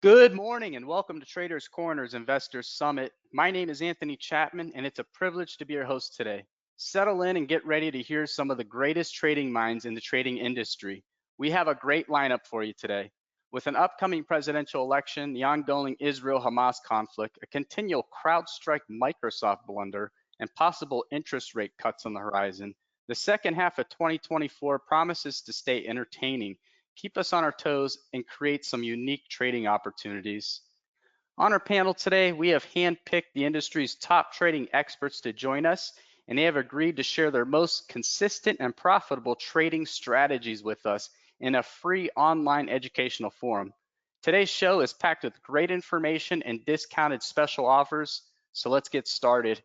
Good morning and welcome to Traders Corner's Investor Summit. My name is Anthony Chapman and it's a privilege to be your host today. Settle in and get ready to hear some of the greatest trading minds in the trading industry. We have a great lineup for you today. With an upcoming presidential election, the ongoing Israel-Hamas conflict, a continual CrowdStrike Microsoft blunder, and possible interest rate cuts on the horizon, the second half of 2024 promises to stay entertaining, keep us on our toes, and create some unique trading opportunities. On our panel today, we have handpicked the industry's top trading experts to join us, and they have agreed to share their most consistent and profitable trading strategies with us in a free online educational forum. Today's show is packed with great information and discounted special offers, so let's get started.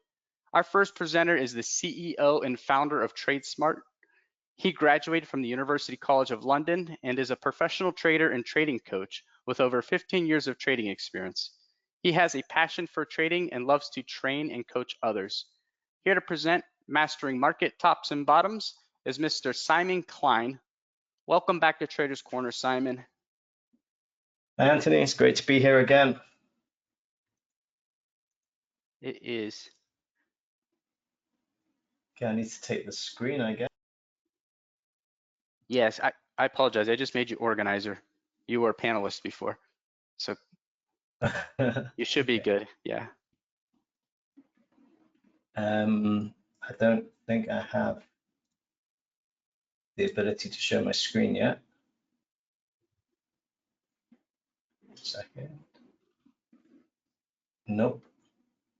Our first presenter is the CEO and founder of TradeSmart. He graduated from the University College of London and is a professional trader and trading coach with over 15 years of trading experience. He has a passion for trading and loves to train and coach others. Here to present Mastering Market Tops and Bottoms is Mr. Simon Klein. Welcome back to Traders Corner, Simon. Hi, Anthony. It's great to be here again. It is. Okay, I need to take the screen, I guess. Yes, I apologize. I just made you organizer. You were a panelist before, so you should be good. Yeah. I don't think I have the ability to show my screen yet. 1 second. Nope.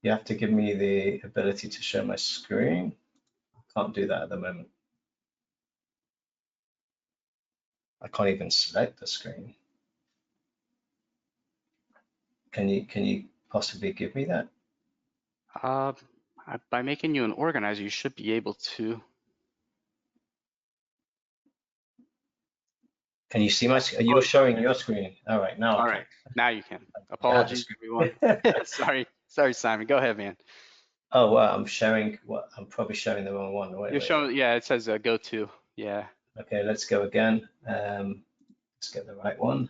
You have to give me the ability to show my screen. I can't do that at the moment. I can't even select the screen. Can you possibly give me that? By making you an organizer, you should be able to. Can you see my? You're showing your screen. All right, now. All right, now you can. Apologies, everyone. Sorry, Simon. Go ahead, man. Oh, well, I'm showing what? I'm probably showing the wrong one. You're showing. Yeah, it says go to. Yeah. Okay, let's go again. Let's get the right one.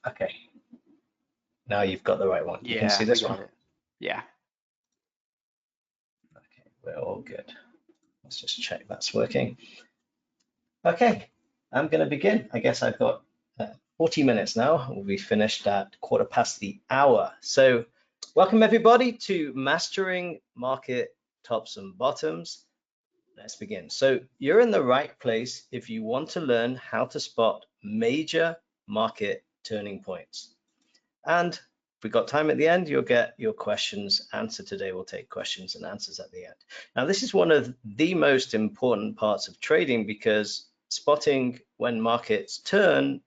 Okay. Now you've got the right one. You can see this one? Yeah. Okay, we're all good. Let's just check that's working. Okay, I'm going to begin. I guess I've got 40 minutes now. We'll be finished at 1:15. So welcome everybody to Mastering Market Tops and Bottoms. Let's begin. So you're in the right place if you want to learn how to spot major market turning points. And if we've got time at the end, you'll get your questions answered today. We'll take questions and answers at the end. Now, this is one of the most important parts of trading because spotting when markets turn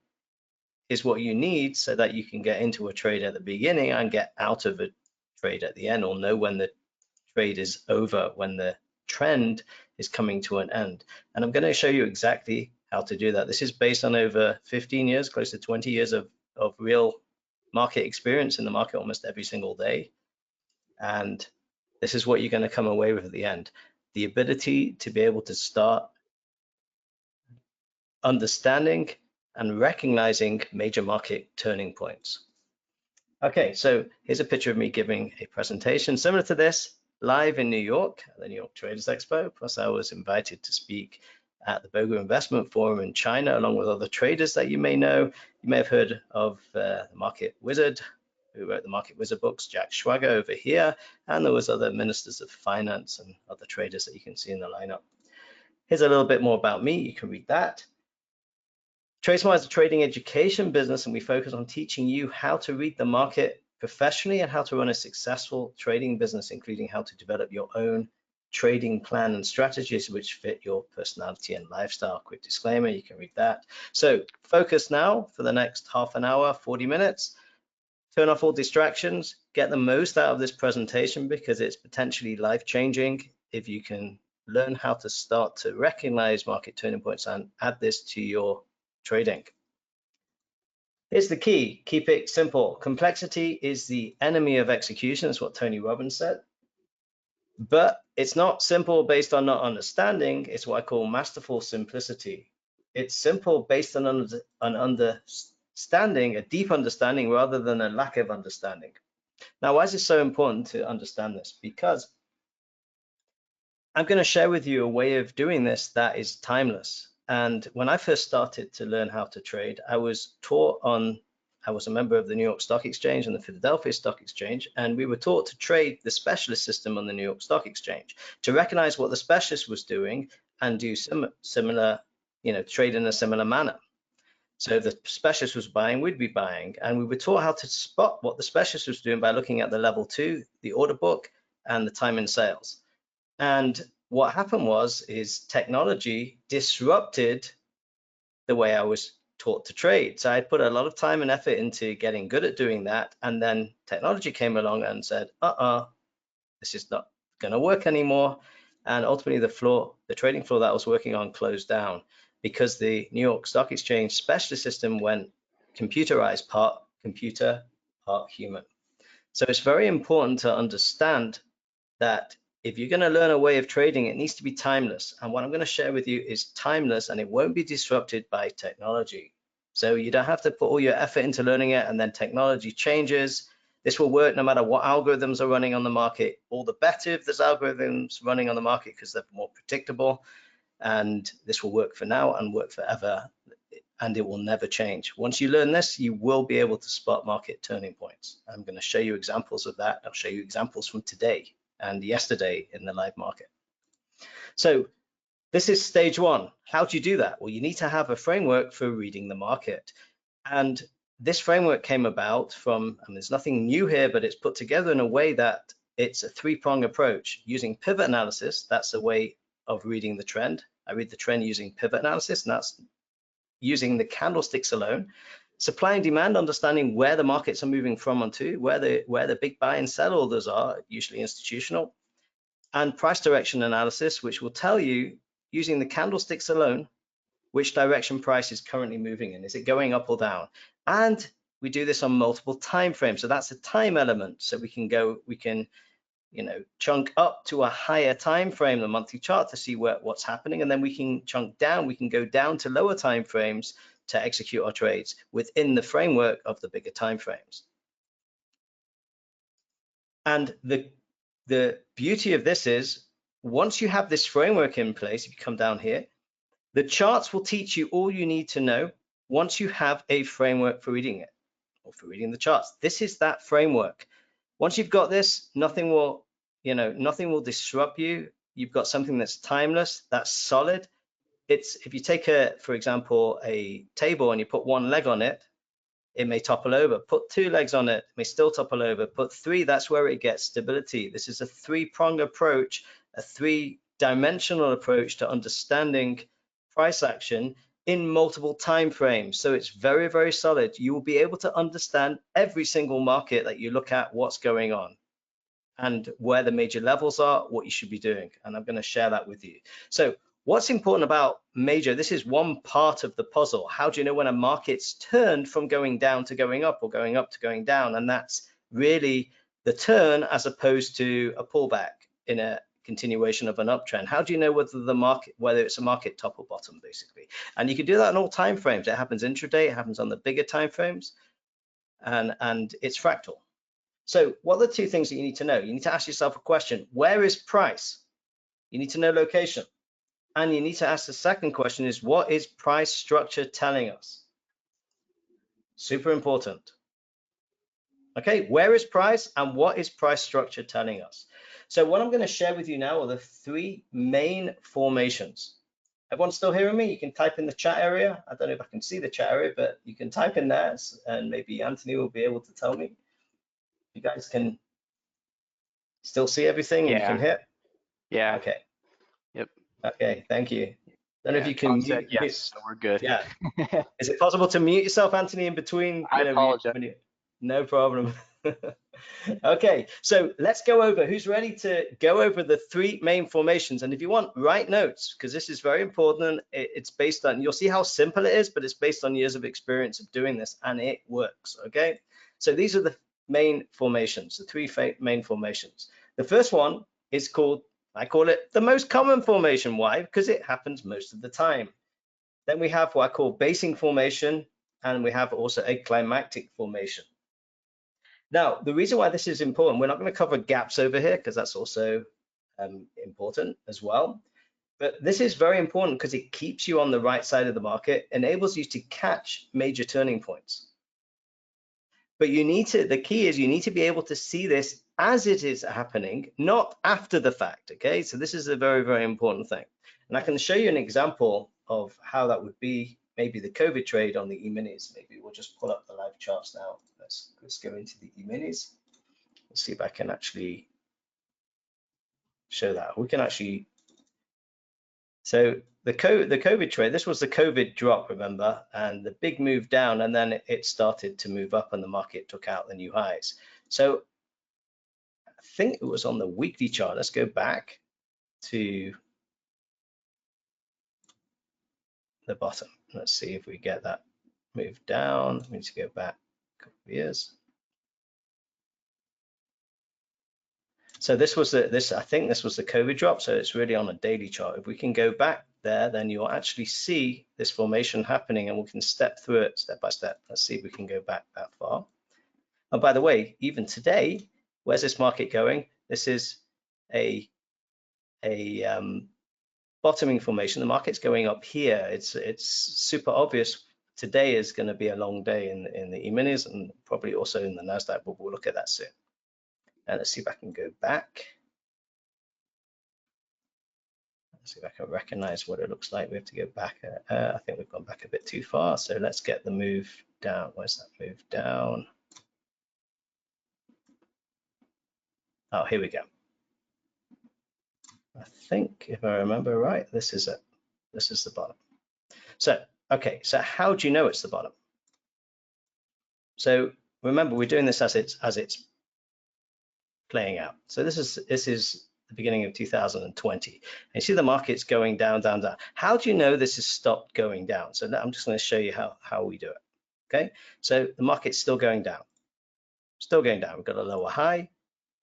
is what you need so that you can get into a trade at the beginning and get out of a trade at the end, or know when the trade is over, when the trend is coming to an end. And I'm going to show you exactly how to do that. This is based on over 15 years, close to 20 years of real market experience in the market almost every single day. And this is what you're going to come away with at the end. The ability to be able to start understanding and recognizing major market turning points. Okay, so here's a picture of me giving a presentation similar to this, live in New York at the New York Traders Expo. Plus, I was invited to speak at the Boga Investment Forum in China, along with other traders that you may know. You may have heard of the Market Wizard, who wrote the Market Wizard books, Jack Schwager over here, and there was other ministers of finance and other traders that you can see in the lineup. Here's a little bit more about me. You can read that. TradeSmart is a trading education business, and we focus on teaching you how to read the market professionally and how to run a successful trading business, including how to develop your own trading plan and strategies which fit your personality and lifestyle. Quick disclaimer, you can read that. So focus now for the next half an hour, 40 minutes. Turn off all distractions, get the most out of this presentation because it's potentially life-changing if you can learn how to start to recognize market turning points and add this to your trading. Here's the key, keep it simple. Complexity is the enemy of execution, that's what Tony Robbins said. But it's not simple based on not understanding, it's what I call masterful simplicity. It's simple based on an understanding, a deep understanding rather than a lack of understanding. Now, why is it so important to understand this? Because I'm going to share with you a way of doing this that is timeless. And when I first started to learn how to trade, I was a member of the New York Stock Exchange and the Philadelphia Stock Exchange, and we were taught to trade the specialist system on the New York Stock Exchange, to recognize what the specialist was doing and do similar, trade in a similar manner. So if the specialist was buying, we'd be buying, and we were taught how to spot what the specialist was doing by looking at the level 2, the order book, and the time in sales. And what happened is technology disrupted the way I was taught to trade. So I put a lot of time and effort into getting good at doing that. And then technology came along and said, this is not going to work anymore. And ultimately the trading floor that I was working on closed down because the New York Stock Exchange specialist system went computerized, part computer, part human. So it's very important to understand that if you're going to learn a way of trading, it needs to be timeless. And what I'm going to share with you is timeless, and it won't be disrupted by technology. So you don't have to put all your effort into learning it and then technology changes. This will work no matter what algorithms are running on the market. All the better if there's algorithms running on the market because they're more predictable. And this will work for now and work forever, and it will never change. Once you learn this, you will be able to spot market turning points. I'm going to show you examples of that. I'll show you examples from today and yesterday in the live market. So this is stage one. How do you do that? Well, you need to have a framework for reading the market. And this framework came about from, and there's nothing new here, but it's put together in a way that it's a three-prong approach. Using pivot analysis, that's a way of reading the trend. I read the trend using pivot analysis, and that's using the candlesticks alone. Supply and demand, understanding where the markets are moving from and to, where the big buy and sell orders are, usually institutional, and price direction analysis, which will tell you, using the candlesticks alone, which direction price is currently moving in. Is it going up or down? And we do this on multiple time frames. So that's a time element. So we can chunk up to a higher time frame, the monthly chart, to see what's happening, and then we can chunk down. We can go down to lower time frames to execute our trades within the framework of the bigger time frames. And the beauty of this is, once you have this framework in place, if you come down here, the charts will teach you all you need to know once you have a framework for reading it, or for reading the charts. This is that framework. Once you've got this, nothing will disrupt you. You've got something that's timeless, that's solid. If you take for example, a table and you put one leg on it, it may topple over. Put two legs on it, it may still topple over. Put three, that's where it gets stability. This is a three-pronged approach, a three-dimensional approach to understanding price action in multiple time frames. So it's very, very solid. You will be able to understand every single market that you look at, what's going on, and where the major levels are, what you should be doing. And I'm going to share that with you. So what's important about major, this is one part of the puzzle. How do you know when a market's turned from going down to going up, or going up to going down? And that's really the turn as opposed to a pullback in a continuation of an uptrend. How do you know whether it's a market top or bottom, basically? And you can do that in all time frames. It happens intraday, it happens on the bigger time frames, and it's fractal. So what are the two things that you need to know? You need to ask yourself a question: where is price? You need to know location. And you need to ask the second question is, what is price structure telling us? Super important. Okay, where is price and what is price structure telling us? So what I'm going to share with you now are the three main formations. Everyone still hearing me? You can type in the chat area. I don't know if I can see the chat area, but you can type in there, and maybe Anthony will be able to tell me. You guys can still see everything and you can hear? Yeah. Okay. Yep. Okay, thank you. I don't know if you can mute. Yes, so we're good. Yeah. Is it possible to mute yourself, Anthony, in between? I apologize. No problem. Okay, so let's go over. Who's ready to go over the three main formations? And if you want, write notes, because this is very important. It's based on, you'll see how simple it is, but it's based on years of experience of doing this, and it works. Okay, so these are the main formations, the three main formations. The first one is called, I call it the most common formation. Why? Because it happens most of the time. Then we have what I call basing formation, and we have also a climactic formation. Now, the reason why this is important, we're not going to cover gaps over here because that's also important as well. But this is very important because it keeps you on the right side of the market, enables you to catch major turning points. But you need to, the key is you need to be able to see this as it is happening, not after the fact, okay? So this is a very, very important thing. And I can show you an example of how that would be, maybe the COVID trade on the E-minis. Maybe we'll just pull up the live charts now. Let's go into the E-minis. Let's see if I can actually show that. We can actually, so the COVID trade, this was the COVID drop, remember, and the big move down, and then it started to move up and the market took out the new highs. So I think it was on the weekly chart. Let's go back to the bottom. Let's see if we get that move down. We need to go back a couple of years. So this was I think this was the COVID drop. So it's really on a daily chart. If we can go back there, then you'll actually see this formation happening, and we can step through it step by step. Let's see if we can go back that far. And by the way, even today, where's this market going? This is a bottoming formation. The market's going up here. It's super obvious. Today is going to be a long day in the E-minis and probably also in the NASDAQ, but we'll look at that soon. And let's see if I can go back. Let's see if I can recognize what it looks like. We have to go back. I think we've gone back a bit too far. So let's get the move down. Where's that move down? Oh, here we go. I think if I remember right, this is it. This is the bottom. So, okay, so how do you know it's the bottom? So remember, we're doing this as it's playing out. So this is the beginning of 2020. And you see the market's going down, down, down. How do you know this has stopped going down? So I'm just going to show you how we do it. Okay, so the market's still going down. Still going down. We've got a lower high,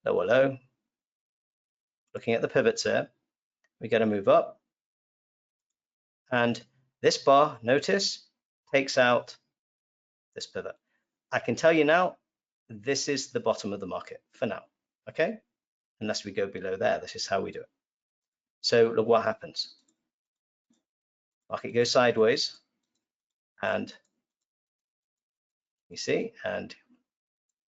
lower low. Looking at the pivots here, we got to move up. And this bar, notice, takes out this pivot. I can tell you now, this is the bottom of the market for now, okay? Unless we go below there, this is how we do it. So look what happens. Market goes sideways, and you see, and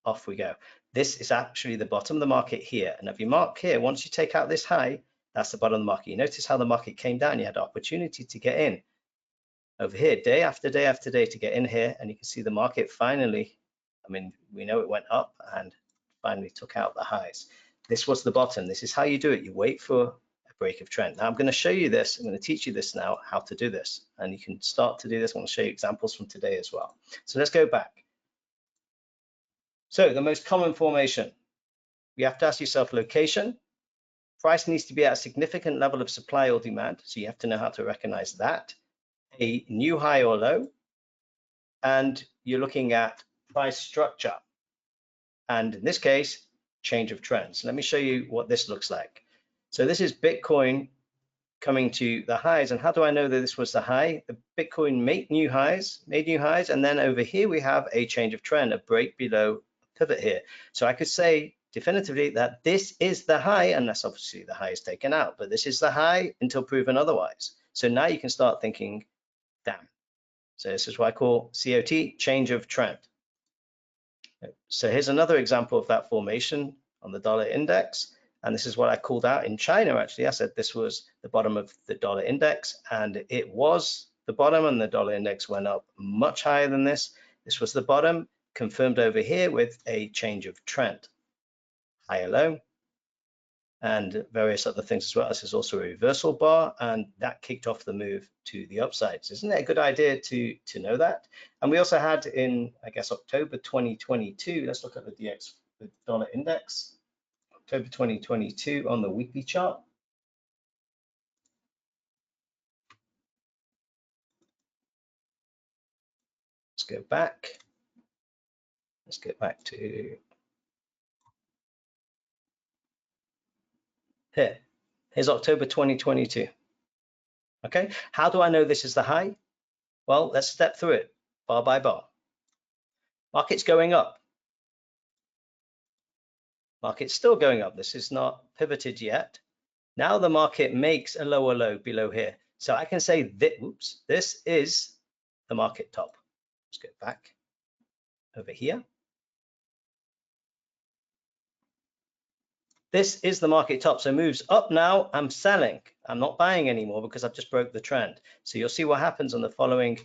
off we go. This is actually the bottom of the market here. And if you mark here, once you take out this high, that's the bottom of the market. You notice how the market came down. You had opportunity to get in over here, day after day after day to get in here. And you can see the market finally, I mean, we know it went up and finally took out the highs. This was the bottom. This is how you do it. You wait for a break of trend. Now I'm going to show you this. I'm going to teach you this now, how to do this. And you can start to do this. I'm going to show you examples from today as well. So let's go back. So the most common formation, you have to ask yourself location. Price needs to be at a significant level of supply or demand. So you have to know how to recognize that. A new high or low. And you're looking at price structure. And in this case, change of trends. Let me show you what this looks like. So this is Bitcoin coming to the highs. And how do I know that this was the high? The Bitcoin made new highs. And then over here, we have a change of trend, a break below pivot here. So I could say definitively that this is the high, unless obviously the high is taken out, but this is the high until proven otherwise. So now you can start thinking, damn. So this is what I call COT, change of trend. So here's another example of that formation on the dollar index. And this is what I called out in China, actually. I said this was the bottom of the dollar index, and it was the bottom, and the dollar index went up much higher than this. This was the bottom, confirmed over here with a change of trend, higher low, and various other things as well. This is also a reversal bar, and that kicked off the move to the upsides. Isn't it a good idea to know that? And we also had in, I guess, October 2022, let's look at the dollar index, October 2022 on the weekly chart. Let's go back. Let's get back to here. Here's October 2022. Okay, how do I know this is the high? Well, let's step through it bar by bar. Market's going up. Market's still going up. This is not pivoted yet. Now the market makes a lower low below here. So I can say that, whoops, this is the market top. Let's go back over here. This is the market top. So moves up now, I'm selling. I'm not buying anymore because I've just broke the trend. So you'll see what happens on the following.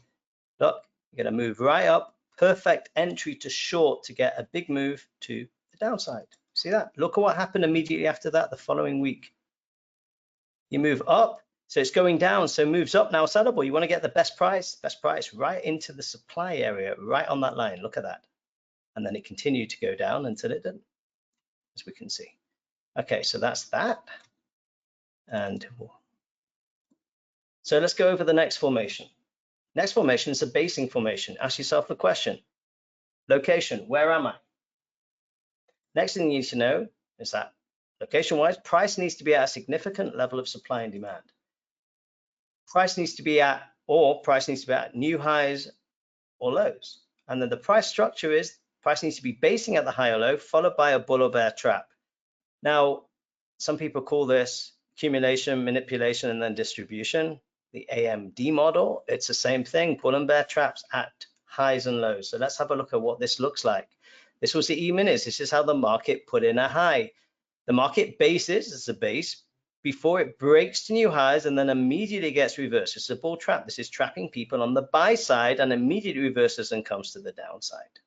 Look, you're going to move right up. Perfect entry to short to get a big move to the downside. See that? Look at what happened immediately after that the following week. You move up, so it's going down, so moves up now sellable. You want to get the best price right into the supply area, right on that line. Look at that. And then it continued to go down until it didn't, as we can see. Okay, so that's that. And so let's go over the next formation. Next formation is a basing formation. Ask yourself the question, location, where am I? Next thing you need to know is that location-wise, price needs to be at a significant level of supply and demand. Price needs to be at new highs or lows. And then the price structure is price needs to be basing at the high or low, followed by a bull or bear trap. Now, some people call this accumulation, manipulation, and then distribution. The AMD model, it's the same thing, bull and bear traps at highs and lows. So let's have a look at what this looks like. This was the E-minutes. This is how the market put in a high. The market bases, it's a base, before it breaks to new highs and then immediately gets reversed. It's a bull trap. This is trapping people on the buy side and immediately reverses and comes to the downside.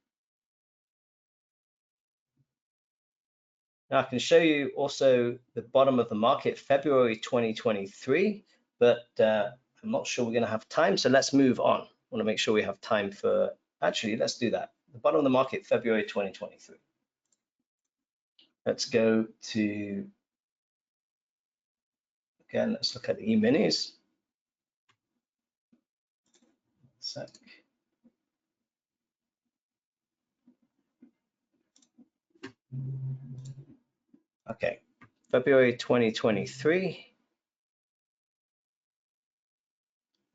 Now I can show you also the bottom of the market, February 2023, but I'm not sure we're going to have time, so let's move on. I want to make sure we have time for, actually, let's do that. The bottom of the market, February 2023. Let's go to, again, let's look at the E-minis. Sec. Okay, February 2023.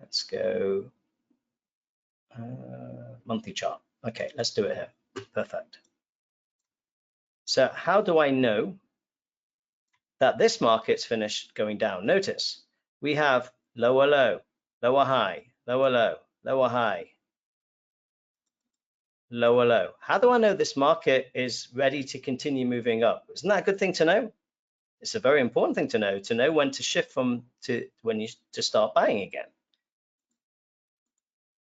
Let's go monthly chart. Okay, let's do it here. Perfect. So how do I know that this market's finished going down? Notice we have lower low, lower high, lower low, lower high, lower low. How do I know this market is ready to continue moving up? Isn't that a good thing to know? It's a very important thing to know when to shift from to start buying again.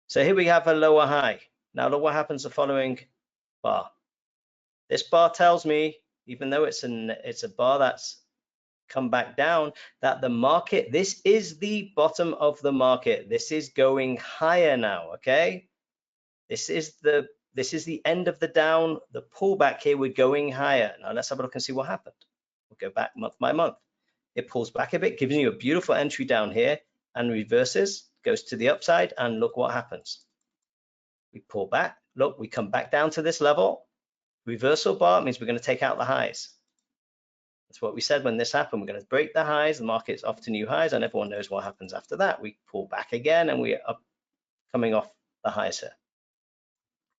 So here we have a lower high. Now look what happens the following bar. This bar tells me, even though it's a bar that's come back down, that the market, this is the bottom of the market. This is going higher now, okay? This is the end of the down, the pullback here, we're going higher. Now let's have a look and see what happened. We'll go back month by month. It pulls back a bit, giving you a beautiful entry down here and reverses, goes to the upside, and look what happens. We pull back, look, we come back down to this level. Reversal bar means we're going to take out the highs. That's what we said when this happened. We're going to break the highs, the market's off to new highs, and everyone knows what happens after that. We pull back again, and we're up, coming off the highs here.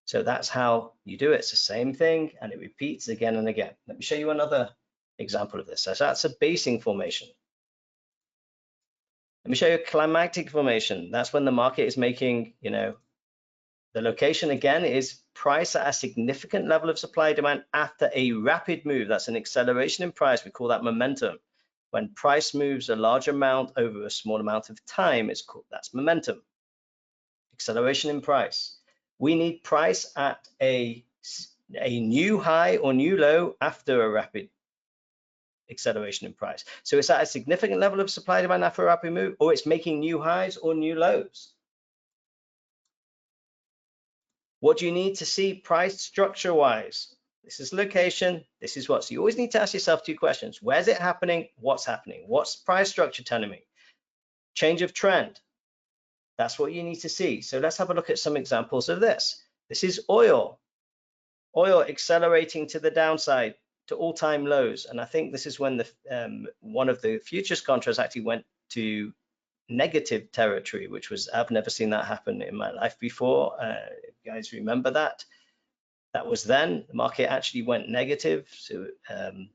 So that's how you do it. It's the same thing, and it repeats again and again. Let me show you another example of this. So that's a basing formation. Let me show you a climactic formation. That's when the market is making, the location again is price at a significant level of supply demand after a rapid move. That's an acceleration in price. We call that momentum. When price moves a large amount over a small amount of time, that's momentum. Acceleration in price. We need price at a new high or new low after a rapid acceleration in price. So it's at a significant level of supply demand after a rapid move, or it's making new highs or new lows. What do you need to see price structure wise? This is location, this is what. So you always need to ask yourself two questions. Where's it happening? What's happening? What's price structure telling me? Change of trend. That's what you need to see. So let's have a look at some examples of this. This is oil. Oil accelerating to the downside to all-time lows. And I think this is when the one of the futures contracts actually went to negative territory, which was, I've never seen that happen in my life before. If you guys remember that, that was then, the market actually went negative. So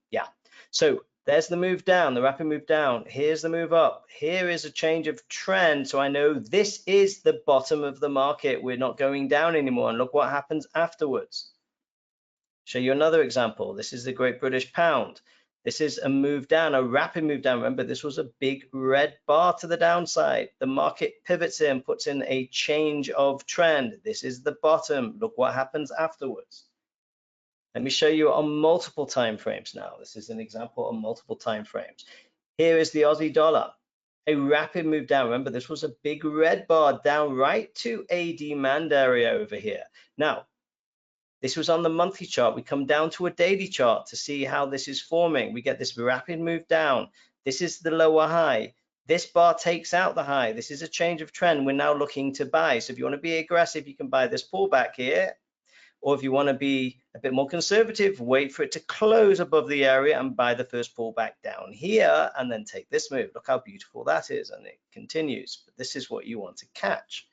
yeah, so there's the move down, the rapid move down. Here's the move up. Here is a change of trend. So I know this is the bottom of the market. We're not going down anymore. And look what happens afterwards. Show you another example. This is the Great British Pound. This is a move down, a rapid move down. Remember, this was a big red bar to the downside. The market pivots in, puts in a change of trend. This is the bottom. Look what happens afterwards. Let me show you on multiple time frames now. This is an example on multiple time frames. Here is the Aussie dollar, a rapid move down. Remember, this was a big red bar down right to a demand area over here. Now, this was on the monthly chart. We come down to a daily chart to see how this is forming. We get this rapid move down. This is the lower high. This bar takes out the high. This is a change of trend. We're now looking to buy. So if you want to be aggressive, you can buy this pullback here. Or if you want to be a bit more conservative, wait for it to close above the area and buy the first pullback down here and then take this move. Look how beautiful that is. And it continues. But this is what you want to catch.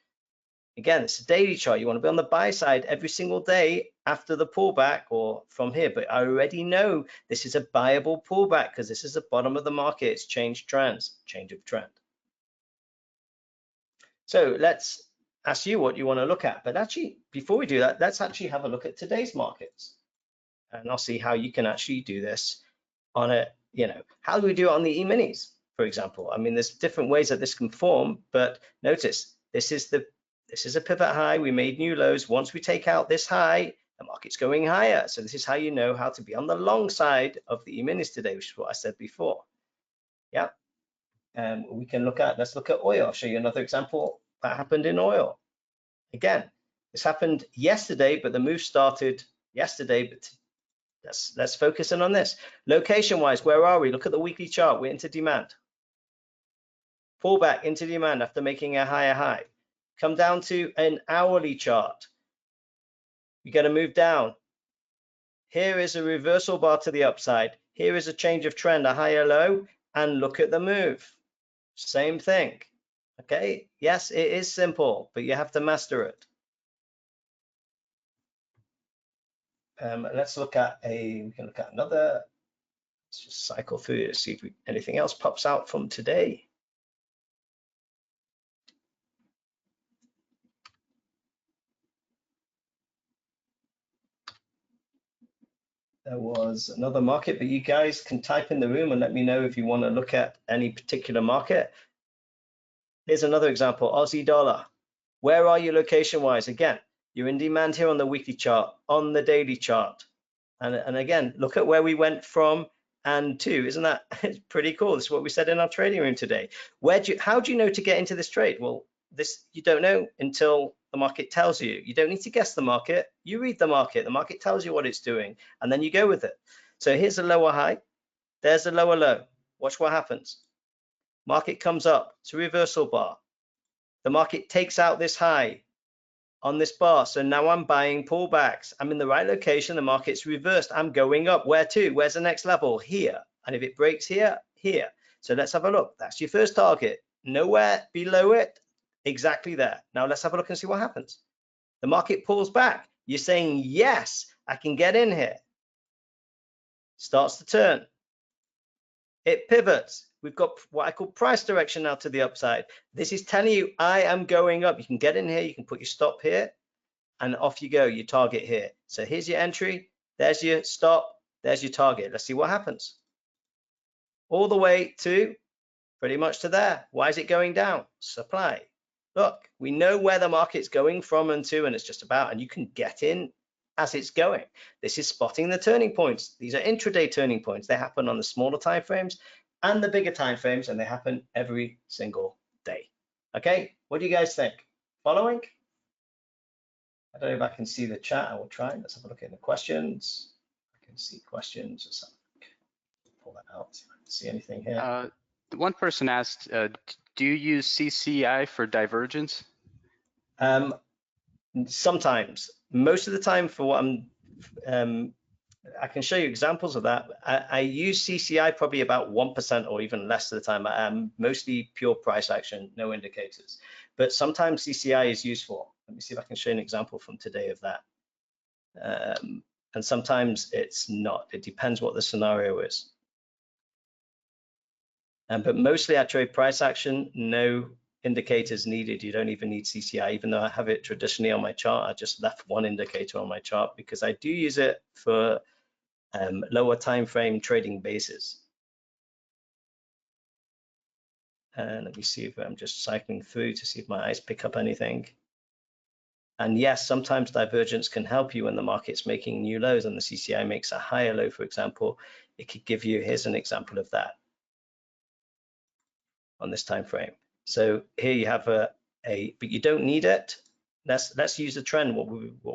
Again, it's a daily chart. You want to be on the buy side every single day after the pullback or from here. But I already know this is a buyable pullback because this is the bottom of the market. It's changed trends, change of trend. So let's ask you what you want to look at. But actually, before we do that, let's actually have a look at today's markets. And I'll see how you can actually do this on a, how do we do it on the E-minis, for example? I mean, there's different ways that this can form, but notice this is a pivot high. We made new lows. Once we take out this high, the market's going higher. So this is how you know how to be on the long side of the E-minis today, which is what I said before. Yeah. We can let's look at oil. I'll show you another example that happened in oil. Again, this happened yesterday, but the move started yesterday. But let's focus in on this. Location-wise, where are we? Look at the weekly chart. We're into demand. Pullback into demand after making a higher high. Come down to an hourly chart. You got to move down. Here is a reversal bar to the upside. Here is a change of trend, a higher low, and look at the move. Same thing. Okay, yes, it is simple, but you have to master it. Let's look at we can look at another. Let's just cycle through to see if anything else pops out from today. There was another market, but you guys can type in the room and let me know if you want to look at any particular market. Here's another example, Aussie dollar. Where are you location-wise? Again, you're in demand here on the weekly chart, on the daily chart. And again, look at where we went from and to. Isn't that pretty cool? This is what we said in our trading room today. How do you know to get into this trade? Well, you don't know until the market tells you. You don't need to guess the market. You read the market. The market tells you what it's doing, and then you go with it. So here's a lower high. There's a lower low. Watch what happens. Market comes up. It's a reversal bar. The market takes out this high on this bar. So now I'm buying pullbacks. I'm in the right location. The market's reversed. I'm going up. Where to? Where's the next level? Here. And if it breaks here, here. So let's have a look. That's your first target. Nowhere below it. Exactly there. Now let's have a look and see what happens. The market pulls back. You're saying, yes, I can get in here. Starts to turn. It pivots. We've got what I call price direction now to the upside. This is telling you I am going up. You can get in here. You can put your stop here. And off you go, your target here. So here's your entry. There's your stop. There's your target. Let's see what happens. All the way to pretty much to there. Why is it going down? Supply. Look, we know where the market's going from and to, and it's just about, and you can get in as it's going. This is spotting the turning points. These are intraday turning points. They happen on the smaller time frames and the bigger time frames, and they happen every single day. Okay, what do you guys think? Following? I don't know if I can see the chat. I will try. Let's have a look at the questions. I can see questions or something. Pull that out. See if I can see anything here. One person asked, do you use CCI for divergence? Sometimes. Most of the time for what I'm I can show you examples of that. I use CCI probably about 1% or even less of the time. I'm mostly pure price action, no indicators. But sometimes CCI is useful. Let me see if I can show you an example from today of that. And sometimes it's not. It depends what the scenario is. But mostly I trade price action, no indicators needed. You don't even need CCI, even though I have it traditionally on my chart. I just left one indicator on my chart because I do use it for lower time frame trading bases. And let me see if I'm just cycling through to see if my eyes pick up anything. And yes, sometimes divergence can help you when the market's making new lows and the CCI makes a higher low, for example. It could give you, here's an example of that on this time frame. So here you have but you don't need it. Let's use the trend, what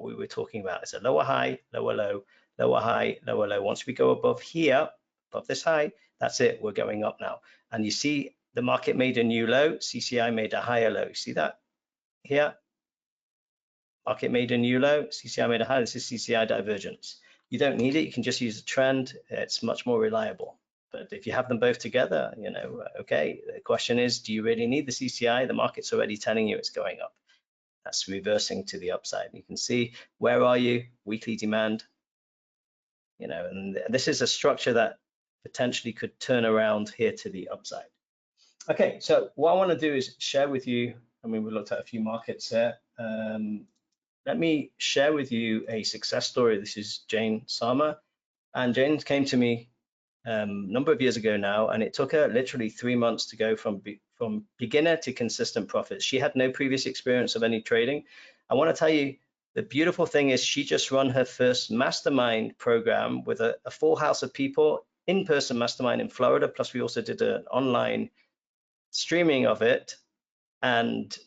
we were talking about. It's a lower high, lower low, lower high, lower low. Once we go above here, above this high, that's it, we're going up now. And you see the market made a new low, CCI made a higher low. See that here? Market made a new low, CCI made a high. This is CCI divergence. You don't need it, you can just use a trend. It's much more reliable. But if you have them both together, you know, okay, the question is, do you really need the CCI? The market's already telling you it's going up. That's reversing to the upside. You can see, where are you? Weekly demand. You know, and this is a structure that potentially could turn around here to the upside. Okay, so what I want to do is share with you, I mean, we looked at a few markets here. Let me share with you a success story. This is Jane Sama. And Jane came to me a number of years ago now, and it took her literally 3 months to go from beginner to consistent profits. She had no previous experience of any trading. I want to tell you, the beautiful thing is she just run her first mastermind program with a full house of people, in-person mastermind in Florida, plus we also did an online streaming of it. And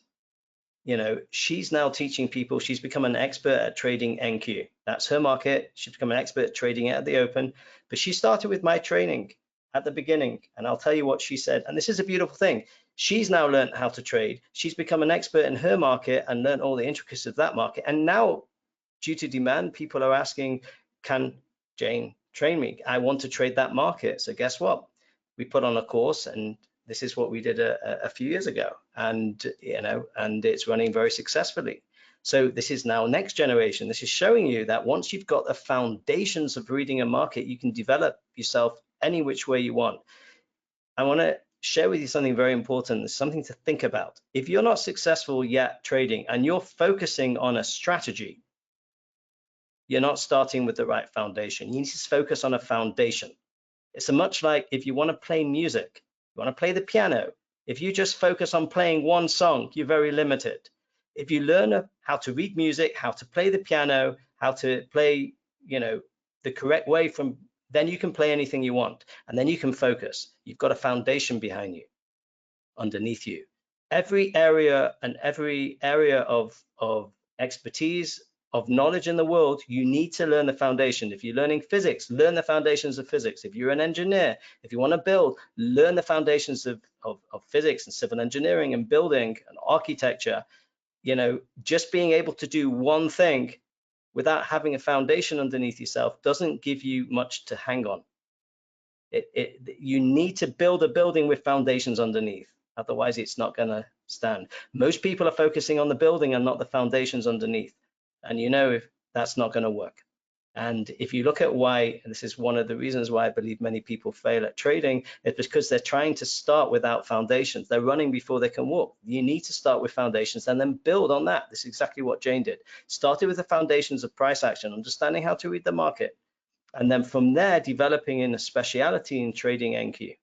you know, she's now teaching people. She's become an expert at trading NQ. That's her market. She's become an expert at trading it at the open. But she started with my training at the beginning. And I'll tell you what she said. And this is a beautiful thing. She's now learned how to trade. She's become an expert in her market and learned all the intricacies of that market. And now, due to demand, people are asking, can Jane train me? I want to trade that market. So guess what? We put on a course, and this is what we did a few years ago, and you know, and it's running very successfully. So this is now next generation. This is showing you that once you've got the foundations of reading a market, you can develop yourself any which way you want. I want to share with you something very important, something to think about. If you're not successful yet trading and you're focusing on a strategy, you're not starting with the right foundation. You need to focus on a foundation. It's much like if you want to play music, you want to play the piano. If you just focus on playing one song, you're very limited. If you learn how to read music, how to play the piano, how to play, you know, the correct way, then you can play anything you want, and then you can focus. You've got a foundation behind you, underneath you. Every area of expertise, of knowledge in the world, you need to learn the foundation. If you're learning physics, learn the foundations of physics. If you're an engineer, if you want to build, learn the foundations of physics and civil engineering and building and architecture. You know, just being able to do one thing without having a foundation underneath yourself doesn't give you much to hang on. You need to build a building with foundations underneath. Otherwise, it's not going to stand. Most people are focusing on the building and not the foundations underneath. And you know, if that's not going to work. And if you look at why, and this is one of the reasons why I believe many people fail at trading, it's because they're trying to start without foundations. They're running before they can walk. You need to start with foundations and then build on that. This is exactly what Jane did. Started with the foundations of price action, understanding how to read the market, and then from there, developing in a speciality in trading NQ.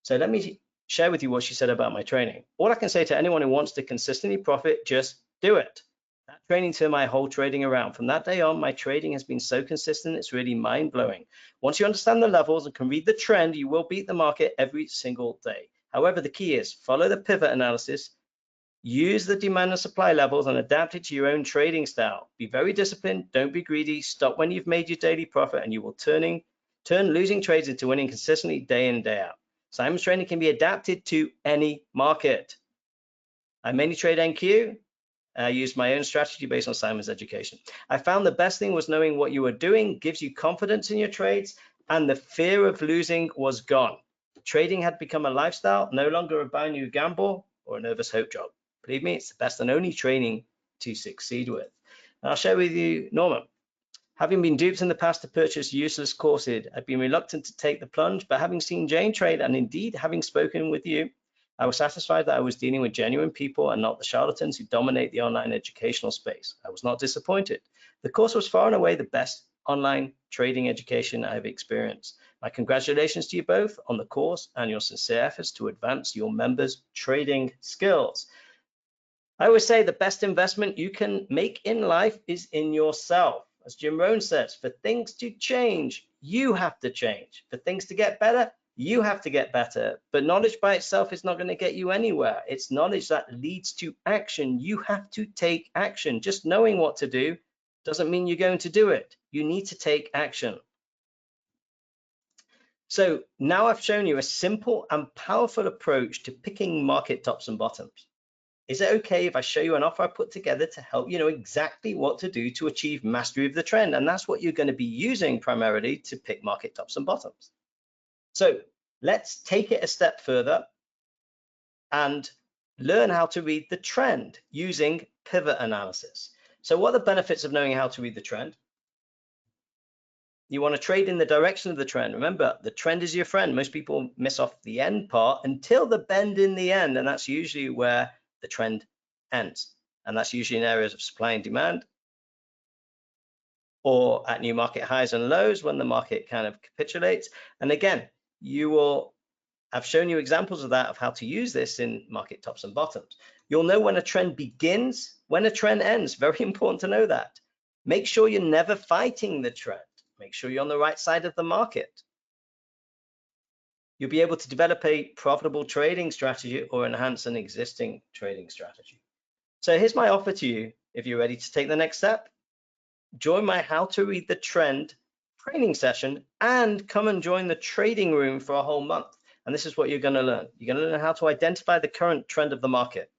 So let me share with you what she said about my training. All I can say to anyone who wants to consistently profit, just do it. That training turned my whole trading around. From that day on, my trading has been so consistent, it's really mind-blowing. Once you understand the levels and can read the trend, you will beat the market every single day. However, the key is follow the pivot analysis, use the demand and supply levels, and adapt it to your own trading style. Be very disciplined, don't be greedy, stop when you've made your daily profit, and you will turn losing trades into winning consistently day in, day out. Simon's trading can be adapted to any market. I mainly trade NQ. I used my own strategy based on Simon's education. I found the best thing was knowing what you were doing gives you confidence in your trades, and the fear of losing was gone. Trading had become a lifestyle, no longer a binary gamble or a nervous hope job. Believe me, it's the best and only training to succeed with. And I'll share with you, Norman. Having been duped in the past to purchase useless courses, I've been reluctant to take the plunge, but having seen Jane trade and indeed having spoken with you, I was satisfied that I was dealing with genuine people and not the charlatans who dominate the online educational space. I was not disappointed. The course was far and away the best online trading education I have experienced. My congratulations to you both on the course and your sincere efforts to advance your members' trading skills. I always say the best investment you can make in life is in yourself. As Jim Rohn says, for things to change, you have to change. For things to get better, you have to get better. But knowledge by itself is not going to get you anywhere. It's knowledge that leads to action. You have to take action. Just knowing what to do doesn't mean you're going to do it. You need to take action. So now I've shown you a simple and powerful approach to picking market tops and bottoms. Is it okay if I show you an offer I put together to help you know exactly what to do to achieve mastery of the trend? And that's what you're going to be using primarily to pick market tops and bottoms. So let's take it a step further and learn how to read the trend using pivot analysis. So what are the benefits of knowing how to read the trend? You want to trade in the direction of the trend. Remember, the trend is your friend. Most people miss off the end part until the bend in the end, and that's usually where the trend ends. And that's usually in areas of supply and demand or at new market highs and lows when the market kind of capitulates. And again, I've shown you examples of that, of how to use this in market tops and bottoms. You'll know when a trend begins, when a trend ends. Very important to know that. Make sure you're never fighting the trend. Make sure you're on the right side of the market. You'll be able to develop a profitable trading strategy or enhance an existing trading strategy. So here's my offer to you. If you're ready to take the next step, join my How to Read the Trend training session and come and join the trading room for a whole month. And this is what you're going to learn. You're going to learn how to identify the current trend of the market,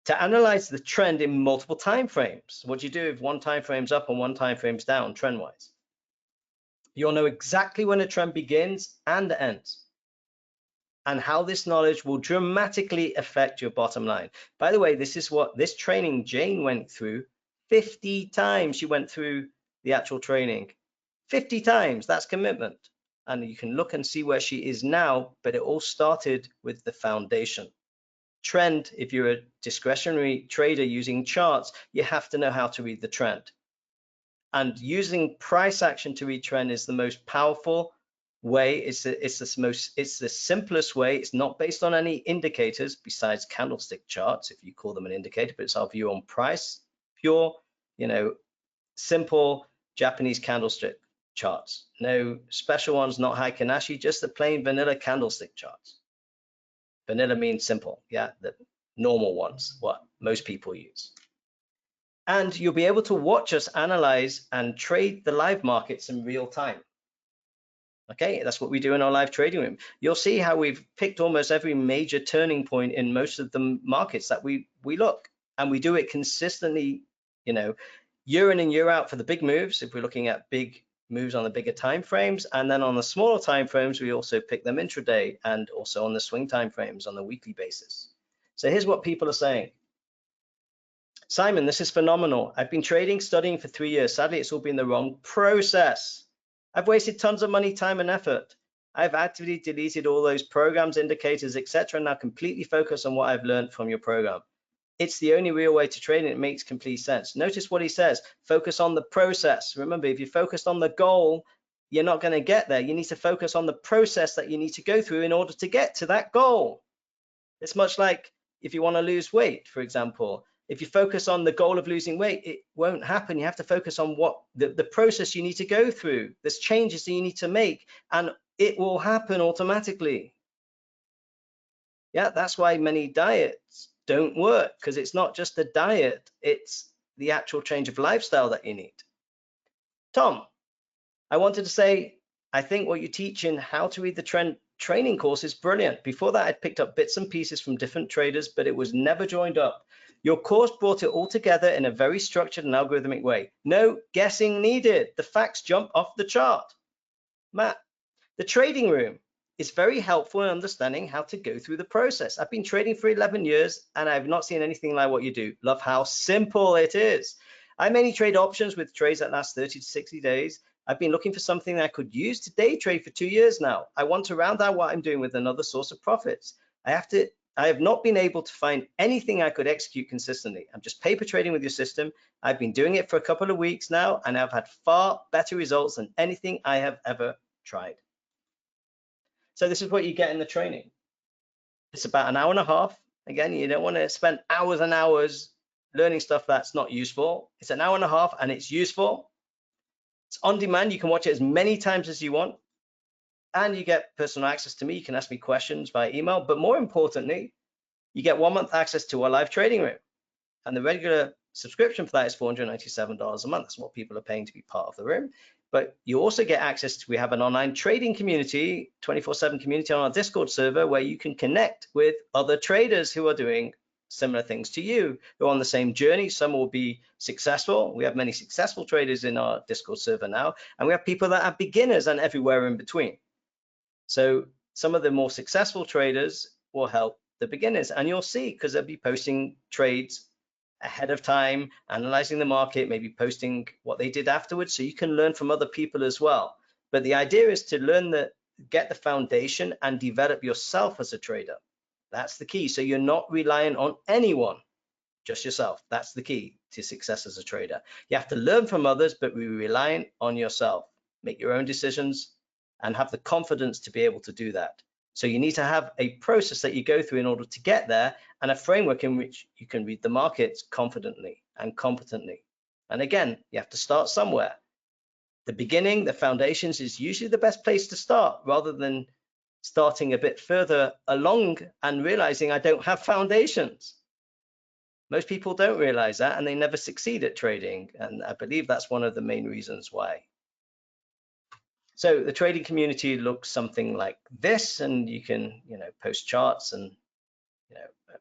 to analyze the trend in multiple time frames. What do you do if one time frame's up and one time frame's down trend-wise? You'll know exactly when a trend begins and ends, and how this knowledge will dramatically affect your bottom line. By the way, this is what this training Jane went through 50 times. She went through the actual training 50 times. That's commitment. And you can look and see where she is now, but it all started with the foundation. Trend, if you're a discretionary trader using charts, you have to know how to read the trend. And using price action to read trend is the most powerful way. It's the simplest way. It's not based on any indicators besides candlestick charts, if you call them an indicator, but it's our view on price, pure, simple Japanese candlestick charts. No special ones, not Heikin-Ashi, just the plain vanilla candlestick charts. Vanilla means simple, yeah, the normal ones, what most people use. And you'll be able to watch us analyze and trade the live markets in real time. Okay, that's what we do in our live trading room. You'll see how we've picked almost every major turning point in most of the markets that we look, and we do it consistently, year in and year out for the big moves. If we're looking at big moves on the bigger time frames, and then on the smaller time frames, we also pick them intraday and also on the swing time frames on the weekly basis. So here's what people are saying. Simon, this is phenomenal. I've been trading, studying for 3 years. Sadly, it's all been the wrong process. I've wasted tons of money, time, and effort. I've actively deleted all those programs, indicators, etc., and now completely focus on what I've learned from your program. It's the only real way to trade, and it makes complete sense. Notice what he says, focus on the process. Remember, if you're focused on the goal, you're not going to get there. You need to focus on the process that you need to go through in order to get to that goal. It's much like if you want to lose weight, for example. If you focus on the goal of losing weight, it won't happen. You have to focus on what the process you need to go through. There's changes that you need to make, and it will happen automatically. Yeah, that's why many diets don't work, because it's not just the diet, it's the actual change of lifestyle that you need. Tom, I wanted to say, I think what you teach in How to Read the Trend training course is brilliant. Before that, I'd picked up bits and pieces from different traders, but it was never joined up. Your course brought it all together in a very structured and algorithmic way. No guessing needed. The facts jump off the chart. Matt, the trading room is very helpful in understanding how to go through the process. I've been trading for 11 years and I've not seen anything like what you do. Love how simple it is. I mainly trade options with trades that last 30 to 60 days. I've been looking for something that I could use to day trade for 2 years now. I want to round out what I'm doing with another source of profits. I have not been able to find anything I could execute consistently. I'm just paper trading with your system. I've been doing it for a couple of weeks now, and I've had far better results than anything I have ever tried. So this is what you get in the training. It's about an hour and a half. Again, you don't want to spend hours and hours learning stuff that's not useful. It's an hour and a half and it's useful. It's on demand. You can watch it as many times as you want. And you get personal access to me. You can ask me questions via email. But more importantly, you get 1 month access to our live trading room. And the regular subscription for that is $497 a month. That's what people are paying to be part of the room. But you also get access to, we have an online trading community, 24/7 community on our Discord server, where you can connect with other traders who are doing similar things to you, who are on the same journey. Some will be successful. We have many successful traders in our Discord server now, and we have people that are beginners and everywhere in between. So some of the more successful traders will help the beginners, and you'll see, because they'll be posting trades ahead of time, analyzing the market, maybe posting what they did afterwards, so you can learn from other people as well. But the idea is to get the foundation and develop yourself as a trader. That's the key. So you're not relying on anyone, just yourself. That's the key to success as a trader. You have to learn from others, but be relying on yourself. Make your own decisions and have the confidence to be able to do that. So you need to have a process that you go through in order to get there, and a framework in which you can read the markets confidently and competently. And again, you have to start somewhere. The beginning, the foundations, is usually the best place to start, rather than starting a bit further along and realizing I don't have foundations. Most people don't realize that, and they never succeed at trading. And I believe that's one of the main reasons why. So the trading community looks something like this, and you can, post charts and,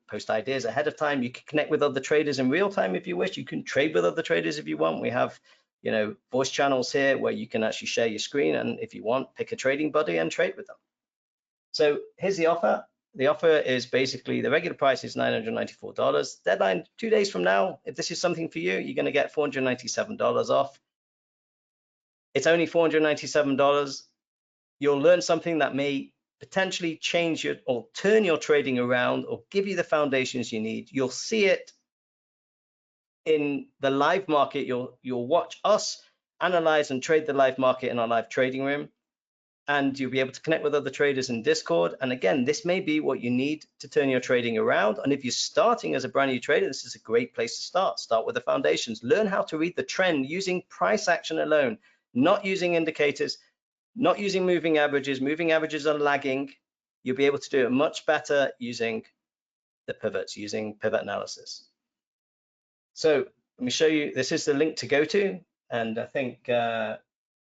post ideas ahead of time. You can connect with other traders in real time if you wish. You can trade with other traders if you want. We have, voice channels here where you can actually share your screen, and if you want, pick a trading buddy and trade with them. So here's the offer. The offer is basically, the regular price is $994. Deadline 2 days from now. If this is something for you, you're going to get $497 off. It's only $497. You'll learn something that may potentially change or turn your trading around, or give you the foundations you need. You'll see it in the live market. You'll watch us analyze and trade the live market in our live trading room, and you'll be able to connect with other traders in Discord. And again, this may be what you need to turn your trading around. And if you're starting as a brand new trader, this is a great place to start. Start with the foundations. Learn how to read the trend using price action alone, not using indicators, not using moving averages. Moving averages are lagging. You'll be able to do it much better using the pivots, using pivot analysis. So let me show you. This is the link to go to, and I think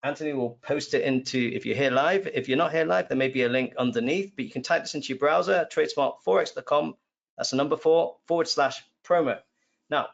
Anthony will post it into, if you're here live. If you're not here live, there may be a link underneath, but you can type this into your browser, tradesmartforex.com. That's the number 4/promo. Now,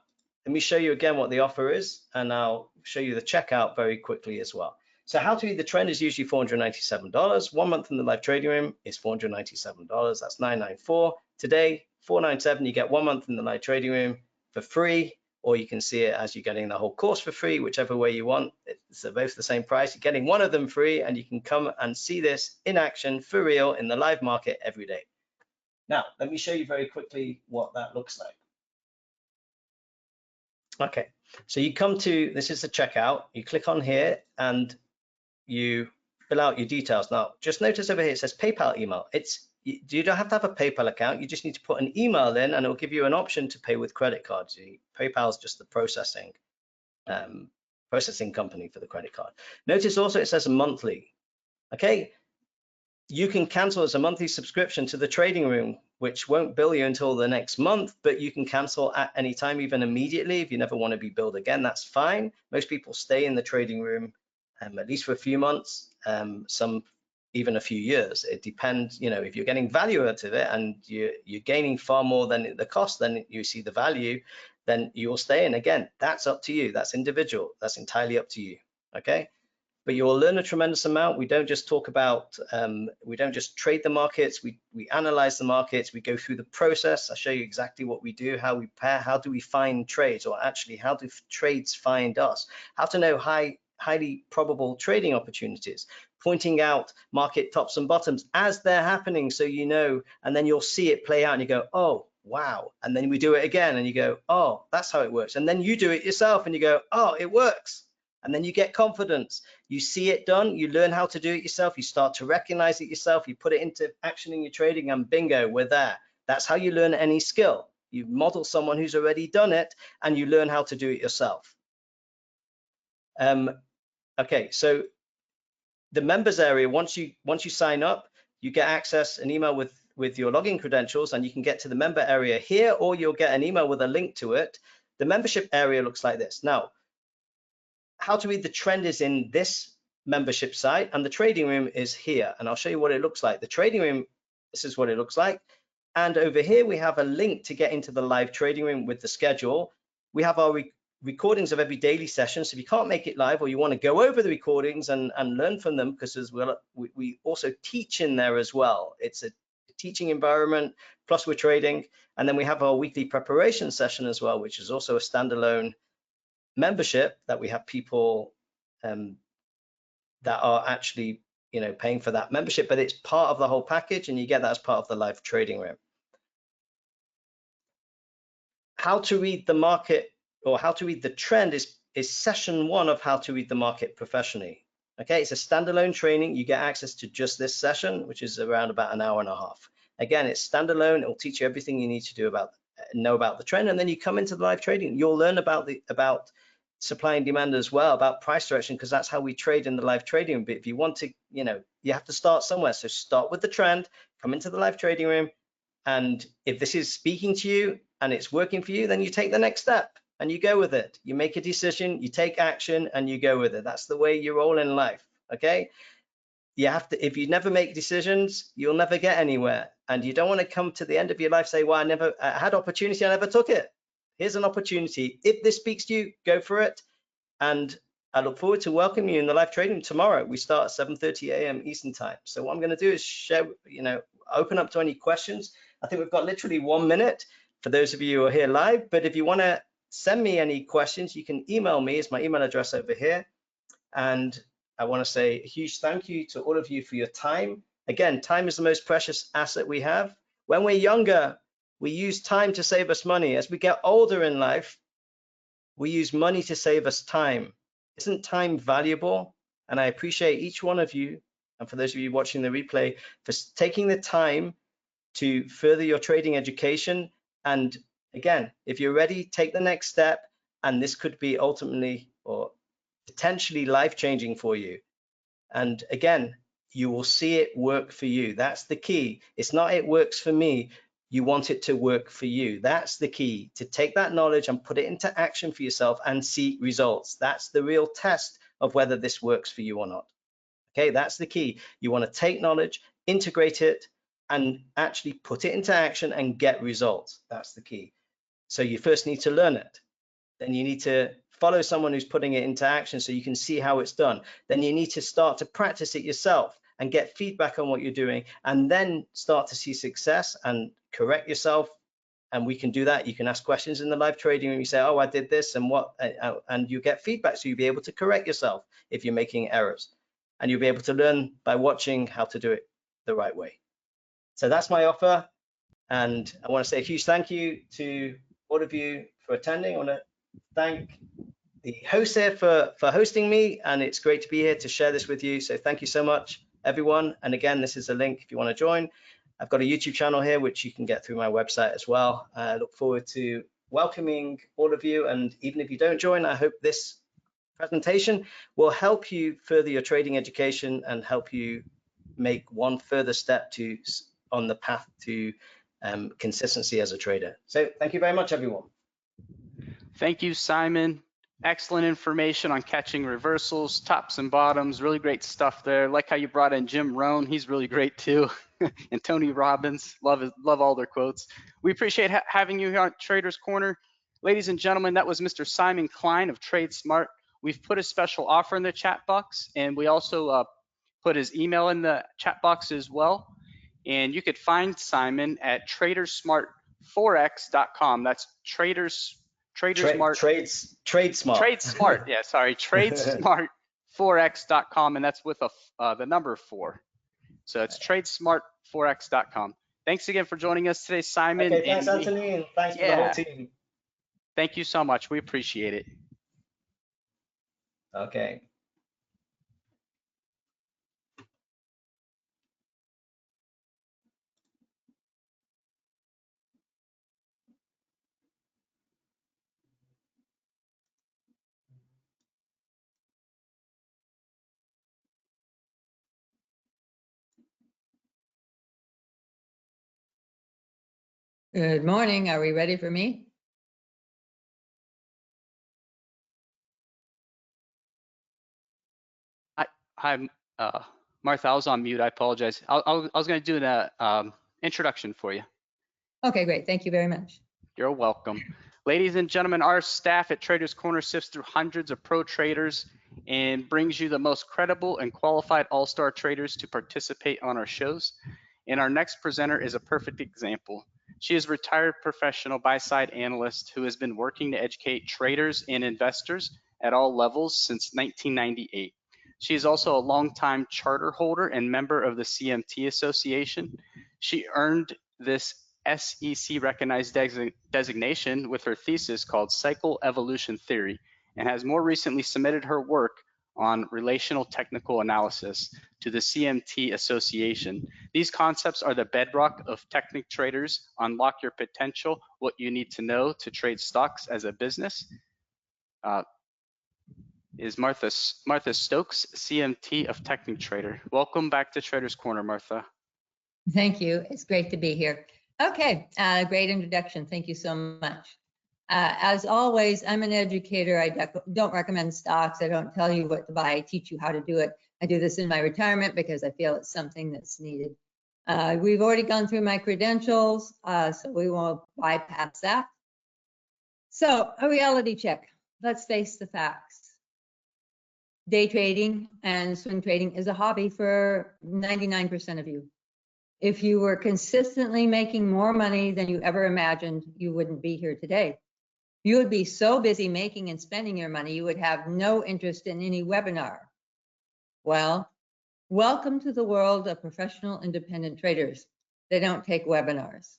let me show you again what the offer is, and I'll show you the checkout very quickly as well. So how to read the trend is usually $497. 1 month in the live trading room is $497. That's $994. Today, $497. You get 1 month in the live trading room for free, or you can see it as you're getting the whole course for free, whichever way you want. It's both the same price. You're getting one of them free, and you can come and see this in action for real in the live market every day. Now, let me show you very quickly what that looks like. Okay, so you come to, this is the checkout. You click on here and you fill out your details. Now, just notice over here, it says PayPal email. You don't have to have a PayPal account. You just need to put an email in, and it will give you an option to pay with credit cards. PayPal is just the processing company for the credit card. Notice also it says monthly. Okay, you can cancel as a monthly subscription to the trading room, which won't bill you until the next month, but you can cancel at any time, even immediately. If you never want to be billed again, that's fine. Most people stay in the trading room at least for a few months, some even a few years. It depends, you know, if you're getting value out of it and you're gaining far more than the cost, then you see the value, then you will stay. And again, that's up to you. That's individual. That's entirely up to you. Okay. But you will learn a tremendous amount. We don't just talk about, we don't just trade the markets. We analyze the markets. We go through the process. I show you exactly what we do, how we pair, how do we find trades, or actually how do trades find us, how to know highly probable trading opportunities, pointing out market tops and bottoms as they're happening, so you know, and then you'll see it play out and you go, oh, wow. And then we do it again and you go, oh, that's how it works. And then you do it yourself and you go, oh, it works. And then you get confidence. You see it done, you learn how to do it yourself, you start to recognize it yourself, you put it into action in your trading, and bingo, we're there. That's how you learn any skill. You model someone who's already done it and you learn how to do it yourself. Okay, so the members area, once you sign up, you get access, an email with your login credentials, and you can get to the member area here, or you'll get an email with a link to it. The membership area looks like this. Now, how to read the trend is in this membership site, and the trading room is here, and I'll show you what it looks like. The trading room, this is what it looks like, and over here we have a link to get into the live trading room with the schedule. We have our recordings of every daily session, so if you can't make it live or you want to go over the recordings and learn from them, because as well we also teach in there as well. It's a teaching environment, plus we're trading, and then we have our weekly preparation session as well, which is also a standalone membership that we have people that are actually, you know, paying for that membership, but it's part of the whole package, and you get that as part of the live trading room. How to read the market, or how to read the trend, is session 1 of how to read the market professionally. Okay, it's a standalone training. You get access to just this session, which is around about an hour and a half. Again, it's standalone. It will teach you everything you need to do know about the trend, and then you come into the live trading. You'll learn about supply and demand as well, about price direction, because that's how we trade in the live trading room. But if you want to, you know, you have to start somewhere. So start with the trend, come into the live trading room, and if this is speaking to you and it's working for you, then you take the next step and you go with it. You make a decision, you take action, and you go with it. That's the way you roll in life. Okay, you have to, if you never make decisions, you'll never get anywhere, and you don't want to come to the end of your life say, well, I had opportunity, I never took it. Here's an opportunity. If this speaks to you, go for it. And I look forward to welcoming you in the live trading tomorrow. We start at 7:30 a.m. Eastern time. So what I'm going to do is share, you know, open up to any questions. I think we've got literally 1 minute for those of you who are here live. But if you want to send me any questions, you can email me. It's my email address over here. And I want to say a huge thank you to all of you for your time. Again, time is the most precious asset we have. When we're younger, we use time to save us money. As we get older in life, we use money to save us time. Isn't time valuable? And I appreciate each one of you, and for those of you watching the replay, for taking the time to further your trading education. And again, if you're ready, take the next step, and this could be ultimately or potentially life-changing for you. And again, you will see it work for you. That's the key. It's not it works for me. You want it to work for you. That's the key, to take that knowledge and put it into action for yourself and see results. That's the real test of whether this works for you or not. Okay, that's the key. You want to take knowledge, integrate it, and actually put it into action and get results. That's the key. So you first need to learn it. Then you need to follow someone who's putting it into action so you can see how it's done. Then you need to start to practice it yourself and get feedback on what you're doing, and then start to see success and correct yourself. And we can do that. You can ask questions in the live trading room. You say, oh, I did this and what, and you get feedback, so you'll be able to correct yourself if you're making errors, and you'll be able to learn by watching how to do it the right way. So that's my offer, and I want to say a huge thank you to all of you for attending. I want to thank the host here for hosting me, and it's great to be here to share this with you. So thank you so much, everyone. And again, this is a link if you want to join. I've got a YouTube channel here, which you can get through my website as well. I look forward to welcoming all of you. And even if you don't join, I hope this presentation will help you further your trading education and help you make one further step on the path to consistency as a trader. So thank you very much, everyone. Thank you, Simon. Excellent information on catching reversals, tops and bottoms, really great stuff there. Like how you brought in Jim Rohn, he's really great too. And Tony Robbins, love all their quotes. We appreciate having you here on Traders Corner. Ladies and gentlemen, that was Mr. Simon Klein of TradeSmart. We've put a special offer in the chat box, and we also put his email in the chat box as well. And you could find Simon at TradeSmartForex.com. That's TradeSmart. TradeSmart. Yeah, sorry, TradeSmartForex.com, and that's with the number 4. So it's TradeSmartForex.com. Thanks again for joining us today, Simon. Okay, thanks, Anthony, and thanks for the whole team. Thank you so much. We appreciate it. Okay. Good morning. Are we ready for me? Hi, Martha. I was on mute. I apologize. I was going to do an introduction for you. Okay, great. Thank you very much. You're welcome. Ladies and gentlemen, our staff at Traders Corner sifts through hundreds of pro traders and brings you the most credible and qualified all-star traders to participate on our shows. And our next presenter is a perfect example. She is a retired professional buy-side analyst who has been working to educate traders and investors at all levels since 1998. She is also a longtime charter holder and member of the CMT Association. She earned this SEC recognized designation with her thesis called Cycle Evolution Theory, and has more recently submitted her work on relational technical analysis to the CMT Association. These concepts are the bedrock of TechniTraders. Unlock your potential, what you need to know to trade stocks as a business. Is Martha Stokes, CMT of TechniTrader. Welcome back to Traders Corner, Martha. Thank you. It's great to be here. Okay, great introduction. Thank you so much. As always, I'm an educator. I don't recommend stocks. I don't tell you what to buy. I teach you how to do it. I do this in my retirement because I feel it's something that's needed. We've already gone through my credentials, so we won't bypass that. So a reality check. Let's face the facts. Day trading and swing trading is a hobby for 99% of you. If you were consistently making more money than you ever imagined, you wouldn't be here today. You would be so busy making and spending your money, you would have no interest in any webinar. Well, welcome to the world of professional independent traders. They don't take webinars.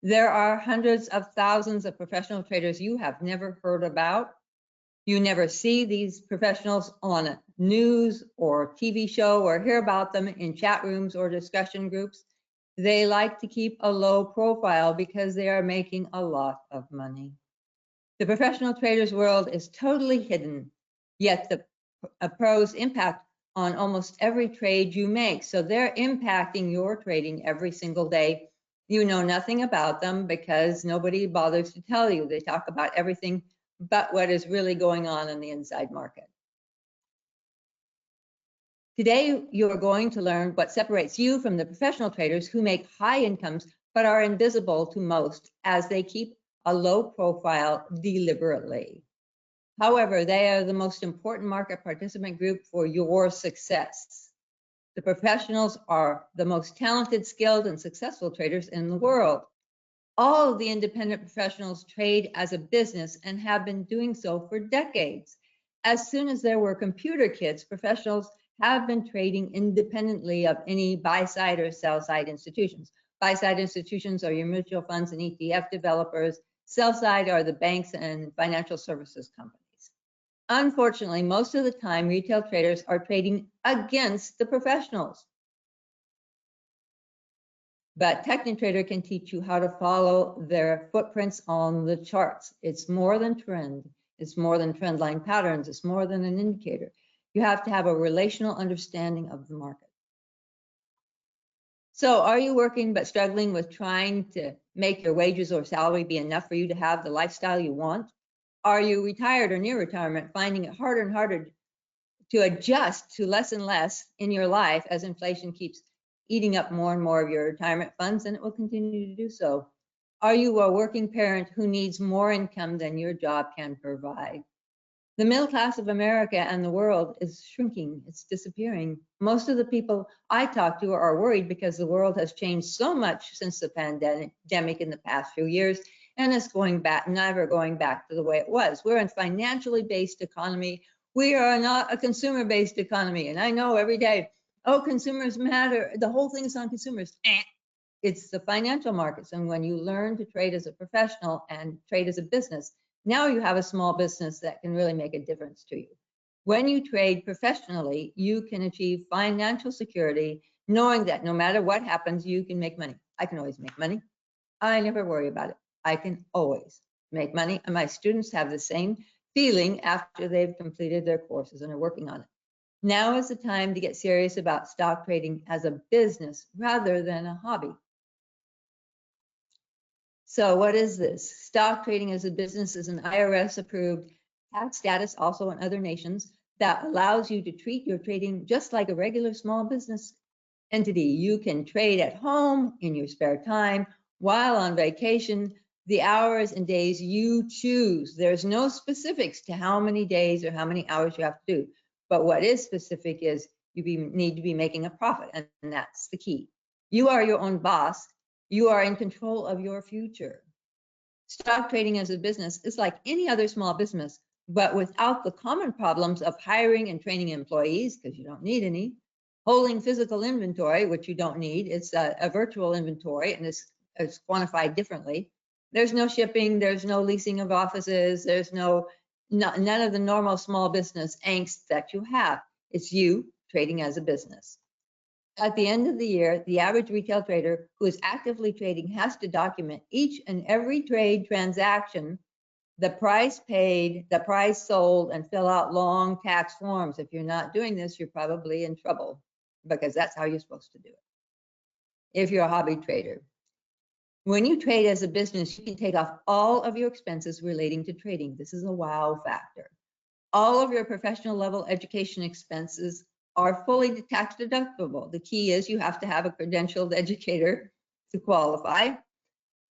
There are hundreds of thousands of professional traders you have never heard about. You never see these professionals on a news or TV show or hear about them in chat rooms or discussion groups. They like to keep a low profile because they are making a lot of money. The professional traders world is totally hidden, yet the pros impact on almost every trade you make. So they're impacting your trading every single day. You know nothing about them because nobody bothers to tell you. They talk about everything but what is really going on in the inside market. Today, you are going to learn what separates you from the professional traders who make high incomes but are invisible to most as they keep a low profile deliberately. However, they are the most important market participant group for your success. The professionals are the most talented, skilled, and successful traders in the world. All of the independent professionals trade as a business and have been doing so for decades. As soon as there were computer kits, professionals have been trading independently of any buy-side or sell-side institutions. Buy-side institutions are your mutual funds and ETF developers. Sell-side are the banks and financial services companies. Unfortunately, most of the time, retail traders are trading against the professionals. But TechniTrader can teach you how to follow their footprints on the charts. It's more than trend. It's more than trend line patterns. It's more than an indicator. You have to have a relational understanding of the market. So are you working but struggling with trying to make your wages or salary be enough for you to have the lifestyle you want? Are you retired or near retirement, finding it harder and harder to adjust to less and less in your life as inflation keeps eating up more and more of your retirement funds, and it will continue to do so? Are you a working parent who needs more income than your job can provide? The middle class of America and the world is shrinking. It's disappearing. Most of the people I talk to are worried because the world has changed so much since the pandemic in the past few years, and it's never going back to the way it was. We're a financially based economy. We are not a consumer-based economy. And I know every day, oh, consumers matter. The whole thing is on consumers. It's the financial markets. And when you learn to trade as a professional and trade as a business, now you have a small business that can really make a difference to you. When you trade professionally, you can achieve financial security, knowing that no matter what happens, you can make money. I can always make money. I never worry about it. I can always make money. And my students have the same feeling after they've completed their courses and are working on it. Now is the time to get serious about stock trading as a business rather than a hobby. So what is this? Stock trading as a business is an IRS-approved tax status, also in other nations, that allows you to treat your trading just like a regular small business entity. You can trade at home in your spare time, while on vacation, the hours and days you choose. There's no specifics to how many days or how many hours you have to do. But what is specific is you need to be making a profit, and that's the key. You are your own boss. You are in control of your future. Stock trading as a business is like any other small business, but without the common problems of hiring and training employees, because you don't need any, holding physical inventory, which you don't need. It's a virtual inventory, and it's quantified differently. There's no shipping, there's no leasing of offices, there's none of the normal small business angst that you have. It's you trading as a business. At the end of the year, the average retail trader who is actively trading has to document each and every trade transaction, the price paid, the price sold, and fill out long tax forms. If you're not doing this, you're probably in trouble, because that's how you're supposed to do it if you're a hobby trader. When you trade as a business, you can take off all of your expenses relating to trading. This is a wow factor. All of your professional level education expenses are fully tax deductible. The key is you have to have a credentialed educator to qualify.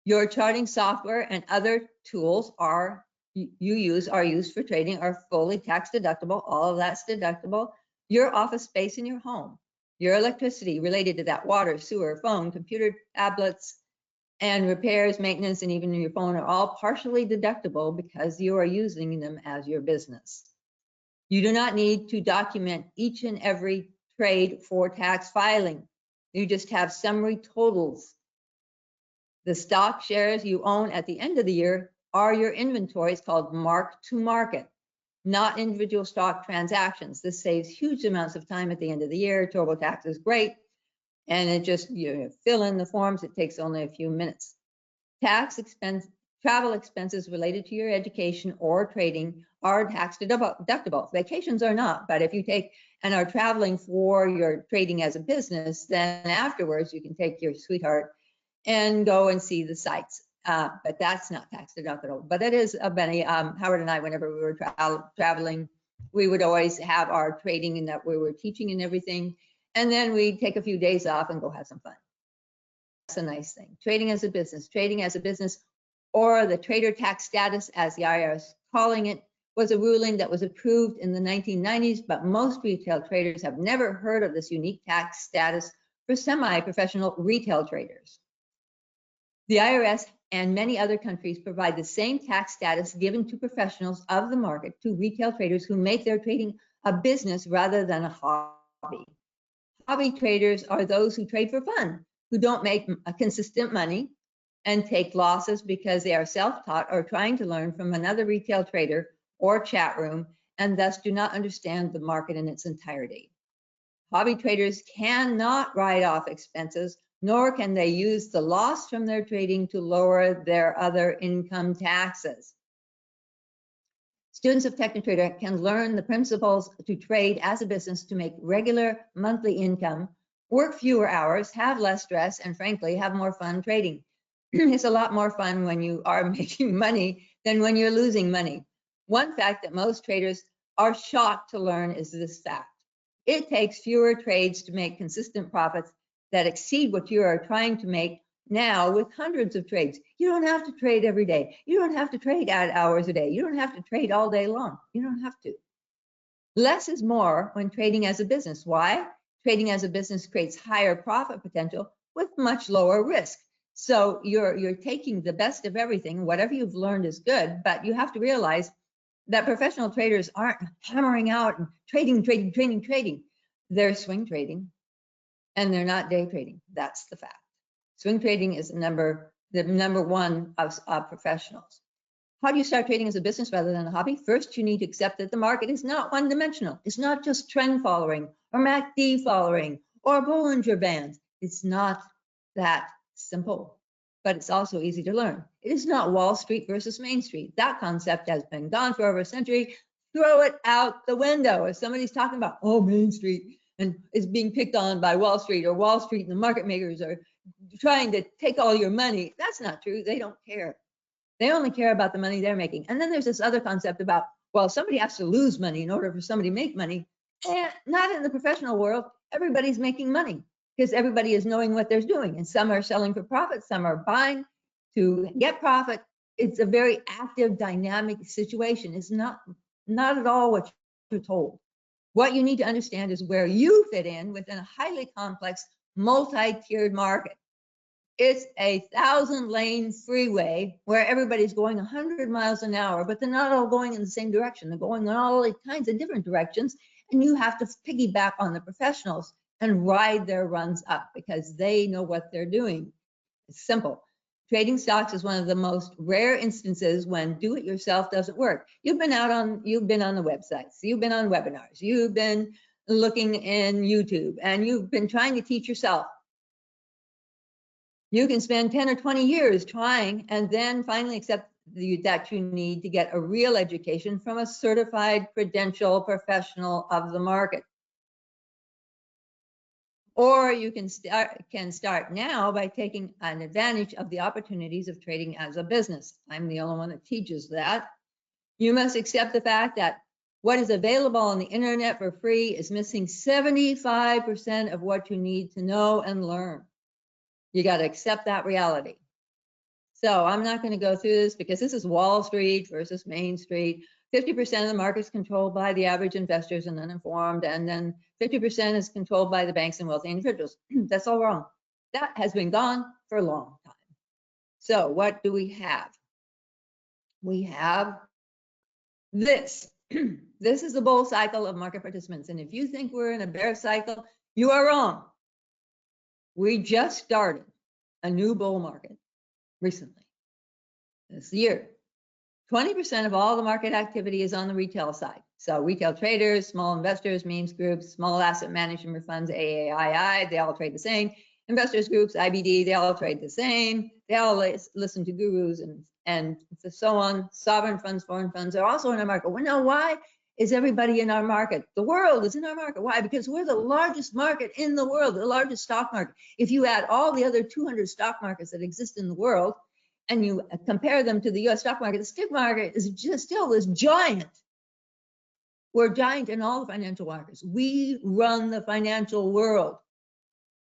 Your charting software and other tools are used for trading are fully tax deductible. All of that's deductible. Your office space in your home, your electricity related to that, water, sewer, phone, computer, tablets, and repairs, maintenance, and even your phone are all partially deductible because you are using them as your business. You do not need to document each and every trade for tax filing. You just have summary totals. The stock shares you own at the end of the year are your inventory. It's called mark to market, not individual stock transactions. This saves huge amounts of time at the end of the year. TurboTax is great. And it just, fill in the forms. It takes only a few minutes. Travel expenses related to your education or trading are tax deductible. Vacations are not, but if you take and are traveling for your trading as a business, then afterwards you can take your sweetheart and go and see the sights. But that's not tax deductible. But it is a Benny. Howard and I, whenever we were traveling, we would always have our trading and that we were teaching and everything. And then we'd take a few days off and go have some fun. That's a nice thing. Trading as a business, or the trader tax status, as the IRS calling it, was a ruling that was approved in the 1990s, but most retail traders have never heard of this unique tax status for semi-professional retail traders. The IRS and many other countries provide the same tax status given to professionals of the market to retail traders who make their trading a business rather than a hobby. Hobby traders are those who trade for fun, who don't make consistent money and take losses because they are self-taught or trying to learn from another retail trader or chat room, and thus do not understand the market in its entirety. Hobby traders cannot write off expenses, nor can they use the loss from their trading to lower their other income taxes. Students of TechniTrader can learn the principles to trade as a business to make regular monthly income, work fewer hours, have less stress, and frankly, have more fun trading. It's a lot more fun when you are making money than when you're losing money. One fact that most traders are shocked to learn is this fact. It takes fewer trades to make consistent profits that exceed what you are trying to make now with hundreds of trades. You don't have to trade every day. You don't have to trade 8 hours a day. You don't have to trade all day long. You don't have to. Less is more when trading as a business. Why? Trading as a business creates higher profit potential with much lower risk. So you're taking the best of everything. Whatever you've learned is good, but you have to realize that professional traders aren't hammering out and trading. They're swing trading, and they're not day trading. That's the fact. Swing trading is the number one of professionals. How do you start trading as a business rather than a hobby? First, you need to accept that the market is not one-dimensional. It's not just trend following or MACD following or Bollinger Bands. It's not that simple, but it's also easy to learn. It is not Wall Street versus Main Street. That concept has been gone for over a century. Throw it out the window. If somebody's talking about, oh, Main Street and is being picked on by Wall Street, or Wall Street and the market makers are trying to take all your money, that's not true. They don't care. They only care about the money they're making. And then there's this other concept about, well, somebody has to lose money in order for somebody to make money. Not in the professional world. Everybody's making money because everybody is knowing what they're doing. And some are selling for profit, some are buying to get profit. It's a very active, dynamic situation. It's not at all what you're told. What you need to understand is where you fit in within a highly complex, multi-tiered market. It's a 1,000-lane freeway where everybody's going 100 miles an hour, but they're not all going in the same direction. They're going in all kinds of different directions, and you have to piggyback on the professionals and ride their runs up because they know what they're doing. It's simple. Trading stocks is one of the most rare instances when do-it-yourself doesn't work. You've been on the websites, you've been on webinars, you've been looking in YouTube, and you've been trying to teach yourself. You can spend 10 or 20 years trying and then finally accept that you need to get a real education from a certified credential professional of the market. Or you can start now by taking an advantage of the opportunities of trading as a business. I'm the only one that teaches that. You must accept the fact that what is available on the internet for free is missing 75% of what you need to know and learn. You got to accept that reality. So I'm not going to go through this because this is Wall Street versus Main Street. 50% of the market is controlled by the average investors and uninformed, and then 50% is controlled by the banks and wealthy individuals. That's all wrong. That has been gone for a long time. So what do we have? We have this. This is the bull cycle of market participants. And if you think we're in a bear cycle, you are wrong. We just started a new bull market recently, this year. 20% of all the market activity is on the retail side. So retail traders, small investors, memes groups, small asset management funds, AAII, they all trade the same. Investors groups, IBD, they all trade the same. They all listen to gurus and so on. Sovereign funds, foreign funds are also in our market. Well, now why is everybody in our market? The world is in our market. Why? Because we're the largest market in the world, the largest stock market. If you add all the other 200 stock markets that exist in the world and you compare them to the US stock market, the stock market is just still this giant. We're giant in all the financial markets. We run the financial world.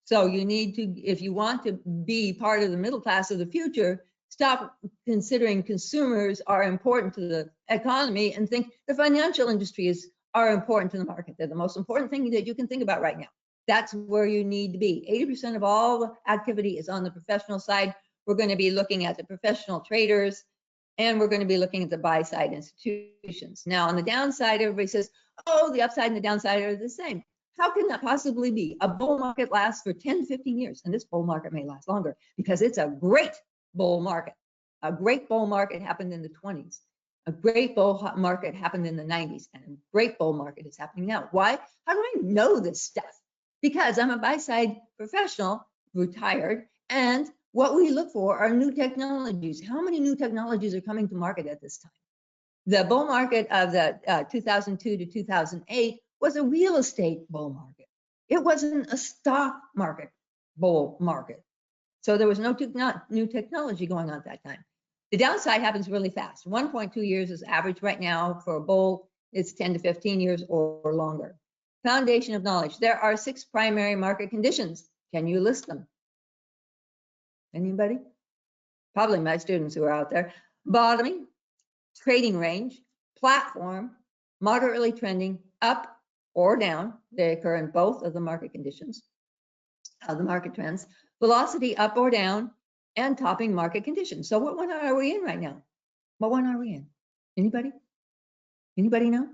So you need to, if you want to be part of the middle class of the future, stop considering consumers are important to the economy and think the financial industries are important to the market. They're the most important thing that you can think about right now. That's where you need to be. 80% of all the activity is on the professional side. We're going to be looking at the professional traders, and we're going to be looking at the buy side institutions. Now, on the downside, everybody says, oh, the upside and the downside are the same. How can that possibly be? A bull market lasts for 10, 15 years, and this bull market may last longer because it's a great bull market. A great bull market happened in the 20s. A great bull market happened in the 90s, and a great bull market is happening now. Why? How do I know this stuff? Because I'm a buy-side professional, retired, and what we look for are new technologies. How many new technologies are coming to market at this time? The bull market of the 2002 to 2008 was a real estate bull market. It wasn't a stock market bull market. So there was no new technology going on at that time. The downside happens really fast. 1.2 years is average right now. For a bull, it's 10 to 15 years or longer. Foundation of knowledge. There are 6 primary market conditions. Can you list them? Anybody? Probably my students who are out there. Bottoming, trading range, platform, moderately trending, up or down. They occur in both of the market conditions, the market trends. Velocity, up or down, and topping market conditions. So what one are we in right now? What one are we in? Anybody? Anybody know?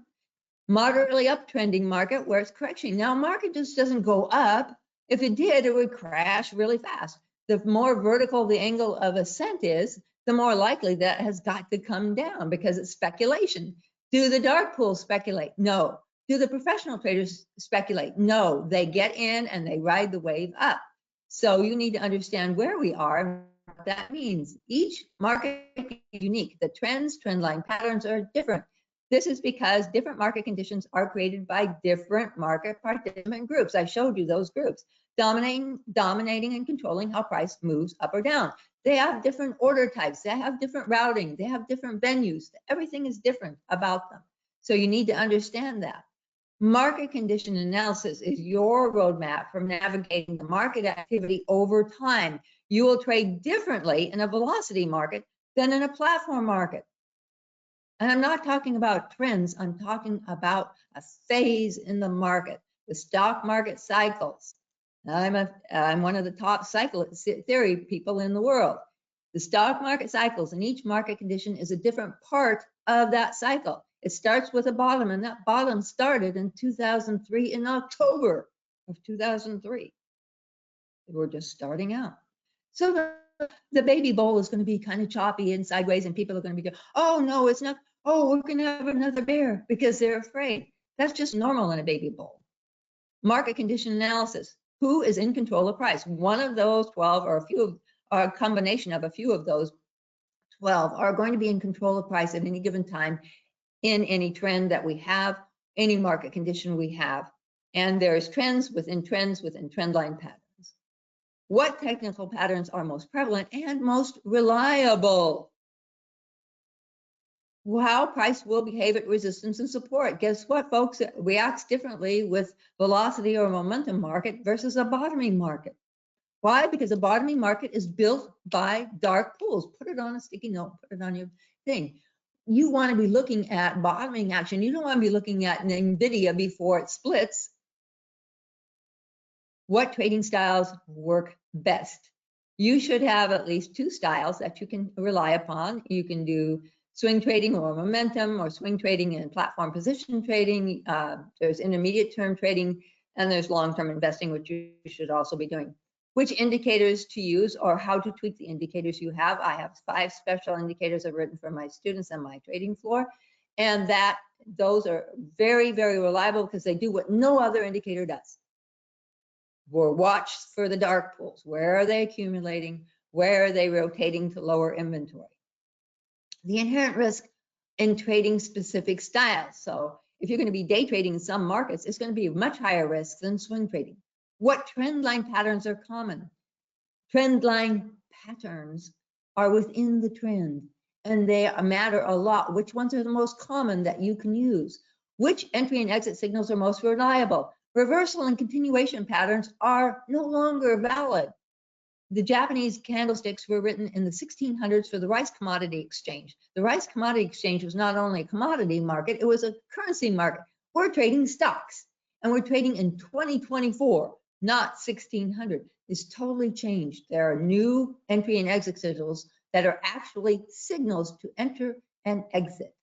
Moderately uptrending market where it's correction. Now, market just doesn't go up. If it did, it would crash really fast. The more vertical the angle of ascent is, the more likely that has got to come down because it's speculation. Do the dark pools speculate? No. Do the professional traders speculate? No. They get in and they ride the wave up. So you need to understand where we are and what that means. Each market is unique. The trends, trend line patterns are different. This is because different market conditions are created by different market participant groups. I showed you those groups, dominating and controlling how price moves up or down. They have different order types. They have different routing. They have different venues. Everything is different about them. So you need to understand that. Market condition analysis is your roadmap for navigating the market activity over time. You will trade differently in a velocity market than in a platform market. And I'm not talking about trends, I'm talking about a phase in the market, the stock market cycles. I'm one of the top cycle theory people in the world. The stock market cycles, and each market condition is a different part of that cycle. It starts with a bottom, and that bottom started in 2003, in October of 2003. We're just starting out. So the baby bowl is going to be kind of choppy and sideways, and people are going to be going, oh, no, it's not. Oh, we're going to have another bear, because they're afraid. That's just normal in a baby bowl. Market condition analysis. Who is in control of price? One of those 12 or a combination of a few of those 12 are going to be in control of price at any given time in any trend that we have, any market condition we have. And there's trends within trend line patterns. What technical patterns are most prevalent and most reliable? How price will behave at resistance and support. Guess what, folks? It reacts differently with velocity or momentum market versus a bottoming market. Why? Because a bottoming market is built by dark pools. Put it on a sticky note, put it on your thing. You want to be looking at bottoming action. You don't want to be looking at NVIDIA before it splits. What trading styles work best? You should have at least 2 styles that you can rely upon. You can do swing trading or momentum, or swing trading and platform position trading. There's intermediate term trading, and there's long-term investing, which you should also be doing. Which indicators to use or how to tweak the indicators you have. I have 5 special indicators I've written for my students on my trading floor, and those are very, very reliable because they do what no other indicator does. We'll watch for the dark pools. Where are they accumulating? Where are they rotating to lower inventory? The inherent risk in trading specific styles. So if you're going to be day trading in some markets, it's going to be much higher risk than swing trading. What trend line patterns are common? Trend line patterns are within the trend, and they matter a lot. Which ones are the most common that you can use? Which entry and exit signals are most reliable? Reversal and continuation patterns are no longer valid. The Japanese candlesticks were written in the 1600s for the rice commodity exchange. The rice commodity exchange was not only a commodity market, it was a currency market. We're trading stocks, and we're trading in 2024, not 1600. It's totally changed. There are new entry and exit signals that are actually signals to enter and exit.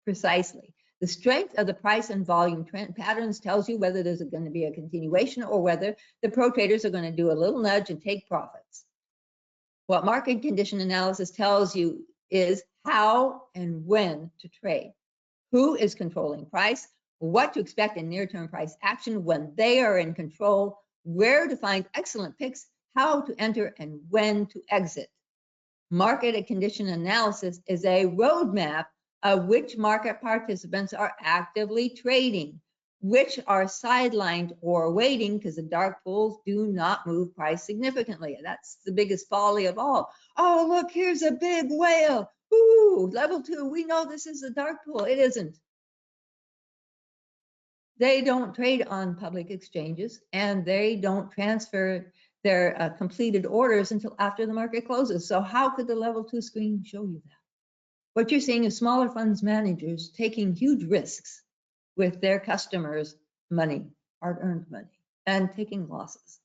Precisely. The strength of the price and volume trend patterns tells you whether there's going to be a continuation or whether the pro traders are going to do a little nudge and take profits. What market condition analysis tells you is how and when to trade, who is controlling price, what to expect in near-term price action when they are in control, where to find excellent picks, how to enter, and when to exit. Market condition analysis is a roadmap of which market participants are actively trading. which are sidelined or waiting because the dark pools do not move price significantly. That's the biggest folly of all. Oh, look, here's a big whale. Ooh, level 2, we know this is a dark pool. It isn't. They don't trade on public exchanges, and they don't transfer their completed orders until after the market closes. So how could the level 2 screen show you that? What you're seeing is smaller funds managers taking huge risks with their customers' money, hard-earned money, and taking losses.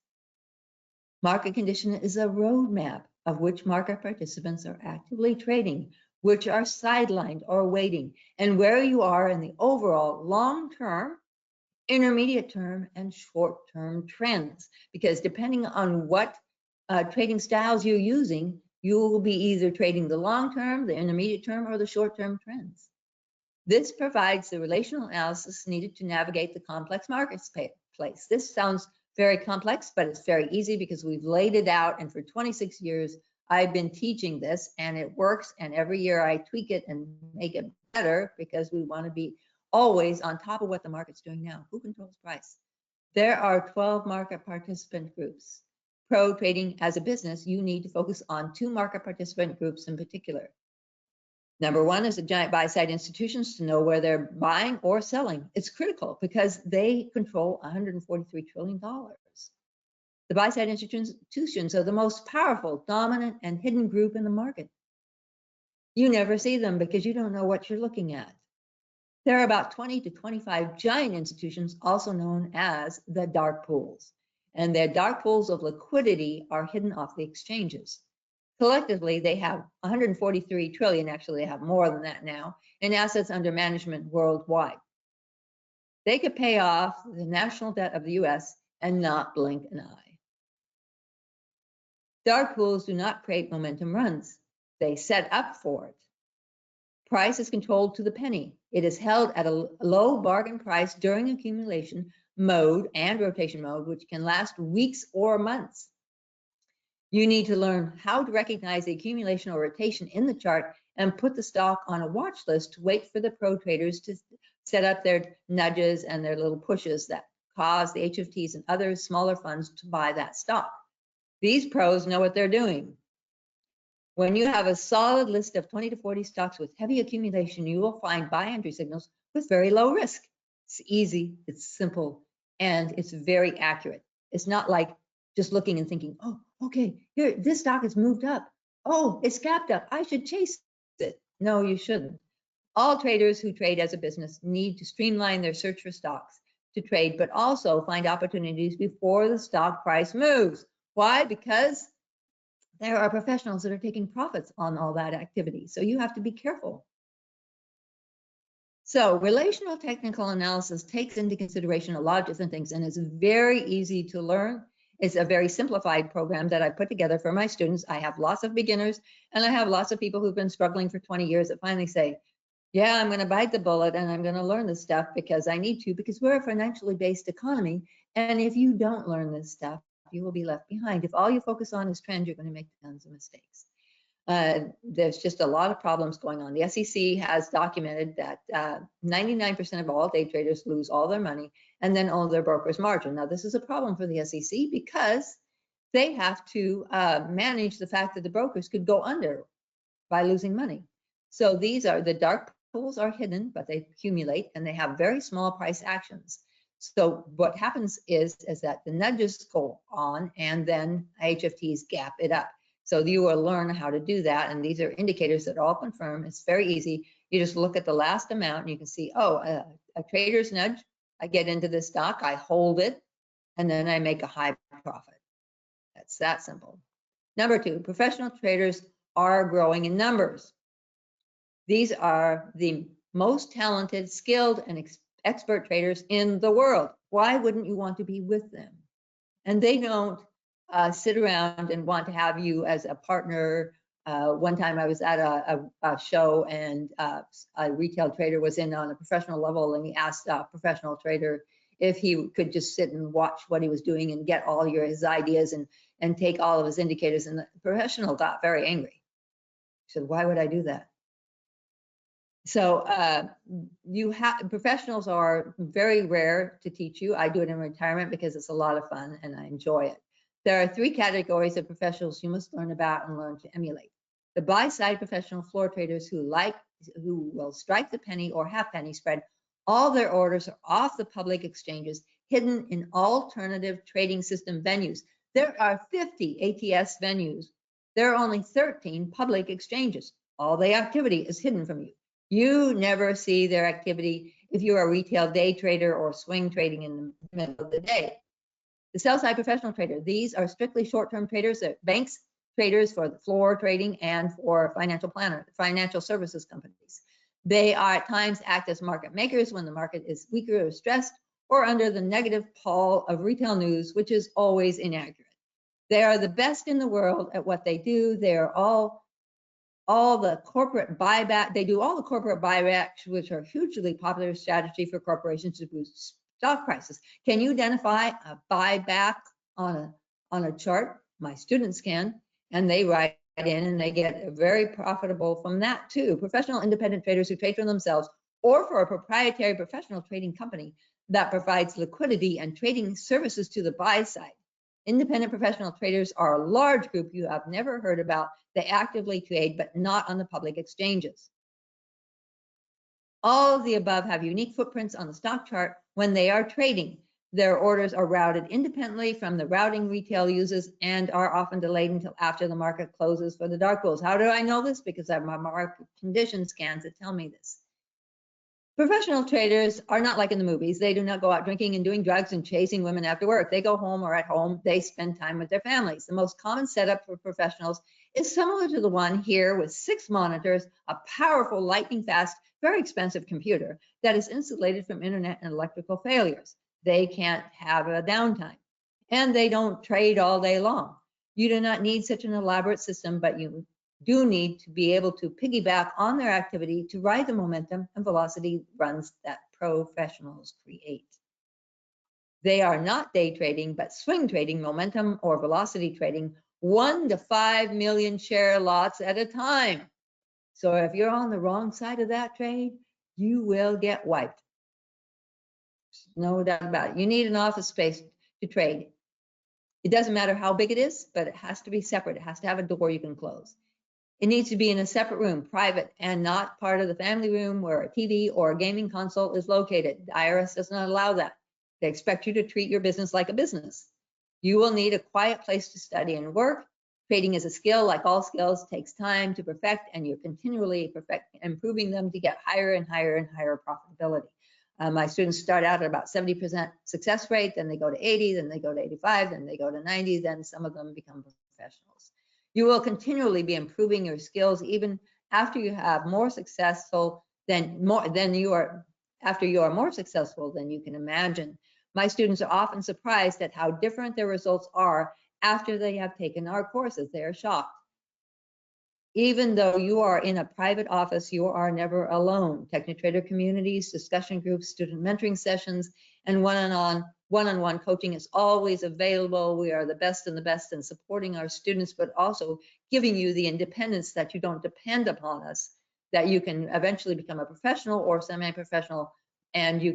Market condition is a roadmap of which market participants are actively trading, which are sidelined or waiting, and where you are in the overall long-term, intermediate term, and short-term trends. Because depending on what trading styles you're using, you will be either trading the long-term, the intermediate term, or the short-term trends. This provides the relational analysis needed to navigate the complex marketplace. This sounds very complex, but it's very easy because we've laid it out, and for 26 years, I've been teaching this, and it works, and every year I tweak it and make it better because we want to be always on top of what the market's doing now. Who controls price? There are 12 market participant groups. Pro trading as a business, you need to focus on 2 market participant groups in particular. Number 1 is the giant buy-side institutions to know where they're buying or selling. It's critical because they control $143 trillion. The buy-side institutions are the most powerful, dominant, and hidden group in the market. You never see them because you don't know what you're looking at. There are about 20 to 25 giant institutions, also known as the dark pools. And their dark pools of liquidity are hidden off the exchanges. Collectively, they have 143 trillion, actually they have more than that now, in assets under management worldwide. They could pay off the national debt of the US and not blink an eye. Dark pools do not create momentum runs. They set up for it. Price is controlled to the penny. It is held at a low bargain price during accumulation mode and rotation mode, which can last weeks or months. You need to learn how to recognize the accumulation or rotation in the chart and put the stock on a watch list to wait for the pro traders to set up their nudges and their little pushes that cause the HFTs and other smaller funds to buy that stock. These pros know what they're doing. When you have a solid list of 20 to 40 stocks with heavy accumulation, you will find buy entry signals with very low risk. It's easy, it's simple, and it's very accurate. It's not like just looking and thinking, oh, okay, here, this stock has moved up. Oh, it's gapped up. I should chase it. No, you shouldn't. All traders who trade as a business need to streamline their search for stocks to trade, but also find opportunities before the stock price moves. Why? Because there are professionals that are taking profits on all that activity. So you have to be careful. So relational technical analysis takes into consideration a lot of different things, and it's very easy to learn. It's a very simplified program that I put together for my students. I have lots of beginners, and I have lots of people who've been struggling for 20 years that finally say, yeah, I'm going to bite the bullet and I'm going to learn this stuff because I need to, because we're a financially based economy. And if you don't learn this stuff, you will be left behind. If all you focus on is trend, you're going to make tons of mistakes. There's just a lot of problems going on. The SEC has documented that 99% of all day traders lose all their money and then own their broker's margin. Now, this is a problem for the SEC because they have to manage the fact that the brokers could go under by losing money. So these are the dark pools are hidden, but they accumulate and they have very small price actions. So what happens is that the nudges go on and then HFTs gap it up. So you will learn how to do that. And these are indicators that all confirm. It's very easy. You just look at the last amount and you can see, oh, a trader's nudge. I get into this stock, I hold it, and then I make a high profit. That's that simple. Number 2, professional traders are growing in numbers. These are the most talented, skilled, and expert traders in the world. Why wouldn't you want to be with them? And they don't sit around and want to have you as a partner. One time I was at a show and a retail trader was in on a professional level, and he asked a professional trader if he could just sit and watch what he was doing and get all his ideas and take all of his indicators. And the professional got very angry. He said, why would I do that? So professionals are very rare to teach you. I do it in retirement because it's a lot of fun and I enjoy it. There are 3 categories of professionals you must learn about and learn to emulate. The buy-side professional floor traders who will strike the penny or half penny spread. All their orders are off the public exchanges, hidden in alternative trading system venues. There are 50 ATS venues. There are only 13 public exchanges. All the activity is hidden from you. You never see their activity if you're a retail day trader or swing trading in the middle of the day. The sell-side professional trader, these are strictly short-term traders at banks, traders for the floor trading, and for financial services companies. They are at times act as market makers when the market is weaker or stressed, or under the negative pall of retail news, which is always inaccurate. They are the best in the world at what they do. They are all the corporate buyback. They do all the corporate buybacks, which are hugely popular strategy for corporations to boost stock prices. Can you identify a buyback on a chart? My students can, and they write in and they get very profitable from that too. Professional independent traders who trade for themselves or for a proprietary professional trading company that provides liquidity and trading services to the buy side. Independent professional traders are a large group you have never heard about. They actively trade, but not on the public exchanges. All of the above have unique footprints on the stock chart when they are trading. Their orders are routed independently from the routing retail uses and are often delayed until after the market closes for the dark pools. How do I know this? Because I have my market condition scans that tell me this. Professional traders are not like in the movies. They do not go out drinking and doing drugs and chasing women after work. They go home or at home. They spend time with their families. The most common setup for professionals is similar to the one here with 6 monitors, a powerful lightning fast, very expensive computer that is insulated from internet and electrical failures. They can't have a downtime and they don't trade all day long. You do not need such an elaborate system, but you do need to be able to piggyback on their activity to ride the momentum and velocity runs that professionals create. They are not day trading, but swing trading, momentum or velocity trading, 1 to 5 million share lots at a time. So if you're on the wrong side of that trade, you will get wiped. No doubt about it. You need an office space to trade. It doesn't matter how big it is, but it has to be separate. It has to have a door you can close. It needs to be in a separate room, private, and not part of the family room where a TV or a gaming console is located. The IRS does not allow that. They expect you to treat your business like a business. You will need a quiet place to study and work. Trading is a skill. Like all skills, takes time to perfect, and you're continually improving them to get higher and higher and higher profitability. My students start out at about 70% success rate, then they go to 80, then they go to 85, then they go to 90, then some of them become professionals. You will continually be improving your skills even after you have more successful after you are more successful than you can imagine. My students are often surprised at how different their results are after they have taken our courses. They are shocked. Even though you are in a private office, you are never alone. TechniTrader communities, discussion groups, student mentoring sessions, and one-on-one coaching is always available. We are the best in supporting our students, but also giving you the independence that you don't depend upon us, that you can eventually become a professional or semi-professional, and you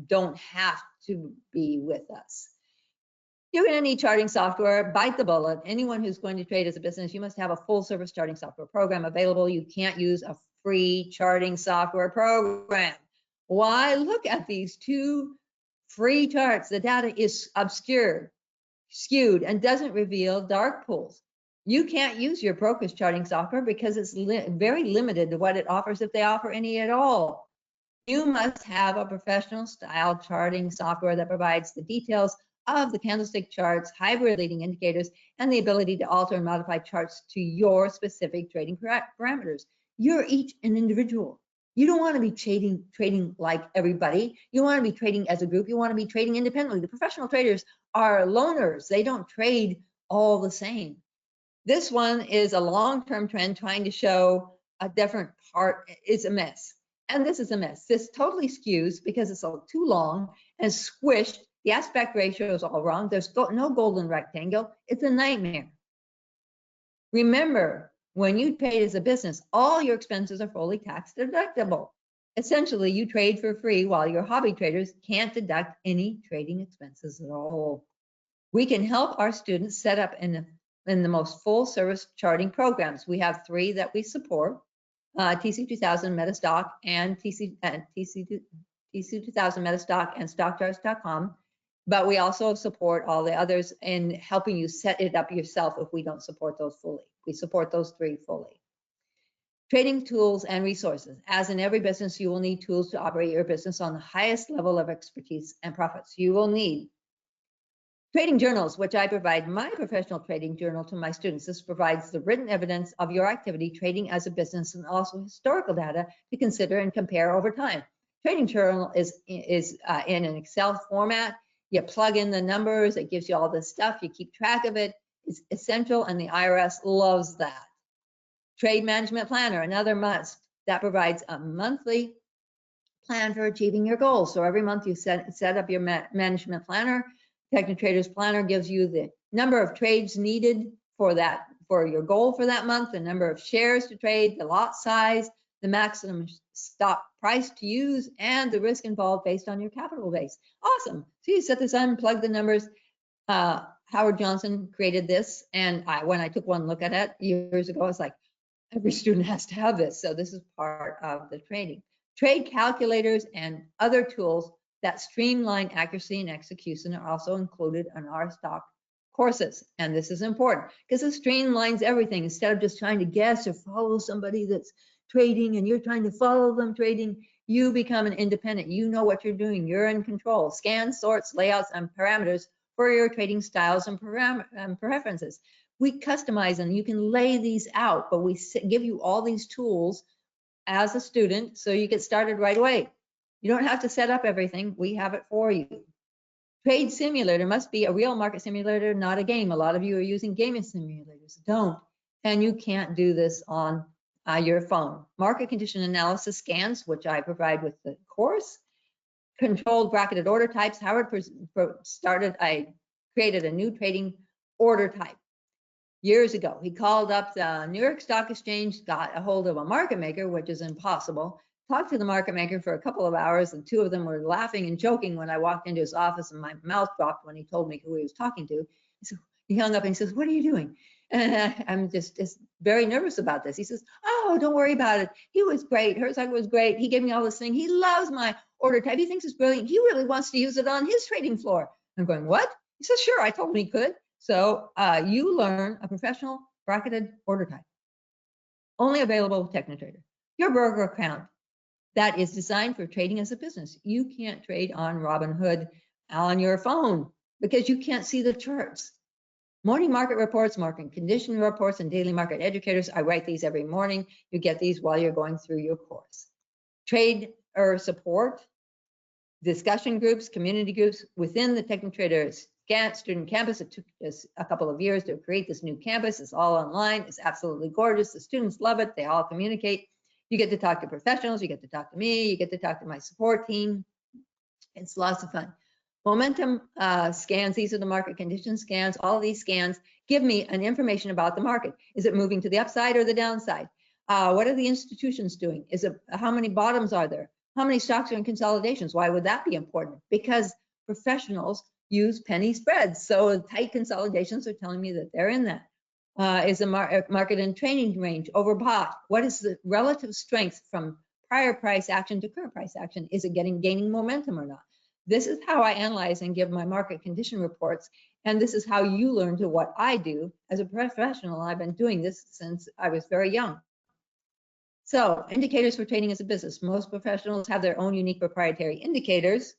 don't have to be with us. You're going to need charting software. Bite the bullet. Anyone who's going to trade as a business, you must have a full service charting software program available. You can't use a free charting software program. Why? Look at these 2 free charts. The data is obscured, skewed, and doesn't reveal dark pools. You can't use your broker's charting software because it's very limited to what it offers, if they offer any at all. You must have a professional style charting software that provides the details of the candlestick charts, hybrid leading indicators, and the ability to alter and modify charts to your specific trading parameters. You're each an individual. You don't want to be trading like everybody. You want to be trading as a group. You want to be trading independently. The professional traders are loners. They don't trade all the same. This one is a long-term trend trying to show a different part. It's a mess. And this is a mess. This totally skews because it's too long and squished. The aspect ratio is all wrong. There's no golden rectangle. It's a nightmare. Remember, When you trade as a business, all your expenses are fully tax deductible. Essentially, you trade for free while your hobby traders can't deduct any trading expenses at all. We can help our students set up in the most full service charting programs. We have 3 that we support, TC2000 Metastock and TC2000 Metastock and StockCharts.com. But we also support all the others in helping you set it up yourself if we don't support those fully. We support those 3 fully. Trading tools and resources. As in every business, you will need tools to operate your business on the highest level of expertise and profits. You will need trading journals, which I provide my professional trading journal to my students. This provides the written evidence of your activity trading as a business and also historical data to consider and compare over time. Trading journal is in an Excel format. You plug in the numbers, it gives you all this stuff, you keep track of it. It's essential, and the IRS loves that. Trade management planner, another must. That provides a monthly plan for achieving your goals. So every month you set up your management planner. TechniTrader's planner gives you the number of trades needed for your goal for that month, the number of shares to trade, the lot size, the maximum stop price to use, and the risk involved based on your capital base. Awesome. So you set this on, plug the numbers. Howard Johnson created this, and when I took one look at it years ago, I was like, every student has to have this. So this is part of the trading. Trade calculators and other tools that streamline accuracy and execution are also included in our stock courses. And this is important because it streamlines everything. Instead of just trying to guess or follow somebody that's trading and you're trying to follow them trading, you become an independent. You know what you're doing. You're in control. Scans, sorts, layouts, and parameters for your trading styles and preferences. We customize them. You can lay these out, but we give you all these tools as a student so you get started right away. You don't have to set up everything. We have it for you. Trade simulator must be a real market simulator, not a game. A lot of you are using gaming simulators. Don't. And you can't do this on your phone. Market condition analysis scans, which I provide with the course. Controlled bracketed order types. Howard I created a new trading order type years ago. He called up the New York Stock Exchange, got a hold of a market maker, which is impossible. Talked to the market maker for a couple of hours, and 2 of them were laughing and joking when I walked into his office, and my mouth dropped when he told me who he was talking to. So he hung up and he says, "What are you doing?" And I'm just very nervous about this. He says, "Oh, don't worry about it. He was great. Herzog was great. He gave me all this thing. He loves my order type. He thinks it's brilliant. He really wants to use it on his trading floor." I'm going, "What?" He says, "Sure, I told him he could." So you learn a professional bracketed order type. Only available with TechniTrader. Your broker account that is designed for trading as a business. You can't trade on Robinhood on your phone because you can't see the charts. Morning market reports, market condition reports, and daily market educators. I write these every morning. You get these while you're going through your course. Trade or support, discussion groups, community groups within the TechniTrader student campus. It took us a couple of years to create this new campus. It's all online. It's absolutely gorgeous. The students love it. They all communicate. You get to talk to professionals. You get to talk to me. You get to talk to my support team. It's lots of fun. Momentum scans. These are the market condition scans. All of these scans give me an information about the market. Is it moving to the upside or the downside? What are the institutions doing? How many bottoms are there? How many stocks are in consolidations? Why would that be important? Because professionals use penny spreads. So tight consolidations are telling me that they're in that. Is the market in trading range overbought? What is the relative strength from prior price action to current price action? Is it gaining momentum or not? This is how I analyze and give my market condition reports. And this is how you learn to what I do as a professional. I've been doing this since I was very young. So indicators for trading as a business. Most professionals have their own unique proprietary indicators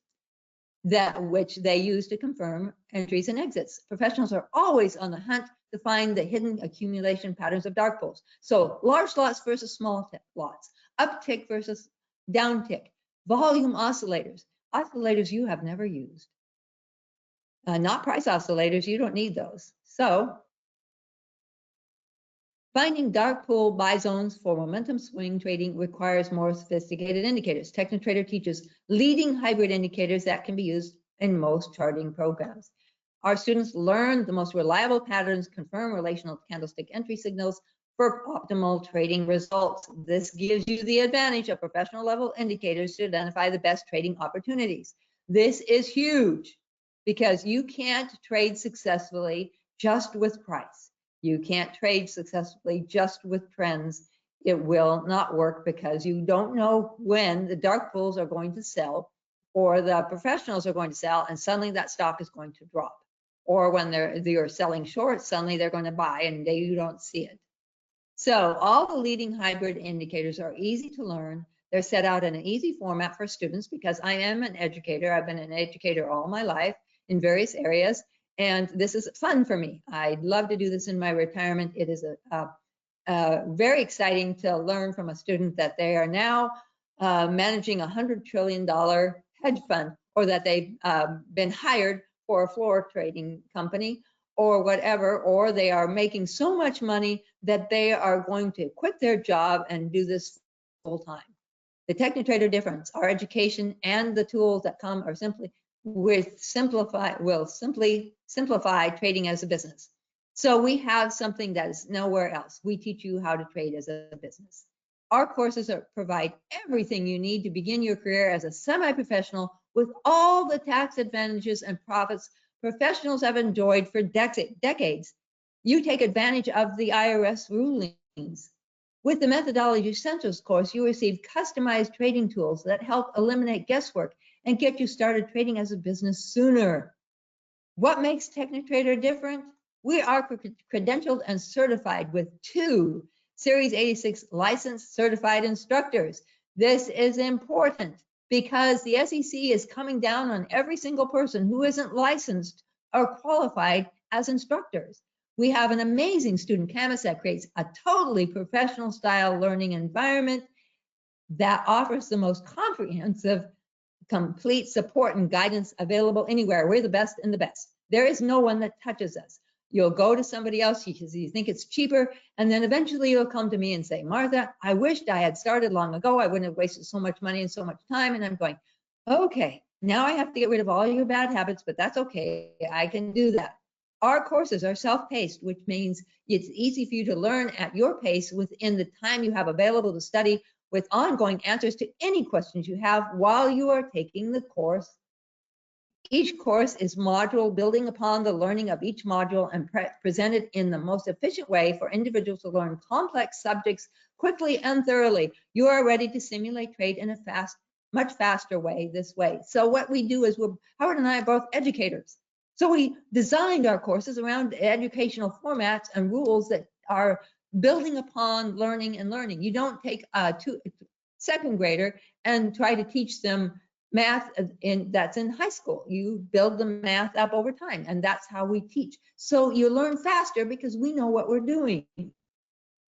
which they use to confirm entries and exits. Professionals are always on the hunt to find the hidden accumulation patterns of dark pools. So large lots versus small lots, uptick versus downtick, volume oscillators, oscillators you have never used. Not price oscillators, you don't need those. So finding dark pool buy zones for momentum swing trading requires more sophisticated indicators. TechniTrader teaches leading hybrid indicators that can be used in most charting programs. Our students learn the most reliable patterns, confirm relational candlestick entry signals for optimal trading results. This gives you the advantage of professional level indicators to identify the best trading opportunities. This is huge because you can't trade successfully just with price. You can't trade successfully just with trends. It will not work because you don't know when the dark pools are going to sell or the professionals are going to sell and suddenly that stock is going to drop. Or when you're selling short, suddenly they're going to buy and you don't see it. So all the leading hybrid indicators are easy to learn. They're set out in an easy format for students because I am an educator. I've been an educator all my life in various areas, and this is fun for me. I'd love to do this in my retirement. It is very exciting to learn from a student that they are now managing a $100 trillion hedge fund, or that they've been hired for a floor trading company or whatever, or they are making so much money that they are going to quit their job and do this full time. The TechniTrader difference, our education and the tools that come are simply will simply simplify trading as a business. So we have something that is nowhere else. We teach you how to trade as a business. Our courses provide everything you need to begin your career as a semi-professional with all the tax advantages and profits professionals have enjoyed for decades. You take advantage of the IRS rulings. With the Methodology Essentials course, you receive customized trading tools that help eliminate guesswork and get you started trading as a business sooner. What makes TechniTrader different? We are credentialed and certified with 2 Series 86 licensed certified instructors. This is important because the SEC is coming down on every single person who isn't licensed or qualified as instructors. We have an amazing student canvas that creates a totally professional style learning environment that offers the most comprehensive, complete support and guidance available anywhere. We're the best in the best. There is no one that touches us. You'll go to somebody else because you think it's cheaper, and then eventually you'll come to me and say, Martha, I wished I had started long ago. I wouldn't have wasted so much money and so much time. And I'm going, okay, now I have to get rid of all your bad habits, but that's okay. I can do that. Our courses are self-paced, which means it's easy for you to learn at your pace within the time you have available to study, with ongoing answers to any questions you have while you are taking the course. Each course is module building upon the learning of each module and presented in the most efficient way for individuals to learn complex subjects quickly and thoroughly. You are ready to simulate trade in a much faster way this way. So what we do is Howard and I are both educators. So we designed our courses around educational formats and rules that are building upon learning and learning. You don't take a second grader and try to teach them math that's in high school. You build the math up over time, and that's how we teach. So you learn faster because we know what we're doing.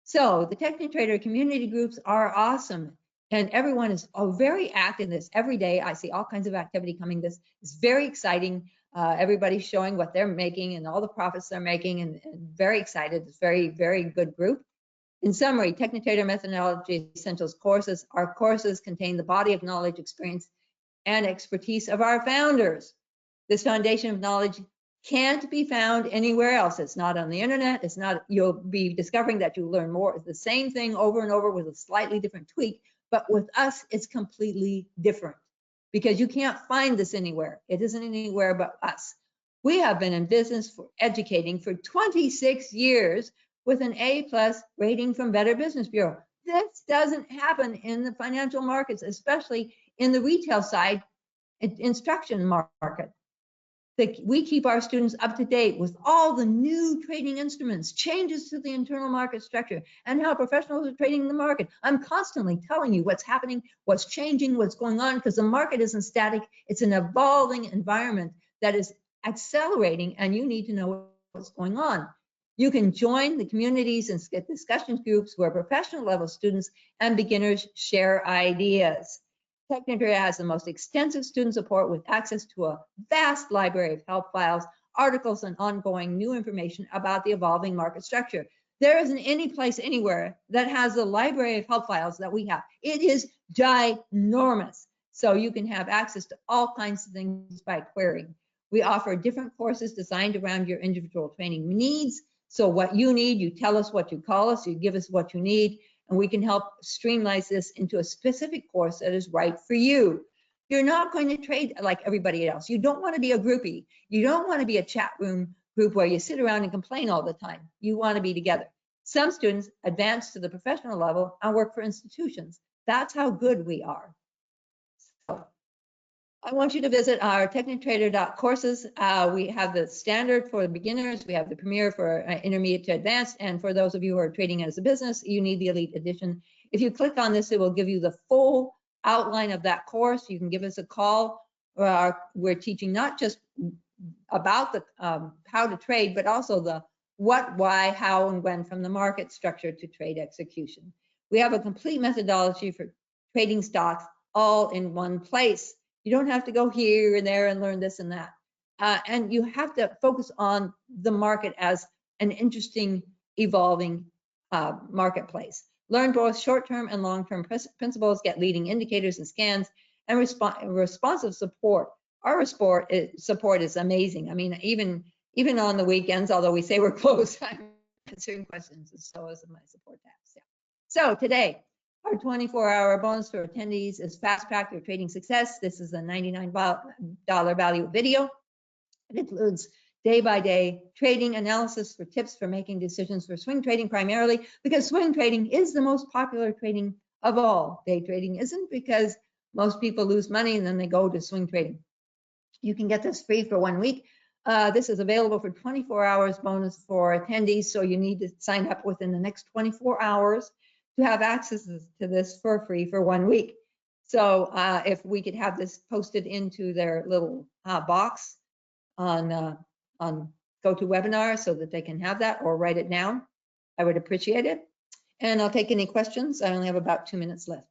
So the TechniTrader community groups are awesome, and everyone is very active in this every day. I see all kinds of activity coming. This is very exciting. Everybody's showing what they're making and all the profits they're making, and very excited. It's very, very good group. In summary, TechniTrader Methodology Essentials courses. Our courses contain the body of knowledge, experience, and expertise of our founders. This foundation of knowledge can't be found anywhere else. It's not on the internet. It's not, you'll be discovering that you learn more. It's the same thing over and over with a slightly different tweak, but with us, it's completely different because you can't find this anywhere. It isn't anywhere but us. We have been in business for educating for 26 years with an A+ rating from Better Business Bureau. This doesn't happen in the financial markets, especially in the retail side instruction market. We keep our students up to date with all the new trading instruments, changes to the internal market structure, and how professionals are trading the market. I'm constantly telling you what's happening, what's changing, what's going on, because the market isn't static. It's an evolving environment that is accelerating, and you need to know what's going on. You can join the communities and discussion groups where professional level students and beginners share ideas. TechniTrader has the most extensive student support with access to a vast library of help files, articles, and ongoing new information about the evolving market structure. There isn't any place anywhere that has the library of help files that we have. It is ginormous. So you can have access to all kinds of things by querying. We offer different courses designed around your individual training needs. So what you need, you tell us what you call us, you give us what you need, and we can help streamline this into a specific course that is right for you. You're not going to trade like everybody else. You don't want to be a groupie. You don't want to be a chat room group where you sit around and complain all the time. You want to be together. Some students advance to the professional level and work for institutions. That's how good we are. So I want you to visit our TechniTrader.courses. We have the standard for beginners. We have the premier for intermediate to advanced. And for those of you who are trading as a business, you need the elite edition. If you click on this, it will give you the full outline of that course. You can give us a call. We're teaching not just about the how to trade, but also the what, why, how, and when, from the market structure to trade execution. We have a complete methodology for trading stocks all in one place. You don't have to go here and there and learn this and that. And you have to focus on the market as an interesting, evolving marketplace. Learn both short-term and long-term principles, get leading indicators and scans, and responsive support. Our support is amazing. I mean, even on the weekends, although we say we're closed, I'm answering questions, and so is my support tabs. Yeah. So today, our 24-hour bonus for attendees is Fast Track Your Trading Success. This is a $99 value video. It includes day-by-day trading analysis for tips for making decisions for swing trading primarily, because swing trading is the most popular trading of all. Day trading isn't, because most people lose money and then they go to swing trading. You can get this free for 1 week. This is available for 24 hours bonus for attendees, so you need to sign up within the next 24 hours to have access to this for free for 1 week. So if we could have this posted into their little box on GoToWebinar so that they can have that, or write it down, I would appreciate it. And I'll take any questions. I only have about 2 minutes left.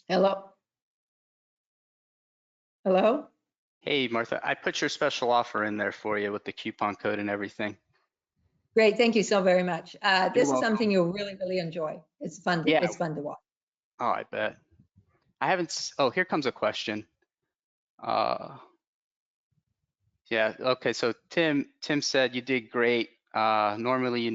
Hello? Hello? Hey, Martha, I put your special offer in there for you with the coupon code and everything. Great, thank you so very much. This is welcome. something you'll really, really enjoy. It's fun. Yeah. It's fun to watch. Oh, I bet. I haven't. Oh, here comes a question. Yeah. Okay. So Tim said you did great. Normally you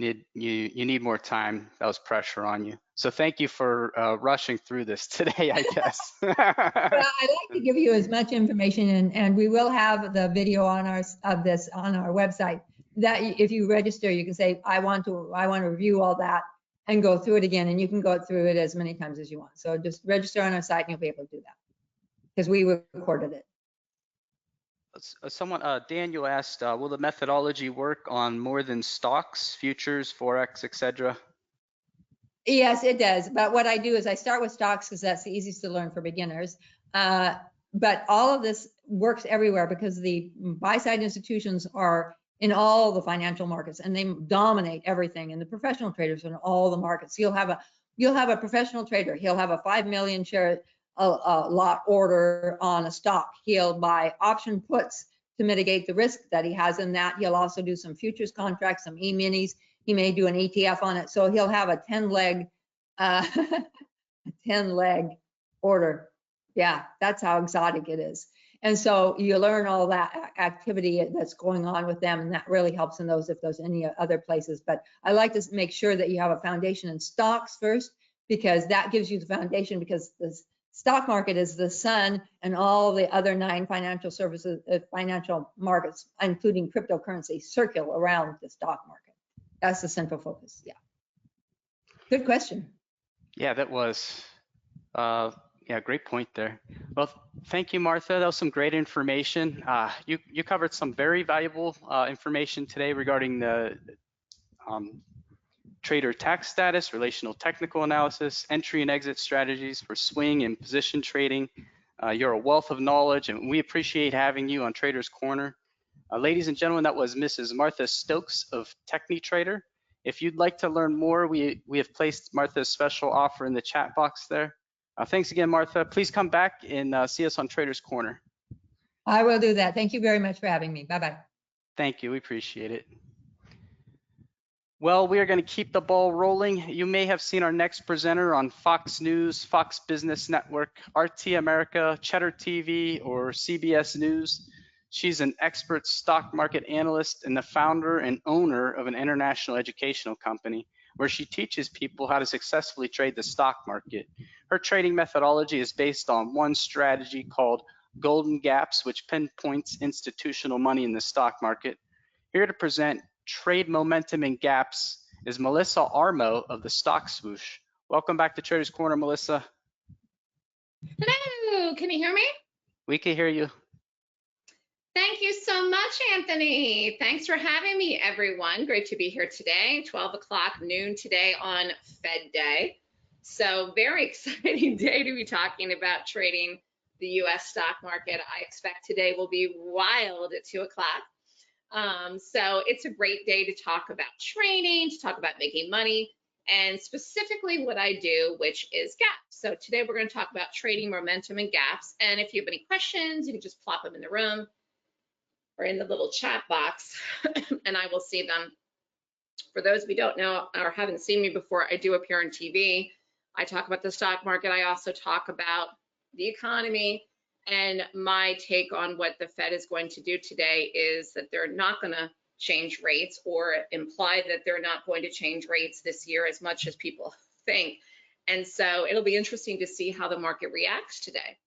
need more time. That was pressure on you. So thank you for rushing through this today, I guess. Well, I like to give you as much information, and we will have the video on our website. That if you register, you can say, I want to review all that and go through it again, and you can go through it as many times as you want. So just register on our site and you'll be able to do that, because we recorded it. Daniel asked, will the methodology work on more than stocks, futures, Forex, etc.? Yes, it does. But what I do is I start with stocks because that's the easiest to learn for beginners. But all of this works everywhere because the buy-side institutions are in all the financial markets and they dominate everything. And the professional traders are in all the markets. You'll have a professional trader. He'll have a 5 million share lot order on a stock. He'll buy option puts to mitigate the risk that he has in that. He'll also do some futures contracts, some E-minis. He may do an ETF on it. So he'll have a 10-leg order. Yeah, that's how exotic it is. And so you learn all that activity that's going on with them, and that really helps in those if there's any other places. But I like to make sure that you have a foundation in stocks first, because that gives you the foundation, because the stock market is the sun and all the other 9 financial services, financial markets, including cryptocurrency, circle around the stock market. That's the central focus. Yeah. Good question. Yeah, that was, yeah, great point there. Well, thank you, Martha. That was some great information. You covered some very valuable information today regarding the trader tax status, relational technical analysis, entry and exit strategies for swing and position trading. You're a wealth of knowledge, and we appreciate having you on Traders Corner. Ladies and gentlemen, that was Mrs. Martha Stokes of TechniTrader. If you'd like to learn more, we have placed Martha's special offer in the chat box there. Thanks again, Martha. Please come back and see us on Traders Corner. I will do that. Thank you very much for having me. Bye-bye. Thank you. We appreciate it. Well, we are going to keep the ball rolling. You may have seen our next presenter on Fox News, Fox Business Network, RT America, Cheddar TV, or CBS News. She's an expert stock market analyst and the founder and owner of an international educational company where she teaches people how to successfully trade the stock market. Her trading methodology is based on one strategy called Golden Gaps, which pinpoints institutional money in the stock market. Here to present trade momentum and gaps is Melissa Armo of the Stock Swoosh. Welcome back to Traders Corner, Melissa. Hello, can you hear me? We can hear you. Thank you so much, Anthony. Thanks for having me, everyone. Great to be here today, 12 o'clock noon today on Fed Day. So very exciting day to be talking about trading the US stock market. I expect today will be wild at 2 o'clock. So it's a great day to talk about trading, to talk about making money, and specifically what I do, which is gaps. So today we're going to talk about trading momentum and gaps. And if you have any questions, you can just plop them in the room or in the little chat box, and I will see them. For those of you who don't know or haven't seen me before, I do appear on TV. I talk about the stock market. I also talk about the economy. And my take on what the Fed is going to do today is that they're not going to change rates or imply that they're not going to change rates this year as much as people think. And so it'll be interesting to see how the market reacts today.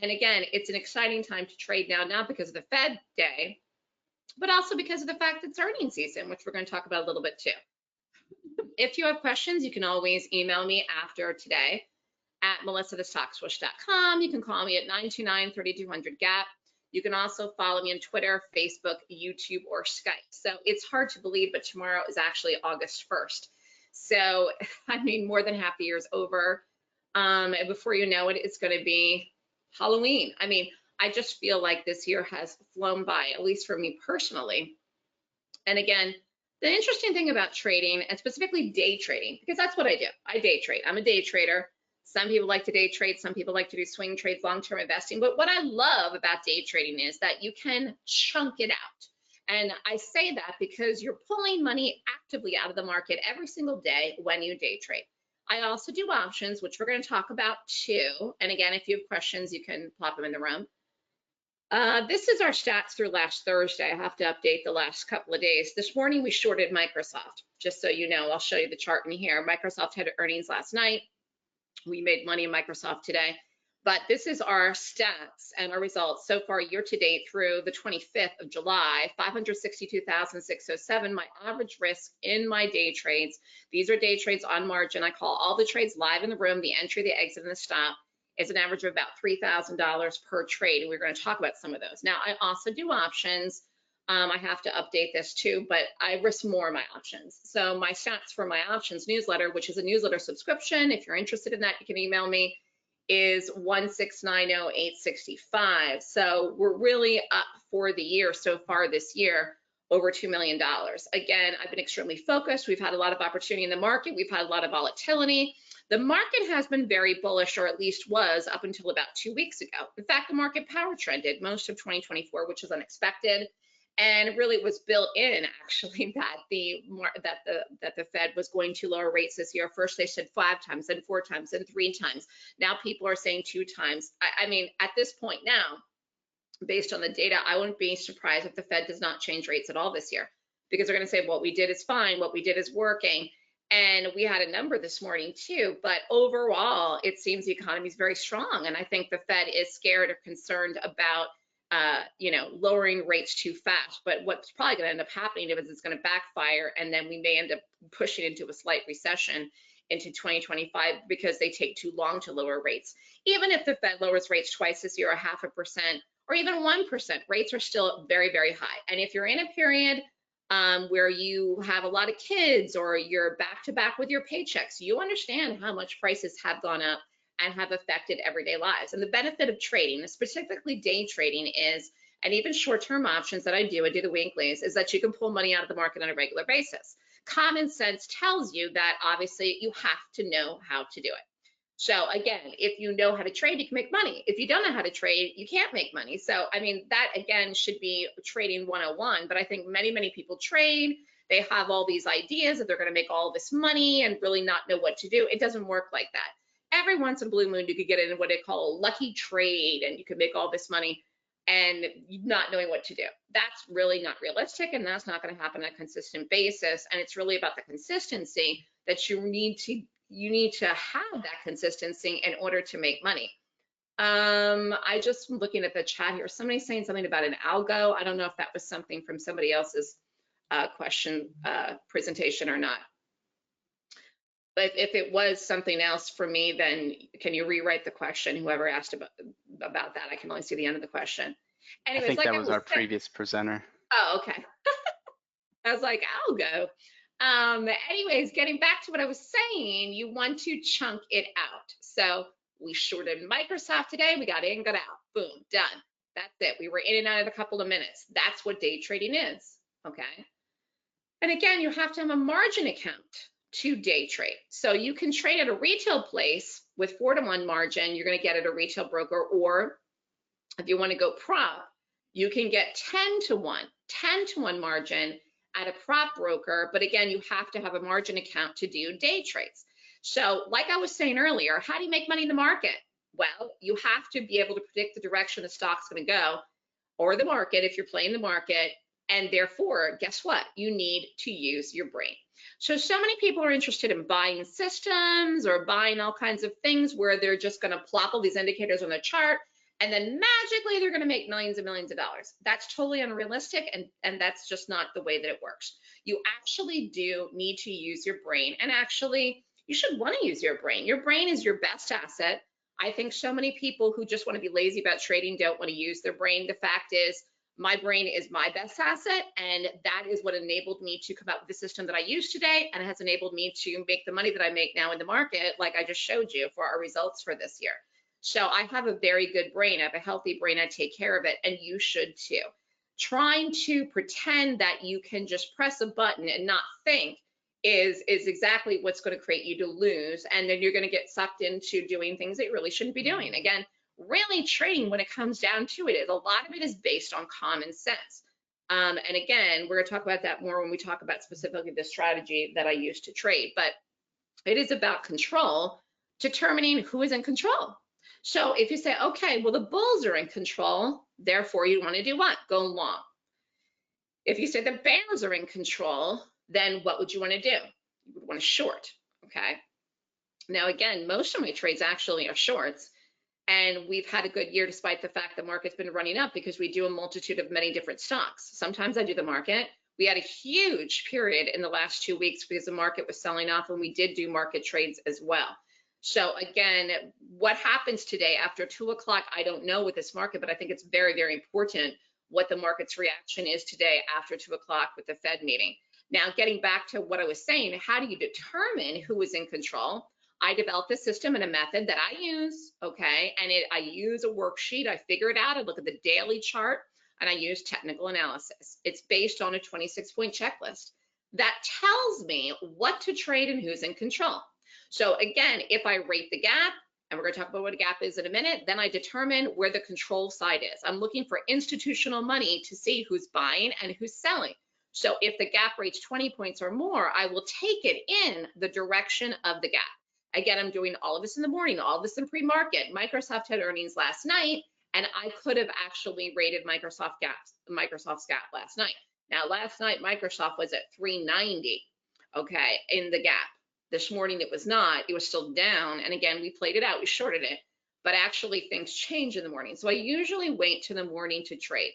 And again, it's an exciting time to trade now, not because of the Fed day, but also because of the fact that it's earnings season, which we're going to talk about a little bit too. If you have questions, you can always email me after today at melissathestockswoosh.com. You can call me at 929-3200-GAP. You can also follow me on Twitter, Facebook, YouTube, or Skype. So it's hard to believe, but tomorrow is actually August 1st. So, I mean, more than half the year is over. And before you know it, it's going to be Halloween. I mean, I just feel like this year has flown by, at least for me personally. And again, the interesting thing about trading, and specifically day trading, because that's what I do. I day trade. I'm a day trader. Some people like to day trade. Some people like to do swing trades, long-term investing. But what I love about day trading is that you can chunk it out. And I say that because you're pulling money actively out of the market every single day when you day trade. I also do options, which we're going to talk about too. And again, if you have questions, you can plop them in the room. This is our stats through last Thursday. I have to update the last couple of days. This morning, we shorted Microsoft. Just so you know, I'll show you the chart in here. Microsoft had earnings last night. We made money in Microsoft today. But this is our stats and our results so far year to date through the 25th of July, 562,607, my average risk in my day trades. These are day trades on margin. I call all the trades live in the room, the entry, the exit, and the stop. It's an average of about $3,000 per trade. And we're going to talk about some of those. Now, I also do options. I have to update this too, but I risk more in my options. So my stats for my options newsletter, which is a newsletter subscription, if you're interested in that, you can email me, is 1690865. So we're really up for the year so far this year, over $2 million. Again, I've been extremely focused. We've had a lot of opportunity in the market. We've had a lot of volatility. The market has been very bullish, or at least was up until about 2 weeks ago. In fact, the market power trended most of 2024, which is unexpected. And really it was built in actually that the Fed was going to lower rates this year. First they said 5 times, then 4 times, then 3 times. Now people are saying 2 times. I mean, at this point now, based on the data, I wouldn't be surprised if the Fed does not change rates at all this year, because they're going to say what we did is fine, what we did is working. And we had a number this morning too, but overall it seems the economy is very strong. And I think the Fed is scared or concerned about lowering rates too fast. But what's probably going to end up happening is it's going to backfire, and then we may end up pushing into a slight recession into 2025 because they take too long to lower rates. Even if the Fed lowers rates twice this year, 0.5% or even 1%, rates are still very, very high. And if you're in a period where you have a lot of kids or you're back to back with your paychecks, you understand how much prices have gone up and have affected everyday lives. And the benefit of trading, specifically day trading, is, and even short-term options that I do the weeklies, is that you can pull money out of the market on a regular basis. Common sense tells you that obviously you have to know how to do it. So again, if you know how to trade, you can make money. If you don't know how to trade, you can't make money. So I mean, that again should be trading 101, but I think many, many people trade, they have all these ideas that they're going to make all this money and really not know what to do. It doesn't work like that. Every once in a blue moon, you could get in what they call a lucky trade and you could make all this money and not knowing what to do. That's really not realistic, and that's not going to happen on a consistent basis. And it's really about the consistency that you need to have that consistency in order to make money. I just looking at the chat here. Somebody's saying something about an algo. I don't know if that was something from somebody else's presentation or not. But if it was something else for me, then can you rewrite the question? Whoever asked about that, I can only see the end of the question. Anyways, I think like that was our previous presenter. Oh, okay. I was like, algo. Anyways, getting back to what I was saying, you want to chunk it out. So we shorted Microsoft today. We got in, got out. Boom, done. That's it. We were in and out in a couple of minutes. That's what day trading is, okay? And again, you have to have a margin account to day trade. So you can trade at a retail place with 4-to-1 margin. You're going to get at a retail broker, or if you want to go prop, you can get 10-to-1 margin at a prop broker. But again, you have to have a margin account to do day trades. So like I was saying earlier, how do you make money in the market? Well, you have to be able to predict the direction the stock's going to go, or the market if you're playing the market. And therefore, guess what? You need to use your brain. So many people are interested in buying systems or buying all kinds of things where they're just going to plop all these indicators on the chart, and then magically they're going to make millions and millions of dollars. That's totally unrealistic, and that's just not the way that it works. You actually do need to use your brain, and actually you should want to use your brain. Your brain is your best asset. I think so many people who just want to be lazy about trading don't want to use their brain. The fact is, my brain is my best asset, and that is what enabled me to come up with the system that I use today, and it has enabled me to make the money that I make now in the market, like I just showed you for our results for this year. So I have a very good brain. I have a healthy brain. I take care of it, and you should too. Trying to pretend that you can just press a button and not think is exactly what's going to create you to lose, and then you're going to get sucked into doing things that you really shouldn't be doing. Again, really trading, when it comes down to it, is a lot of it is based on common sense. And again, we're going to talk about that more when we talk about specifically the strategy that I use to trade, but it is about control, determining who is in control. So if you say, okay, well, the bulls are in control, therefore you want to do what? Go long. If you say the bears are in control, then what would you want to do? You would want to short, okay? Now, again, most of my trades actually are shorts. And we've had a good year despite the fact the market's been running up, because we do a multitude of many different stocks. Sometimes I do the market. We had a huge period in the last 2 weeks because the market was selling off, and we did do market trades as well. So again, what happens today after 2 o'clock, I don't know with this market, but I think it's very, very important what the market's reaction is today after 2 o'clock with the Fed meeting. Now, getting back to what I was saying, how do you determine who is in control? I developed a system and a method that I use, okay, and I use a worksheet. I figure it out. I look at the daily chart, and I use technical analysis. It's based on a 26-point checklist that tells me what to trade and who's in control. So again, if I rate the gap, and we're going to talk about what a gap is in a minute, then I determine where the control side is. I'm looking for institutional money to see who's buying and who's selling. So if the gap rates 20 points or more, I will take it in the direction of the gap. Again, I'm doing all of this in the morning, all of this in pre-market. Microsoft had earnings last night, and I could have actually rated Microsoft's gap last night. Now, last night, Microsoft was at 390, okay, in the gap. This morning, it was not. It was still down, and again, we played it out. We shorted it, but actually, things change in the morning. So I usually wait to the morning to trade.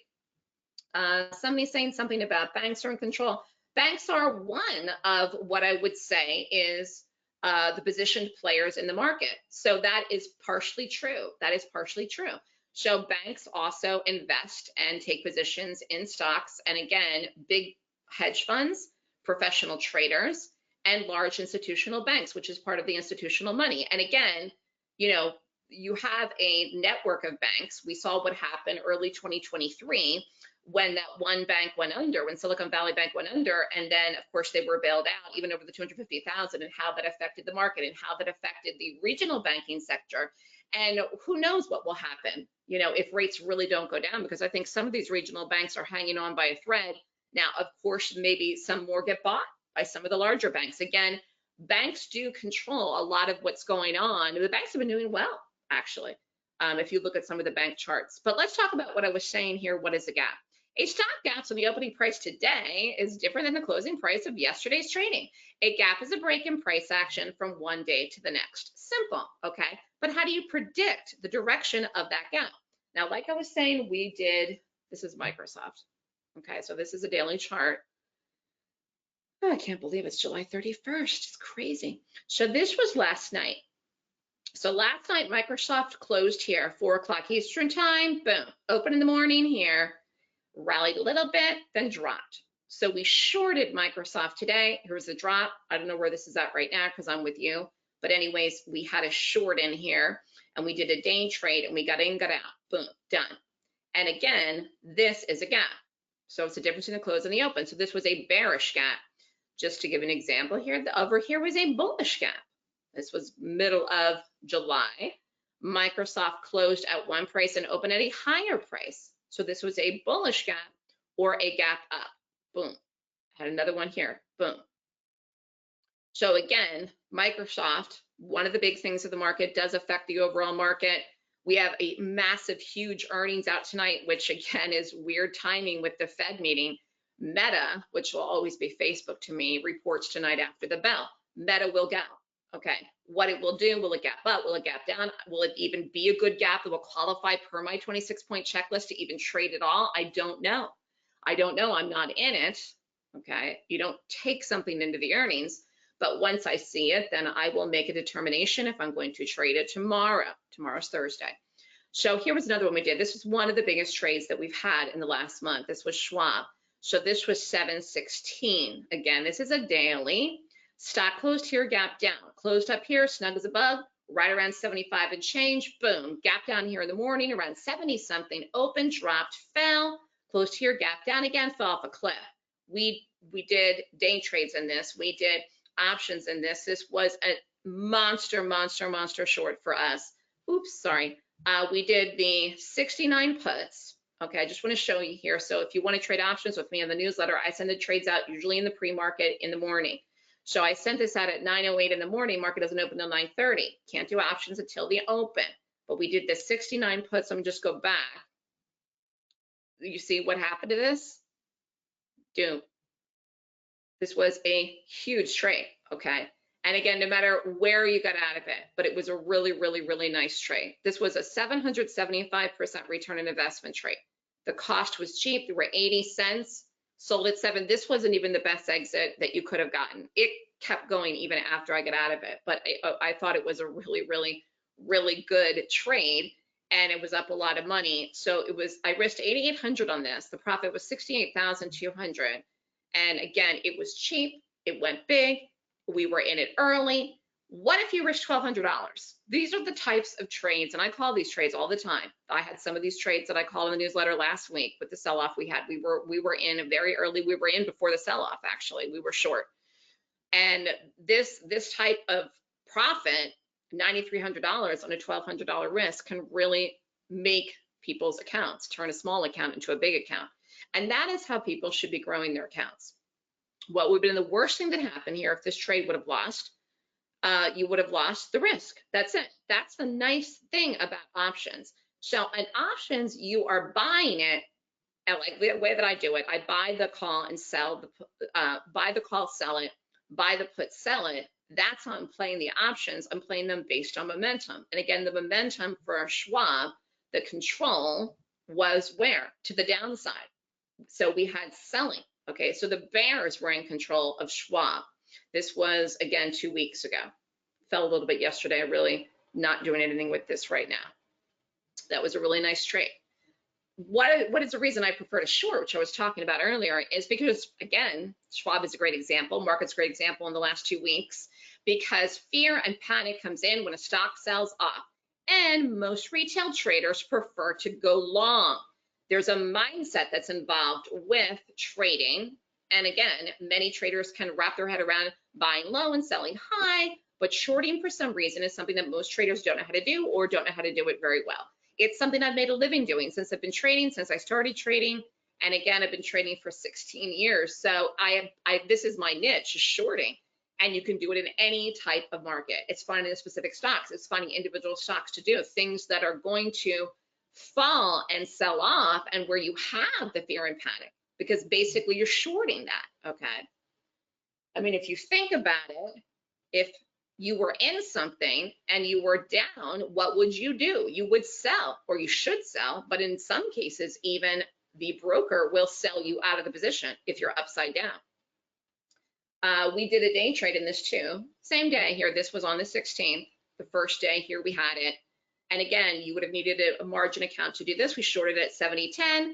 Somebody's saying something about banks are in control. Banks are one of what I would say is the positioned players in the market. So that is partially true. That is partially true. So banks also invest and take positions in stocks. And again, big hedge funds, professional traders, and large institutional banks, which is part of the institutional money. And again, you know, you have a network of banks. We saw what happened early 2023 when that one bank went under, when Silicon Valley Bank went under, and then of course they were bailed out even over the 250,000, and how that affected the market and how that affected the regional banking sector. And who knows what will happen, you know, if rates really don't go down, because I think some of these regional banks are hanging on by a thread. Now, of course, maybe some more get bought by some of the larger banks. Again, banks do control a lot of what's going on. The banks have been doing well, actually, if you look at some of the bank charts. But let's talk about what I was saying here. What is a gap? A stock gap, so the opening price today is different than the closing price of yesterday's trading. A gap is a break in price action from one day to the next. Simple, okay? But how do you predict the direction of that gap? Now, like I was saying, we did, this is Microsoft. Okay, so this is a daily chart. Oh, I can't believe it's July 31st. It's crazy. So this was last night. So last night, Microsoft closed here, 4 o'clock Eastern time. Boom, open in the morning here, rallied a little bit, then dropped. So we shorted Microsoft today. Here's the drop. I don't know where this is at right now because I'm with you. But anyways, we had a short in here and we did a day trade and we got in, got out. Boom, done. And again, this is a gap. So it's the difference between the close and the open. So this was a bearish gap. Just to give an example here, over here was a bullish gap. This was middle of July. Microsoft closed at one price and opened at a higher price. So this was a bullish gap or a gap up. Boom. Had another one here. Boom. So again, Microsoft, one of the big things of the market, does affect the overall market. We have a massive, huge earnings out tonight, which again is weird timing with the Fed meeting. Meta, which will always be Facebook to me, reports tonight after the bell. Meta will go. Okay, what it will do, will it gap up, will it gap down? Will it even be a good gap that will qualify per my 26-point checklist to even trade at all? I don't know. I don't know, I'm not in it, okay? You don't take something into the earnings, but once I see it, then I will make a determination if I'm going to trade it tomorrow. Tomorrow's Thursday. So here was another one we did. This was one of the biggest trades that we've had in the last month. This was Schwab. So this was 716. Again, this is a daily. Stock closed here, gap down. Closed up here, snug as a bug, right around 75 and change. Boom, gap down here in the morning, around 70 something. Open, dropped, fell. Closed here, gap down again, fell off a cliff. We did day trades in this. We did options in this. This was a monster short for us. Oops, sorry. We did the 69 puts. Okay, I just want to show you here. So if you want to trade options with me in the newsletter, I send the trades out usually in the pre-market in the morning. So I sent this out at 9:08 in the morning. Market doesn't open until 9:30. Can't do options until the open. But we did the 69 puts. I'm just go back. You see what happened to this? Doom. This was a huge trade, okay? And again, no matter where you got out of it, but it was a really nice trade. This was a 775% return on investment trade. The cost was cheap. There were 80 cents, sold at 7. This wasn't even the best exit that you could have gotten. It kept going even after I got out of it, but I thought it was a really good trade, and it was up a lot of money. So it was, I risked 8,800 on this. The profit was 68,200. And again, it was cheap. It went big. We were in it early. What if you risked $1,200? These are the types of trades, and I call these trades all the time. I had some of these trades that I called in the newsletter last week with the sell-off we had. We were in very early. We were in before the sell-off, actually. We were short. And this type of profit, $9,300 on a $1,200 risk, can really make people's accounts, turn a small account into a big account. And that is how people should be growing their accounts. What would have been the worst thing that happened here if this trade would have lost? You would have lost the risk. That's it. That's the nice thing about options. So in options, you are buying it, and like the way that I do it, I buy the call and sell buy the call, sell it, buy the put, sell it. That's how I'm playing the options. I'm playing them based on momentum. And again, the momentum for Schwab, the control was where? To the downside. So we had selling. Okay, so the bears were in control of Schwab. This was, again, 2 weeks ago. Fell a little bit yesterday. I'm really not doing anything with this right now. That was a really nice trade. What is the reason I prefer to short, which I was talking about earlier, is because, again, Schwab is a great example. Market's a great example in the last 2 weeks, because fear and panic comes in when a stock sells off. And most retail traders prefer to go long. There's a mindset that's involved with trading. And again, many traders can wrap their head around buying low and selling high, but shorting for some reason is something that most traders don't know how to do, or don't know how to do it very well. It's something I've made a living doing since I've been trading, since I started trading. And again, I've been trading for 16 years. So this is my niche, is shorting. And you can do it in any type of market. It's finding the specific stocks. It's finding individual stocks to do, things that are going to fall and sell off, and where you have the fear and panic, because basically you're shorting that, okay? I mean, if you think about it, if you were in something and you were down, what would you do? You would sell, or you should sell, but in some cases, even the broker will sell you out of the position if you're upside down. We did a day trade in this too. Same day here. This was on the 16th. The first day here we had it. And again, you would have needed a margin account to do this. We shorted at 70.10.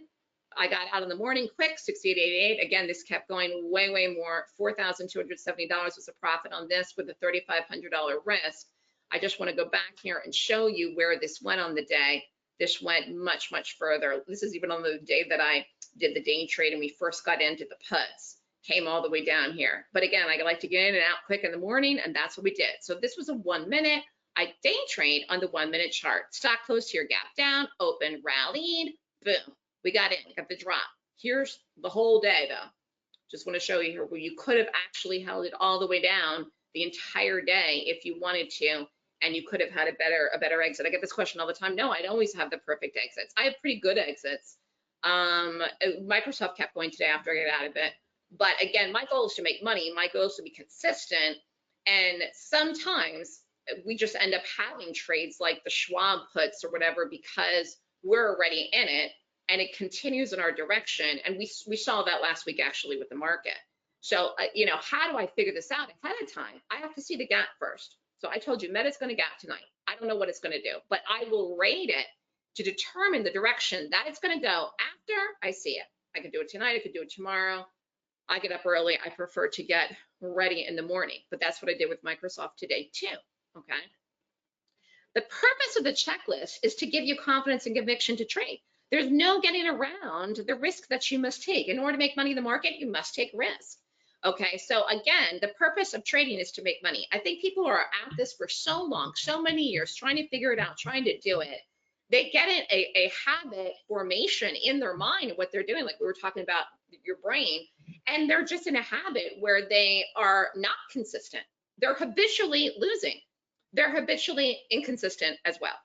I got out in the morning quick, 68.88. Again, this kept going way, way more. $4,270 was a profit on this with a $3,500 risk. I just want to go back here and show you where this went on the day. This went much, much further. This is even on the day that I did the day trade and we first got into the puts. Came all the way down here. But again, I like to get in and out quick in the morning, and that's what we did. So this was a 1 minute. I day trade on the 1 minute chart. Stock closed here, gap down, open, rallied, boom. We got in, got the drop. Here's the whole day though. Just want to show you here where you could have actually held it all the way down the entire day if you wanted to, and you could have had a better exit. I get this question all the time. No, I don't always have the perfect exits. I have pretty good exits. Microsoft kept going today after I got out of it. But again, my goal is to make money. My goal is to be consistent. And sometimes we just end up having trades like the Schwab puts or whatever because we're already in it and it continues in our direction. And we saw that last week actually with the market. So, you know, how do I figure this out ahead of time? I have to see the gap first. So I told you Meta's going to gap tonight. I don't know what it's going to do, but I will rate it to determine the direction that it's going to go after I see it. I could do it tonight. I could do it tomorrow. I get up early. I prefer to get ready in the morning, but that's what I did with Microsoft today too, okay? The purpose of the checklist is to give you confidence and conviction to trade. There's no getting around the risk that you must take. In order to make money in the market, you must take risk, okay? So again, the purpose of trading is to make money. I think people are at this for so long, so many years, trying to figure it out, trying to do it. They get in a habit formation in their mind of what they're doing, like we were talking about your brain, and they're just in a habit where they are not consistent. They're habitually losing. They're habitually inconsistent as well.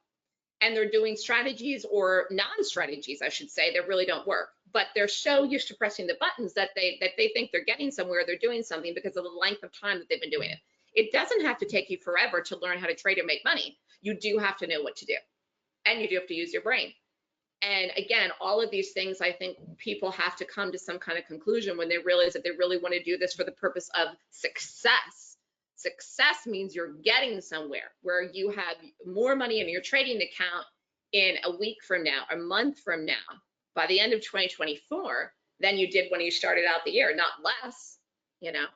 And they're doing strategies or non-strategies, I should say, that really don't work. But they're so used to pressing the buttons that they think they're getting somewhere, they're doing something because of the length of time that they've been doing it. It doesn't have to take you forever to learn how to trade and make money. You do have to know what to do. And you do have to use your brain. And again, all of these things, I think people have to come to some kind of conclusion when they realize that they really want to do this for the purpose of success. Success means you're getting somewhere where you have more money in your trading account in a week from now, a month from now, by the end of 2024, than you did when you started out the year, not less, you know.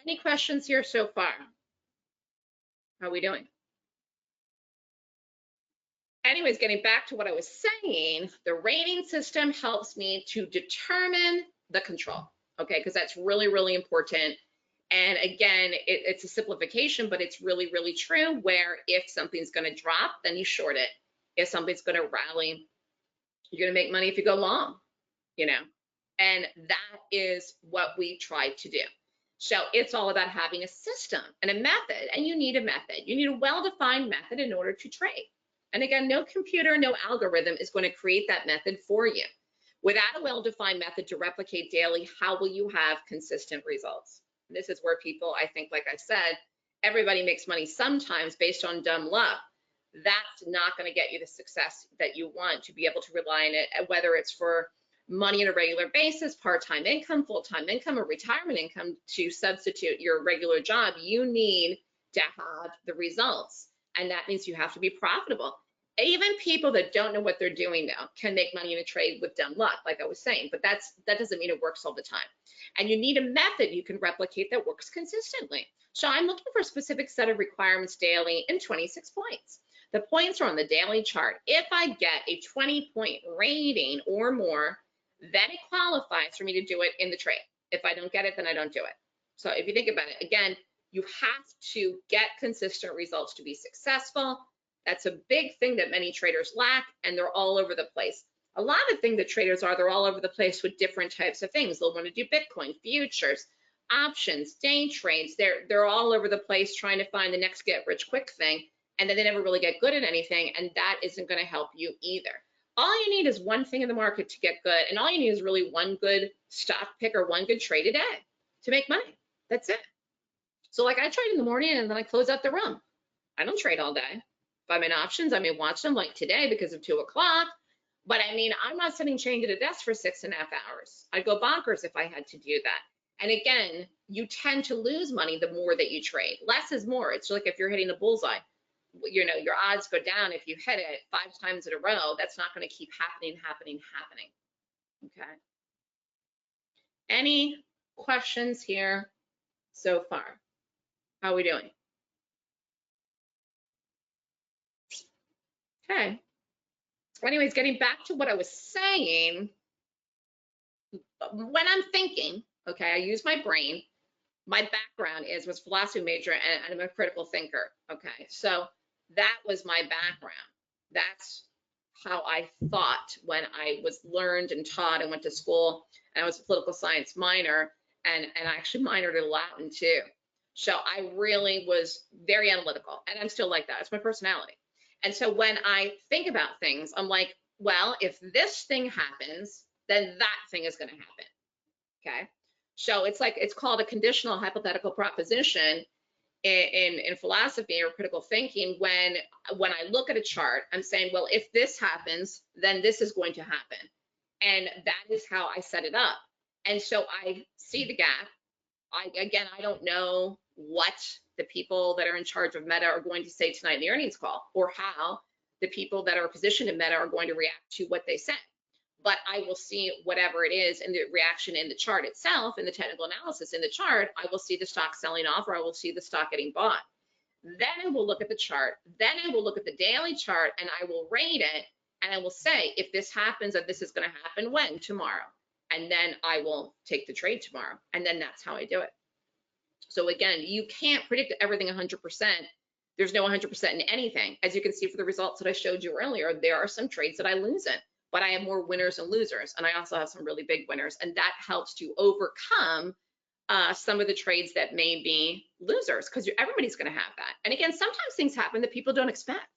Any questions here so far? How are we doing? Anyways, getting back to what I was saying, the rating system helps me to determine the control, okay? Because that's really, really important. And again, it's a simplification, but it's really, really true, where if something's going to drop, then you short it. If something's going to rally, you're going to make money if you go long, you know? And that is what we try to do. So it's all about having a system and a method, and you need a method. You need a well-defined method in order to trade. And again, no computer, no algorithm is going to create that method for you. Without a well-defined method to replicate daily, how will you have consistent results? This is where people, I think, like I said, everybody makes money sometimes based on dumb luck. That's not going to get you the success that you want to be able to rely on it, whether it's for money on a regular basis, part-time income, full-time income, or retirement income to substitute your regular job. You need to have the results. And that means you have to be profitable. Even people that don't know what they're doing now can make money in a trade with dumb luck, like I was saying, but that doesn't mean it works all the time. And you need a method you can replicate that works consistently. So I'm looking for a specific set of requirements daily in 26 points. The points are on the daily chart. If I get a 20-point rating or more, then it qualifies for me to do it in the trade. If I don't get it, then I don't do it. So if you think about it, again, you have to get consistent results to be successful. That's a big thing that many traders lack, and they're all over the place. A lot of things that traders are, they're all over the place with different types of things. They'll want to do Bitcoin, futures, options, day trades. They're all over the place trying to find the next get rich quick thing, and then they never really get good at anything, and that isn't going to help you either. All you need is one thing in the market to get good, and all you need is really one good stock pick or one good trade a day to make money. That's it. So like I trade in the morning and then I close out the room. I don't trade all day. If I'm in options, I may watch them like today because of 2 o'clock. But I mean, I'm not sitting chained at a desk for 6.5 hours. I'd go bonkers if I had to do that. And again, you tend to lose money the more that you trade. Less is more. It's like if you're hitting a bullseye, you know, your odds go down if you hit it 5 times in a row. That's not going to keep happening. Okay. Any questions here so far? How are we doing? Okay. Anyways, getting back to what I was saying, when I'm thinking, okay, I use my brain. My background was philosophy major and I'm a critical thinker. Okay, so that was my background. That's how I thought when I was learned and taught and went to school. And I was a political science minor and I actually minored in Latin too. So I really was very analytical and I'm still like that. It's my personality. And so when I think about things, I'm like, well, if this thing happens, then that thing is going to happen. Okay. So it's like, it's called a conditional hypothetical proposition in philosophy or critical thinking. When I look at a chart, I'm saying, well, if this happens, then this is going to happen. And that is how I set it up. And so I see the gap. I don't know what the people that are in charge of Meta are going to say tonight in the earnings call, or how the people that are positioned in Meta are going to react to what they say. But I will see whatever it is in the reaction in the chart itself, in the technical analysis in the chart. I will see the stock selling off, or I will see the stock getting bought. Then I will look at the chart. Then I will look at the daily chart and I will rate it. And I will say, if this happens, that this is going to happen when? Tomorrow. And then I will take the trade tomorrow. And then that's how I do it. So again, you can't predict everything 100%. There's no 100% in anything. As you can see for the results that I showed you earlier, there are some trades that I lose in, but I have more winners and losers. And I also have some really big winners. And that helps to overcome some of the trades that may be losers, because everybody's going to have that. And again, sometimes things happen that people don't expect.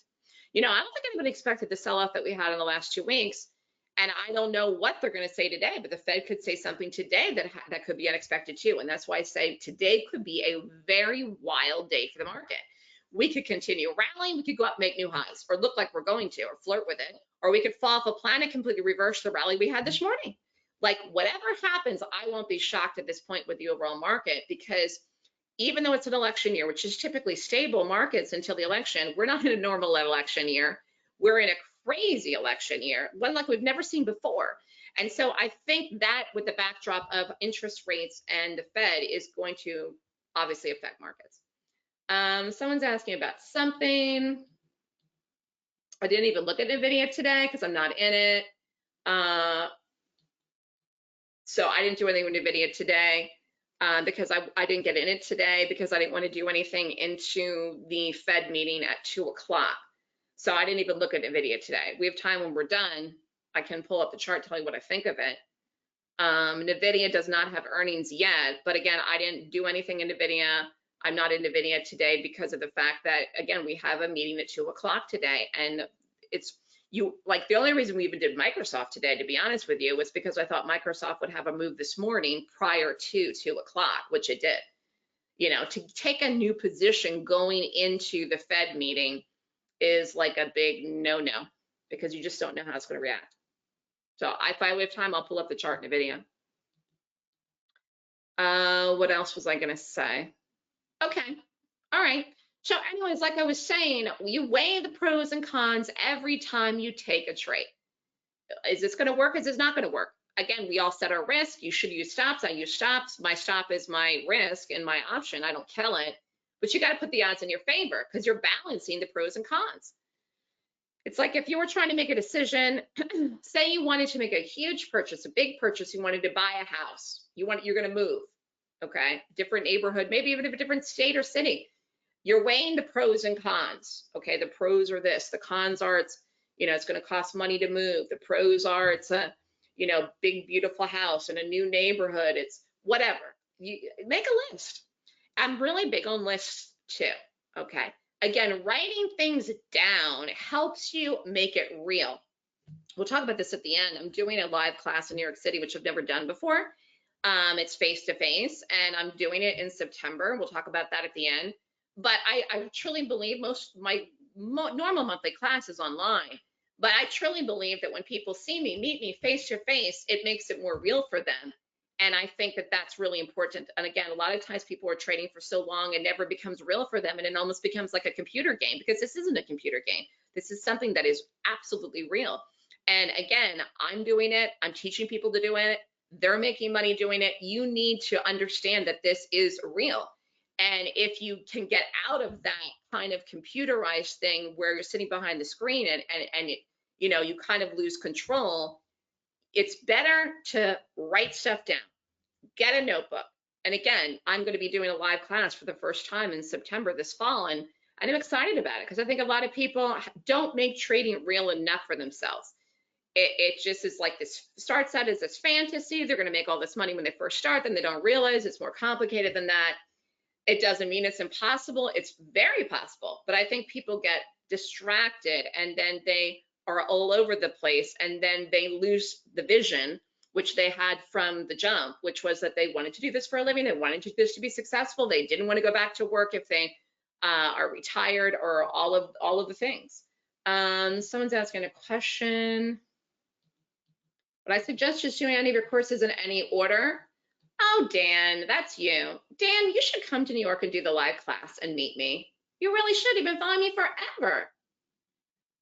You know, I don't think anybody expected the sell-off that we had in the last 2 weeks. And I don't know what they're going to say today, but the Fed could say something today that could be unexpected too. And that's why I say today could be a very wild day for the market. We could continue rallying, we could go up, make new highs, or look like we're going to, or flirt with it, or we could fall off a plan and completely reverse the rally we had this morning. Like whatever happens, I won't be shocked at this point with the overall market, because even though it's an election year, which is typically stable markets until the election, we're not in a normal election year. We're in a crazy election year, one like we've never seen before. And so I think that with the backdrop of interest rates and the Fed is going to obviously affect markets. Someone's asking about something. I didn't even look at NVIDIA today because I'm not in it. So I didn't do anything with NVIDIA today because I didn't get in it today because I didn't want to do anything into the Fed meeting at 2 o'clock. So I didn't even look at NVIDIA today. We have time when we're done. I can pull up the chart, tell you what I think of it. NVIDIA does not have earnings yet, but again, I didn't do anything in NVIDIA. I'm not in NVIDIA today because of the fact that, again, we have a meeting at 2 o'clock today. And it's the only reason we even did Microsoft today, to be honest with you, was because I thought Microsoft would have a move this morning prior to 2 o'clock, which it did. You know, to take a new position going into the Fed meeting is like a big no-no, because you just don't know how it's going to react. So if I have time, I'll pull up the chart in NVIDIA. What else was I going to say? Okay, all right. So anyways, like I was saying, you weigh the pros and cons every time you take a trade. Is this going to work? Is this not going to work? Again, we all set our risk. You should use stops. I use stops. My stop is my risk and my option. I don't kill it. But you got to put the odds in your favor because you're balancing the pros and cons. It's like if you were trying to make a decision, say you wanted to make a huge purchase, a big purchase, you wanted to buy a house, you're going to move, okay? Different neighborhood, maybe even a different state or city. You're weighing the pros and cons, okay? The pros are this, the cons are You know, it's going to cost money to move. The pros are it's a, you know, big, beautiful house in a new neighborhood. It's whatever. You make a list. I'm really big on lists too. Okay. Again, writing things down helps you make it real. We'll talk about this at the end. I'm doing a live class in New York City, which I've never done before. It's face-to-face, and I'm doing it in September. We'll talk about that at the end. But I truly believe most of my normal monthly class is online. But I truly believe that when people see me, meet me face-to-face, it makes it more real for them. And I think that that's really important. And again, a lot of times people are trading for so long, it never becomes real for them, and it almost becomes like a computer game, because this isn't a computer game. This is something that is absolutely real. And again, I'm doing it. I'm teaching people to do it. They're making money doing it. You need to understand that this is real. And if you can get out of that kind of computerized thing where you're sitting behind the screen and you know, you kind of lose control, it's better to write stuff down. Get a notebook. And again, I'm going to be doing a live class for the first time in September this fall, and I'm excited about it because I think a lot of people don't make trading real enough for themselves. It just is like this, starts out as this fantasy. They're going to make all this money when they first start, then they don't realize it's more complicated than that. It doesn't mean it's impossible. It's very possible, but I think people get distracted and then they are all over the place, and then they lose the vision which they had from the jump, which was that they wanted to do this for a living. They wanted this to be successful. They didn't want to go back to work if they are retired, or all of the things. Someone's asking a question. But I suggest just doing any of your courses in any order. Oh, Dan, that's you. Dan, you should come to New York and do the live class and meet me. You really should. You've been following me forever.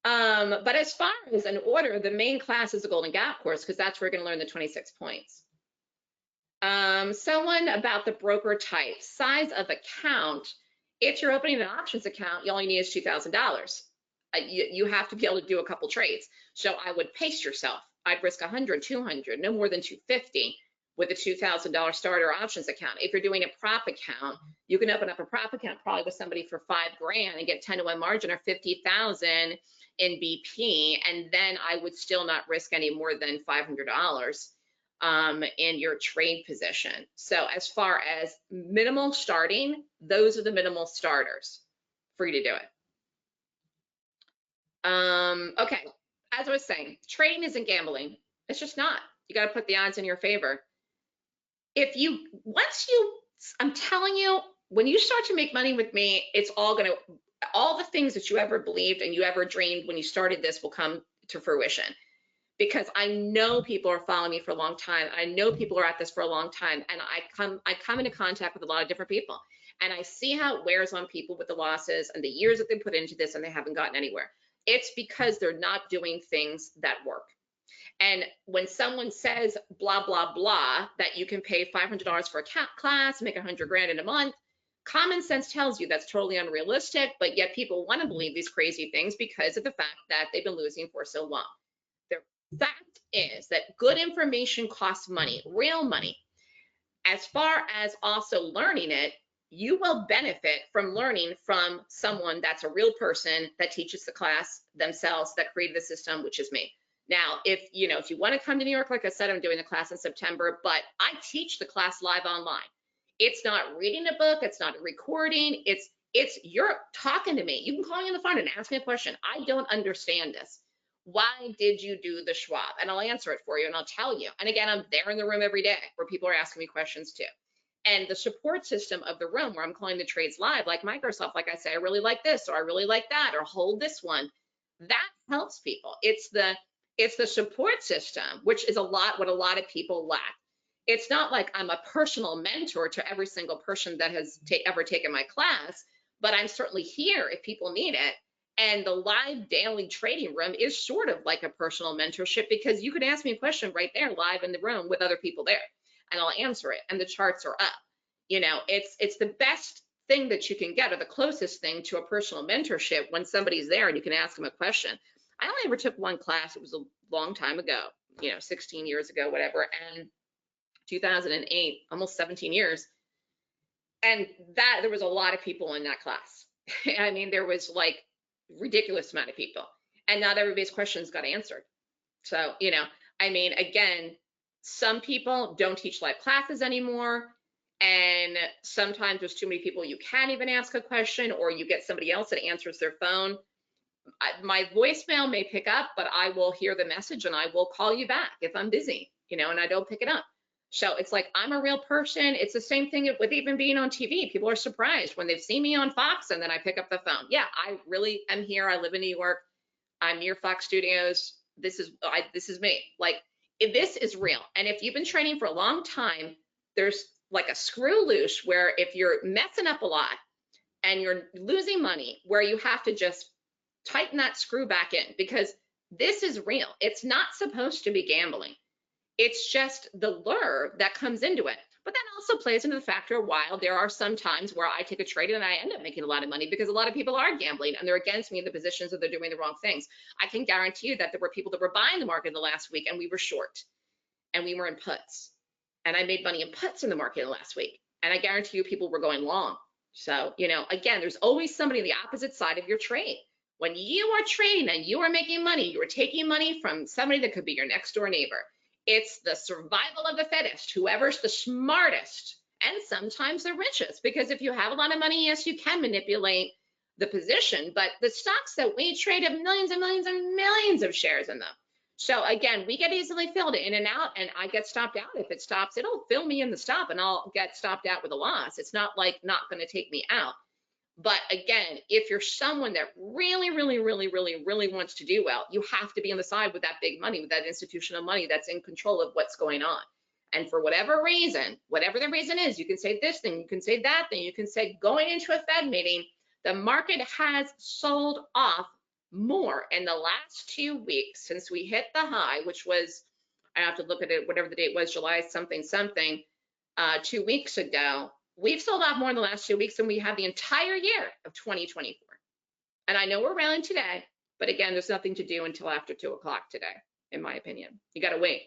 But as far as an order, the main class is the Golden Gap course, because that's where you're going to learn the 26 points. Someone about the broker type, size of account. If you're opening an options account, all you need is $2,000. You have to be able to do a couple trades. So I would pace yourself. I'd risk 100, 200, no more than 250 with a $2,000 starter options account. If you're doing a prop account, you can open up a prop account probably with somebody for $5,000 and get 10-to-1 margin, or 50,000 in BP, and then I would still not risk any more than $500 in your trade position. So as far as minimal starting, those are the minimal starters for you to do it. Okay, as I was saying, trading isn't gambling. It's just not. You got to put the odds in your favor. I'm telling you, when you start to make money with me, it's all the things that you ever believed and you ever dreamed when you started this will come to fruition. Because I know people are following me for a long time. I know people are at this for a long time, and I come into contact with a lot of different people, and I see how it wears on people with the losses and the years that they put into this, and they haven't gotten anywhere. It's because they're not doing things that work. And when someone says blah, blah, blah, that you can pay $500 for a class, make $100,000 in a month, common sense tells you that's totally unrealistic, but yet people want to believe these crazy things because of the fact that they've been losing for so long. The fact is that good information costs money, real money. As far as also learning it, you will benefit from learning from someone that's a real person that teaches the class themselves, that created the system, which is me. Now, if you want to come to New York, like I said, I'm doing the class in September, but I teach the class live online. It's not reading a book. It's not a recording. It's you're talking to me. You can call me on the phone and ask me a question. I don't understand this. Why did you do the Schwab? And I'll answer it for you, and I'll tell you. And again, I'm there in the room every day where people are asking me questions too. And the support system of the room where I'm calling the trades live, like Microsoft, like I say, I really like this, or I really like that, or hold this one. That helps people. It's the support system, which is what a lot of people lack. It's not like I'm a personal mentor to every single person that has ever taken my class, but I'm certainly here if people need it. And the live daily trading room is sort of like a personal mentorship, because you can ask me a question right there live in the room with other people there, and I'll answer it, and the charts are up. It's the best thing that you can get, or the closest thing to a personal mentorship, when somebody's there and you can ask them a question. I only ever took one class. It was a long time ago, 16 years ago, whatever, and 2008, almost 17 years. And there was a lot of people in that class. I mean, there was like ridiculous amount of people. and not everybody's questions got answered. So, you know, I mean, again, some people don't teach live classes anymore. And sometimes there's too many people you can't even ask a question, or you get somebody else that answers their phone. My voicemail may pick up, but I will hear the message and I will call you back if I'm busy, you know, and I don't pick it up. So it's like, I'm a real person. It's the same thing with even being on TV. People are surprised when they've seen me on Fox and then I pick up the phone. Yeah, I really am here. I live in New York. I'm near Fox Studios. This is me. Like, this is real. And if you've been trading for a long time, there's like a screw loose where if you're messing up a lot and you're losing money, where you have to just tighten that screw back in, because this is real. It's not supposed to be gambling. It's just the lure that comes into it. But that also plays into the factor, while there are some times where I take a trade and I end up making a lot of money because a lot of people are gambling and they're against me in the positions that they're doing the wrong things. I can guarantee you that there were people that were buying the market the last week and we were short and we were in puts. And I made money in puts in the market last week. And I guarantee you people were going long. So, you know, again, there's always somebody on the opposite side of your trade. When you are trading and you are making money, you are taking money from somebody that could be your next door neighbor. It's the survival of the fittest, whoever's the smartest, and sometimes the richest, because if you have a lot of money, yes, you can manipulate the position, but the stocks that we trade have millions and millions and millions of shares in them. So again, we get easily filled in and out, and I get stopped out. If it stops, it'll fill me in the stop and I'll get stopped out with a loss. It's not like not going to take me out. But again, if you're someone that really wants to do well, you have to be on the side with that big money, with that institutional money that's in control of what's going on. And for whatever reason, whatever the reason is, you can say this thing, you can say that thing, you can say going into a Fed meeting, the market has sold off more in the last 2 weeks since we hit the high, which was, I have to look at it, whatever the date was, July something, 2 weeks ago. We've sold off more in the last 2 weeks than we have the entire year of 2024. And I know we're rallying today, but again, there's nothing to do until after 2 o'clock today, in my opinion. You got to wait.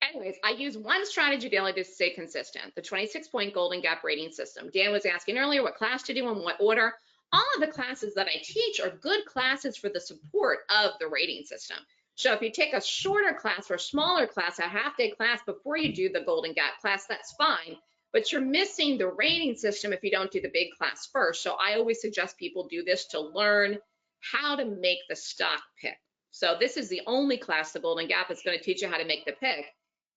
Anyways, I use one strategy daily to stay consistent, the 26-point Golden Gap rating system. Dan was asking earlier what class to do and what order. All of the classes that I teach are good classes for the support of the rating system. So if you take a shorter class or a smaller class, a half-day class before you do the Golden Gap class, that's fine. But you're missing the rating system if you don't do the big class first. So I always suggest people do this to learn how to make the stock pick. So this is the only class, the Golden Gap, that's going to teach you how to make the pick.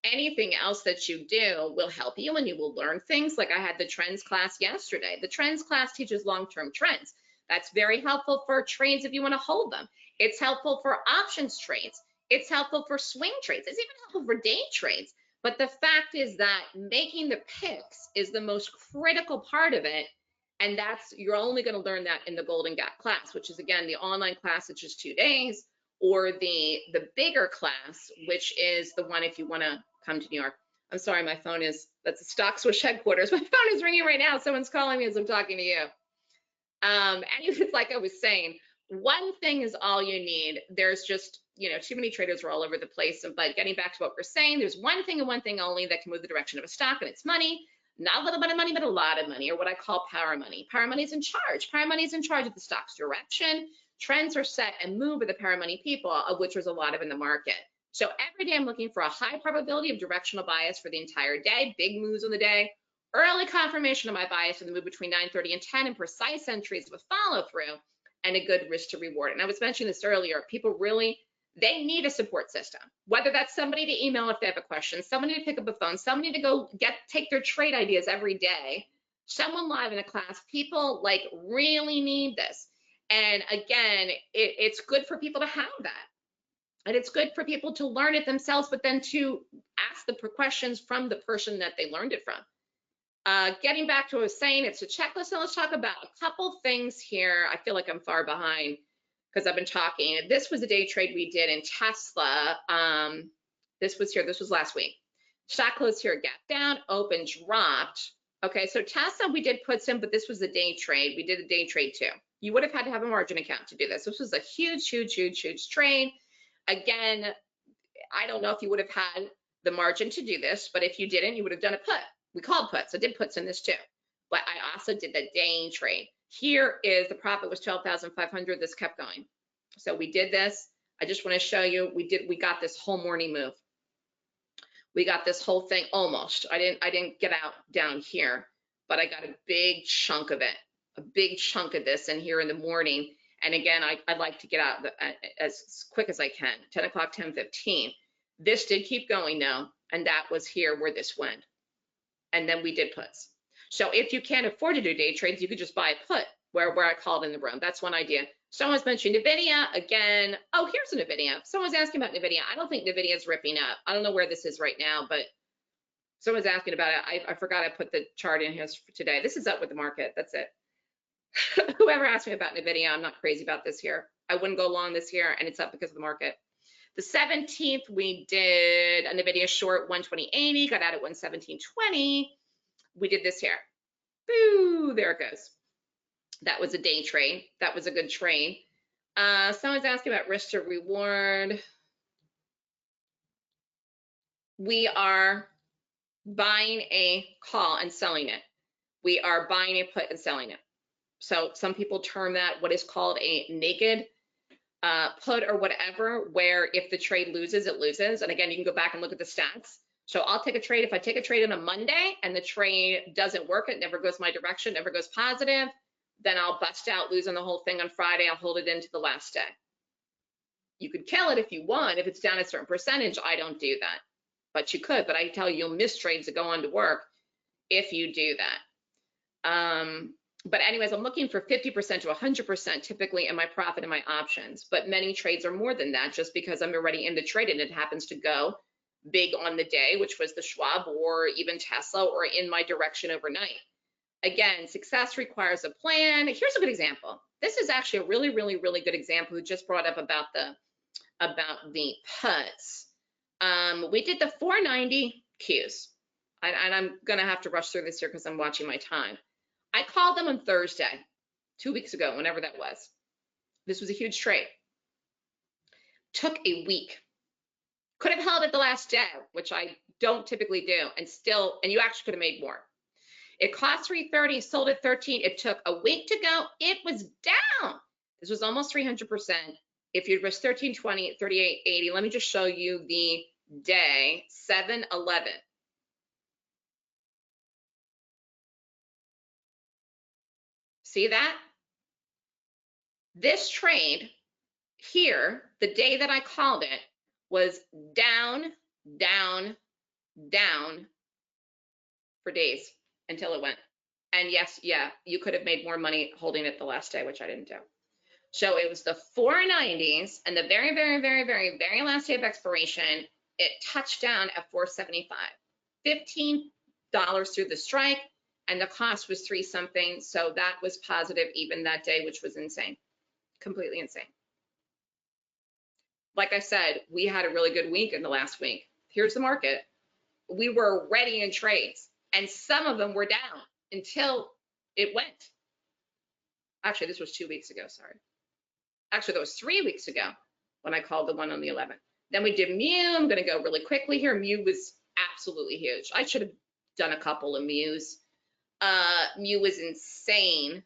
Anything else that you do will help you, and you will learn things. Like I had the trends class yesterday. The trends class teaches long-term trends. That's very helpful for trades if you want to hold them. It's helpful for options trades. It's helpful for swing trades. It's even helpful for day trades. But the fact is that making the picks is the most critical part of it. And you're only going to learn that in the Golden Gap class, which is, again, the online class, which is 2 days, or the bigger class, which is the one if you want to come to New York. I'm sorry, my phone that's the Stock Swoosh headquarters. My phone is ringing right now. Someone's calling me as I'm talking to you. And it's like I was saying, one thing is all you need. There's just, too many traders are all over the place. But getting back to what we're saying, there's one thing and one thing only that can move the direction of a stock, and it's money. Not a little bit of money, but a lot of money, or what I call power money. Power money is in charge. Power money is in charge of the stock's direction. Trends are set and move with the power money people, of which there's a lot of in the market. So every day I'm looking for a high probability of directional bias for the entire day, big moves on the day, early confirmation of my bias in the move between 9:30 and 10, and precise entries with follow through, and a good risk to reward. And I was mentioning this earlier, people really, they need a support system, whether that's somebody to email if they have a question, somebody to pick up a phone, somebody to go take their trade ideas every day, someone live in a class. People really need this. And again, it's good for people to have that. And it's good for people to learn it themselves, but then to ask the questions from the person that they learned it from. Getting back to what I was saying, it's a checklist. So let's talk about a couple things here. I feel like I'm far behind because I've been talking. This was a day trade we did in Tesla. This was last week. Stock closed here, gap down, open, dropped. Okay, so Tesla, we did puts in, but this was a day trade. We did a day trade too. You would have had to have a margin account to do this. This was a huge trade. Again, I don't know if you would have had the margin to do this, but if you didn't, you would have done a put. We called puts. I did puts in this too, but I also did the day trade. Here is the profit was 12,500. This kept going. So we did this. I just want to show you, we got this whole morning move. We got this whole thing almost. I didn't get out down here, but I got a big chunk of it, a big chunk of this in here in the morning. And again, I like to get out as quick as I can, 10 o'clock, 10:15. This did keep going though, and that was here where this went. And then we did puts. So if you can't afford to do day trades, you could just buy a put where I called in the room. That's one idea. Someone's mentioned NVIDIA again. Oh, here's a NVIDIA. Someone's asking about NVIDIA. I don't think NVIDIA is ripping up. I don't know where this is right now, but someone's asking about it. I forgot I put the chart in here for today. This is up with the market. That's it. Whoever asked me about NVIDIA, I'm not crazy about this here. I wouldn't go long this here, and it's up because of the market. The 17th, we did a NVIDIA short 120.80, got out at 117.20. We did this here. Boo, there it goes. That was a day trade. That was a good trade. Someone's asking about risk to reward. We are buying a call and selling it. We are buying a put and selling it. So some people term that what is called a naked put or whatever, where if the trade loses, it loses. And again, you can go back and look at the stats. So I'll take a trade. If I take a trade on a Monday and the trade doesn't work, it never goes my direction, never goes positive, then I'll bust out losing the whole thing on Friday. I'll hold it into the last day. You could kill it if you want. If it's down a certain percentage, I don't do that. But you could, but I tell you, you'll miss trades that go on to work if you do that. But anyways, I'm looking for 50% to 100% typically in my profit and my options. But many trades are more than that just because I'm already in the trade and it happens to go big on the day, which was the Schwab or even Tesla or in my direction overnight. Again, success requires a plan. Here's a good example. This is actually a really, really, really good example who just brought up about the puts. We did the 490 Qs, and I'm gonna have to rush through this here because I'm watching my time. I called them on Thursday, 2 weeks ago, whenever that was. This was a huge trade. Took a week. Could have held it the last day, which I don't typically do, and you actually could have made more. It cost $330, sold at 13. It took a week to go. It was down. This was almost 300%. If you'd risk 1320, 3880, let me just show you the day, 7/11. See that? This trade here, the day that I called it, was down, down, down for days until it went. And yes, yeah, you could have made more money holding it the last day, which I didn't do. So it was the 490s, and the very, very, very, very, very last day of expiration, it touched down at 475. $15 through the strike, and the cost was 3 something. So that was positive even that day, which was insane, completely insane. Like I said, we had a really good week in the last week. Here's the market. We were ready in trades, and some of them were down until it went. Actually, this was 2 weeks ago, sorry. Actually, that was 3 weeks ago when I called the one on the 11th. Then we did Mew. I'm gonna go really quickly here. Mew was absolutely huge. I should have done a couple of Mews. Mew was insane.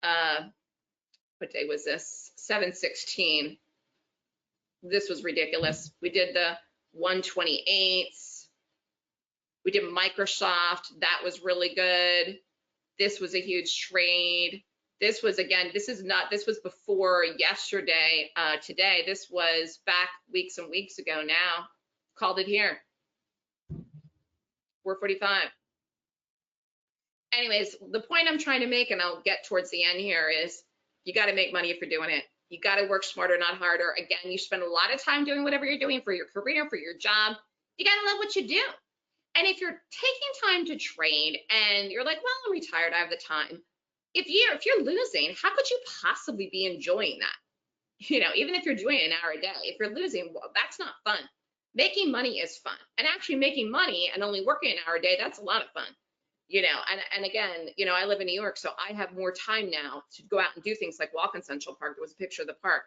What day was this? 7/16. This was ridiculous. We did the 128s. We did Microsoft. That was really good. This was a huge trade. This was, again, this was before yesterday. Today, this was back weeks and weeks ago now. Called it here. 445. Anyways, the point I'm trying to make, and I'll get towards the end here, is you got to make money if you're doing it. You got to work smarter, not harder. Again, you spend a lot of time doing whatever you're doing for your career, for your job. You got to love what you do. And if you're taking time to trade and you're like, well, I'm retired, I have the time. If you're losing, how could you possibly be enjoying that? You know, even if you're doing it an hour a day, if you're losing, well, that's not fun. Making money is fun. And actually making money and only working an hour a day, that's a lot of fun. You know, and again, you know, I live in New York, so I have more time now to go out and do things like walk in Central Park. There was a picture of the park.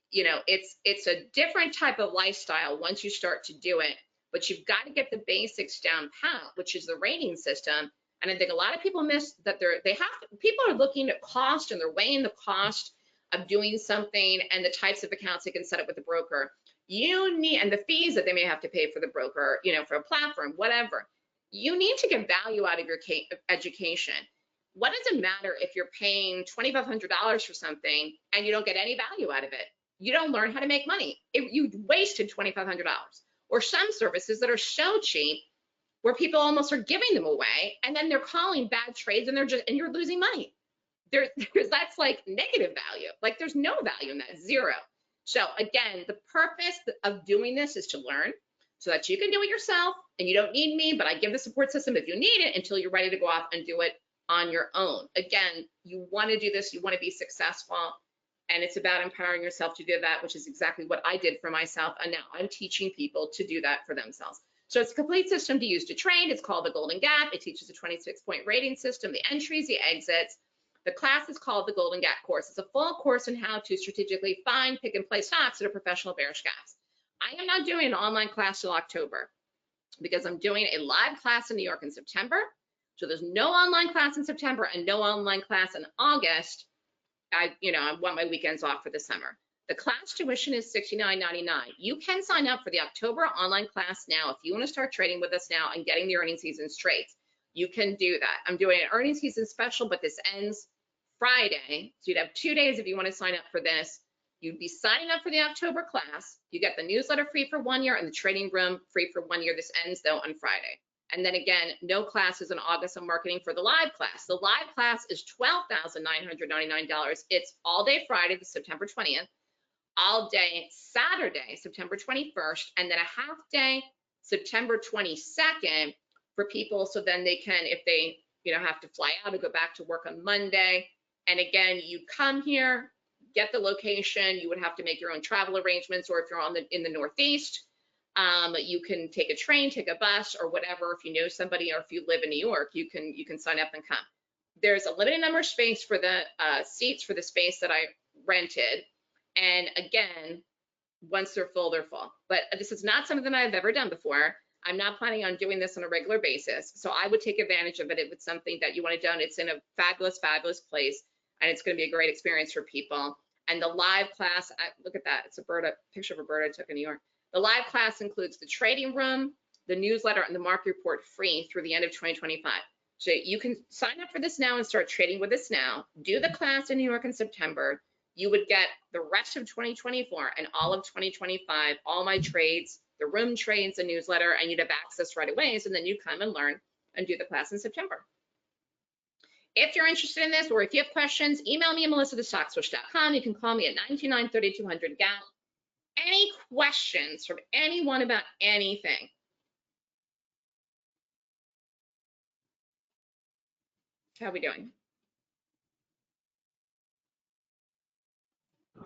You know, it's a different type of lifestyle once you start to do it, but you've got to get the basics down pat, which is the rating system. And I think a lot of people miss that people are looking at cost and they're weighing the cost of doing something and the types of accounts they can set up with the broker. You need, and the fees that they may have to pay for the broker, you know, for a platform, whatever. You need to get value out of your education. What does it matter if you're paying $2,500 for something and you don't get any value out of it? You don't learn how to make money. You wasted $2,500. Or some services that are so cheap where people almost are giving them away, and then they're calling bad trades, and you're losing money. That's like negative value. Like there's no value in that, zero. So again, the purpose of doing this is to learn so that you can do it yourself, and you don't need me, but I give the support system if you need it until you're ready to go off and do it on your own. Again, you want to do this, you want to be successful, and it's about empowering yourself to do that, which is exactly what I did for myself, and now I'm teaching people to do that for themselves. So it's a complete system to use to trade. It's called the Golden Gap. It teaches a 26-point rating system, the entries, the exits. The class is called the Golden Gap course. It's a full course on how to strategically find, pick, and play stocks that are professional bearish gaps. I am not doing an online class till October because I'm doing a live class in New York in September. So there's no online class in September and no online class in August. I want my weekends off for the summer. The class tuition is $69.99. You can sign up for the October online class now if you want to start trading with us now and getting the earnings season straight. You can do that. I'm doing an earnings season special, but this ends Friday. So you'd have 2 days if you want to sign up for this. You'd be signing up for the October class. You get the newsletter free for 1 year and the trading room free for 1 year. This ends though on Friday. And then again, no classes in August on marketing for the live class. The live class is $12,999. It's all day Friday, the September 20th, all day Saturday, September 21st, and then a half day September 22nd for people. So then they can, if they have to fly out or go back to work on Monday. And again, you come here, get the location. You would have to make your own travel arrangements, or if you're in the Northeast, you can take a train, take a bus, or whatever. If you know somebody, or if you live in New York, you can sign up and come. There's a limited number of space for the seats for the space that I rented. And again, once they're full, they're full. But this is not something that I've ever done before. I'm not planning on doing this on a regular basis. So I would take advantage of it if it's something that you want to do. It's in a fabulous, fabulous place. And it's going to be a great experience for people. And the live class, look at that. It's a picture of a bird I took in New York. The live class includes the trading room, the newsletter, and the market report free through the end of 2025. So you can sign up for this now and start trading with us now. Do the class in New York in September. You would get the rest of 2024 and all of 2025, all my trades, the room trades, the newsletter, and you'd have access right away. So then you come and learn and do the class in September. If you're interested in this, or if you have questions, email me at melissa@stockswoosh.com. You can call me at 929-3200-GAP. Any questions from anyone about anything? How are we doing?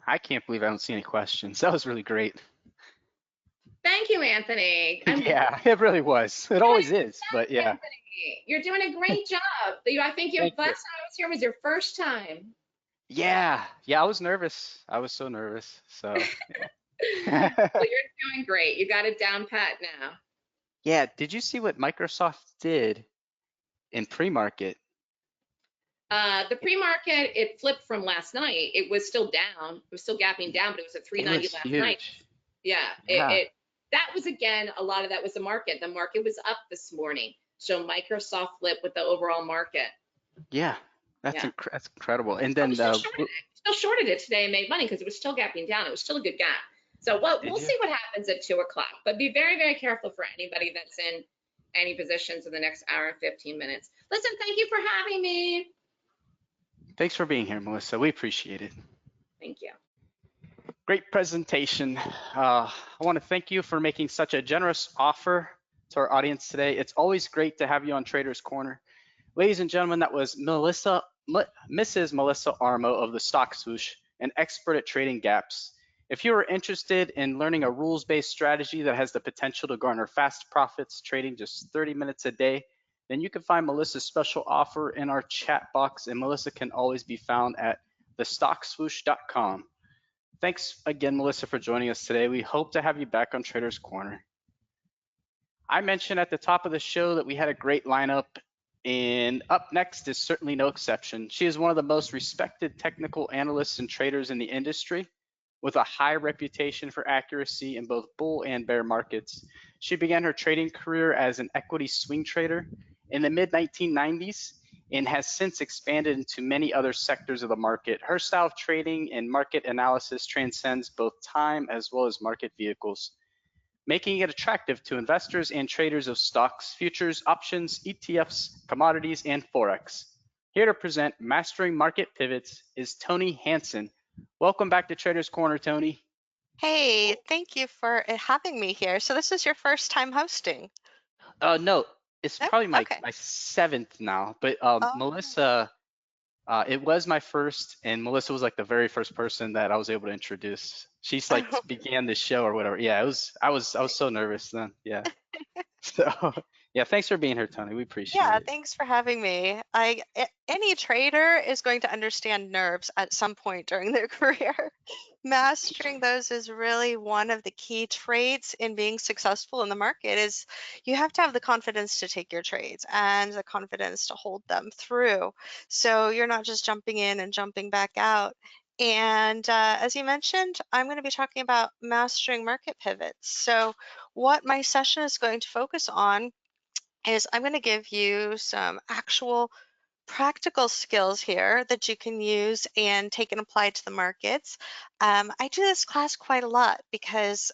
I can't believe I don't see any questions. That was really great. Thank you, Anthony. Yeah, it really was. It always is, but yeah. Anthony, you're doing a great job. I think last time I was here was your first time. Yeah, I was nervous. I was so nervous. So yeah. Well, you're doing great. You got it down pat now. Yeah, did you see what Microsoft did in pre-market? The pre-market, it flipped from last night. It was still down. It was still gapping down, but it was at 390 last night. Yeah, that was, again, a lot of that was the market. The market was up this morning. So Microsoft flipped with the overall market. Yeah, that's incredible. And then still shorted it today and made money because it was still gapping down. It was still a good gap. So we'll see what happens at 2 o'clock. But be very, very careful for anybody that's in any positions in the next hour and 15 minutes. Listen, thank you for having me. Thanks for being here, Melissa. We appreciate it. Thank you. Great presentation. I want to thank you for making such a generous offer to our audience today. It's always great to have you on Traders Corner. Ladies and gentlemen, that was Mrs. Melissa Armo of the Stock Swoosh, an expert at trading gaps. If you are interested in learning a rules-based strategy that has the potential to garner fast profits trading just 30 minutes a day, then you can find Melissa's special offer in our chat box, and Melissa can always be found at thestockswoosh.com. Thanks again, Melissa, for joining us today. We hope to have you back on Traders Corner. I mentioned at the top of the show that we had a great lineup And up next is certainly no exception. She is one of the most respected technical analysts and traders in the industry, with a high reputation for accuracy in both bull and bear markets. She began her trading career as an equity swing trader in the mid 1990s and has since expanded into many other sectors of the market. Her style of trading and market analysis transcends both time as well as market vehicles, making it attractive to investors and traders of stocks, futures, options, ETFs, commodities, and Forex. Here to present Mastering Market Pivots is Toni Hansen. Welcome back to Traders Corner, Toni. Hey, thank you for having me here. So this is your first time hosting? No, it's No? probably my Okay. seventh now, but Oh, Melissa, it was my first, and Melissa was like the very first person that I was able to introduce. She's like began the show or whatever. Yeah, it was. I was so nervous then. Yeah. So yeah, thanks for being here, Toni. We appreciate yeah, it. thanks for having me. Any trader is going to understand nerves at some point during their career. Mastering those is really one of the key traits in being successful in the market is you have to have the confidence to take your trades and the confidence to hold them through. So you're not just jumping in and jumping back out. And as you mentioned, I'm going to be talking about mastering market pivots. So what my session is going to focus on is I'm going to give you some actual practical skills here that you can use and take and apply to the markets. I do this class quite a lot because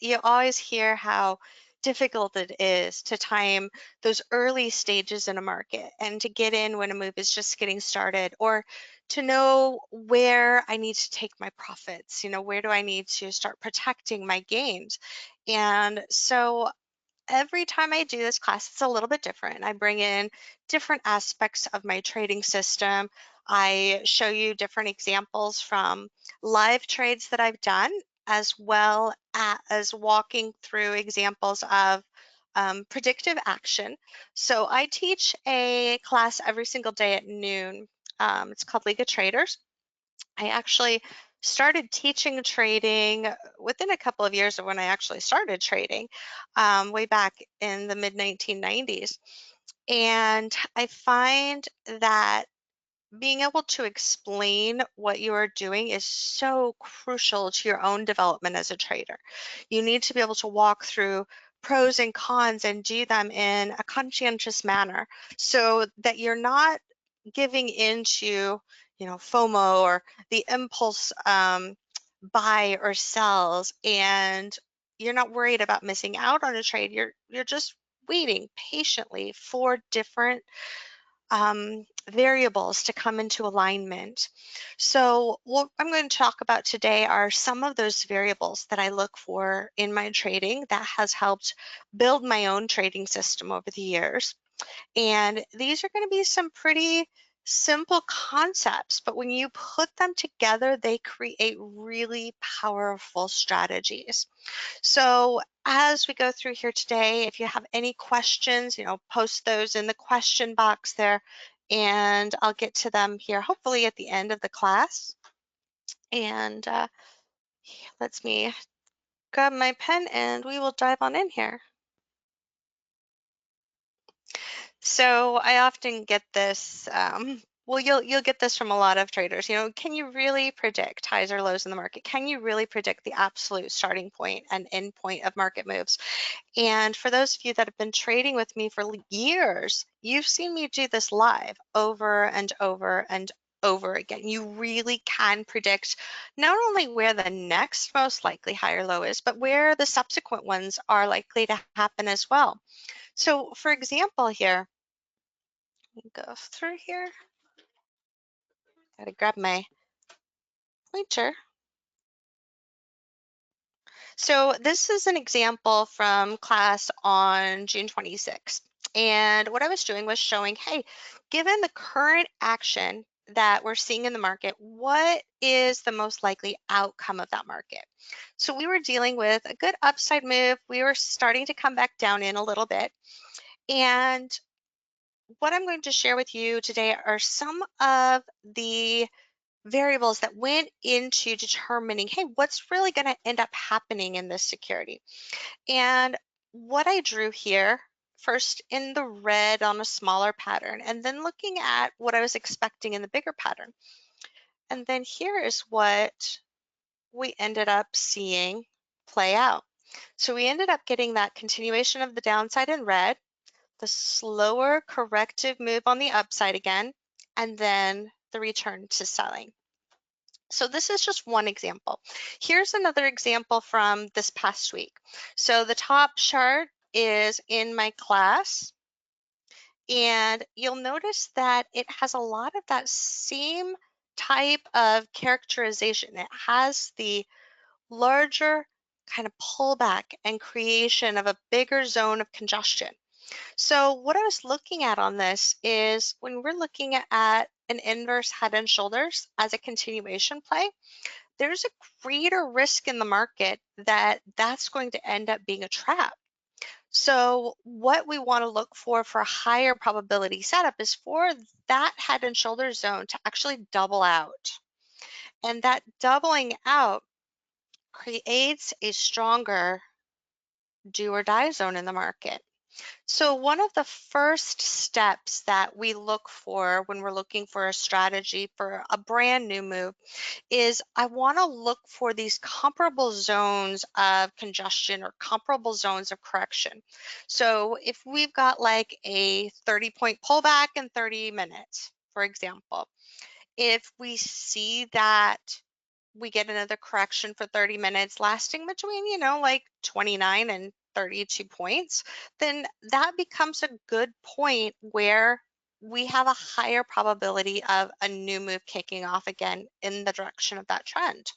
you always hear how difficult it is to time those early stages in a market and to get in when a move is just getting started, or to know where I need to take my profits, where do I need to start protecting my gains. And so every time I do this class, it's a little bit different. I bring in different aspects of my trading system. I show you different examples from live trades that I've done, as well as walking through examples of predictive action. So I teach a class every single day at noon. It's called League of Traders. I actually started teaching trading within a couple of years of when I actually started trading, way back in the mid 1990s. And I find that being able to explain what you are doing is so crucial to your own development as a trader. You need to be able to walk through pros and cons and do them in a conscientious manner so that you're not giving into, FOMO or the impulse buy or sells, and you're not worried about missing out on a trade. You're just waiting patiently for different variables to come into alignment. So what I'm going to talk about today are some of those variables that I look for in my trading that has helped build my own trading system over the years. And these are going to be some pretty simple concepts, but when you put them together, they create really powerful strategies. So as we go through here today, if you have any questions, post those in the question box there, and I'll get to them here hopefully at the end of the class. And let me grab my pen and we will dive on in here. So I often get this, well, you'll get this from a lot of traders, can you really predict highs or lows in the market? Can you really predict the absolute starting point and end point of market moves? And for those of you that have been trading with me for years, you've seen me do this live over and over and over again. You really can predict not only where the next most likely high or low is, but where the subsequent ones are likely to happen as well. So for example here, let me go through here. Gotta grab my pointer. So this is an example from class on June 26th. And what I was doing was showing, hey, given the current action that we're seeing in the market, what is the most likely outcome of that market? So we were dealing with a good upside move. We were starting to come back down in a little bit. And what I'm going to share with you today are some of the variables that went into determining, hey, what's really going to end up happening in this security. And what I drew here first in the red on a smaller pattern, and then looking at what I was expecting in the bigger pattern. And then here is what we ended up seeing play out. So we ended up getting that continuation of the downside in red, the slower corrective move on the upside again, and then the return to selling. So this is just one example. Here's another example from this past week. So the top chart is in my class, and you'll notice that it has a lot of that same type of characterization. It has the larger kind of pullback and creation of a bigger zone of congestion. So what I was looking at on this is when we're looking at an inverse head and shoulders as a continuation play, there's a greater risk in the market that that's going to end up being a trap. So what we want to look for a higher probability setup is for that head and shoulders zone to actually double out. And that doubling out creates a stronger do or die zone in the market. So one of the first steps that we look for when we're looking for a strategy for a brand new move is I want to look for these comparable zones of congestion or comparable zones of correction. So if we've got like a 30-point pullback in 30 minutes, for example, if we see that we get another correction for 30 minutes lasting between, like 29 and 32 points, then that becomes a good point where we have a higher probability of a new move kicking off again in the direction of that trend.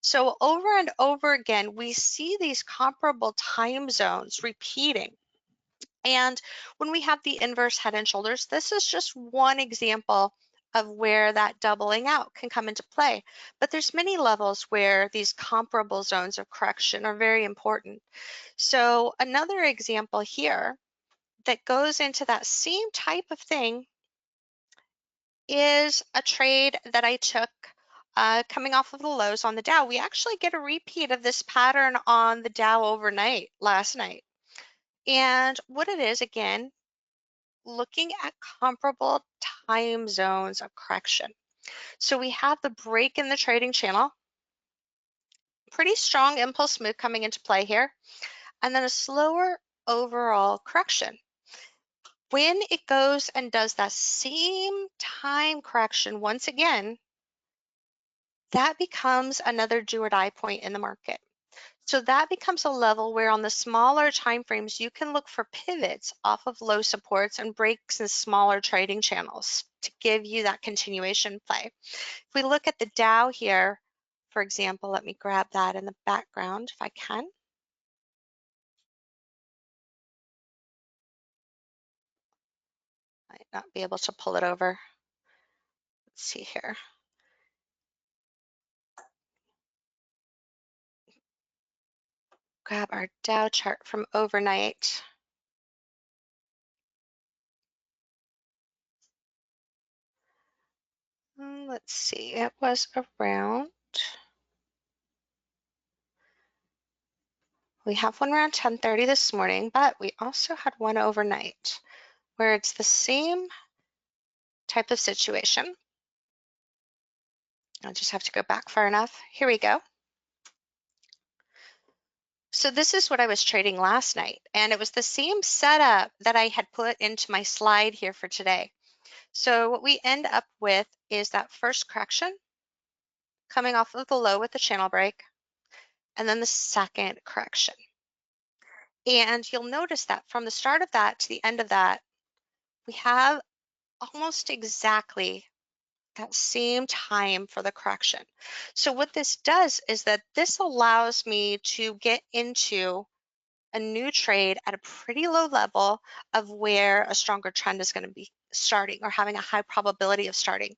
So over and over again, we see these comparable time zones repeating. And when we have the inverse head and shoulders, this is just one example of where that doubling out can come into play. But there's many levels where these comparable zones of correction are very important. So another example here that goes into that same type of thing is a trade that I took coming off of the lows on the Dow. We actually get a repeat of this pattern on the Dow overnight last night. And what it is, again, looking at comparable time zones of correction. So we have the break in the trading channel, pretty strong impulse move coming into play here, and then a slower overall correction. When it goes and does that same time correction once again, that becomes another do or die point in the market. So that becomes a level where on the smaller time frames, you can look for pivots off of low supports and breaks in smaller trading channels to give you that continuation play. If we look at the Dow here, for example, let me grab that in the background if I can. Might not be able to pull it over. Let's see here. Grab our Dow chart from overnight. Let's see, it was around, we have one around 10:30 this morning, but we also had one overnight where it's the same type of situation. I'll just have to go back far enough. Here we go. So this is what I was trading last night, and it was the same setup that I had put into my slide here for today. So what we end up with is that first correction coming off of the low with the channel break, and then the second correction. And you'll notice that from the start of that to the end of that, we have almost exactly that same time for the correction. So what this does is that this allows me to get into a new trade at a pretty low level of where a stronger trend is going to be starting or having a high probability of starting.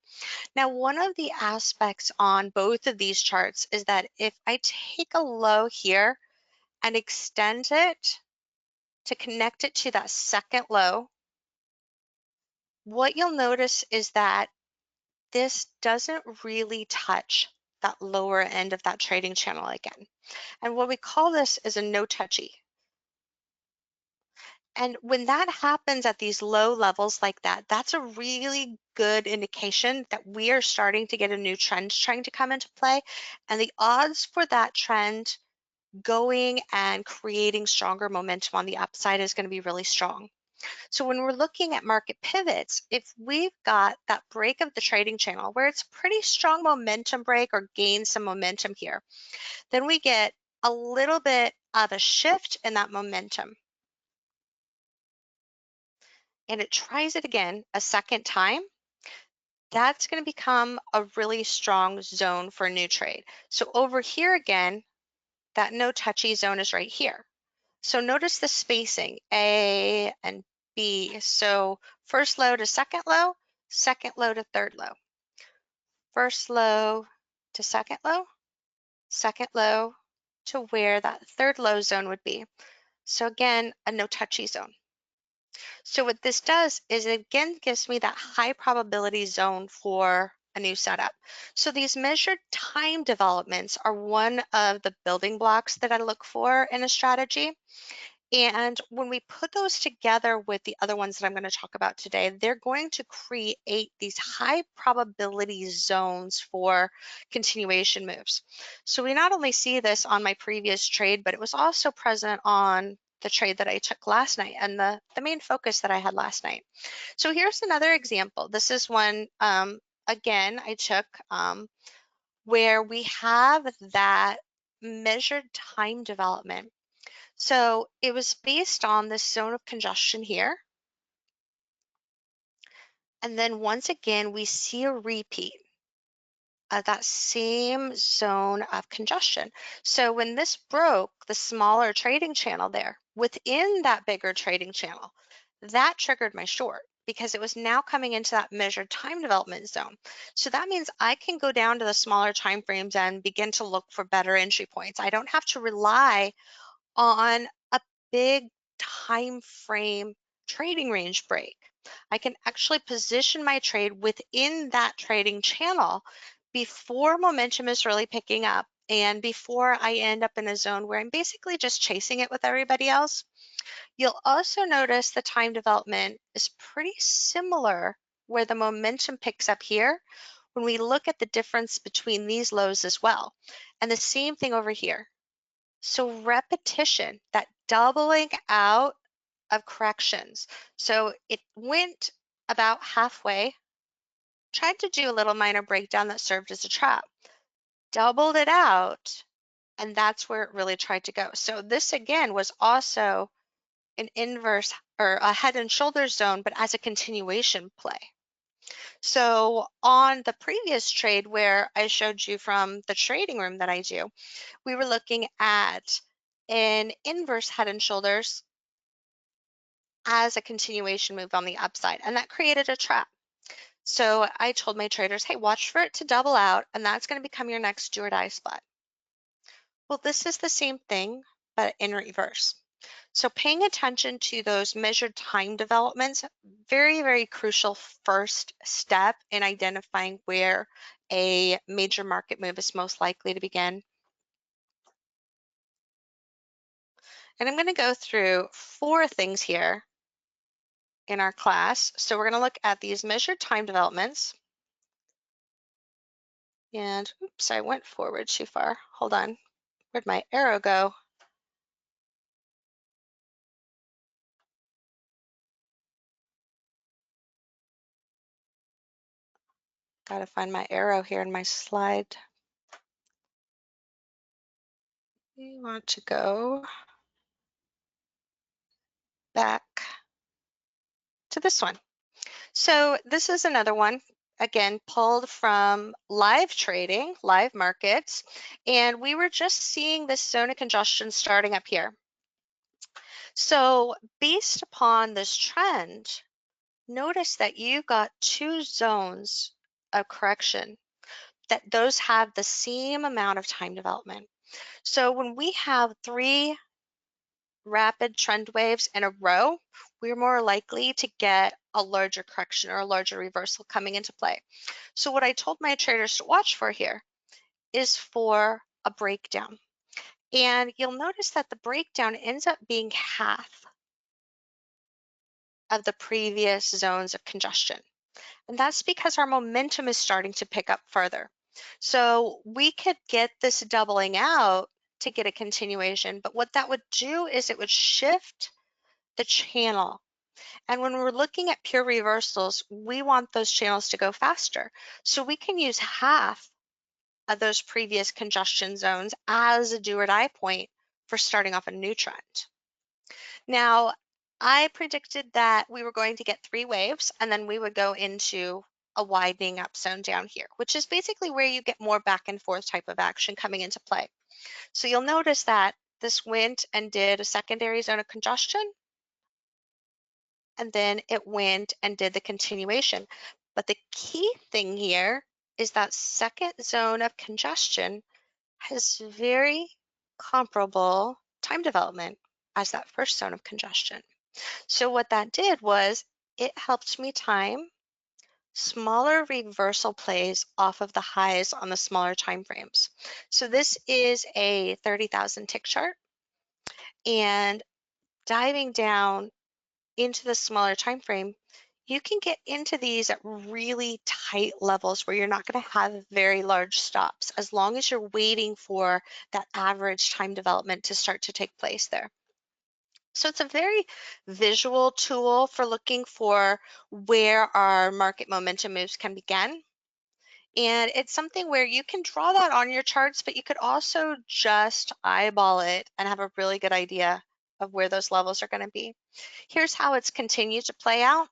Now, one of the aspects on both of these charts is that if I take a low here and extend it to connect it to that second low, what you'll notice is that this doesn't really touch that lower end of that trading channel again. And what we call this is a no touchy. And when that happens at these low levels like that, that's a really good indication that we are starting to get a new trend trying to come into play. And the odds for that trend going and creating stronger momentum on the upside is going to be really strong. So when we're looking at market pivots, if we've got that break of the trading channel where it's pretty strong momentum break or gain some momentum here, then we get a little bit of a shift in that momentum. And it tries it again a second time, that's going to become a really strong zone for a new trade. So over here again, that no touchy zone is right here. So notice the spacing, A and B. So first low to second low to third low. First low to second low to where that third low zone would be. So again, a no touchy zone. So what this does is it again gives me that high probability zone for a new setup. So these measured time developments are one of the building blocks that I look for in a strategy. And when we put those together with the other ones that I'm going to talk about today, they're going to create these high probability zones for continuation moves. So we not only see this on my previous trade, but it was also present on the trade that I took last night and the main focus that I had last night. So here's another example. This is one, again, I took where we have that measured time development. So it was based on this zone of congestion here. And then once again, we see a repeat of that same zone of congestion. So when this broke the smaller trading channel there, within that bigger trading channel, that triggered my short because it was now coming into that measured time development zone. So that means I can go down to the smaller time frames and begin to look for better entry points. I don't have to rely on a big time frame trading range break. I can actually position my trade within that trading channel before momentum is really picking up and before I end up in a zone where I'm basically just chasing it with everybody else. You'll also notice the time development is pretty similar where the momentum picks up here when we look at the difference between these lows as well. And the same thing over here. So repetition, that doubling out of corrections. So it went about halfway, tried to do a little minor breakdown that served as a trap, doubled it out, and that's where it really tried to go. So this again was also an inverse or a head and shoulders zone, but as a continuation play. So on the previous trade where I showed you from the trading room that I do, we were looking at an inverse head and shoulders as a continuation move on the upside, and that created a trap. So I told my traders, hey, watch for it to double out, and that's going to become your next do or die spot. Well, this is the same thing, but in reverse. So paying attention to those measured time developments, very, very crucial first step in identifying where a major market move is most likely to begin. And I'm going to go through 4 things here in our class. So we're going to look at these measured time developments. And oops, I went forward too far. Hold on. Where'd my arrow go? Got to find my arrow here in my slide. We want to go back to this one. So this is another one, again, pulled from live trading, live markets, and we were just seeing this zone of congestion starting up here. So based upon this trend, notice that you got 2 zones of correction, that those have the same amount of time development. So when we have 3 rapid trend waves in a row, we're more likely to get a larger correction or a larger reversal coming into play. So what I told my traders to watch for here is for a breakdown. And you'll notice that the breakdown ends up being half of the previous zones of congestion. And that's because our momentum is starting to pick up further. So we could get this doubling out to get a continuation, but what that would do is it would shift the channel. And when we're looking at pure reversals, we want those channels to go faster. So we can use half of those previous congestion zones as a do or die point for starting off a new trend. Now, I predicted that we were going to get 3 waves and then we would go into a widening up zone down here, which is basically where you get more back and forth type of action coming into play. So you'll notice that this went and did a secondary zone of congestion, and then it went and did the continuation. But the key thing here is that second zone of congestion has very comparable time development as that first zone of congestion. So what that did was it helped me time smaller reversal plays off of the highs on the smaller time frames. So this is a 30,000 tick chart, and diving down into the smaller time frame, you can get into these at really tight levels where you're not going to have very large stops as long as you're waiting for that average time development to start to take place there. So it's a very visual tool for looking for where our market momentum moves can begin. And it's something where you can draw that on your charts, but you could also just eyeball it and have a really good idea of where those levels are going to be. Here's how it's continued to play out.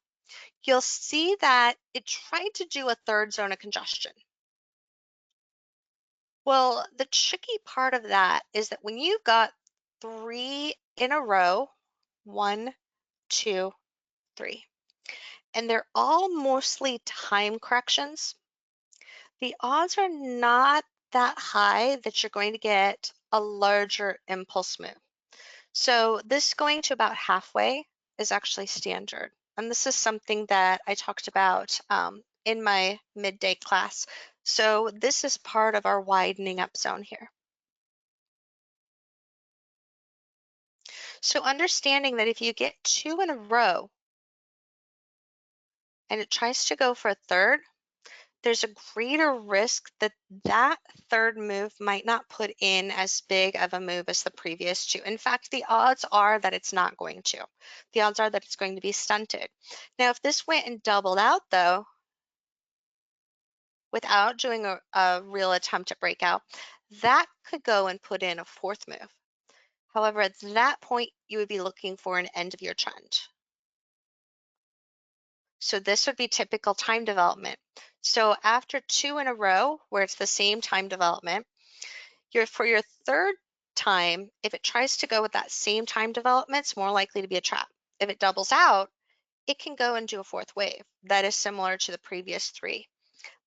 You'll see that it tried to do a third zone of congestion. Well, the tricky part of that is that when you've got 3 in a row, 1, 2, 3, and they're all mostly time corrections, the odds are not that high that you're going to get a larger impulse move. So this going to about halfway is actually standard. And this is something that I talked about in my midday class. So this is part of our widening up zone here. So understanding that if you get 2 in a row and it tries to go for a third, there's a greater risk that that third move might not put in as big of a move as the previous 2. In fact, the odds are that it's not going to. The odds are that it's going to be stunted. Now, if this went and doubled out, though, without doing a real attempt at breakout, that could go and put in a 4th move. However, at that point, you would be looking for an end of your trend. So this would be typical time development. So after 2 in a row, where it's the same time development, for your third time, if it tries to go with that same time development, it's more likely to be a trap. If it doubles out, it can go and do a 4th wave. That is similar to the previous 3.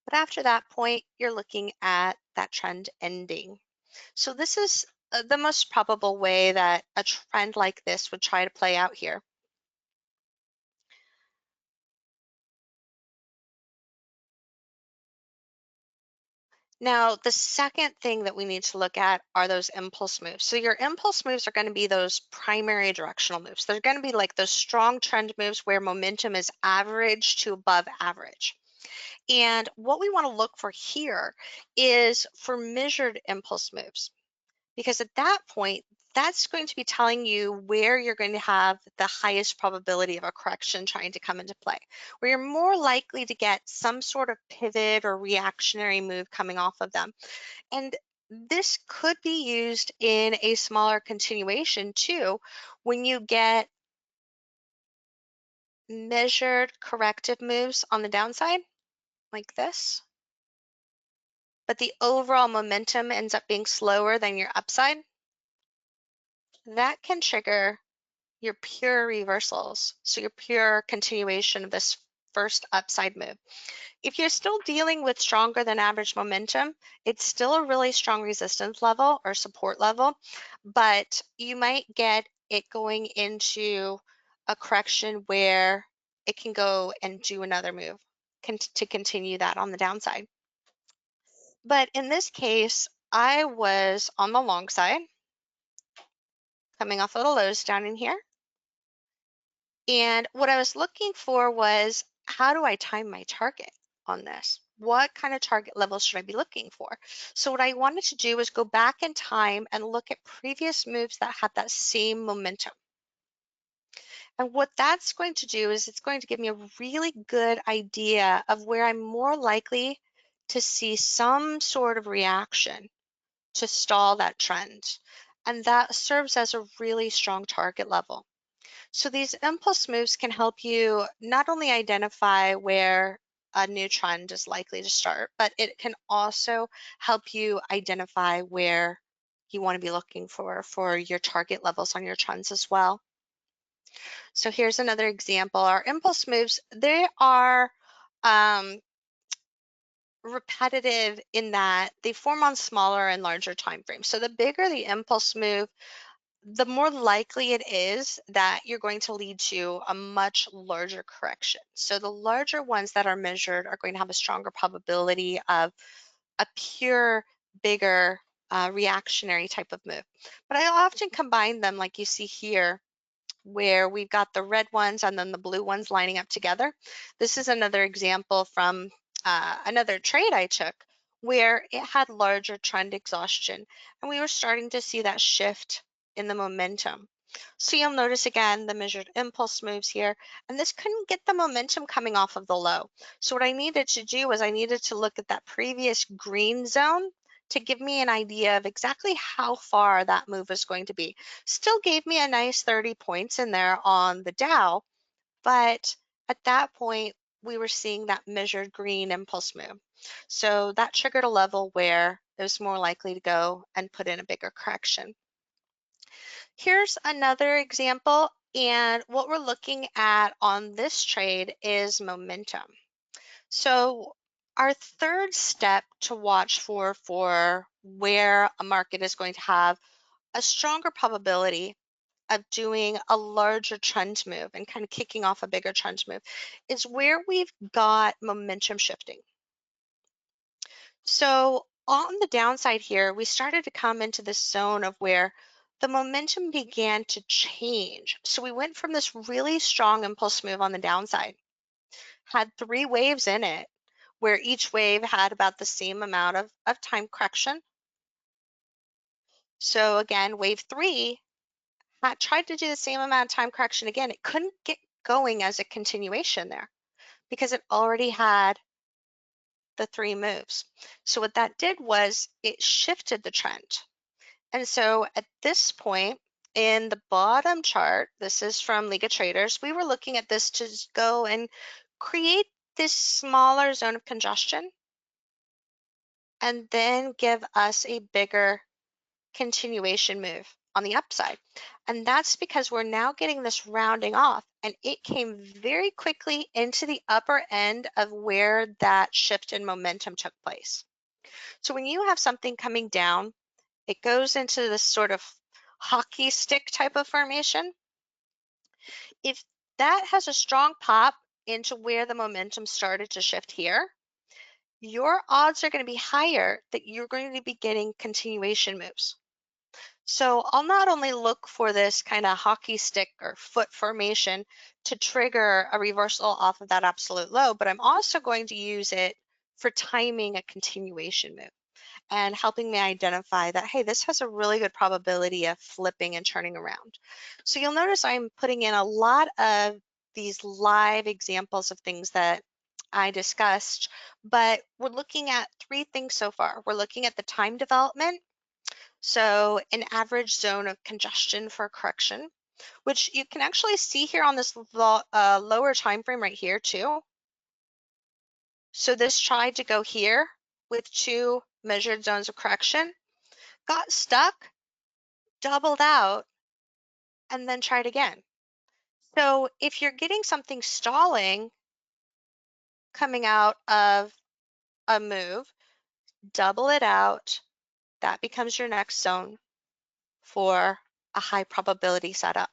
But after that point, you're looking at that trend ending. So this is the most probable way that a trend like this would try to play out here. Now, the second thing that we need to look at are those impulse moves. So your impulse moves are going to be those primary directional moves. They're going to be like those strong trend moves where momentum is average to above average. And what we want to look for here is for measured impulse moves, because at that point, that's going to be telling you where you're going to have the highest probability of a correction trying to come into play, where you're more likely to get some sort of pivot or reactionary move coming off of them. And this could be used in a smaller continuation too, when you get measured corrective moves on the downside, like this, but the overall momentum ends up being slower than your upside. That can trigger your pure reversals, so your pure continuation of this first upside move. If you're still dealing with stronger than average momentum, it's still a really strong resistance level or support level, but you might get it going into a correction where it can go and do another move to continue that on the downside. But in this case, I was on the long side, coming off of the lows down in here. And what I was looking for was, how do I time my target on this? What kind of target levels should I be looking for? So what I wanted to do was go back in time and look at previous moves that had that same momentum. And what that's going to do is it's going to give me a really good idea of where I'm more likely to see some sort of reaction to stall that trend. And that serves as a really strong target level. So these impulse moves can help you not only identify where a new trend is likely to start, but it can also help you identify where you want to be looking for your target levels on your trends as well. So here's another example. Our impulse moves, they are repetitive in that they form on smaller and larger time frames. So the bigger the impulse move, the more likely it is that you're going to lead to a much larger correction. So the larger ones that are measured are going to have a stronger probability of a pure, bigger reactionary type of move. But I often combine them like you see here, where we've got the red ones and then the blue ones lining up together. This is another example from another trade I took where it had larger trend exhaustion, and we were starting to see that shift in the momentum. So you'll notice again the measured impulse moves here, and this couldn't get the momentum coming off of the low. So what I needed to do was I needed to look at that previous green zone to give me an idea of exactly how far that move is going to be. Still gave me a nice 30 points in there on the Dow, but at that point, we were seeing that measured green impulse move. So that triggered a level where it was more likely to go and put in a bigger correction. Here's another example, and what we're looking at on this trade is momentum. So our third step to watch for where a market is going to have a stronger probability of doing a larger trend move and kind of kicking off a bigger trend move is where we've got momentum shifting. So on the downside here, we started to come into this zone of where the momentum began to change. So we went from this really strong impulse move on the downside, had 3 waves in it, where each wave had about the same amount of time correction. So again, wave 3 tried to do the same amount of time correction again. It couldn't get going as a continuation there because it already had the 3 moves. So what that did was it shifted the trend. And so at this point in the bottom chart, this is from League of Traders, we were looking at this to go and create this smaller zone of congestion and then give us a bigger continuation move on the upside. And that's because we're now getting this rounding off, and it came very quickly into the upper end of where that shift in momentum took place. So when you have something coming down, it goes into this sort of hockey stick type of formation. If that has a strong pop into where the momentum started to shift here, your odds are going to be higher that you're going to be getting continuation moves. So I'll not only look for this kind of hockey stick or foot formation to trigger a reversal off of that absolute low, but I'm also going to use it for timing a continuation move and helping me identify that, hey, this has a really good probability of flipping and turning around. So you'll notice I'm putting in a lot of these live examples of things that I discussed, but we're looking at 3 things so far. We're looking at the time development, so an average zone of congestion for correction, which you can actually see here on this lower time frame right here too. So this tried to go here with 2 measured zones of correction, got stuck, doubled out, and then tried again. So if you're getting something stalling coming out of a move, double it out. That becomes your next zone for a high probability setup.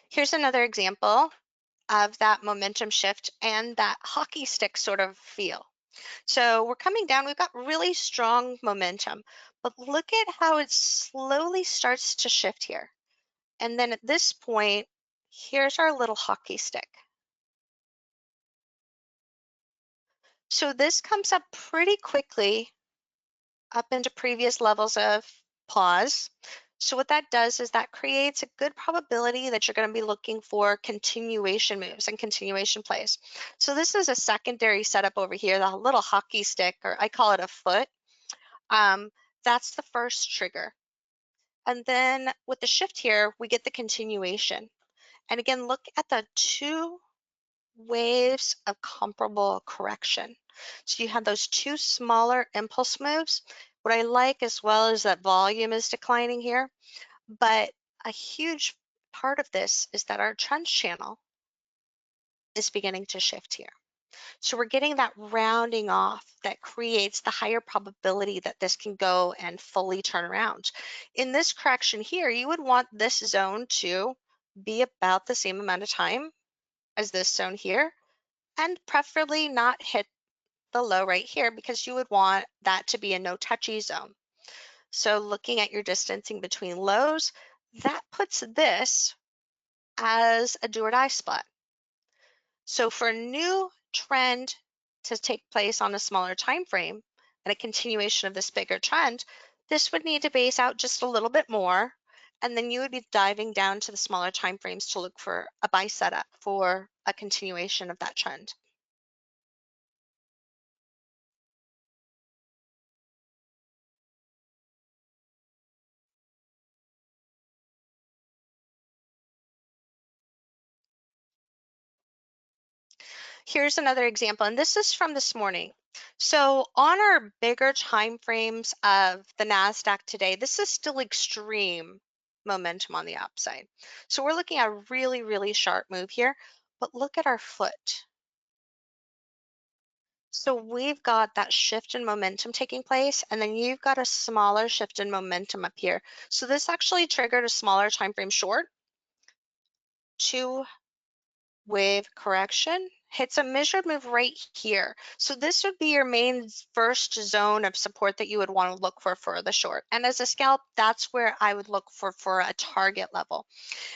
Here's another example. of that momentum shift and that hockey stick sort of feel. So we're coming down, we've got really strong momentum, but look at how it slowly starts to shift here. And then at this point, here's our little hockey stick. So this comes up pretty quickly up into previous levels of pause. So what that does is that creates a good probability that you're going to be looking for continuation moves and continuation plays. So this is a secondary setup over here, the little hockey stick, or I call it a foot. That's the first trigger. And then with the shift here, we get the continuation. And again, look at the two waves of comparable correction. So you have those two smaller impulse moves. What I like as well is that volume is declining here, but a huge part of this is that our trend channel is beginning to shift here. So we're getting that rounding off that creates the higher probability that this can go and fully turn around. In this correction here, you would want this zone to be about the same amount of time as this zone here, and preferably not hit the low right here because you would want that to be a no touchy zone. So looking at your distancing between lows, that puts this as a do or die spot. So for a new trend to take place on a smaller time frame and a continuation of this bigger trend, this would need to base out just a little bit more, and then you would be diving down to the smaller time frames to look for a buy setup for a continuation of that trend. Here's another example, and this is from this morning. So on our bigger time frames of the NASDAQ today, this is still extreme momentum on the upside. So we're looking at a really, really sharp move here, but look at our foot. So we've got that shift in momentum taking place, and then you've got a smaller shift in momentum up here. So this actually triggered a smaller time frame short, 2-wave correction, hits a measured move right here. So this would be your main first zone of support that you would want to look for the short. And as a scalp, that's where I would look for a target level.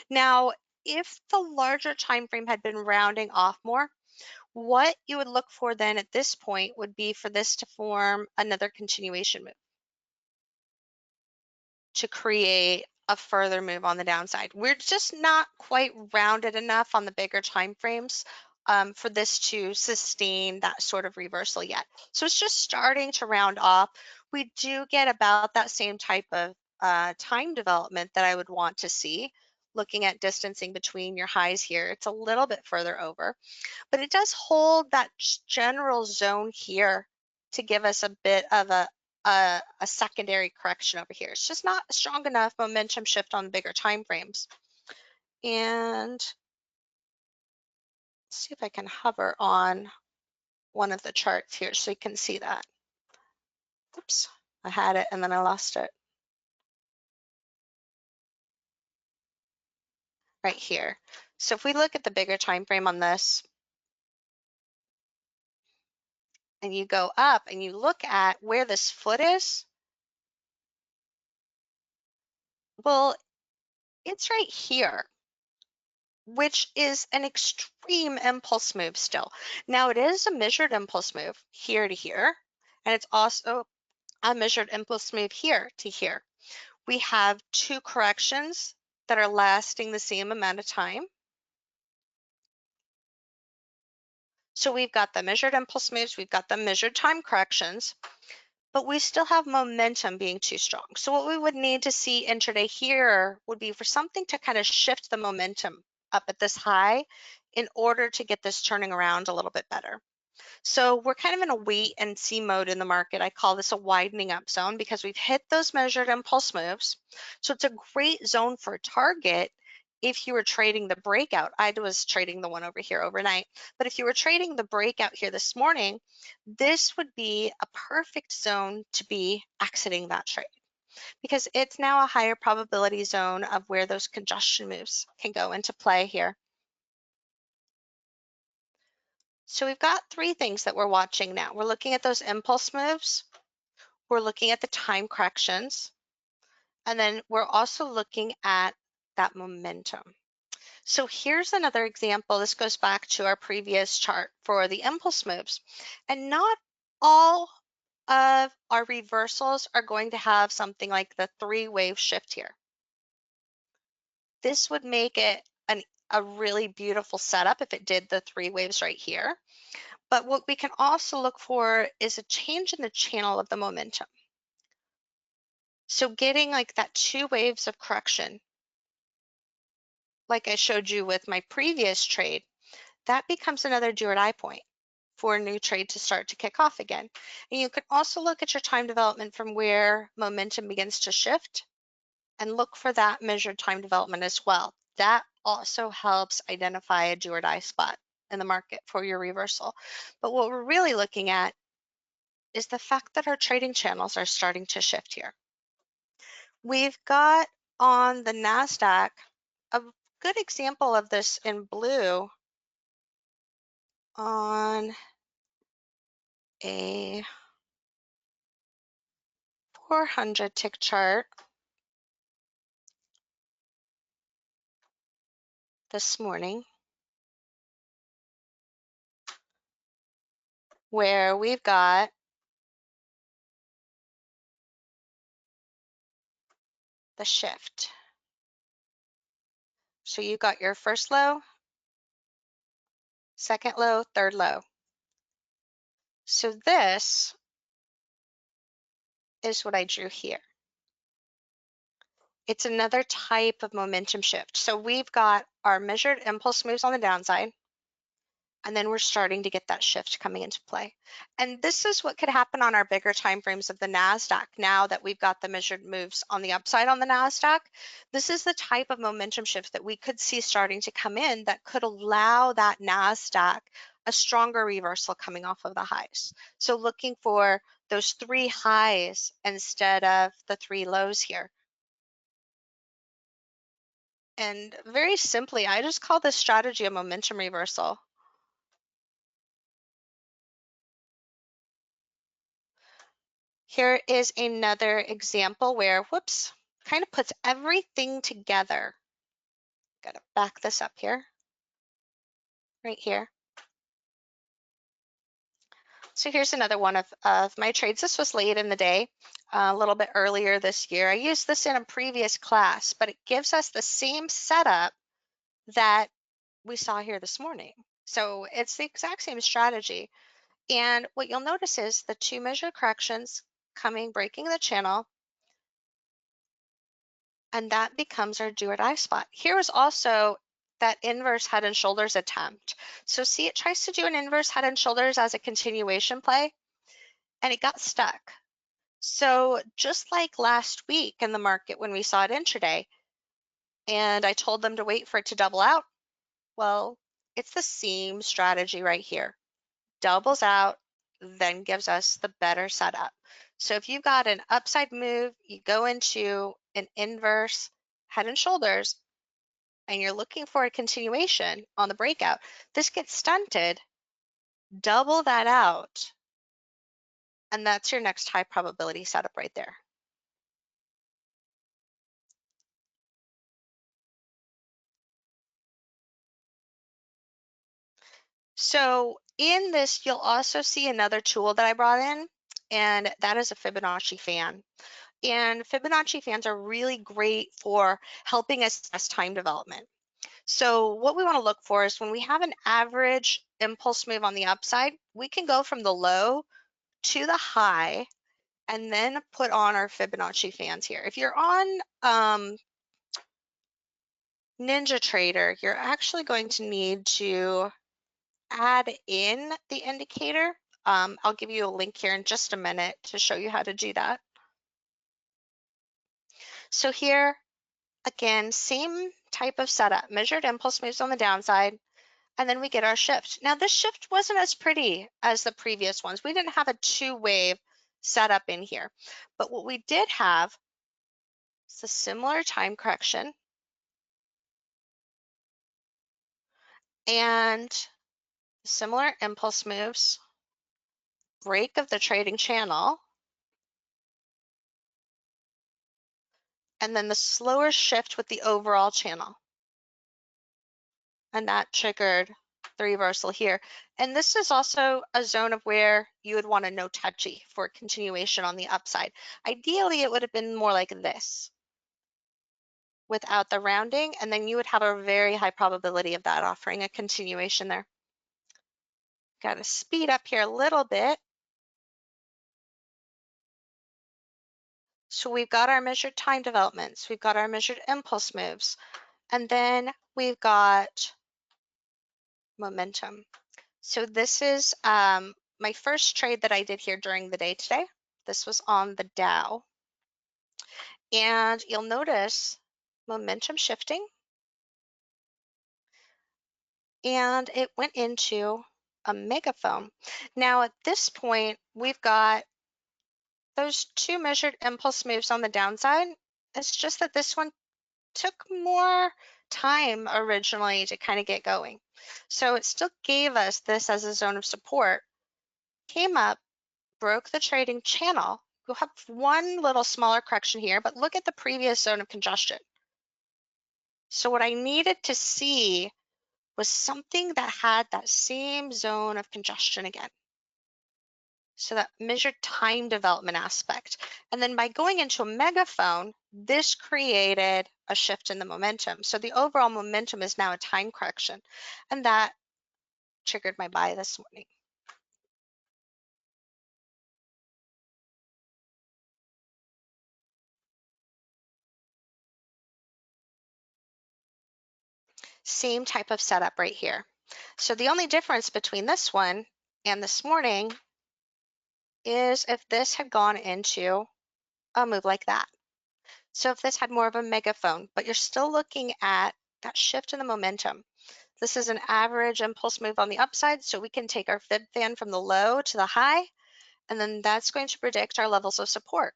Now, if the larger time frame had been rounding off more, what you would look for then at this point would be for this to form another continuation move to create a further move on the downside. We're just not quite rounded enough on the bigger time frames for this to sustain that sort of reversal yet. So it's just starting to round off. We do get about that same type of time development that I would want to see. Looking at distancing between your highs here, it's a little bit further over, but it does hold that general zone here to give us a bit of a secondary correction over here. It's just not a strong enough momentum shift on bigger time frames. And let's see if I can hover on one of the charts here so you can see that. Oops, I had it and then I lost it. Right here. So if we look at the bigger time frame on this, and you go up and you look at where this foot is, well, it's right here, which is an extreme impulse move still. Now it is a measured impulse move here to here, and it's also a measured impulse move here to here. We have two corrections that are lasting the same amount of time. So we've got the measured impulse moves, we've got the measured time corrections, but we still have momentum being too strong. So what we would need to see intraday here would be for something to kind of shift the momentum up at this high in order to get this turning around a little bit better. So we're kind of in a wait and see mode in the market. I call this a widening up zone because we've hit those measured impulse moves. So it's a great zone for a target if you were trading the breakout. I was trading the one over here overnight, but if you were trading the breakout here this morning, this would be a perfect zone to be exiting that trade because it's now a higher probability zone of where those congestion moves can go into play here. So we've got three things that we're watching now. We're looking at those impulse moves. We're looking at the time corrections. And then we're also looking at that momentum. So here's another example. This goes back to our previous chart for the impulse moves. And not all of our reversals are going to have something like the 3-wave shift here. This would make it a really beautiful setup if it did the 3 waves right here. But what we can also look for is a change in the channel of the momentum. So getting like that 2 waves of correction, like I showed you with my previous trade, that becomes another do or die point for a new trade to start to kick off again. And you can also look at your time development from where momentum begins to shift and look for that measured time development as well. That also helps identify a do or die spot in the market for your reversal. But what we're really looking at is the fact that our trading channels are starting to shift here. We've got on the NASDAQ a good example of this in blue on a 400 tick chart this morning, where we've got the shift. So you got your first low, second low, third low. So this is what I drew here. It's another type of momentum shift. So we've got our measured impulse moves on the downside, and then we're starting to get that shift coming into play. And this is what could happen on our bigger time frames of the NASDAQ. Now that we've got the measured moves on the upside on the NASDAQ, this is the type of momentum shift that we could see starting to come in that could allow that NASDAQ a stronger reversal coming off of the highs. So looking for those 3 highs instead of the 3 lows here. And very simply, I just call this strategy a momentum reversal. Here is another example where, whoops, kind of puts everything together. Got to back this up here, right here. So here's another one of my trades. This was late in the day, a little bit earlier this year. I used this in a previous class, but it gives us the same setup that we saw here this morning. So it's the exact same strategy. And what you'll notice is the 2 measured corrections coming, breaking the channel, and that becomes our do or die spot. Here is also that inverse head and shoulders attempt. So see, it tries to do an inverse head and shoulders as a continuation play, and it got stuck. So just like last week in the market when we saw it intraday, and I told them to wait for it to double out, well, it's the same strategy right here. Doubles out, then gives us the better setup. So if you've got an upside move, you go into an inverse head and shoulders, and you're looking for a continuation on the breakout, this gets stunted, double that out, and that's your next high probability setup right there. So in this, you'll also see another tool that I brought in, and that is a Fibonacci fan. And Fibonacci fans are really great for helping us assess time development. So what we want to look for is when we have an average impulse move on the upside, we can go from the low to the high and then put on our Fibonacci fans here. If you're on NinjaTrader, you're actually going to need to add in the indicator. I'll give you a link here in just a minute to show you how to do that. So here, again, same type of setup, measured impulse moves on the downside, and then we get our shift. Now this shift wasn't as pretty as the previous ones. We didn't have a 2-wave setup in here, but what we did have is a similar time correction and similar impulse moves, break of the trading channel, and then the slower shift with the overall channel. And that triggered the reversal here. And this is also a zone of where you would want a no touchy for continuation on the upside. Ideally, it would have been more like this without the rounding, and then you would have a very high probability of that offering a continuation there. Got to speed up here a little bit. So we've got our measured time developments, we've got our measured impulse moves, and then we've got momentum. So this is my first trade that I did here during the day today. This was on the Dow. And you'll notice momentum shifting. And it went into a megaphone. Now at this point, we've got those two measured impulse moves on the downside. It's just that this one took more time originally to kind of get going. So it still gave us this as a zone of support, came up, broke the trading channel. We'll have one little smaller correction here, but look at the previous zone of congestion. So what I needed to see was something that had that same zone of congestion again. So that measured time development aspect. And then by going into a megaphone, this created a shift in the momentum. So the overall momentum is now a time correction. And that triggered my buy this morning. Same type of setup right here. So the only difference between this one and this morning is if this had gone into a move like that. So if this had more of a megaphone, but you're still looking at that shift in the momentum. This is an average impulse move on the upside, so we can take our fib fan from the low to the high, and then that's going to predict our levels of support.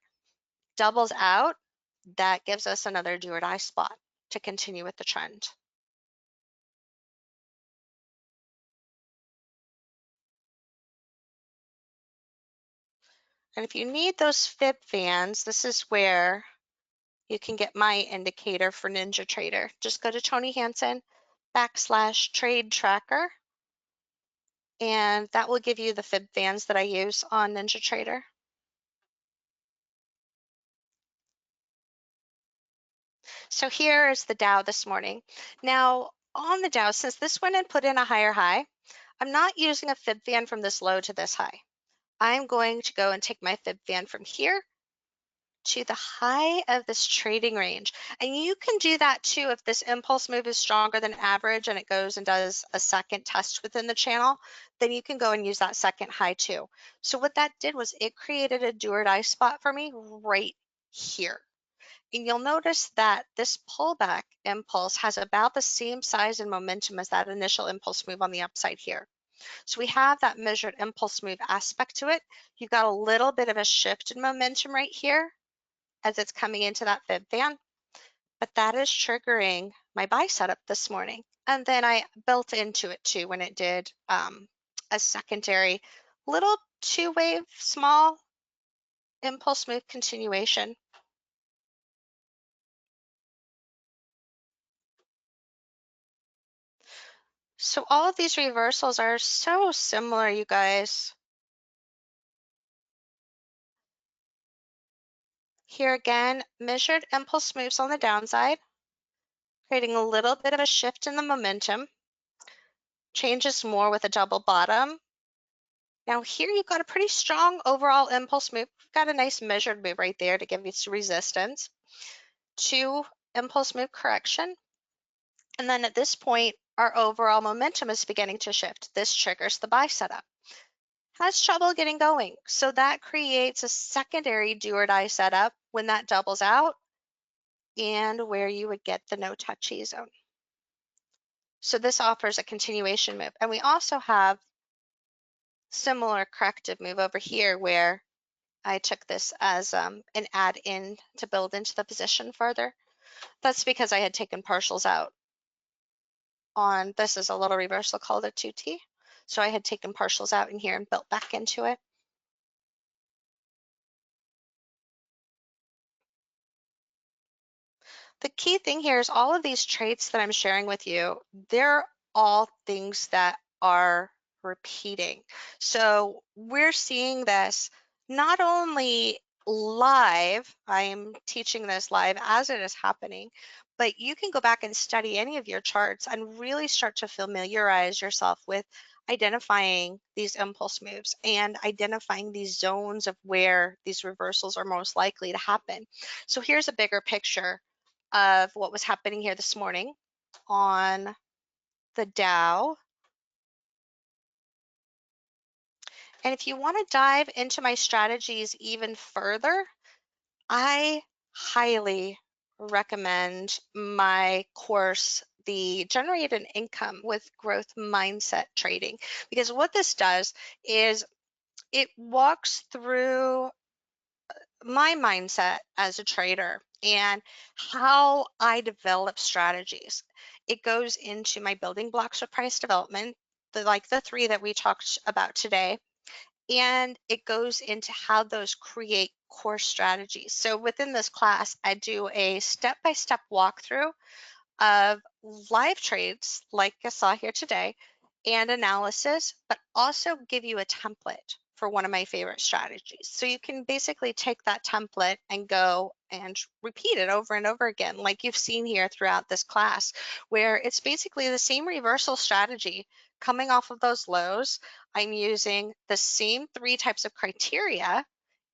Doubles out, that gives us another do or die spot to continue with the trend. And if you need those fib fans, this is where you can get my indicator for NinjaTrader. Just go to Toni Hansen /trade tracker, and that will give you the fib fans that I use on NinjaTrader. So here is the Dow this morning. Now on the Dow, since this went and put in a higher high, I'm not using a fib fan from this low to this high. I'm going to go and take my fib fan from here to the high of this trading range. And you can do that too if this impulse move is stronger than average and it goes and does a second test within the channel, then you can go and use that second high too. So what that did was it created a do or die spot for me right here. And you'll notice that this pullback impulse has about the same size and momentum as that initial impulse move on the upside here. So we have that measured impulse move aspect to it. You've got a little bit of a shift in momentum right here as it's coming into that fib fan, but that is triggering my buy setup this morning. And then I built into it too when it did a secondary little two-wave small impulse move continuation. So all of these reversals are so similar, you guys. Here again, measured impulse moves on the downside, creating a little bit of a shift in the momentum. Changes more with a double bottom. Now here you've got a pretty strong overall impulse move. You've got a nice measured move right there to give you some resistance. 2 impulse move correction. And then at this point, our overall momentum is beginning to shift. This triggers the buy setup. Has trouble getting going. So that creates a secondary do or die setup when that doubles out and where you would get the no touchy zone. So this offers a continuation move. And we also have similar corrective move over here where I took this as an add in to build into the position further. That's because I had taken partials out on, this is a little reversal called a 2T. So I had taken partials out in here and built back into it. The key thing here is all of these traits that I'm sharing with you, they're all things that are repeating. So we're seeing this not only live, I'm teaching this live as it is happening, but you can go back and study any of your charts and really start to familiarize yourself with identifying these impulse moves and identifying these zones of where these reversals are most likely to happen. So here's a bigger picture of what was happening here this morning on the Dow. And if you want to dive into my strategies even further, I highly recommend my course, the Generated Income with Growth Mindset Trading, because what this does is it walks through my mindset as a trader and how I develop strategies. It goes into my building blocks of price development, like the three that we talked about today, and it goes into how those create core strategies. So within this class, I do a step-by-step walkthrough of live trades like I saw here today and analysis, but also give you a template for one of my favorite strategies. So you can basically take that template and go and repeat it over and over again, like you've seen here throughout this class, where it's basically the same reversal strategy coming off of those lows. I'm using the same 3 types of criteria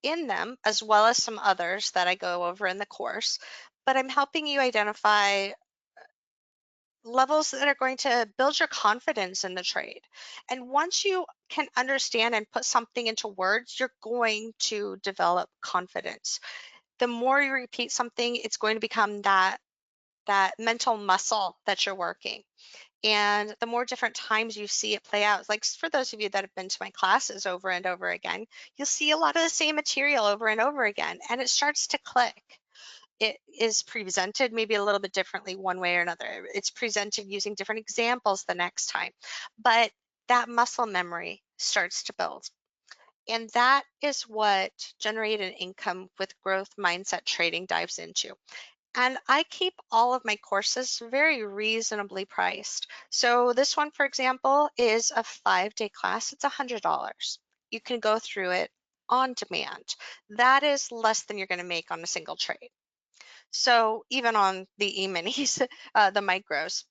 in them, as well as some others that I go over in the course, but I'm helping you identify levels that are going to build your confidence in the trade. And once you can understand and put something into words, you're going to develop confidence. The more you repeat something, it's going to become that mental muscle that you're working. And the more different times you see it play out, like for those of you that have been to my classes over and over again, you'll see a lot of the same material over and over again, and it starts to click. It is presented maybe a little bit differently one way or another. It's presented using different examples the next time, but that muscle memory starts to build. And that is what Generated Income with Growth Mindset Trading dives into. And I keep all of my courses very reasonably priced. So this one, for example, is a 5-day class. It's $100. You can go through it on demand. That is less than you're going to make on a single trade. So even on the E-minis, the micros.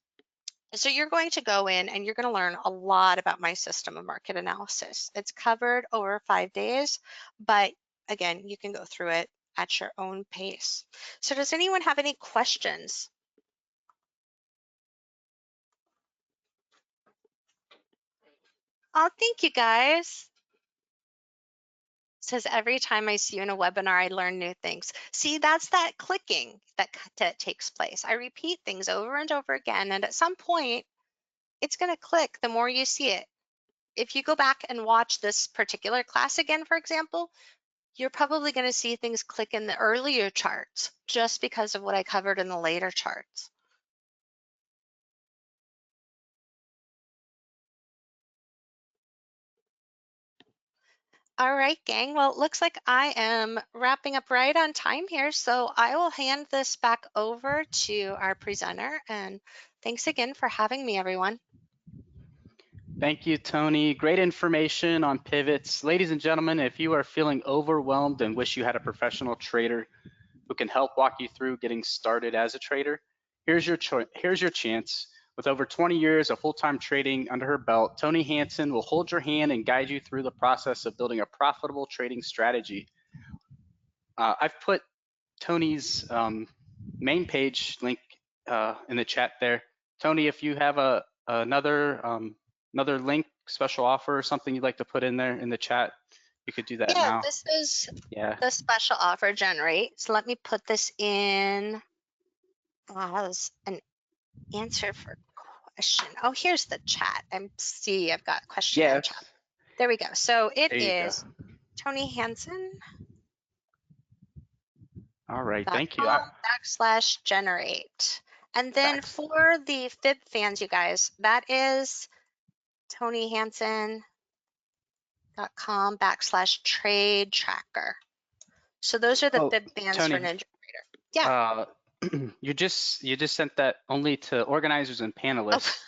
So you're going to go in and you're going to learn a lot about my system of market analysis. It's covered over 5 days, but again, you can go through it at your own pace. So does anyone have any questions? Oh, thank you guys. Says every time I see you in a webinar, I learn new things. See, that's that clicking that takes place. I repeat things over and over again, and at some point, it's going to click the more you see it. If you go back and watch this particular class again, for example, you're probably going to see things click in the earlier charts just because of what I covered in the later charts. All right, gang. Well, it looks like I am wrapping up right on time here, so I will hand this back over to our presenter. And thanks again for having me, everyone. Thank you, Toni. Great information on pivots. Ladies and gentlemen, if you are feeling overwhelmed and wish you had a professional trader who can help walk you through getting started as a trader, here's your chance. With over 20 years of full-time trading under her belt, Toni Hansen will hold your hand and guide you through the process of building a profitable trading strategy. I've put Toni's main page link in the chat there. Toni, if you have another link, special offer, or something you'd like to put in there in the chat, you could do that now. Yeah, this is the special offer generate. So let me put this in as an answer for question. Oh, here's the chat. I've got question in chat. There we go. So it is Toni Hansen. All right, thank you. /generate. And then for the FIB fans, you guys, that is ToniHansen.com/trade tracker. So those are the Oh, bib bands for Tony, Ninja Trader. Yeah. you just sent that only to organizers and panelists.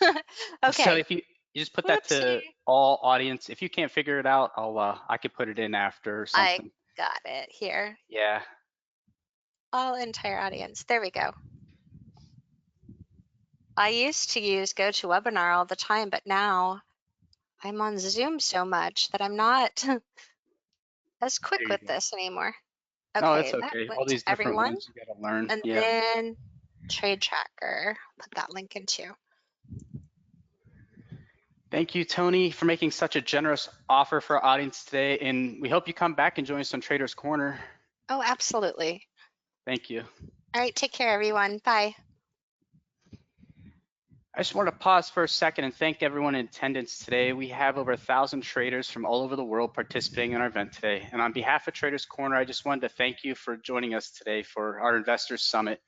Oh, So okay. if you just put that to Whoopsie. all audience, if you can't figure it out, I could put it in after or I something. got it here. Yeah. All entire audience. There we go. I used to use GoToWebinar all the time, but now I'm on Zoom so much that I'm not as quick There you with go. this anymore. No, Okay, that's that okay. All went to these different everyone. ones you gotta learn. And Yeah. then Trade Tracker, put that link in too. Thank you, Tony, for making such a generous offer for our audience today. And we hope you come back and join us on Traders Corner. Oh, absolutely. Thank you. All right, take care, everyone. Bye. I just want to pause for a second and thank everyone in attendance today. We have over 1,000 traders from all over the world participating in our event today. And on behalf of Traders Corner, I just wanted to thank you for joining us today for our Investors Summit.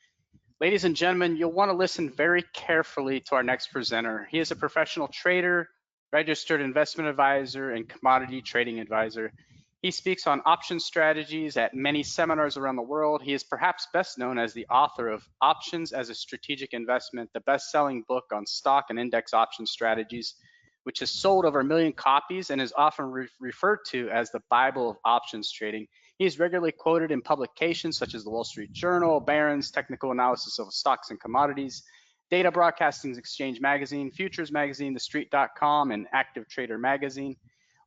Ladies and gentlemen, you'll want to listen very carefully to our next presenter. He is a professional trader, registered investment advisor, and commodity trading advisor. He speaks on option strategies at many seminars around the world. He is perhaps best known as the author of Options as a Strategic Investment, the best-selling book on stock and index option strategies, which has sold over 1 million copies and is often referred to as the Bible of options trading. He is regularly quoted in publications such as the Wall Street Journal, Barron's Technical Analysis of Stocks and Commodities, Data Broadcasting Exchange Magazine, Futures Magazine, TheStreet.com, and Active Trader Magazine.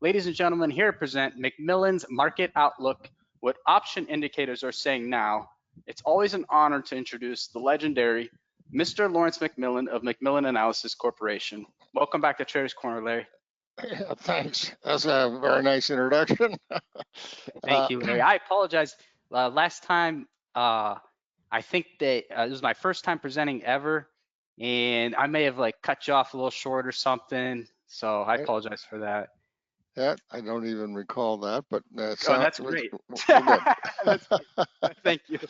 Ladies and gentlemen, here to present McMillan's Market Outlook, what option indicators are saying now. It's always an honor to introduce the legendary Mr. Lawrence McMillan of McMillan Analysis Corporation. Welcome back to Traders Corner, Larry. Yeah, thanks. That's a very nice introduction. Thank you, Larry. I apologize. Last time, I think that it was my first time presenting ever, and I may have cut you off a little short or something. So I apologize for that. That I don't even recall that, but That's great. We're good. That's great. Thank you.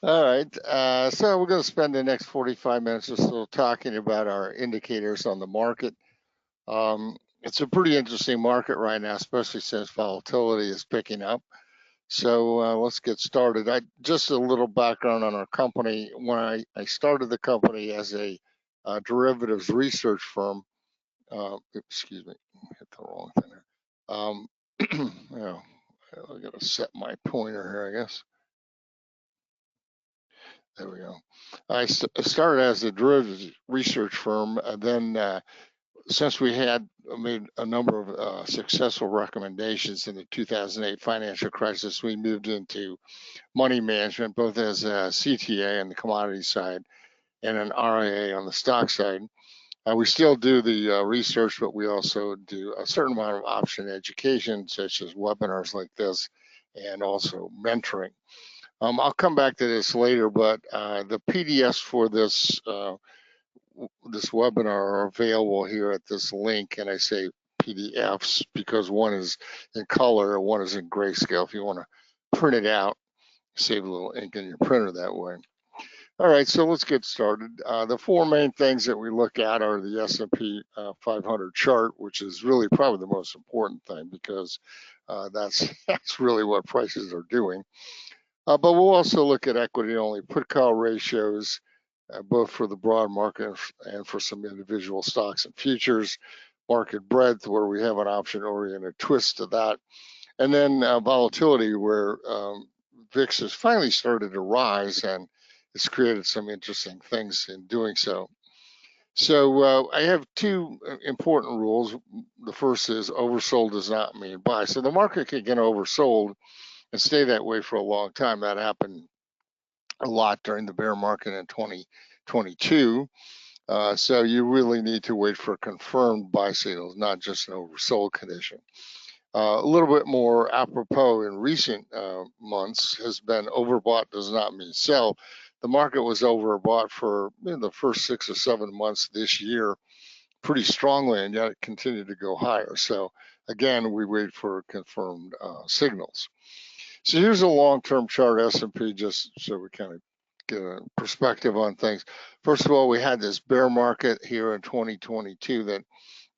All right. So we're going to spend the next 45 minutes or so talking about our indicators on the market. It's a pretty interesting market right now, especially since volatility is picking up. So let's get started. Just a little background on our company. When I started the company as a derivatives research firm, excuse me, hit the wrong thing here. Yeah, I got to set my pointer here, I guess. There we go. I started as a derivatives research firm, and then since we had made a number of successful recommendations in the 2008 financial crisis, we moved into money management, both as a CTA on the commodity side and an RIA on the stock side. We still do the research, but we also do a certain amount of option education, such as webinars like this, and also mentoring. I'll come back to this later, but the PDFs for this this webinar are available here at this link, and I say PDFs because one is in color and one is in grayscale. If you want to print it out, save a little ink in your printer that way. All right, so let's get started. The four main things that we look at are the S&P 500 chart, which is really probably the most important thing because that's really what prices are doing. But we'll also look at equity-only put-call ratios, both for the broad market and for some individual stocks and futures, market breadth, where we have an option-oriented twist to that, and then volatility, where VIX has finally started to rise, and it's created some interesting things in doing so. So I have two important rules. The first is oversold does not mean buy. So the market can get oversold and stay that way for a long time. That happened a lot during the bear market in 2022. So you really need to wait for confirmed buy signals, not just an oversold condition. A little bit more apropos in recent months has been overbought does not mean sell. The market was overbought for the first 6 or 7 months this year pretty strongly, and yet it continued to go higher. So again, we wait for confirmed signals. So here's a long-term chart S&P, just so we kind of get a perspective on things. First of all, we had this bear market here in 2022 that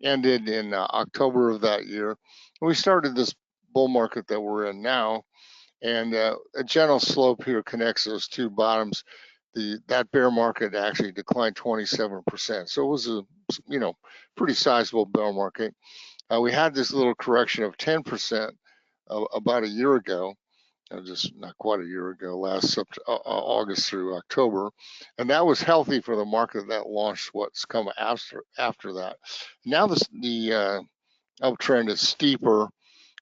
ended in October of that year. We started this bull market that we're in now, and a gentle slope here connects those two bottoms. That bear market actually declined 27%, so it was a pretty sizable bear market. We had this little correction of 10% about a year ago, just not quite a year ago, last August through October, and that was healthy for the market that launched what's come after that. Now the uptrend is steeper,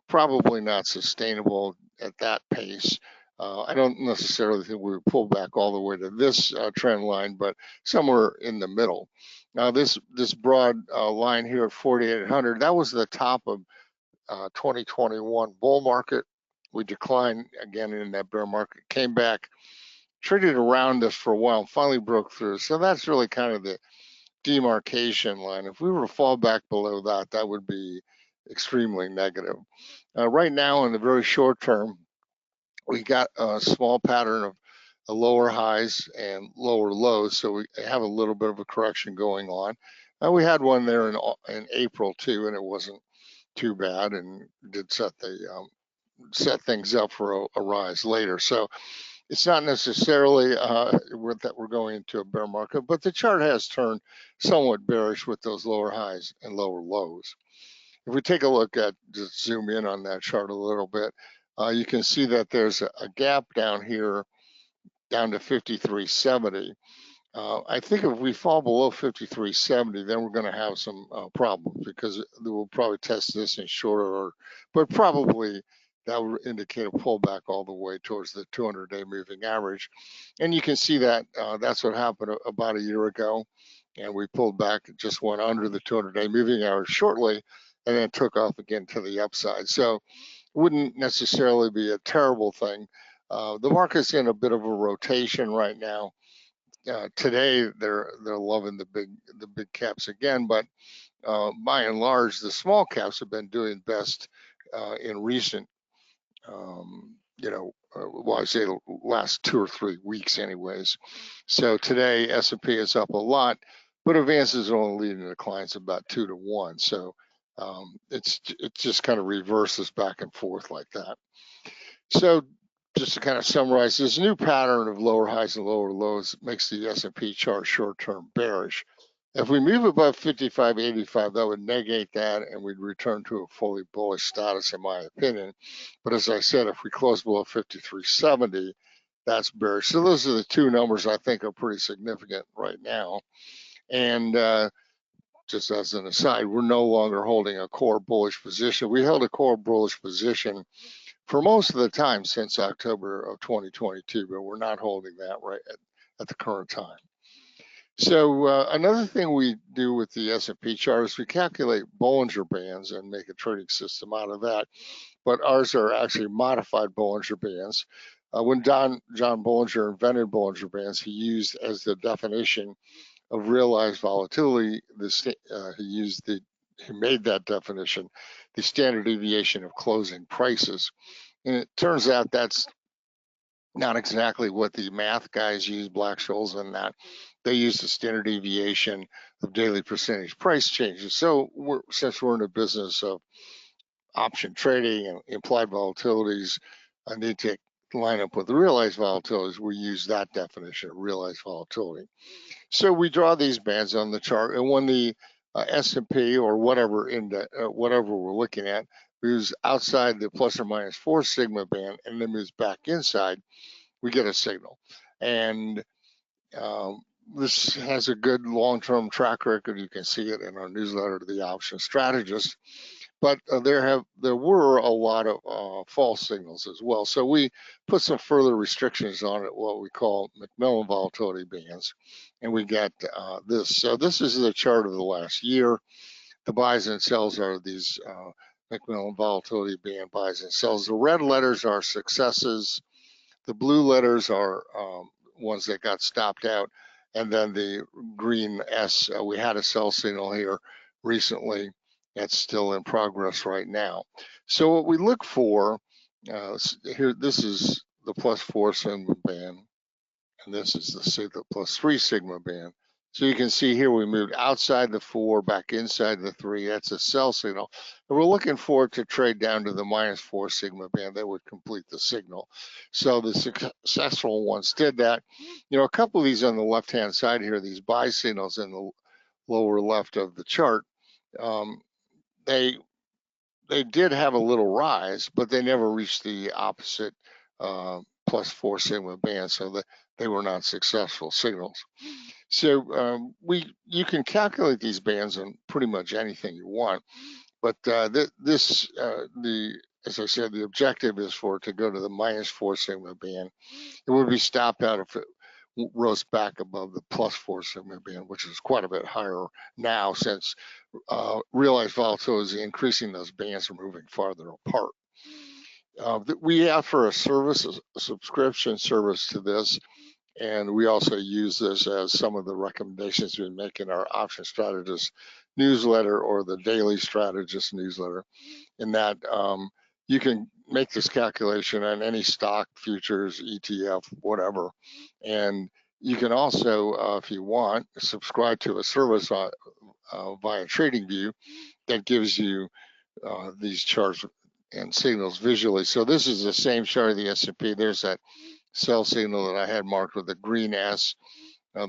probably not sustainable at that pace. I don't necessarily think we pull back all the way to this trend line, but somewhere in the middle. Now this broad line here at 4,800, that was the top of 2021 bull market. We declined again in that bear market, came back, traded around this for a while, finally broke through. So that's really kind of the demarcation line. If we were to fall back below that, that would be extremely negative. Right now, in the very short term, we got a small pattern of lower highs and lower lows, so we have a little bit of a correction going on. We had one there in April too, and it wasn't too bad, and did set things up for a rise later. So it's not necessarily that we're going into a bear market, but the chart has turned somewhat bearish with those lower highs and lower lows. If we take a look at, just zoom in on that chart a little bit, you can see that there's a gap down here, down to 53.70. I think if we fall below 53.70, then we're going to have some problems, because we'll probably test this in shorter order, but probably that would indicate a pullback all the way towards the 200-day moving average. And you can see that that's what happened about a year ago, and we pulled back, just went under the 200-day moving average shortly, and then took off again to the upside. So it wouldn't necessarily be a terrible thing. The market's in a bit of a rotation right now. Today they're loving the big caps again, but by and large the small caps have been doing best in recent well, I say the last 2 or 3 weeks anyways. So today S&P is up a lot, but advances are only leading the clients about 2 to 1. So it just kind of reverses back and forth like that. So just to kind of summarize, this new pattern of lower highs and lower lows makes the S&P chart short-term bearish. If we move above 55.85, that would negate that, and we'd return to a fully bullish status, in my opinion. But as I said, if we close below 53.70, that's bearish. So those are the two numbers I think are pretty significant right now. And just as an aside, we're no longer holding a core bullish position. We held a core bullish position for most of the time since October of 2022, but we're not holding that right at the current time. So another thing we do with the S&P chart is we calculate Bollinger Bands and make a trading system out of that. But ours are actually modified Bollinger Bands. When John Bollinger invented Bollinger Bands, he used as the definition of realized volatility, he made that definition the standard deviation of closing prices. And it turns out that's not exactly what the math guys use, Black-Scholes and that. They use the standard deviation of daily percentage price changes. So since we're in a business of option trading and implied volatilities, I need to line up with the realized volatilities. We use that definition of realized volatility. So we draw these bands on the chart, and when the S&P or whatever we're looking at moves outside the plus or minus 4 sigma band and then moves back inside, we get a signal. And this has a good long-term track record. You can see it in our newsletter to the option strategist. But there were a lot of false signals as well. So we put some further restrictions on it, what we call McMillan volatility bands, and we got this. So this is the chart of the last year. The buys and sells are these McMillan volatility band buys and sells. The red letters are successes. The blue letters are ones that got stopped out. And then the green S, we had a sell signal here recently. That's still in progress right now. So what we look for here, this is the plus 4 sigma band, and this is the plus 3 sigma band. So you can see here we moved outside the 4, back inside the 3. That's a sell signal. And we're looking for it to trade down to the -4 sigma band. That would complete the signal. So the successful ones did that. You know, a couple of these on the left-hand side here, these buy signals in the lower left of the chart, they did have a little rise, but they never reached the opposite +4 sigma band, so that they were not successful signals. So you can calculate these bands on pretty much anything you want, but as I said, the objective is for it to go to the -4 sigma band. It would be stopped out if it rose back above the +4 sigma band, which is quite a bit higher now since realized volatility is increasing. Those bands are moving farther apart. We offer a subscription service to this, and we also use this as some of the recommendations we make in our Option Strategist newsletter or the Daily Strategist newsletter, in that you can make this calculation on any stock, futures, ETF, whatever. And you can also, if you want, subscribe to a service via TradingView that gives you these charts and signals visually. So this is the same chart of the S&P. There's that sell signal that I had marked with a green S.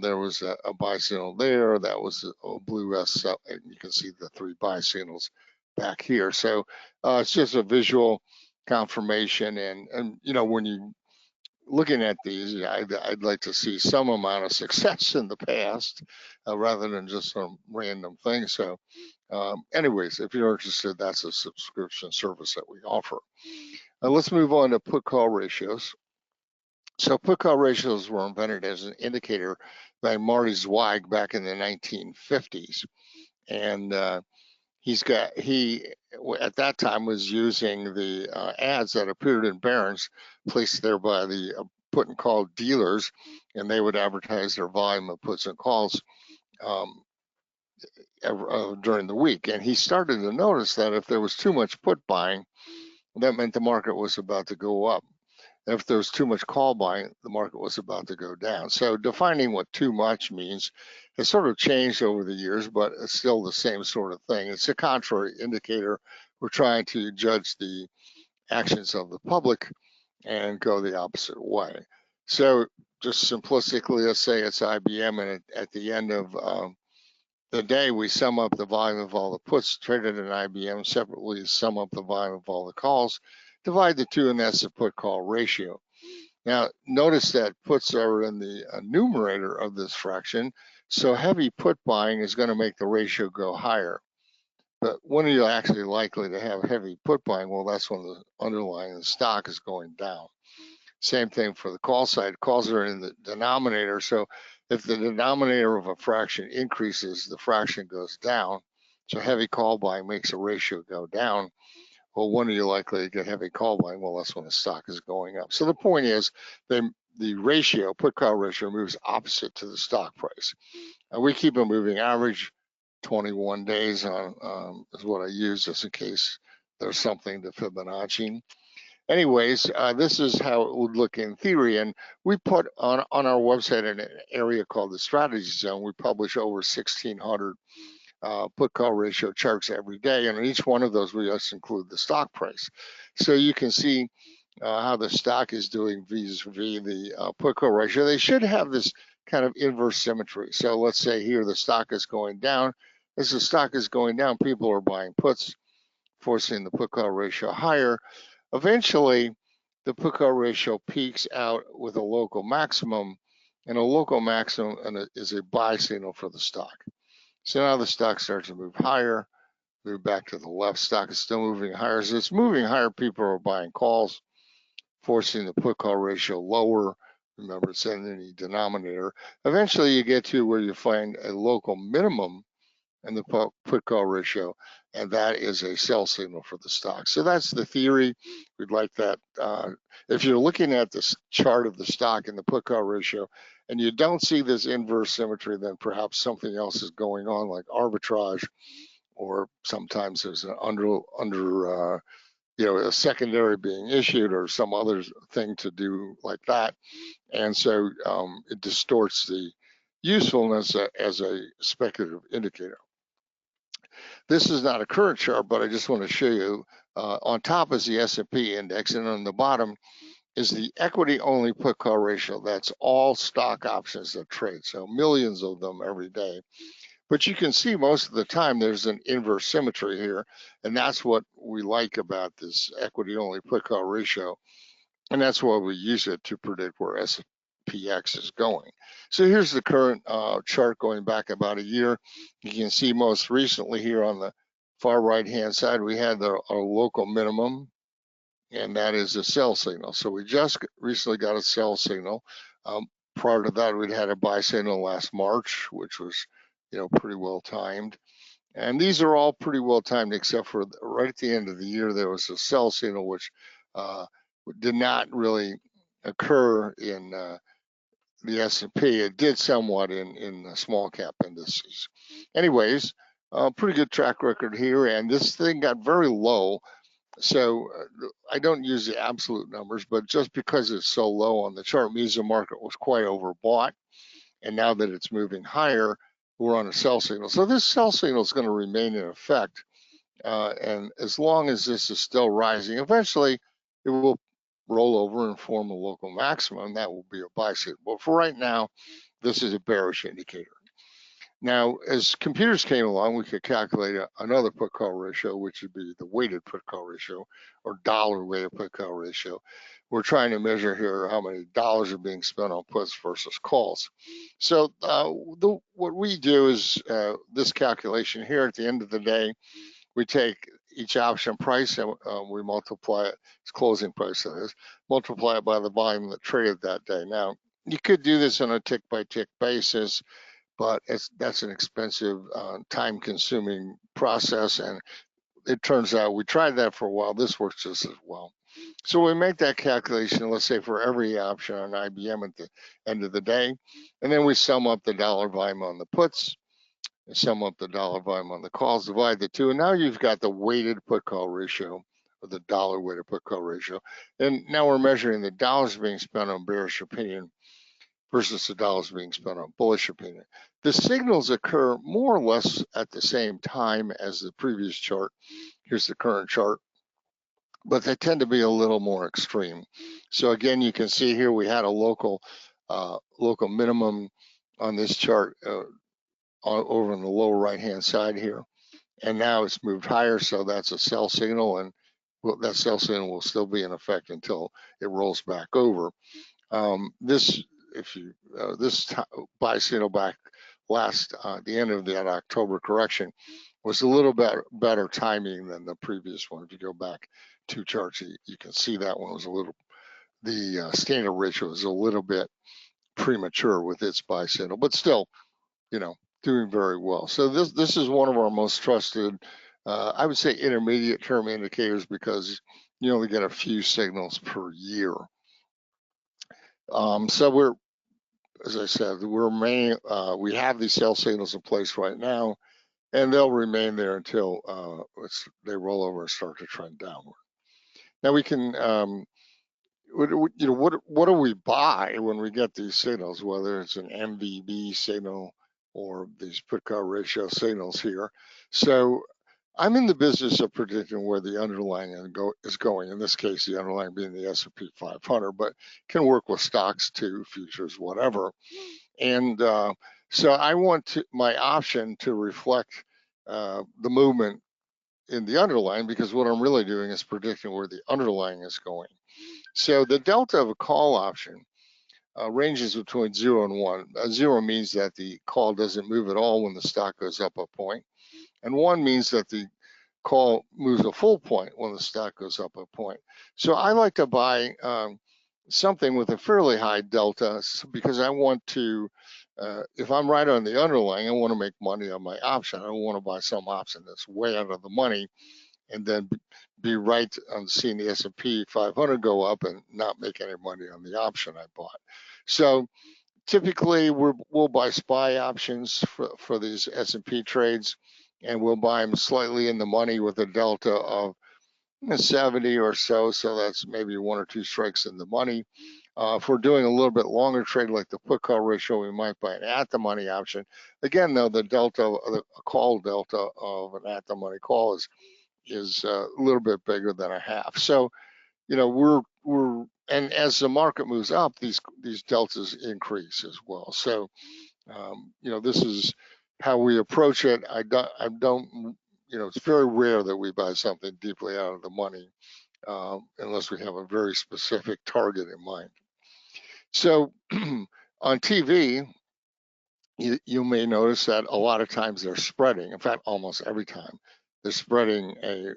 There was a buy signal there. That was a blue S. And you can see the 3 buy signals back here. So it's just a visual confirmation. And you know, when you looking at these, I'd like to see some amount of success in the past rather than just some random thing. So anyways, if you're interested, that's a subscription service that we offer. Let's move on to put call ratios. So put call ratios were invented as an indicator by Marty Zweig back in the 1950s. And he at that time was using the ads that appeared in Barron's, placed there by the put and call dealers, and they would advertise their volume of puts and calls during the week. And he started to notice that if there was too much put buying, that meant the market was about to go up. If there was too much call buying, the market was about to go down. So defining what too much means has sort of changed over the years, but it's still the same sort of thing. It's a contrary indicator. We're trying to judge the actions of the public and go the opposite way. So just simplistically, let's say it's IBM, and at the end of the day, we sum up the volume of all the puts traded in IBM, separately sum up the volume of all the calls, divide the two, and that's the put call ratio. Now, notice that puts are in the numerator of this fraction, so heavy put buying is going to make the ratio go higher. But when are you actually likely to have heavy put buying? Well, that's when the underlying stock is going down. Same thing for the call side. Calls are in the denominator, so if the denominator of a fraction increases, the fraction goes down. So heavy call buying makes the ratio go down. Well, when are you likely to get heavy call buying? Well, that's when the stock is going up. So the point is, the ratio, put call ratio, moves opposite to the stock price. And we keep a moving average. 21 days on is what I use just in case there's something to Fibonacci. Anyways, this is how it would look in theory, and we put on our website in an area called the strategy zone. We publish over 1,600 put call ratio charts every day, and in each one of those we just include the stock price. So you can see how the stock is doing vis-a-vis the put call ratio. They should have this kind of inverse symmetry. So let's say here the stock is going down. As the stock is going down, people are buying puts, forcing the put call ratio higher. Eventually, the put call ratio peaks out with a local maximum, and a local maximum is a buy signal for the stock. So now the stock starts to move higher, move back to the left. Stock is still moving higher. As it's moving higher, people are buying calls, forcing the put call ratio lower. Remember, it's in the denominator. Eventually, you get to where you find a local minimum in the put call ratio, and that is a sell signal for the stock. So that's the theory. We'd like that. If you're looking at this chart of the stock and the put call ratio, and you don't see this inverse symmetry, then perhaps something else is going on, like arbitrage, or sometimes there's an a secondary being issued or some other thing to do like that. And so it distorts the usefulness as a speculative indicator. This is not a current chart, but I just want to show you. On top is the S&P index, and on the bottom is the equity only put call ratio. That's all stock options that trade, so millions of them every day. But you can see most of the time there's an inverse symmetry here, and that's what we like about this equity only put call ratio, and that's why we use it to predict where SPX is going. So here's the current chart going back about a year. You can see most recently here on the far right hand side we had our local minimum, and that is a sell signal. So we just recently got a sell signal. Prior to that, we'd had a buy signal last March, which was, pretty well timed. And these are all pretty well timed, except for right at the end of the year, there was a sell signal, which did not really occur in the S&P. It did somewhat in the small cap indices. Anyways, pretty good track record here, and this thing got very low. So I don't use the absolute numbers, but just because it's so low on the chart means the market was quite overbought. And now that it's moving higher, we're on a sell signal. So this sell signal is going to remain in effect. And as long as this is still rising, eventually it will roll over and form a local maximum. That will be a buy signal. But for right now, this is a bearish indicator. Now, as computers came along, we could calculate another put call ratio, which would be the weighted put call ratio or dollar weighted put call ratio. We're trying to measure here how many dollars are being spent on puts versus calls. So what we do is this calculation here at the end of the day, we take each option price and we multiply it, its closing price that is, multiply it by the volume that traded that day. Now, you could do this on a tick by tick basis, but that's an expensive, time-consuming process, and it turns out we tried that for a while. This works just as well. So we make that calculation, let's say for every option on IBM at the end of the day, and then we sum up the dollar volume on the puts, and sum up the dollar volume on the calls, divide the two, and now you've got the weighted put call ratio, or the dollar weighted put call ratio. And now we're measuring the dollars being spent on bearish opinion versus the dollars being spent on bullish opinion. The signals occur more or less at the same time as the previous chart. Here's the current chart, but they tend to be a little more extreme. So again, you can see here we had a local minimum on this chart over on the lower right-hand side here, and now it's moved higher, so that's a sell signal, and that sell signal will still be in effect until it rolls back over. This buy signal back the end of that October correction was a little bit better timing than the previous one. If you go back 2 charts, you can see that one was the standard ratio was a little bit premature with its buy signal, but still, doing very well. So this is one of our most trusted, I would say, intermediate term indicators, because you only get a few signals per year. So as I said, we have these sell signals in place right now, and they'll remain there until they roll over and start to trend downward. Now we can, what do we buy when we get these signals, whether it's an MVB signal or these put call ratio signals here? So I'm in the business of predicting where the underlying is going. In this case, the underlying being the S&P 500, but can work with stocks too, futures, whatever. And so I want my option to reflect the movement in the underlying, because what I'm really doing is predicting where the underlying is going. So the delta of a call option ranges between 0 and 1. 0 means that the call doesn't move at all when the stock goes up a point, and 1 means that the call moves a full point when the stock goes up a point. So I like to buy something with a fairly high delta, because I want to, if I'm right on the underlying, I want to make money on my option. I don't want to buy some option that's way out of the money and then be right on seeing the S&P 500 go up and not make any money on the option I bought. So typically we'll buy SPY options for these S&P trades, and we'll buy them slightly in the money with a delta of 70 or so. So that's maybe 1 or 2 strikes in the money. If we're doing a little bit longer trade like the put call ratio, we might buy an at the money option. Again, though, the delta, the call delta of an at the money call is a little bit bigger than a half. So, you know, and as the market moves up, these deltas increase as well. So, you know, this is how we approach it. I don't, you know, it's very rare that we buy something deeply out of the money unless we have a very specific target in mind. So on TV, you may notice that a lot of times they're spreading. In fact, almost every time they're spreading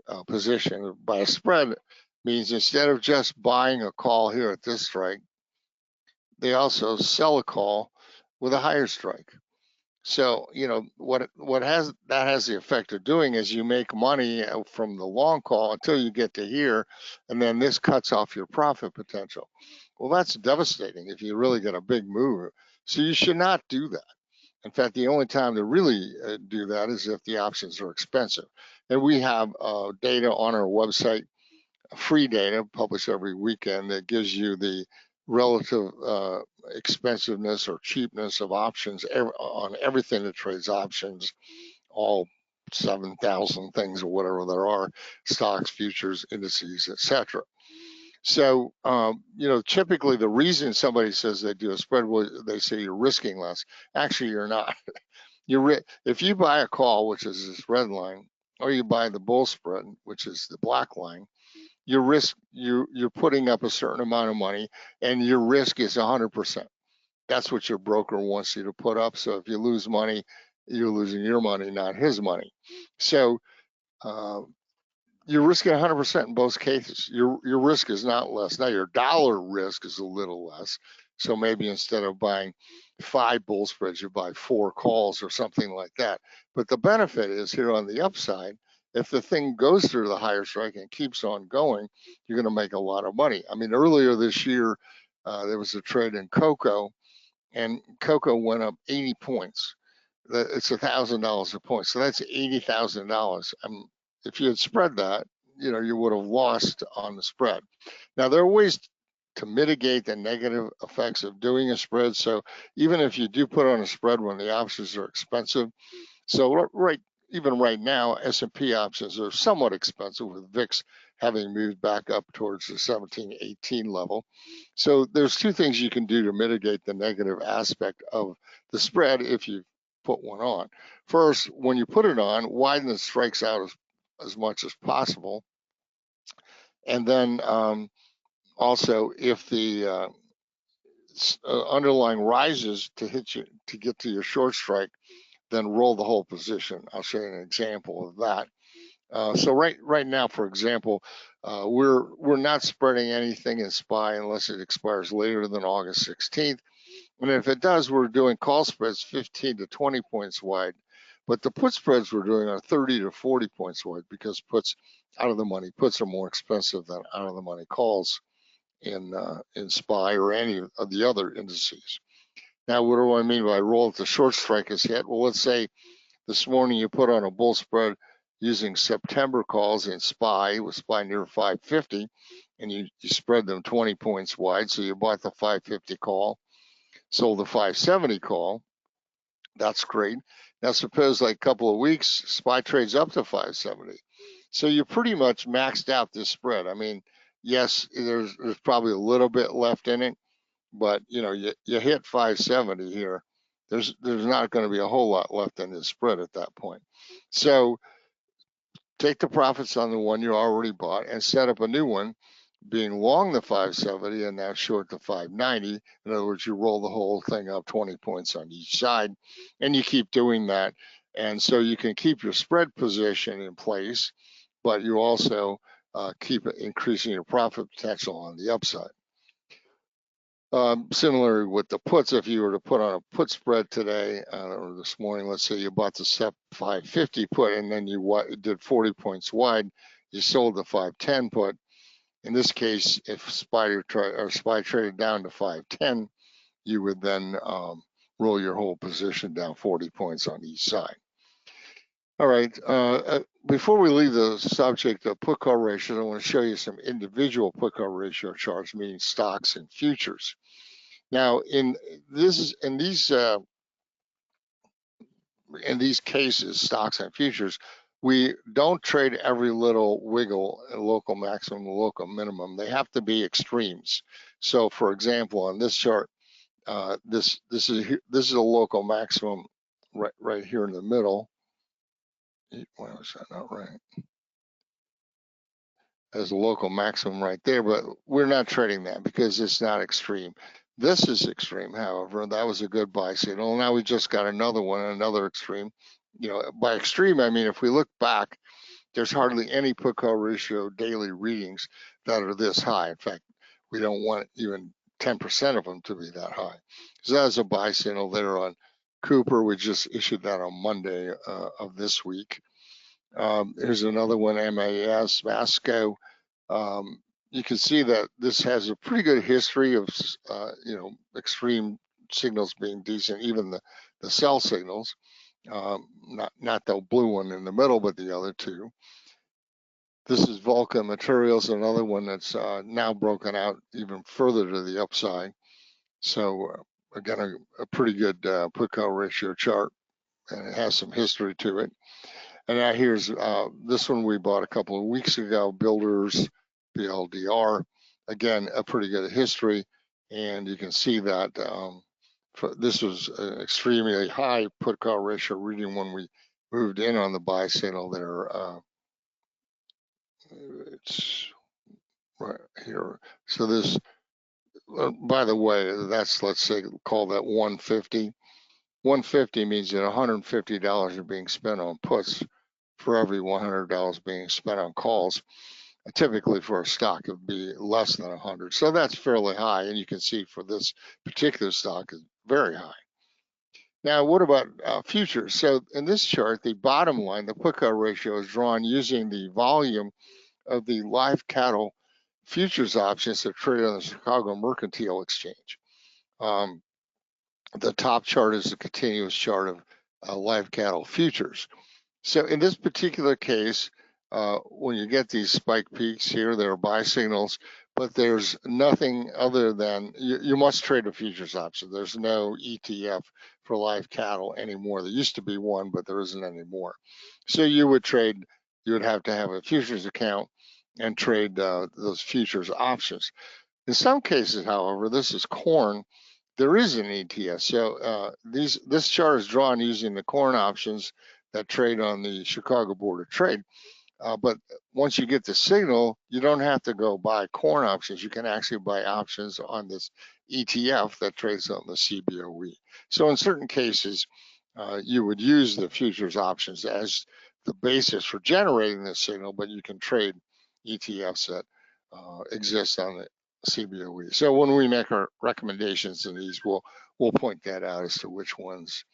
a position. By a spread means instead of just buying a call here at this strike, they also sell a call with a higher strike. So, you know, what that has the effect of doing is you make money from the long call until you get to here, and then this cuts off your profit potential. Well, that's devastating if you really get a big move. So you should not do that. In fact, the only time to really do that is if the options are expensive. And we have data on our website, free data published every weekend that gives you the relative expensiveness or cheapness of options on everything that trades options, all 7,000 things or whatever there are, stocks, futures, indices, etc. So, you know, typically the reason somebody says they do a spread, well, they say you're risking less. Actually, you're not. If you buy a call, which is this red line, or you buy the bull spread, which is the black line, your risk, you're putting up a certain amount of money, and your risk is 100%. That's what your broker wants you to put up. So if you lose money, you're losing your money, not his money. So you're risking 100% in both cases. Your risk is not less. Now your dollar risk is a little less. So maybe instead of buying 5 bull spreads, you buy 4 calls or something like that. But the benefit is here on the upside, if the thing goes through the higher strike and keeps on going, you're going to make a lot of money. I mean, earlier this year, there was a trade in cocoa, and cocoa went up 80 points. It's $1,000 a point, so that's $80,000. If you had spread that, you know, you would have lost on the spread. Now, there are ways to mitigate the negative effects of doing a spread. So even if you do put on a spread when the options are expensive, so even right now, S&P options are somewhat expensive with VIX having moved back up towards the 17, 18 level. So there's 2 things you can do to mitigate the negative aspect of the spread if you put one on. First, when you put it on, widen the strikes out as much as possible. And then also, if the underlying rises to hit you to get to your short strike, then roll the whole position. I'll show you an example of that. So right now, for example, we're not spreading anything in SPY unless it expires later than August 16th. And if it does, we're doing call spreads 15 to 20 points wide. But the put spreads we're doing are 30 to 40 points wide because puts out of the money puts are more expensive than out of the money calls in SPY or any of the other indices. Now, what do I mean by roll if the short strike is hit? Well, let's say this morning you put on a bull spread using September calls in SPY with SPY near 550, and you spread them 20 points wide. So you bought the 550 call, sold the 570 call. That's great. Now suppose like a couple of weeks, SPY trades up to 570. So you pretty much maxed out this spread. I mean, yes, there's probably a little bit left in it, but you know, you hit 570 here. There's not going to be a whole lot left in this spread at that point. So take the profits on the one you already bought and set up a new one, being long the 570 and now short the 590. In other words, you roll the whole thing up 20 points on each side, and you keep doing that. And so you can keep your spread position in place, but you also keep increasing your profit potential on the upside. Similarly with the puts, if you were to put on a put spread today or this morning, let's say you bought the SEP 550 put and then you did 40 points wide, you sold the 510 put. In this case, if SPY traded down to 510, you would then roll your whole position down 40 points on each side. All right. Before we leave the subject of put call ratios, I want to show you some individual put call ratio charts, meaning stocks and futures. Now, in these cases, stocks and futures, we don't trade every little wiggle, local maximum, local minimum. They have to be extremes. So, for example, on this chart, this is a local maximum right here in the middle. Why was that not right? As a local maximum right there, but we're not trading that because it's not extreme. This is extreme, however, and that was a good buy signal. Now we just got another one, another extreme. You know, by extreme, I mean, if we look back, there's hardly any put call ratio daily readings that are this high. In fact, we don't want even 10% of them to be that high. So that's a buy signal there on Cooper. We just issued that on Monday of this week. Here's another one, MAS, Masco. You can see that this has a pretty good history of, extreme signals being decent, even the sell signals. Not the blue one in the middle, but the other two. This is Vulcan Materials, another one that's now broken out even further to the upside. So again, a pretty good put call ratio chart, and it has some history to it. And now here's this one we bought a couple of weeks ago, Builders, BLDR. Again, a pretty good history, and you can see that this was an extremely high put call ratio reading when we moved in on the buy signal there. It's right here. So this, by the way, that's, let's say, call that 150. 150 means that $150 are being spent on puts for every $100 being spent on calls. Typically for a stock, it would be less than 100. So that's fairly high. And you can see for this particular stock is very high. Now, what about futures? So in this chart, the bottom line, the put call ratio is drawn using the volume of the live cattle futures options that trade on the Chicago Mercantile Exchange. The top chart is a continuous chart of live cattle futures. So in this particular case, when you get these spike peaks here, there are buy signals, but there's nothing other than, you must trade a futures option. There's no ETF for live cattle anymore. There used to be one, but there isn't anymore. So you would have to have a futures account and trade those futures options. In some cases, however, this is corn, there is an ETF. So this chart is drawn using the corn options that trade on the Chicago Board of Trade. But once you get the signal, you don't have to go buy corn options. You can actually buy options on this ETF that trades on the CBOE. So in certain cases, you would use the futures options as the basis for generating the signal, but you can trade ETFs that exist on the CBOE. So when we make our recommendations in these, we'll point that out as to which ones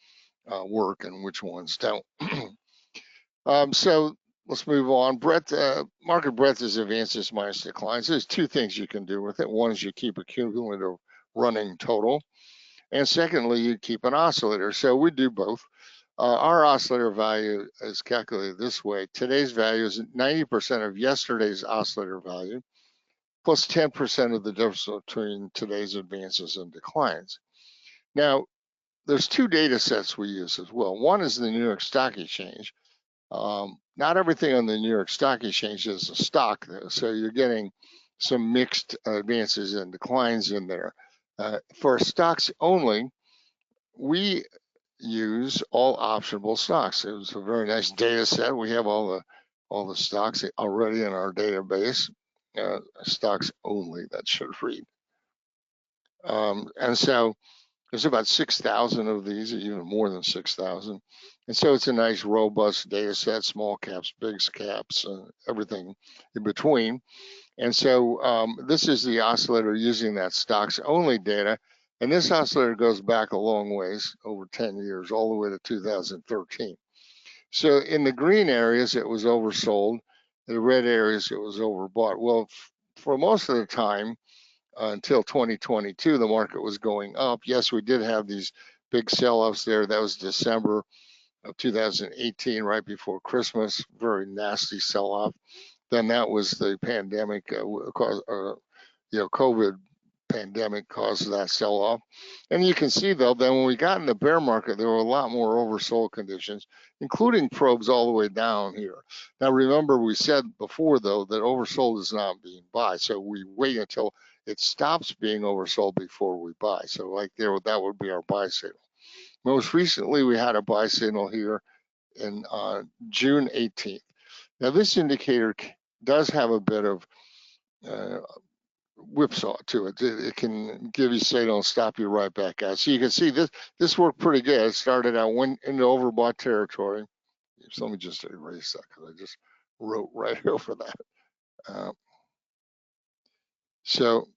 work and which ones don't. So let's move on. Market breadth is advances minus declines. There's two things you can do with it. One is you keep a cumulative running total, and secondly, you keep an oscillator. So we do both. Our oscillator value is calculated this way. Today's value is 90% of yesterday's oscillator value, plus 10% of the difference between today's advances and declines. Now, there's two data sets we use as well. One is the New York Stock Exchange. Not everything on the New York Stock Exchange is a stock, though, so you're getting some mixed advances and declines in there. For stocks only, we use all optionable stocks. It was a very nice data set. We have all the stocks already in our database. Stocks only, that should read. And so there's about 6,000 of these, even more than 6,000. And so it's a nice, robust data set, small caps, big caps, everything in between. And so this is the oscillator using that stocks only data. And this oscillator goes back a long ways, over 10 years, all the way to 2013. So in the green areas, it was oversold. In the red areas, it was overbought. Well, for most of the time, until 2022, the market was going up. Yes, we did have these big sell-offs there. That was December of 2018, right before Christmas, very nasty sell-off. Then that was the pandemic, COVID pandemic caused that sell-off. And you can see though, that when we got in the bear market, there were a lot more oversold conditions, including probes all the way down here. Now remember, we said before though that oversold is not being buy, so we wait until it stops being oversold before we buy. So like there, that would be our buy signal. Most recently, we had a buy signal here in June 18th. Now this indicator does have a bit of whipsaw to it. It can give you signal and stop you right back out. So you can see this worked pretty good. It started out, went into overbought territory. So let me just erase that because I just wrote right over that. So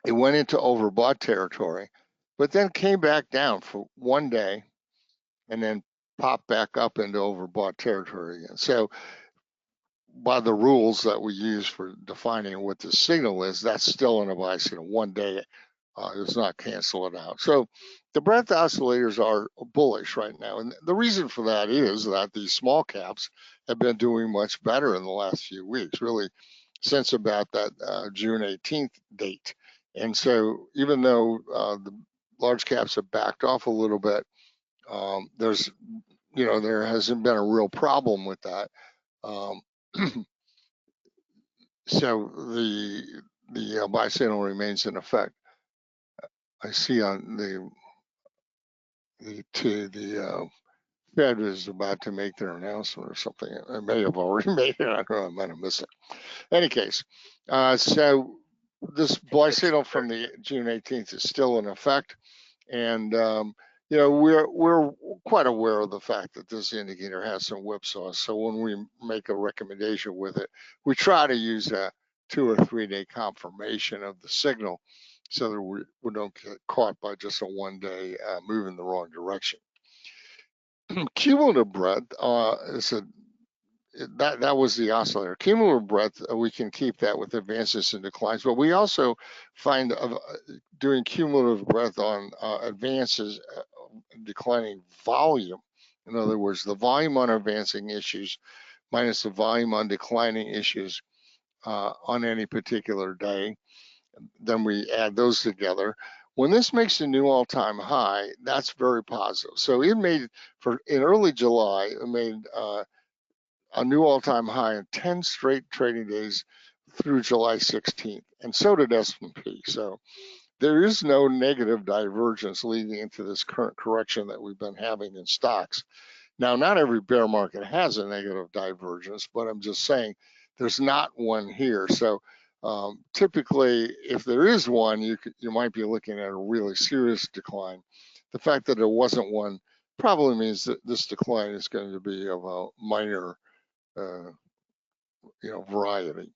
it went into overbought territory, but then came back down for one day and then popped back up into overbought territory again. So by the rules that we use for defining what the signal is, that's still in a buy signal. One day does not cancel it out. So the breadth oscillators are bullish right now. And the reason for that is that these small caps have been doing much better in the last few weeks, really since about that June 18th date. And so even though the large caps have backed off a little bit, there hasn't been a real problem with that. So the buy signal remains in effect. I see on the Fed is about to make their announcement or something. I may have already made it. I don't know. I might have missed it. In any case, so this buy signal from the June 18th is still in effect, and we're quite aware of the fact that this indicator has some whipsaws. So when we make a recommendation with it, we try to use a 2 or 3 day confirmation of the signal so that we don't get caught by just a one-day move in the wrong direction. Cumulative breadth that was the oscillator. Cumulative breadth, we can keep that with advances and declines, but we also find doing cumulative breadth on advances declining volume. In other words, the volume on advancing issues minus the volume on declining issues on any particular day. Then we add those together. When this makes a new all-time high, that's very positive. So it made, in early July, it made a new all-time high in 10 straight trading days through July 16th, and so did S&P. So there is no negative divergence leading into this current correction that we've been having in stocks. Now, not every bear market has a negative divergence, but I'm just saying there's not one here. So typically, if there is one, you might be looking at a really serious decline. The fact that there wasn't one probably means that this decline is going to be of a minor variety.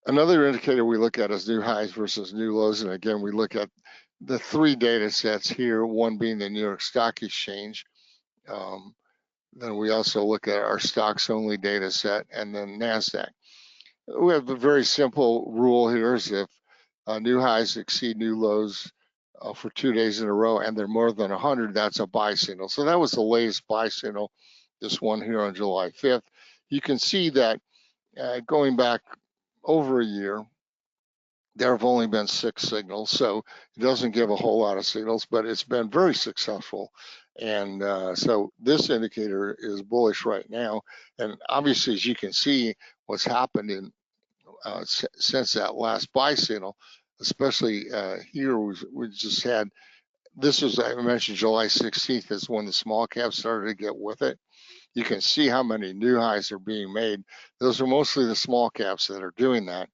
Another indicator we look at is new highs versus new lows. And again, we look at the 3 data sets here, one being the New York Stock Exchange. Then we also look at our stocks only data set and then NASDAQ. We have a very simple rule here is if new highs exceed new lows for 2 days in a row and they're more than 100, that's a buy signal. So that was the latest buy signal, this one here on July 5th. You can see that going back over a year, there have only been 6 signals, so it doesn't give a whole lot of signals, but it's been very successful. And so this indicator is bullish right now. And obviously, as you can see, what's happened in since that last buy signal, especially here, we just had, this was, I mentioned July 16th is when the small caps started to get with it. You can see how many new highs are being made. Those are mostly the small caps that are doing that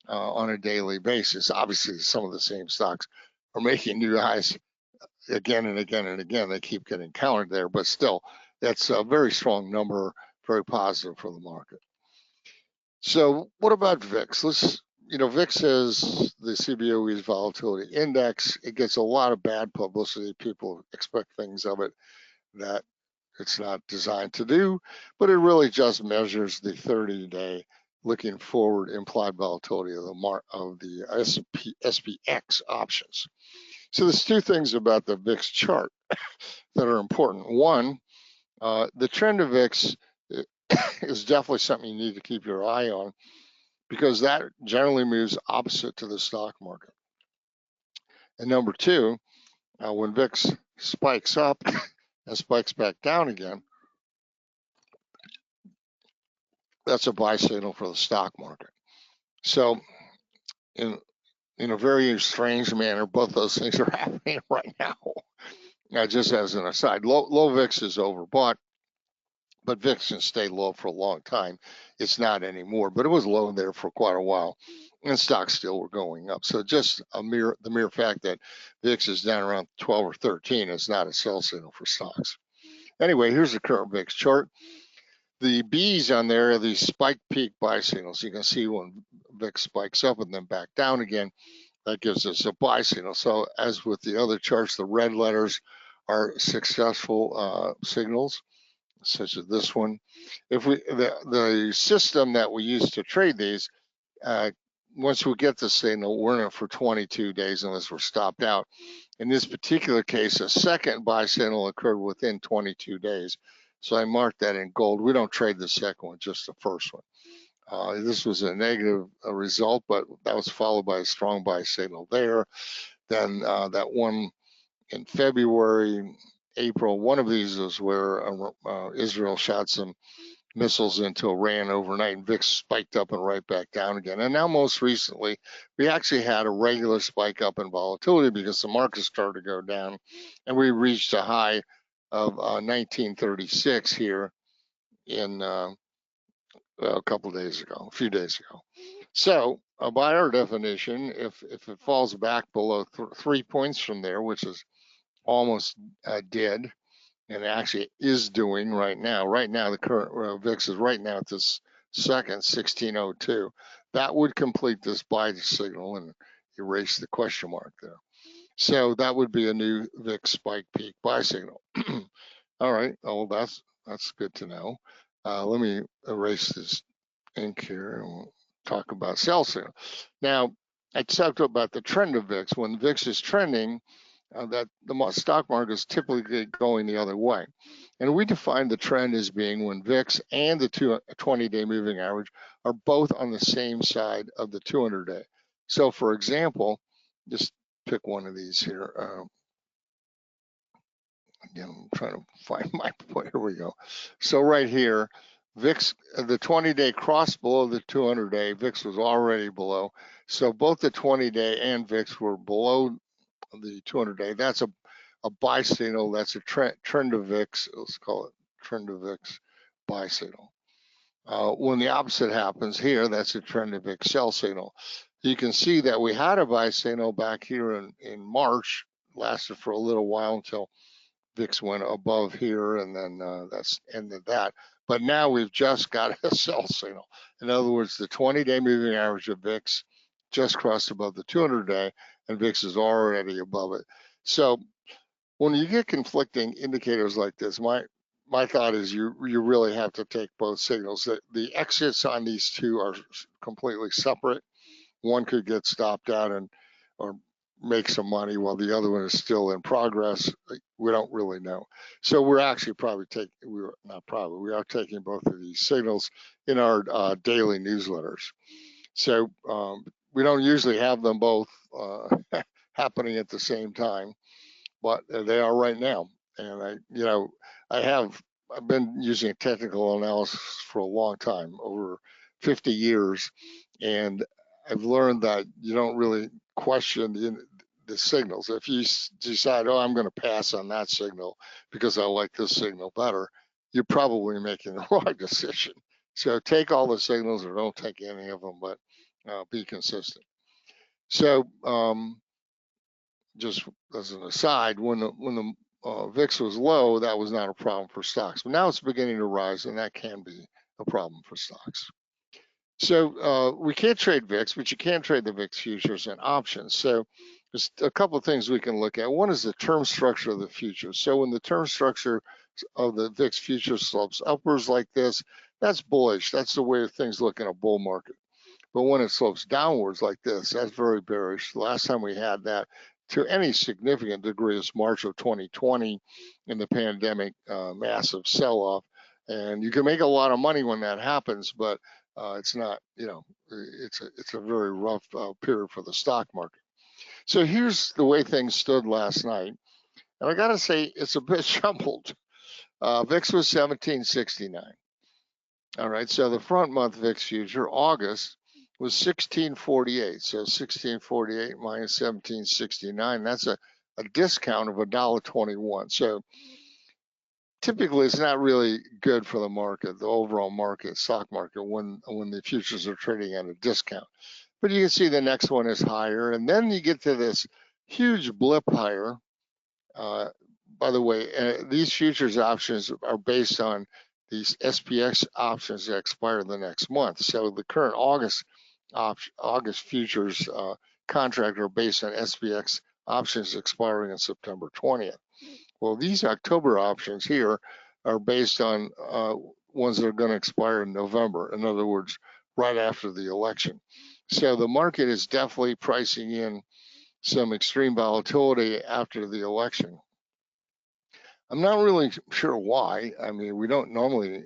on a daily basis. Obviously, some of the same stocks are making new highs again and again and again. They keep getting countered there, but still, that's a very strong number, very positive for the market. So what about VIX? VIX is the CBOE's volatility index. It gets a lot of bad publicity. People expect things of it that it's not designed to do, but it really just measures the 30-day looking forward implied volatility of the SPX options. So there's 2 things about the VIX chart that are important. One, The trend of VIX is definitely something you need to keep your eye on, because that generally moves opposite to the stock market. And number two, when VIX spikes up and spikes back down again, that's a buy signal for the stock market. So in a very strange manner, both those things are happening right now. Just as an aside, low VIX is overbought, but VIX can stay low for a long time. It's not anymore, but it was low there for quite a while, and stocks still were going up. So just the mere fact that VIX is down around 12 or 13 is not a sell signal for stocks. Anyway, here's the current VIX chart. The B's on there are these spike peak buy signals. You can see when VIX spikes up and then back down again, that gives us a buy signal. So as with the other charts, the red letters are successful signals, such as this one. If the system that we use to trade these, once we get the signal, we're in it for 22 days unless we're stopped out. In this particular case, a second buy signal occurred within 22 days. So I marked that in gold. We don't trade the second one, just the first one. This was a negative result, but that was followed by a strong buy signal there. Then that one in February, April, one of these is where Israel shot some missiles into Iran overnight, and VIX spiked up and right back down again. And now most recently, we actually had a regular spike up in volatility because the market started to go down, and we reached a high of 1936 here in a couple of days ago, a few days ago. So by our definition, if it falls back below 3 points from there, which is almost dead, and actually is doing right now. Right now, the current VIX is right now at this second, 1602. That would complete this buy signal and erase the question mark there. So that would be a new VIX spike peak buy signal. All right, oh, that's good to know. Let me erase this ink here and we'll talk about sell signal. Now, I talked about the trend of VIX. When VIX is trending, that the stock market is typically going the other way. And we define the trend as being when VIX and the 20-day moving average are both on the same side of the 200-day. So for example, just pick one of these here. Again, I'm trying to find my point. Here we go. So right here, VIX, the 20-day crossed below the 200-day. VIX was already below. So both the 20-day and VIX were below the 200-day. That's a buy signal. That's a trend of VIX. Let's call it trend of VIX buy signal. When the opposite happens here, that's a trend of VIX sell signal. You can see that we had a buy signal back here in March, lasted for a little while until VIX went above here, and then that's ended that. But now we've just got a sell signal. In other words, the 20-day moving average of VIX just crossed above the 200-day, and VIX is already above it. So when you get conflicting indicators like this, my thought is you really have to take both signals. The exits on these two are completely separate. One could get stopped out or make some money while the other one is still in progress. We don't really know. So we're actually we are taking both of these signals in our daily newsletters. So we don't usually have them both happening at the same time, but they are right now. And I've been using technical analysis for a long time, over 50 years, and I've learned that you don't really question the signals. If you decide, oh, I'm going to pass on that signal because I like this signal better, you're probably making the wrong decision. So take all the signals or don't take any of them, but be consistent. So just as an aside, when the VIX was low, that was not a problem for stocks. But now it's beginning to rise, and that can be a problem for stocks. So we can't trade VIX, but you can trade the VIX futures and options. So there's a couple of things we can look at. One is the term structure of the futures. So when the term structure of the VIX future slopes upwards like this, that's bullish. That's the way things look in a bull market. But when it slopes downwards like this, that's very bearish. The last time we had that, to any significant degree as March of 2020 in the pandemic massive sell-off. And you can make a lot of money when that happens, but it's not, you know, it's a very rough period for the stock market. So here's the way things stood last night. And I got to say, it's a bit jumbled. VIX was 1769. All right, so the front month VIX future, August, was 1648. So 1648 minus 1769, that's a discount of $1.21. So typically it's not really good for the market, the overall market, stock market, when the futures are trading at a discount. But you can see the next one is higher, and then you get to this huge blip higher. By the way, these futures options are based on these SPX options that expire the next month. So the current August futures contract are based on SPX options expiring on September 20th. Well, these October options here are based on ones that are going to expire in November. In other words, right after the election. So the market is definitely pricing in some extreme volatility after the election. I'm not really sure why. I mean, we don't normally,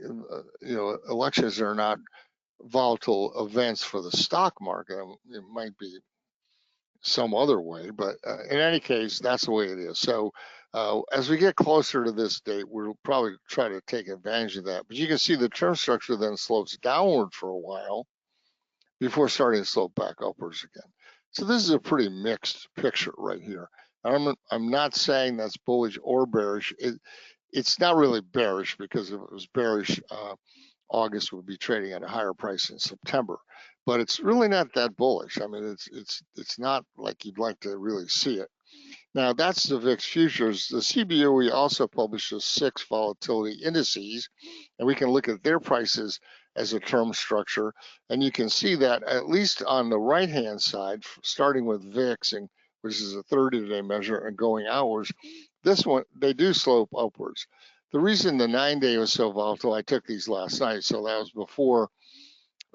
you know, elections are not volatile events for the stock market. It might be some other way, but in any case, that's the way it is. So as we get closer to this date, we'll probably try to take advantage of that. But you can see the term structure then slopes downward for a while before starting to slope back upwards again. So this is a pretty mixed picture right here. I'm not saying that's bullish or bearish. It's not really bearish, because if it was bearish, August would be trading at a higher price in September. But it's really not that bullish. I mean, it's not like you'd like to really see it. Now that's the VIX futures. The CBOE also publishes 6 volatility indices, and we can look at their prices as a term structure. And you can see that at least on the right-hand side, starting with VIX, and which is a 30-day measure, and going outwards, this one, they do slope upwards. The reason the 9-day was so volatile, I took these last night, so that was before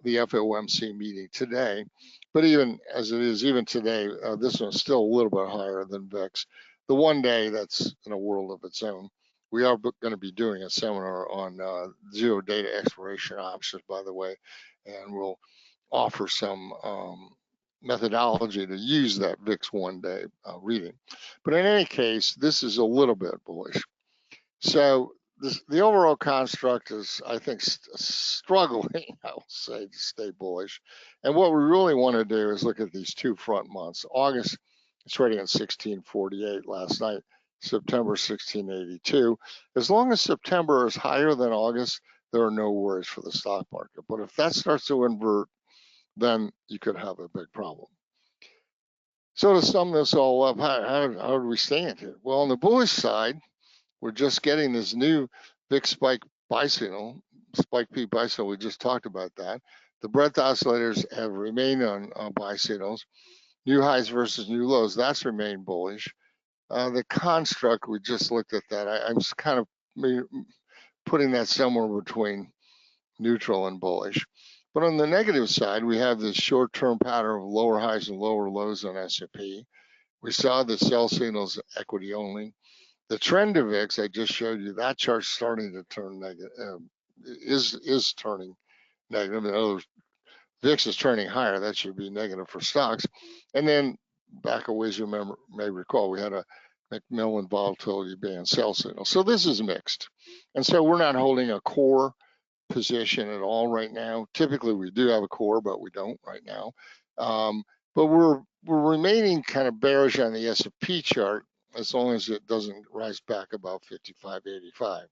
the FOMC meeting today. But even as it is, even today, this one's still a little bit higher than VIX. The 1 day, that's in a world of its own. We are going to be doing a seminar on zero data expiration options, by the way, and we'll offer some methodology to use that VIX 1 day reading. But in any case, this is a little bit bullish. So the overall construct is, I think, struggling, I will say, to stay bullish. And what we really want to do is look at these 2 front months. August is trading at 1648 last night, September 1682. As long as September is higher than August, there are no worries for the stock market. But if that starts to invert, then you could have a big problem. So to sum this all up, how do we stand here? Well, on the bullish side, we're just getting this new VIX spike buy signal, spike peak buy signal. We just talked about that. The breadth oscillators have remained on buy signals. New highs versus new lows, that's remained bullish. The construct, we just looked at that. I'm just kind of putting that somewhere between neutral and bullish. But on the negative side, we have this short-term pattern of lower highs and lower lows on S&P. We saw the sell signals equity only. The trend of VIX, I just showed you, that chart's starting to turn negative, is turning negative. In other words, VIX is turning higher. That should be negative for stocks. And then back a ways, you may recall, we had a McMillan volatility band sell signal. So this is mixed. And so we're not holding a core position at all right now. Typically we do have a core, but we don't right now. But we're remaining kind of bearish on the S&P chart, as long as it doesn't rise back above 55.85.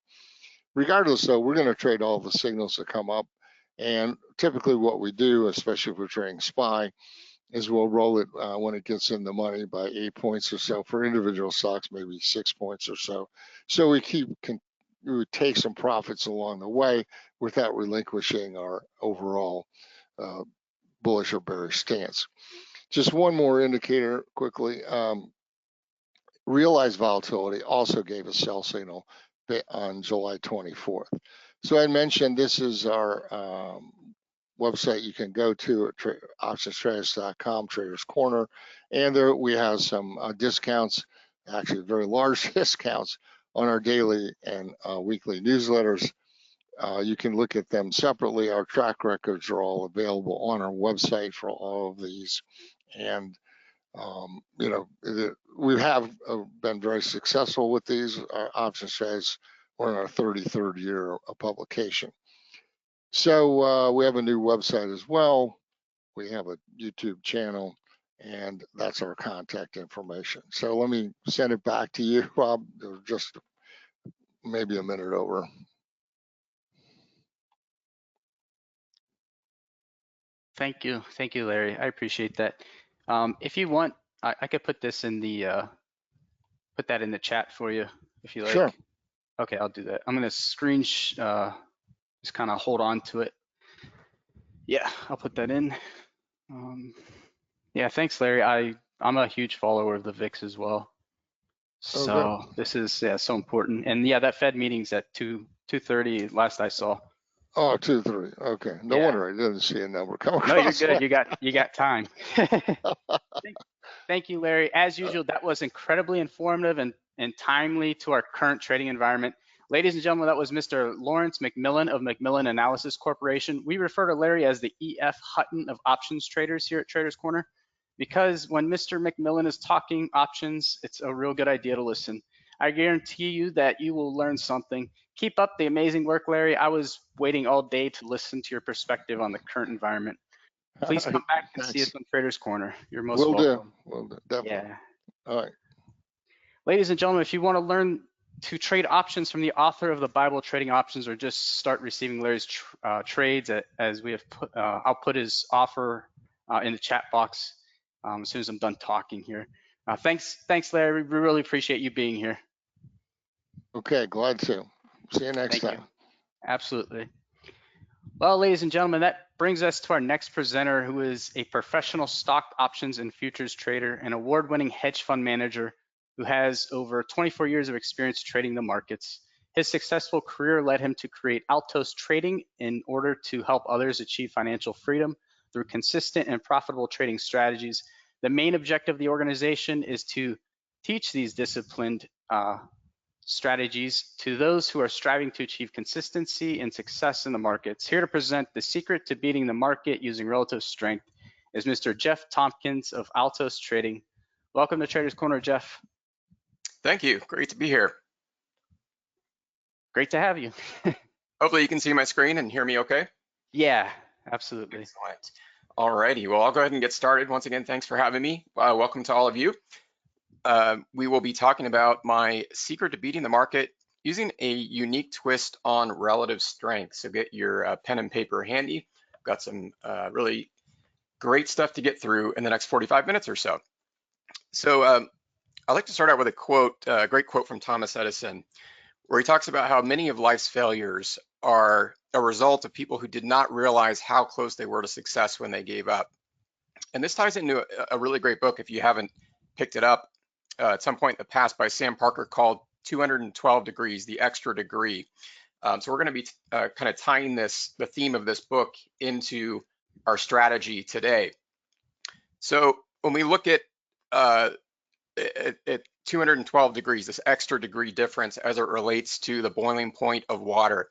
Regardless, though, we're going to trade all the signals that come up. And typically what we do, especially if we're trading SPY, is we'll roll it when it gets in the money by 8 points or so. For individual stocks, maybe 6 points or so. So we would take some profits along the way without relinquishing our overall bullish or bearish stance. Just one more indicator quickly. Realized volatility also gave a sell signal on July 24th. So I mentioned this is our website you can go to at optionstrategist.com, Traders Corner, and there we have some discounts, actually very large discounts on our daily and weekly newsletters. You can look at them separately. Our track records are all available on our website for all of these, and you know, we have been very successful with these. Our option strategies, we're in our 33rd year of publication. So we have a new website as well. We have a YouTube channel, and that's our contact information. So let me send it back to you, Rob, just maybe a minute over. Thank you, Larry. I appreciate that. If you want, I could put this in the put that in the chat for you if you like. Sure. Okay, I'll do that. I'm gonna just kind of hold on to it. Yeah, I'll put that in. Yeah, thanks, Larry. I'm a huge follower of the VIX as well. So this is so important. And yeah, that Fed meeting's at 2:30 last I saw. Oh, 2:30. Okay. No wonder I didn't see a number come across. No, you're good. You got time. Thank you, Larry. As usual, that was incredibly informative and timely to our current trading environment. Ladies and gentlemen, that was Mr. Lawrence McMillan of McMillan Analysis Corporation. We refer to Larry as the E.F. Hutton of options traders here at Traders Corner, because when Mr. McMillan is talking options, it's a real good idea to listen. I guarantee you that you will learn something. Keep up the amazing work, Larry. I was waiting all day to listen to your perspective on the current environment. Please come back and see us on Traders Corner. You're most welcome. Will do, definitely. Yeah. All right. Ladies and gentlemen, if you want to learn to trade options from the author of the Bible Trading Options, or just start receiving Larry's trades as we have put, I'll put his offer in the chat box as soon as I'm done talking here. Thanks, Larry. We really appreciate you being here. Okay, glad to. See you next time. Absolutely. Well, ladies and gentlemen, that brings us to our next presenter, who is a professional stock options and futures trader and award-winning hedge fund manager who has over 24 years of experience trading the markets. His successful career led him to create Altos Trading in order to help others achieve financial freedom through consistent and profitable trading strategies. The main objective of the organization is to teach these disciplined strategies to those who are striving to achieve consistency and success in the markets. Here to present the secret to beating the market using relative strength is Mr. Jeff Tompkins of Altos Trading. Welcome to Traders Corner, Jeff. Thank you. Great to be here. Great to have you. Hopefully you can see my screen and hear me okay. Yeah, absolutely. Excellent. All righty. Well, I'll go ahead and get started. Once again, thanks for having me. Welcome to all of you. We will be talking about my secret to beating the market using a unique twist on relative strength. So get your pen and paper handy. I've got some really great stuff to get through in the next 45 minutes or so. So I'd like to start out with a quote, a great quote from Thomas Edison, where he talks about how many of life's failures are a result of people who did not realize how close they were to success when they gave up. And this ties into a really great book, if you haven't picked it up at some point in the past, by Sam Parker, called 212 Degrees, the Extra Degree. So we're going to be kind of tying the theme of this book into our strategy today. So when we look at 212 degrees, this extra degree difference as it relates to the boiling point of water.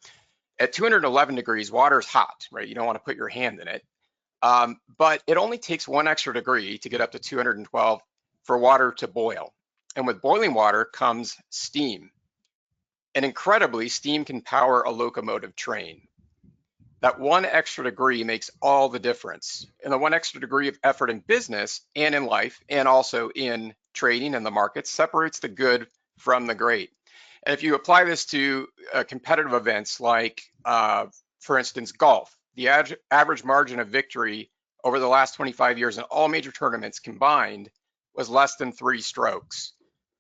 At 211 degrees, water is hot, right? You don't want to put your hand in it. But it only takes one extra degree to get up to 212 for water to boil. And with boiling water comes steam. And incredibly, steam can power a locomotive train. That one extra degree makes all the difference. And the one extra degree of effort in business and in life, and also in trading in the markets, separates the good from the great. And if you apply this to competitive events like, for instance, golf, the average margin of victory over the last 25 years in all major tournaments combined was less than 3 strokes.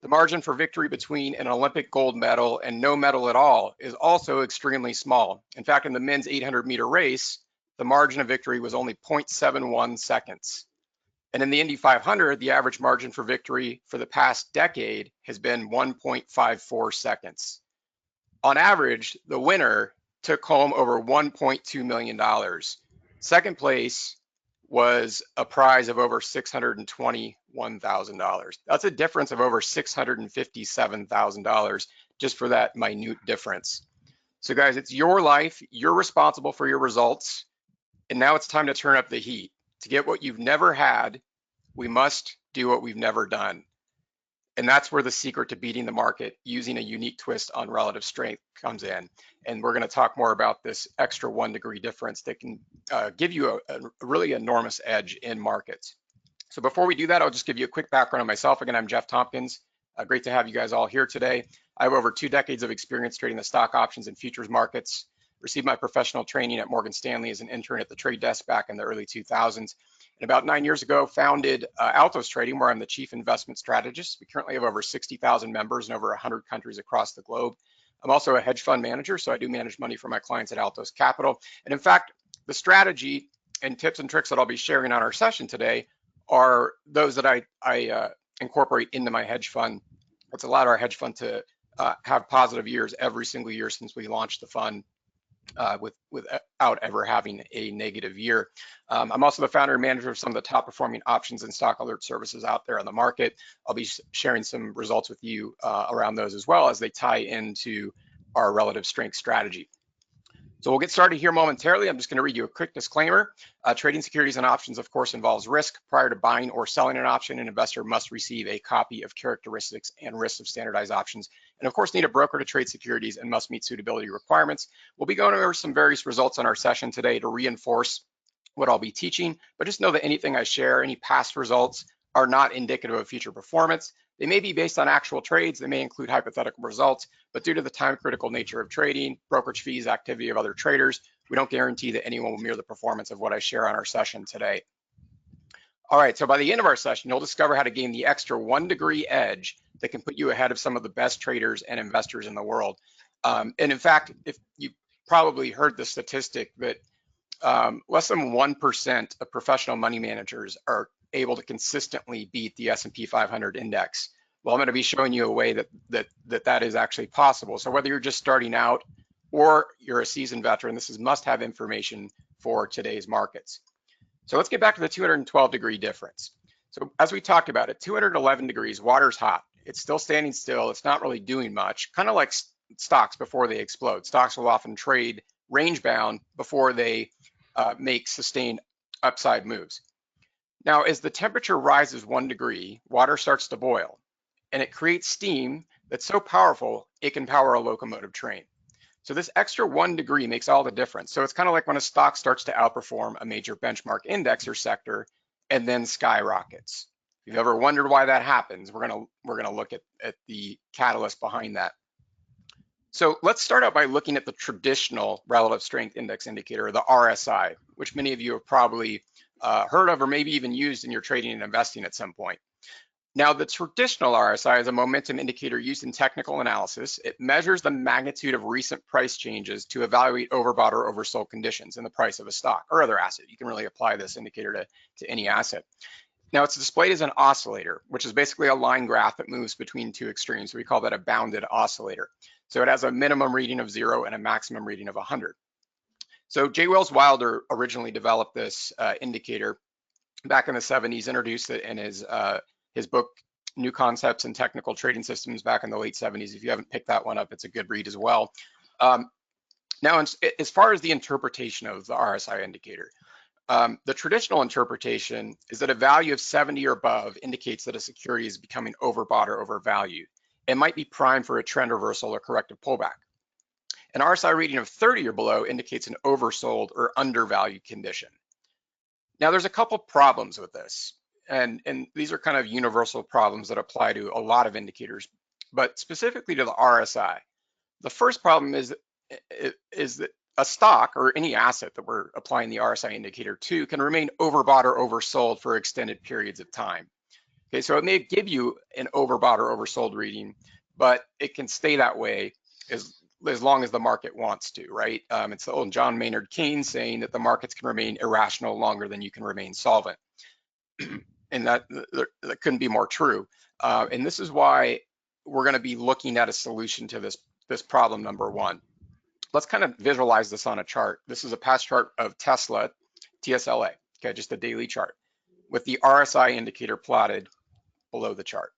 The margin for victory between an Olympic gold medal and no medal at all is also extremely small. In fact, in the men's 800-meter race, the margin of victory was only 0.71 seconds. And in the Indy 500, the average margin for victory for the past decade has been 1.54 seconds. On average, the winner took home over $1.2 million. Second place was a prize of over $621,000. That's a difference of over $657,000 just for that minute difference. So guys, it's your life. You're responsible for your results. And now it's time to turn up the heat. To get what you've never had, we must do what we've never done. And that's where the secret to beating the market using a unique twist on relative strength comes in. And we're going to talk more about this extra 1 degree difference that can give you a really enormous edge in markets. So before we do that, I'll just give you a quick background on myself. Again, I'm Jeff Tompkins. Great to have you guys all here today. I have over 2 decades of experience trading the stock options and futures markets. Received my professional training at Morgan Stanley as an intern at the trade desk back in the early 2000s. And about 9 years ago, founded Altos Trading, where I'm the chief investment strategist. We currently have over 60,000 members in over 100 countries across the globe. I'm also a hedge fund manager, so I do manage money for my clients at Altos Capital. And in fact, the strategy and tips and tricks that I'll be sharing on our session today are those that I incorporate into my hedge fund. It's allowed our hedge fund to have positive years every single year since we launched the fund. Without ever having a negative year. I'm also the founder and manager of some of the top performing options and stock alert services out there on the market. I'll be sharing some results with you around those as well as they tie into our relative strength strategy. So we'll get started here momentarily. I'm just going to read you a quick disclaimer. Trading securities and options, of course, involves risk. Prior to buying or selling an option, an investor must receive a copy of characteristics and risks of standardized options, and of course need a broker to trade securities and must meet suitability requirements. We'll be going over some various results on our session today to reinforce what I'll be teaching, but just know that anything I share, any past results, are not indicative of future performance. They may be based on actual trades, they may include hypothetical results, but due to the time critical nature of trading, brokerage fees, activity of other traders, we don't guarantee that anyone will mirror the performance of what I share on our session today. All right, so by the end of our session, you'll discover how to gain the extra 1 degree edge that can put you ahead of some of the best traders and investors in the world. And in fact, if you probably heard the statistic that less than 1% of professional money managers are able to consistently beat the S&P 500 index. Well, I'm going to be showing you a way that is actually possible. So whether you're just starting out or you're a seasoned veteran, this is must-have information for today's markets. So let's get back to the 212 degree difference. So as we talked about at 211 degrees, water's hot. It's still standing still. It's not really doing much, kind of like stocks before they explode. Stocks will often trade range bound before they make sustained upside moves. Now, as the temperature rises 1 degree, water starts to boil, and it creates steam that's so powerful, it can power a locomotive train. So this extra 1 degree makes all the difference. So it's kind of like when a stock starts to outperform a major benchmark index or sector and then skyrockets. If you've ever wondered why that happens, we're gonna look at the catalyst behind that. So let's start out by looking at the traditional relative strength index indicator, the RSI, which many of you have probably heard of or maybe even used in your trading and investing at some point. Now, the traditional RSI is a momentum indicator used in technical analysis. It measures the magnitude of recent price changes to evaluate overbought or oversold conditions in the price of a stock or other asset. You can really apply this indicator to any asset. Now, it's displayed as an oscillator, which is basically a line graph that moves between 2 extremes. We call that a bounded oscillator. So it has a minimum reading of 0 and a maximum reading of 100. So J. Wells Wilder originally developed this indicator back in the 70s, introduced it in his book, New Concepts in Technical Trading Systems back in the late 70s. If you haven't picked that one up, it's a good read as well. Now, as far as the interpretation of the RSI indicator, the traditional interpretation is that a value of 70 or above indicates that a security is becoming overbought or overvalued. It might be primed for a trend reversal or corrective pullback. An RSI reading of 30 or below indicates an oversold or undervalued condition. Now, there's a couple problems with this, and these are kind of universal problems that apply to a lot of indicators, but specifically to the RSI. The first problem is that a stock or any asset that we're applying the RSI indicator to can remain overbought or oversold for extended periods of time. Okay, so it may give you an overbought or oversold reading, but it can stay that way as long as the market wants to, right? It's the old John Maynard Keynes saying that the markets can remain irrational longer than you can remain solvent. And that couldn't be more true. And this is why we're going to be looking at a solution to this problem number one. Let's kind of visualize this on a chart. This is a past chart of Tesla TSLA, okay, just a daily chart, with the RSI indicator plotted below the chart.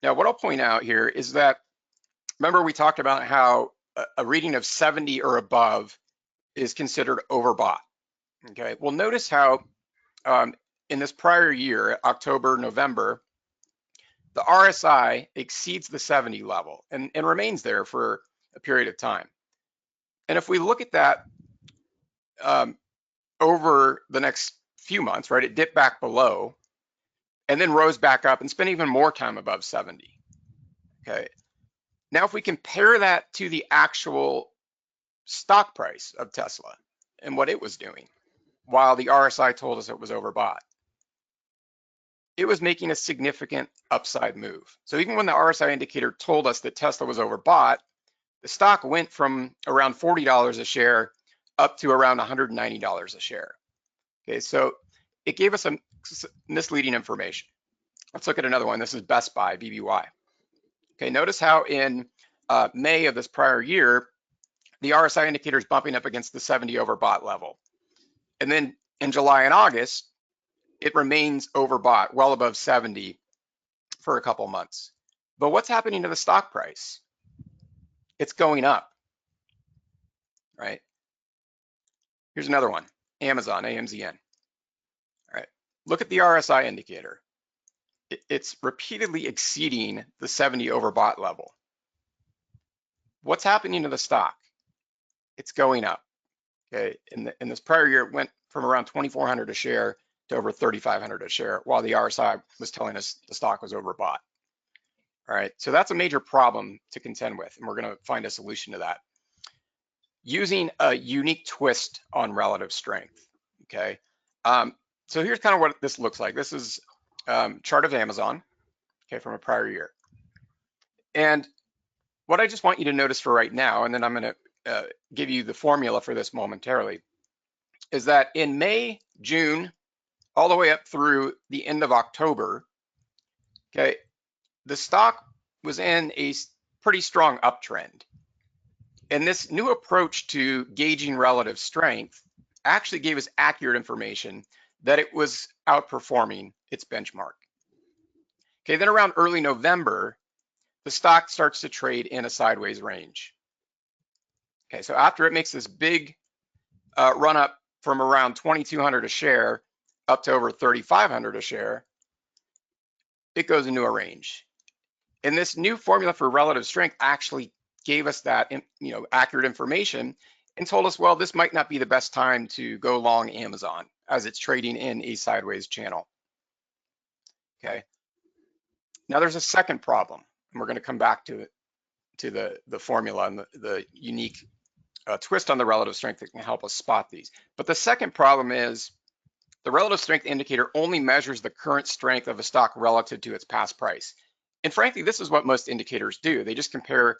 Now, what I'll point out here is that, remember we talked about how a reading of 70 or above is considered overbought, okay? Well, notice how in this prior year, October, November, the RSI exceeds the 70 level and remains there for a period of time. And if we look at that over the next few months, right, it dipped back below and then rose back up and spent even more time above 70, okay? Now, if we compare that to the actual stock price of Tesla and what it was doing while the RSI told us it was overbought, it was making a significant upside move. So even when the RSI indicator told us that Tesla was overbought, the stock went from around $40 a share up to around $190 a share. Okay, so it gave us some misleading information. Let's look at another one. This is Best Buy, BBY. Okay, notice how in May of this prior year, the RSI indicator is bumping up against the 70 overbought level. And then in July and August, it remains overbought, well above 70 for a couple months. But what's happening to the stock price? It's going up, right? Here's another one, Amazon, AMZN. All right, look at the RSI indicator. It's repeatedly exceeding the 70 overbought level. What's happening to the stock? It's going up. Okay, in this prior year, it went from around 2,400 a share to over 3,500 a share, while the RSI was telling us the stock was overbought. All right, so that's a major problem to contend with, and we're going to find a solution to that using a unique twist on relative strength. Okay, so here's kind of what this looks like. This is chart of Amazon, okay, from a prior year. And what I just want you to notice for right now, and then I'm going to give you the formula for this momentarily, is that in May, June, all the way up through the end of October, okay, the stock was in a pretty strong uptrend. And this new approach to gauging relative strength actually gave us accurate information that it was outperforming its benchmark. Okay, then around early November, the stock starts to trade in a sideways range. Okay, so after it makes this big run up from around 2,200 a share up to over 3,500 a share, it goes into a range. And this new formula for relative strength actually gave us that, accurate information and told us, well, this might not be the best time to go long Amazon as it's trading in a sideways channel. Okay. Now there's a second problem, and we're going to come back to the formula and the unique twist on the relative strength that can help us spot these. But the second problem is the relative strength indicator only measures the current strength of a stock relative to its past price. And frankly, this is what most indicators do. They just compare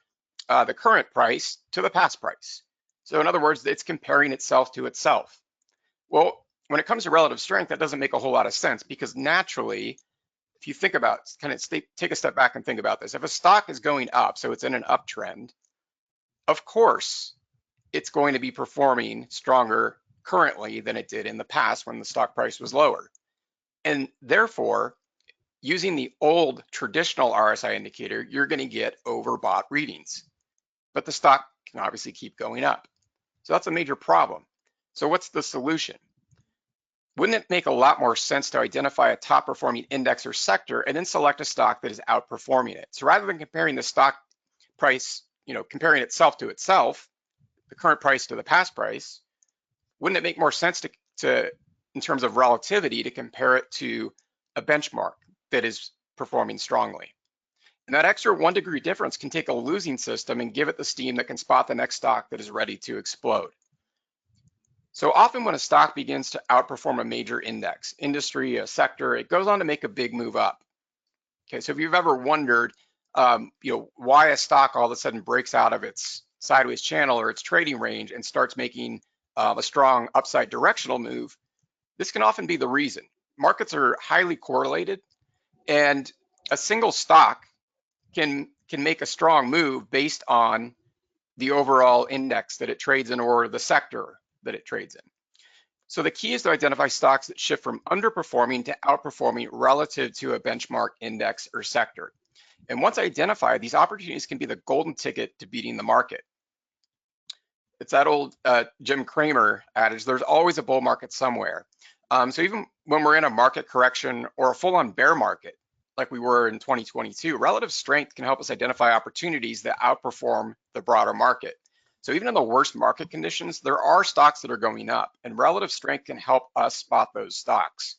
the current price to the past price. So in other words, it's comparing itself to itself. Well, when it comes to relative strength, that doesn't make a whole lot of sense, because naturally, if you think about, take a step back and think about this. If a stock is going up, so it's in an uptrend, of course, it's going to be performing stronger currently than it did in the past when the stock price was lower. And therefore, using the old traditional RSI indicator, you're going to get overbought readings. But the stock can obviously keep going up. So that's a major problem. So what's the solution? Wouldn't it make a lot more sense to identify a top performing index or sector and then select a stock that is outperforming it? So rather than comparing the stock price, comparing itself to itself, the current price to the past price, wouldn't it make more sense to in terms of relativity, to compare it to a benchmark that is performing strongly? And that extra 1 degree difference can take a losing system and give it the steam that can spot the next stock that is ready to explode. So often when a stock begins to outperform a major index, industry, a sector, it goes on to make a big move up. Okay, so if you've ever wondered, why a stock all of a sudden breaks out of its sideways channel or its trading range and starts making a strong upside directional move, this can often be the reason. Markets are highly correlated, and a single stock can make a strong move based on the overall index that it trades in or the sector that it trades in. So the key is to identify stocks that shift from underperforming to outperforming relative to a benchmark index or sector. And once identified, these opportunities can be the golden ticket to beating the market. It's that old Jim Cramer adage, there's always a bull market somewhere. So even when we're in a market correction or a full-on bear market, like we were in 2022, relative strength can help us identify opportunities that outperform the broader market. So even in the worst market conditions, there are stocks that are going up, and relative strength can help us spot those stocks.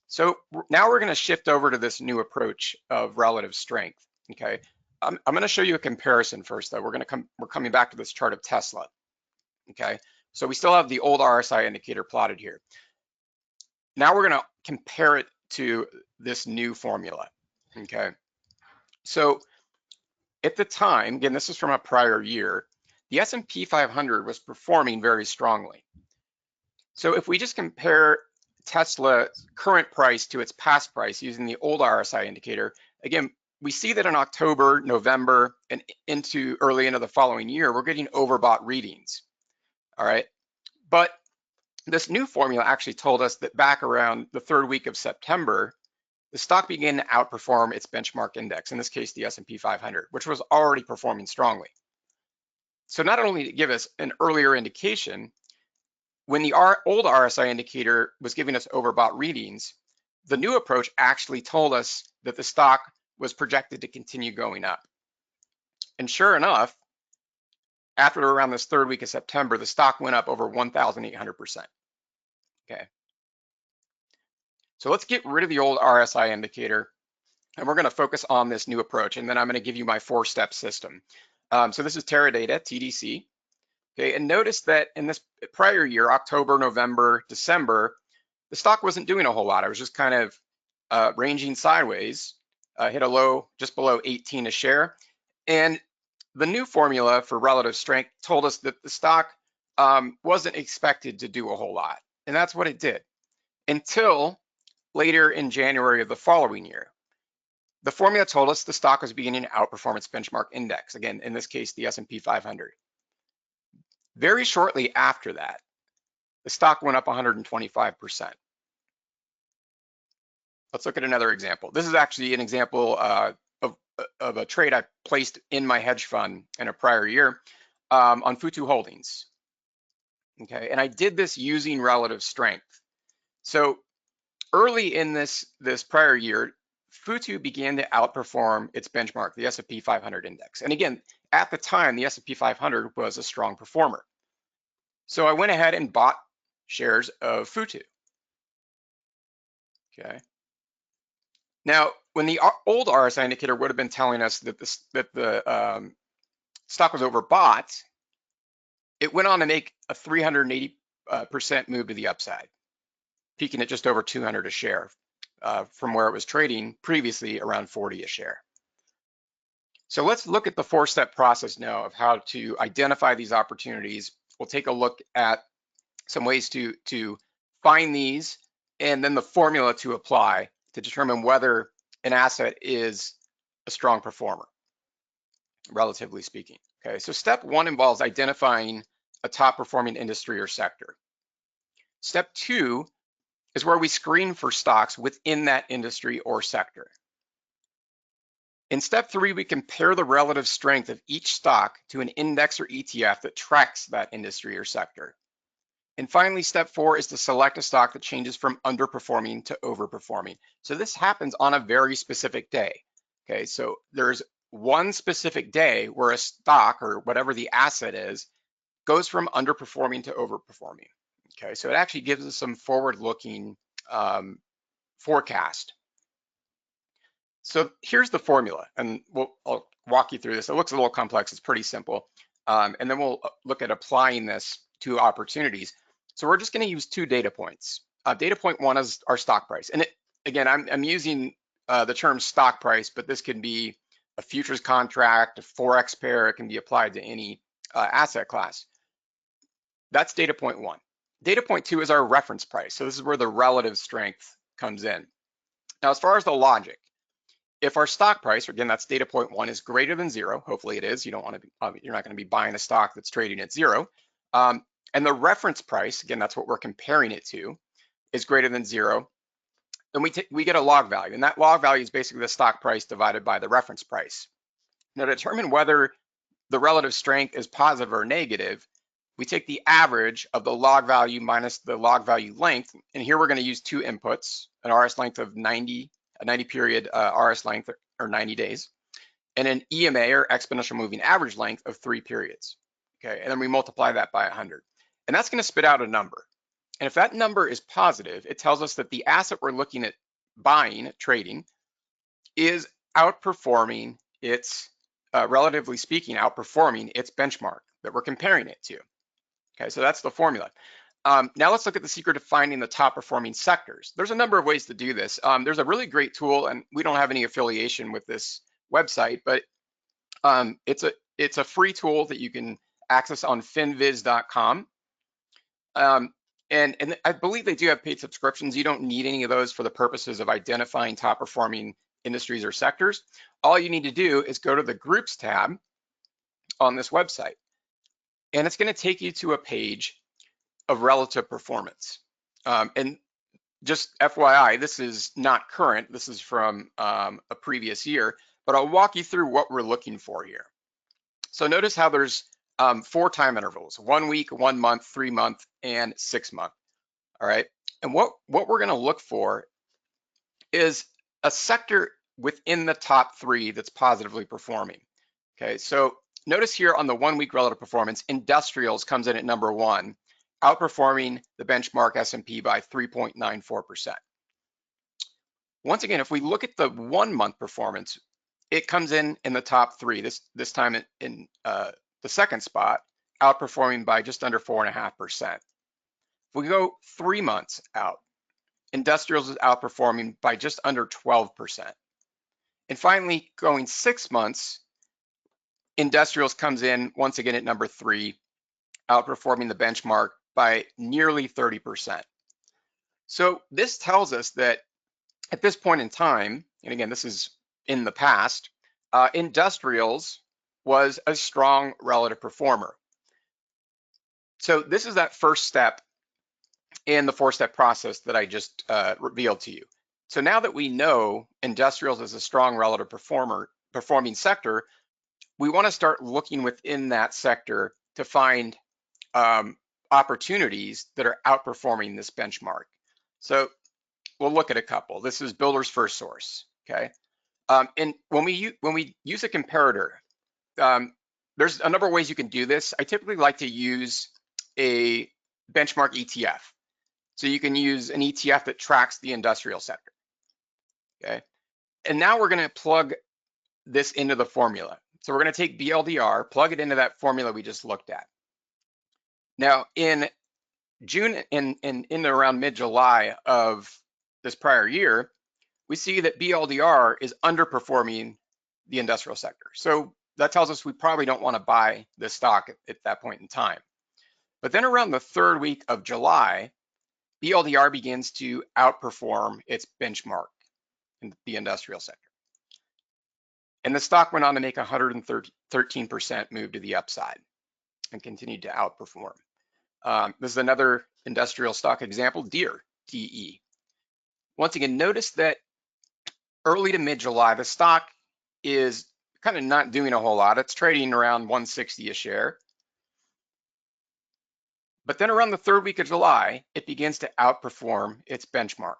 So now we're going to shift over to this new approach of relative strength. Okay, I'm going to show you a comparison first, though. We're coming back to this chart of Tesla. Okay, so we still have the old RSI indicator plotted here. Now we're going to compare it to this new formula. Okay, so at the time, again, this is from a prior year, the S&P 500 was performing very strongly. So if we just compare Tesla's current price to its past price using the old RSI indicator, again, we see that in October, November, and early into the following year, we're getting overbought readings. All right, but this new formula actually told us that back around the third week of September, the stock began to outperform its benchmark index, in this case, the S&P 500, which was already performing strongly. So not only to give us an earlier indication, when the old RSI indicator was giving us overbought readings, the new approach actually told us that the stock was projected to continue going up. And sure enough, after around this third week of September, the stock went up over 1,800%. Okay. So let's get rid of the old RSI indicator, and we're going to focus on this new approach, and then I'm going to give you my 4-step system. So this is Teradata, TDC. Okay, and notice that in this prior year, October, November, December, the stock wasn't doing a whole lot. It was just kind of ranging sideways, hit a low just below 18 a share. And the new formula for relative strength told us that the stock wasn't expected to do a whole lot. And that's what it did until later in January of the following year. The formula told us the stock was beginning to outperform its benchmark index, again, in this case, the S&P 500. Very shortly after that, the stock went up 125%. Let's look at another example. This is actually an example of a trade I placed in my hedge fund in a prior year on Futu Holdings. Okay, and I did this using relative strength. So early in this prior year, Futu began to outperform its benchmark, the S&P 500 index. And again, at the time, the S&P 500 was a strong performer. So I went ahead and bought shares of Futu. Okay. Now, when the old RSI indicator would have been telling us that the stock was overbought, it went on to make a 380% move to the upside, peaking at just over 200 a share from where it was trading previously around 40 a share. So let's look at the 4-step process now of how to identify these opportunities. We'll take a look at some ways to find these and then the formula to apply to determine whether an asset is a strong performer, relatively speaking. Okay, so step 1 involves identifying a top performing industry or sector. Step 2 is where we screen for stocks within that industry or sector. In step 3, we compare the relative strength of each stock to an index or ETF that tracks that industry or sector. And finally, step 4 is to select a stock that changes from underperforming to overperforming. So this happens on a very specific day. Okay, so there's one specific day where a stock or whatever the asset is goes from underperforming to overperforming. Okay, so it actually gives us some forward-looking forecast. So here's the formula, and I'll walk you through this. It looks a little complex. It's pretty simple. And then we'll look at applying this to opportunities. So we're just going to use 2 data points. Data point 1 is our stock price. And again, I'm using the term stock price, but this can be a futures contract, a Forex pair. It can be applied to any asset class. That's data point 1. Data point 2 is our reference price. So this is where the relative strength comes in. Now, as far as the logic, if our stock price, again, that's data point 1, is greater than 0, hopefully it is. You don't want to be, you're not going to be buying a stock that's trading at 0. and the reference price, again, that's what we're comparing it to, is greater than 0, then we get a log value, and that log value is basically the stock price divided by the reference price. Now, to determine whether the relative strength is positive or negative, we take the average of the log value minus the log value length, and here we're going to use 2 inputs, an RS length of 90, a 90 period RS length, or 90 days, and an EMA, or exponential moving average length, of 3 periods. Okay, and then we multiply that by 100, and that's going to spit out a number. And if that number is positive, it tells us that the asset we're looking at buying, trading, is outperforming its, relatively speaking, outperforming its benchmark that we're comparing it to. Okay, so that's the formula. Now let's look at the secret of finding the top performing sectors. There's a number of ways to do this. There's a really great tool, and we don't have any affiliation with this website, but it's a free tool that you can access on finviz.com. And I believe they do have paid subscriptions. You don't need any of those for the purposes of identifying top performing industries or sectors. All you need to do is go to the groups tab on this website, and it's going to take you to a page of relative performance. And just FYI, this is not current. This is from a previous year, but I'll walk you through what we're looking for here. So notice how there's 4 time intervals: 1 week, 1 month, 3 month, and 6 month. All right. And what we're going to look for is a sector within the top 3 that's positively performing. Okay. So notice here on the 1 week relative performance, industrials comes in at number 1, outperforming the benchmark S&P by 3.94%. Once again, if we look at the 1 month performance, it comes in the top 3. This time in the second spot, outperforming by just under 4.5%. If we go 3 months out, industrials is outperforming by just under 12%. And finally, going 6 months, industrials comes in once again at number 3, outperforming the benchmark by nearly 30%. So this tells us that at this point in time, and again, this is in the past, industrials was a strong relative performer. So this is that first step in the 4-step process that I just revealed to you. So now that we know industrials is a strong relative performing sector, we want to start looking within that sector to find opportunities that are outperforming this benchmark. So we'll look at a couple. This is Builder's First Source. Okay, and when we use a comparator, there's a number of ways you can do this. I typically like to use a benchmark ETF. So you can use an ETF that tracks the industrial sector. Okay, and now we're going to plug this into the formula. So we're going to take BLDR, plug it into that formula we just looked at. Now in June and in around mid-July of this prior year, we see that BLDR is underperforming the industrial sector. So that tells us we probably don't want to buy this stock at that point in time. But then around the 3rd week of July, BLDR begins to outperform its benchmark in the industrial sector. And the stock went on to make a 113% move to the upside and continued to outperform. This is another industrial stock example, Deere, DE. Once again, notice that early to mid-July, the stock is kind of not doing a whole lot. It's trading around 160 a share. But then around the 3rd week of July, it begins to outperform its benchmark.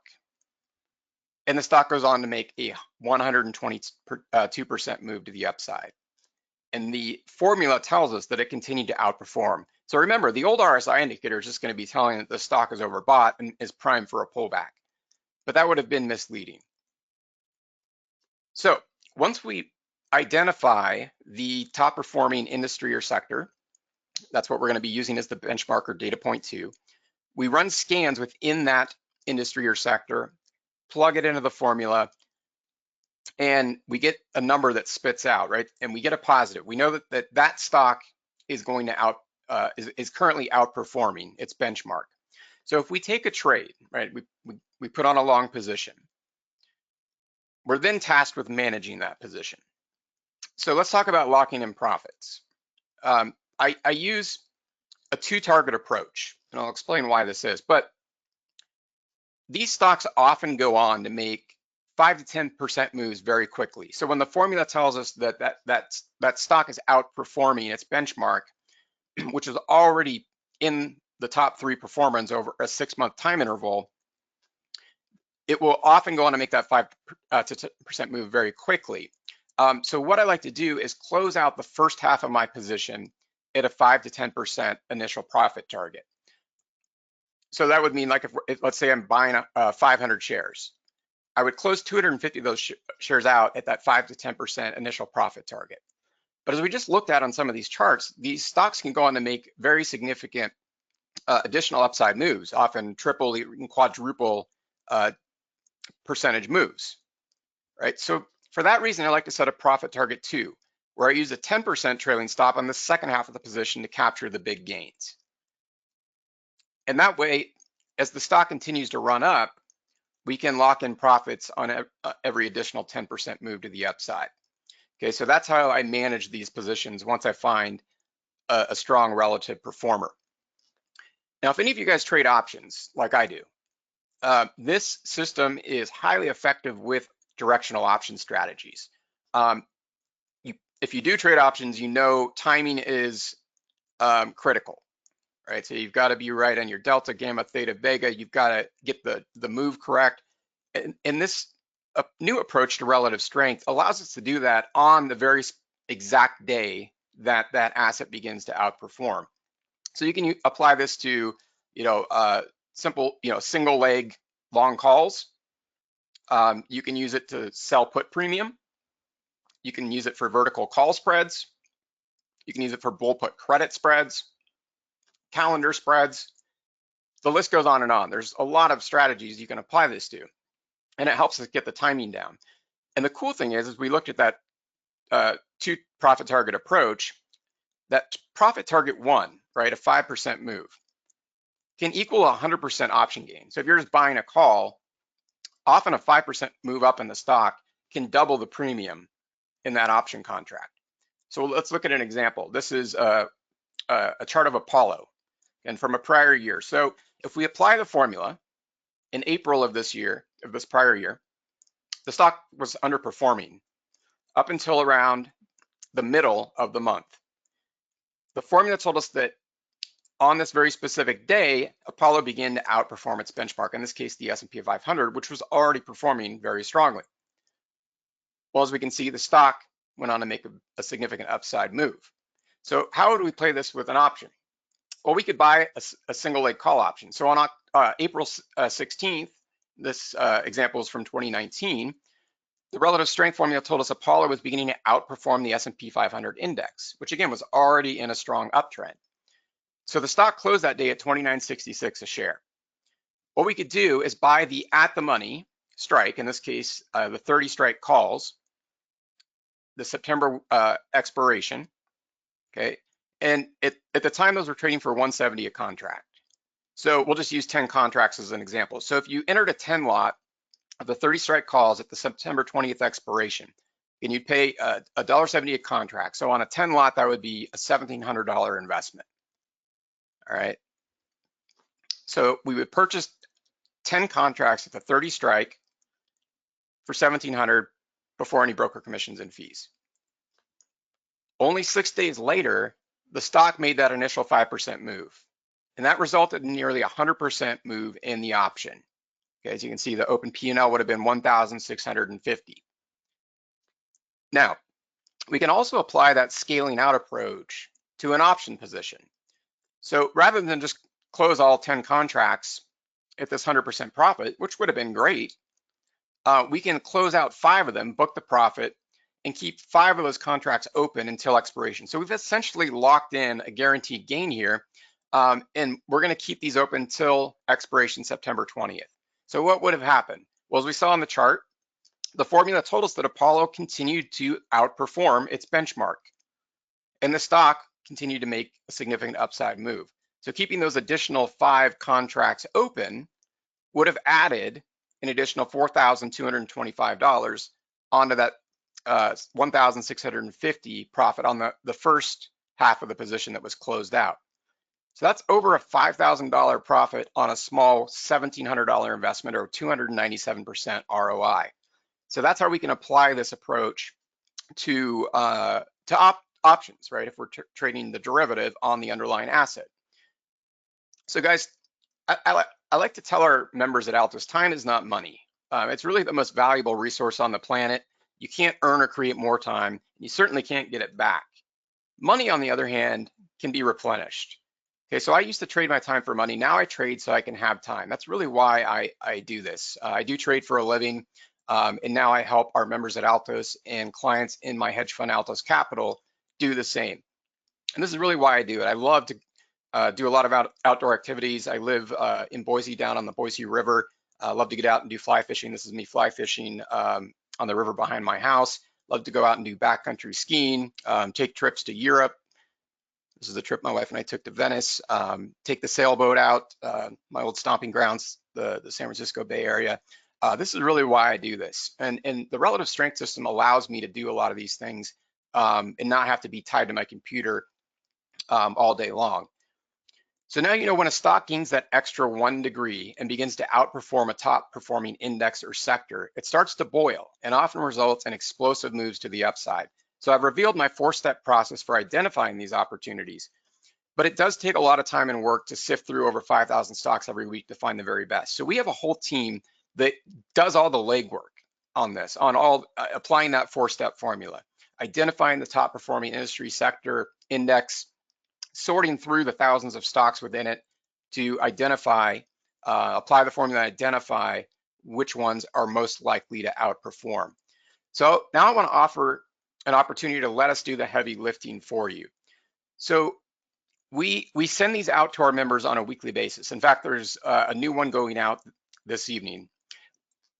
And the stock goes on to make a 122% move to the upside. And the formula tells us that it continued to outperform. So remember, the old RSI indicator is just going to be telling that the stock is overbought and is primed for a pullback. But that would have been misleading. So once we identify the top performing industry or sector, that's what we're going to be using as the benchmark or data point 2. We run scans within that industry or sector, plug it into the formula, and we get a number that spits out, right? And we get a positive. We know that stock is going to is currently outperforming its benchmark. So if we take a trade, right, we put on a long position, we're then tasked with managing that position. So let's talk about locking in profits. I use a two-target approach, and I'll explain why this is. But these stocks often go on to make 5 to 10% moves very quickly. So when the formula tells us that stock is outperforming its benchmark, which is already in the top 3 performance over a 6-month time interval, it will often go on to make that 5 to 10% move very quickly. So what I like to do is close out the first half of my position at a 5 to 10% initial profit target. So that would mean, like, if let's say I'm buying 500 shares, I would close 250 of those shares out at that 5 to 10% initial profit target. But as we just looked at on some of these charts, these stocks can go on to make very significant additional upside moves, often triple, even quadruple percentage moves, right? So for that reason, I like to set a profit target 2, where I use a 10% trailing stop on the second half of the position to capture the big gains. And that way, as the stock continues to run up, we can lock in profits on every additional 10% move to the upside. Okay, so that's how I manage these positions once I find a strong relative performer. Now, if any of you guys trade options like I do, this system is highly effective with directional option strategies. If you do trade options, you know timing is critical, right? So you've got to be right on your delta, gamma, theta, vega. You've got to get the move correct. And this new approach to relative strength allows us to do that on the very exact day that that asset begins to outperform. So you can apply this to, simple, single leg long calls. You can use it to sell put premium. You can use it for vertical call spreads. You can use it for bull put credit spreads, calendar spreads. The list goes on and on. There's a lot of strategies you can apply this to, and it helps us get the timing down. And the cool thing is we looked at that 2 profit target approach, that profit target 1, right, a 5% move, can equal 100% option gain. So if you're just buying a call, often a 5% move up in the stock can double the premium in that option contract. So let's look at an example. This is a chart of Apollo and from a prior year. So if we apply the formula in April of this prior year, the stock was underperforming up until around the middle of the month. The formula told us that on this very specific day, Apollo began to outperform its benchmark, in this case, the S&P 500, which was already performing very strongly. Well, as we can see, the stock went on to make a significant upside move. So how would we play this with an option? Well, we could buy a single leg call option. So on April 16th, this example is from 2019, the relative strength formula told us Apollo was beginning to outperform the S&P 500 index, which again was already in a strong uptrend. So the stock closed that day at $29.66 a share. What we could do is buy the at the money strike, in this case, the 30 strike calls, the September expiration, okay? And at the time, those were trading for $170 a contract. So we'll just use 10 contracts as an example. So if you entered a 10 lot of the 30 strike calls at the September 20th expiration, and you'd pay $1.70 a contract. So on a 10 lot, that would be a $1,700 investment. All right. So we would purchase 10 contracts at the 30 strike for $1,700 before any broker commissions and fees. Only 6 days later, the stock made that initial 5% move, and that resulted in nearly 100% move in the option. Okay, as you can see, the open P&L would have been 1,650. Now, we can also apply that scaling out approach to an option position. So rather than just close all 10 contracts at this 100% profit, which would have been great, we can close out 5 of them, book the profit, and keep 5 of those contracts open until expiration. So we've essentially locked in a guaranteed gain here, and we're going to keep these open until expiration September 20th. So what would have happened? Well, as we saw on the chart, the formula told us that Apollo continued to outperform its benchmark, and the stock continued to make a significant upside move. So keeping those additional 5 contracts open would have added an additional $4,225 onto that 1,650 profit on the first half of the position that was closed out. So that's over a $5,000 profit on a small $1,700 investment, or 297% ROI. So that's how we can apply this approach to options, right? If we're trading the derivative on the underlying asset. So guys, I like to tell our members at Altos, time is not money. It's really the most valuable resource on the planet. You can't earn or create more time. You certainly can't get it back. Money, on the other hand, can be replenished. Okay, so I used to trade my time for money. Now I trade so I can have time. That's really why I do this. I do trade for a living, and now I help our members at Altos and clients in my hedge fund, Altos Capital, do the same. And this is really why I do it. I love to do a lot of outdoor activities. I live in Boise, down on the Boise River. I love to get out and do fly fishing. This is me fly fishing on the river behind my house. Love to go out and do backcountry skiing, take trips to Europe. This is a trip my wife and I took to Venice. Take the sailboat out, my old stomping grounds, the San Francisco Bay Area. This is really why I do this. And the relative strength system allows me to do a lot of these things and not have to be tied to my computer all day long. So now you know when a stock gains that extra 1 degree and begins to outperform a top performing index or sector, it starts to boil and often results in explosive moves to the upside. So I've revealed my 4-step process for identifying these opportunities, but it does take a lot of time and work to sift through over 5,000 stocks every week to find the very best. So we have a whole team that does all the legwork on this, on all applying that 4-step formula, identifying the top performing industry, sector, index, sorting through the thousands of stocks within it to identify, apply the formula, identify which ones are most likely to outperform. So now I want to offer an opportunity to let us do the heavy lifting for you. So we send these out to our members on a weekly basis. In fact, there's a new one going out this evening.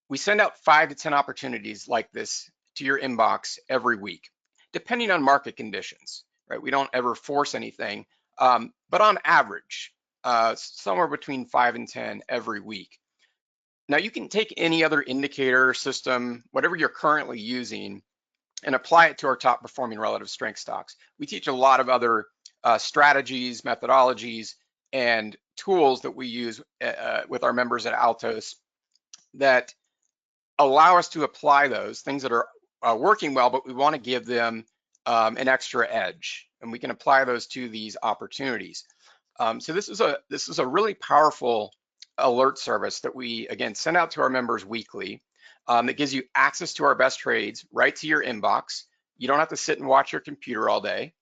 We send out 5 to 10 opportunities like this to your inbox every week, depending on market conditions. Right? We don't ever force anything, but on average, somewhere between 5 and 10 every week. Now you can take any other indicator system, whatever you're currently using, and apply it to our top performing relative strength stocks. We teach a lot of other strategies, methodologies, and tools that we use with our members at Altos that allow us to apply those things that are working well, but we want to give them an extra edge, and we can apply those to these opportunities. So this is a really powerful alert service that we, again, send out to our members weekly that gives you access to our best trades right to your inbox. You don't have to sit and watch your computer all day.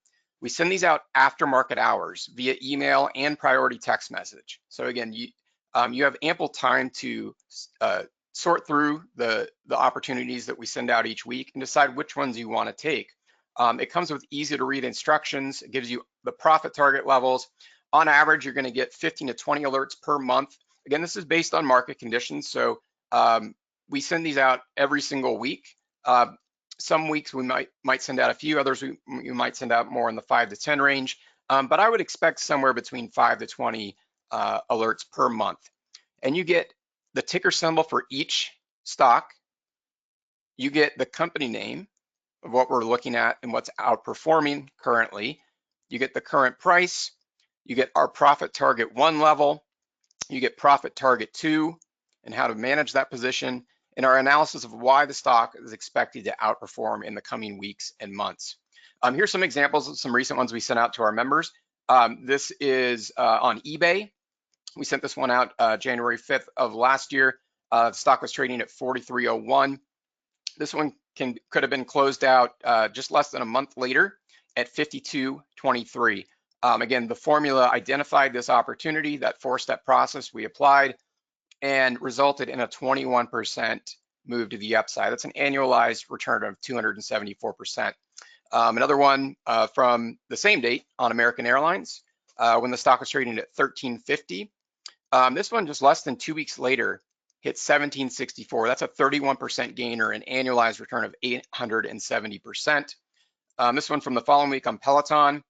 We send these out after market hours via email and priority text message. So again, you have ample time to sort through the opportunities that we send out each week and decide which ones you want to take. It comes with easy to read instructions. It gives you the profit target levels. On average, you're going to get 15 to 20 alerts per month. Again, this is based on market conditions. So we send these out every single week. Some weeks we might send out a few, others we might send out more in the 5 to 10 range. But I would expect somewhere between 5 to 20 alerts per month. And you get the ticker symbol for each stock. You get the company name of what we're looking at and what's outperforming currently. You get the current price. You get our profit target 1 level. You get profit target 2 and how to manage that position, and our analysis of why the stock is expected to outperform in the coming weeks and months. Here's some examples of some recent ones we sent out to our members. This is on eBay. We sent this one out January 5th of last year. The stock was trading at 43.01. This one could have been closed out just less than a month later at 52.23. Again, the formula identified this opportunity, that 4-step process we applied, and resulted in a 21% move to the upside. That's an annualized return of 274%. Another one from the same date on American Airlines, when the stock was trading at 13.50. This one just less than 2 weeks later hit 17.64. That's a 31% gain, or an annualized return of 870%. This one from the following week on Peloton,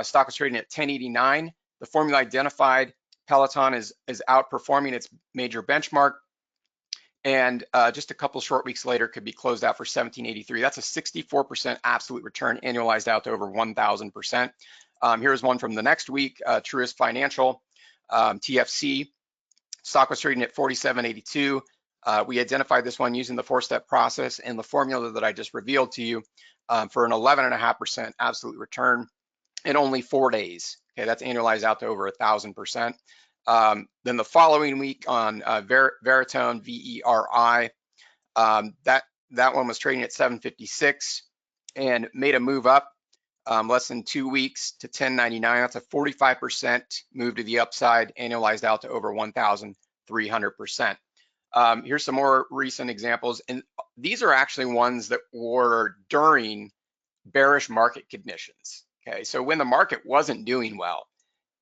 stock was trading at 10.89. The formula identified Peloton is outperforming its major benchmark, and just a couple short weeks later could be closed out for 17.83. That's a 64% absolute return, annualized out to over 1,000%. Here's one from the next week, Truist Financial, TFC. Stock was trading at 47.82. We identified this one using the 4-step process and the formula that I just revealed to you for an 11.5% absolute return in only 4 days. Okay, that's annualized out to over 1,000%. Then the following week on Veritone, VERI, that one was trading at 756 and made a move up less than 2 weeks to 10.99. That's a 45% move to the upside, annualized out to over 1,300%. Here's some more recent examples, and these are actually ones that were during bearish market conditions. Okay, so when the market wasn't doing well,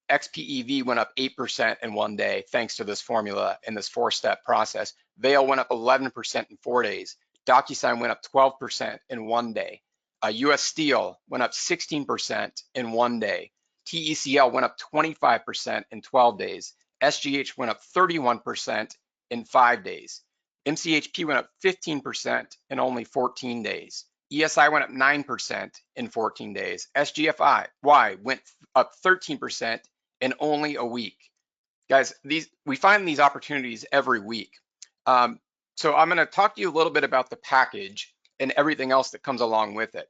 XPEV went up 8% in 1 day thanks to this formula and this 4-step process. Vail went up 11% in 4 days. DocuSign went up 12% in 1 day. US Steel went up 16% in 1 day. TECL went up 25% in 12 days. SGH went up 31% in 5 days. MCHP went up 15% in only 14 days. ESI went up 9% in 14 days. SGFI went up 13% in only a week. Guys, we find these opportunities every week. So I'm going to talk to you a little bit about the package and everything else that comes along with it.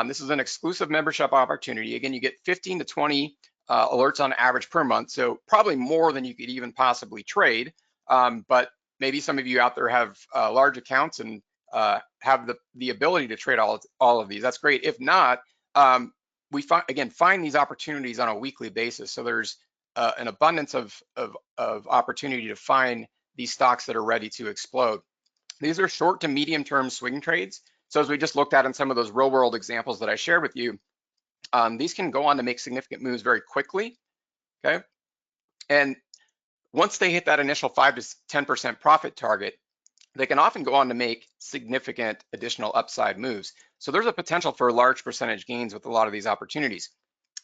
This is an exclusive membership opportunity. Again, you get 15 to 20 alerts on average per month, so probably more than you could even possibly trade. But maybe some of you out there have large accounts and have the ability to trade all of these. That's great. If not, we find these opportunities on a weekly basis. So there's an abundance of opportunity to find these stocks that are ready to explode. These are short to medium term swing trades. So as we just looked at in some of those real world examples that I shared with you, these can go on to make significant moves very quickly. Okay, and once they hit that initial 5 to 10% profit target, they can often go on to make significant additional upside moves. So there's a potential for large percentage gains with a lot of these opportunities.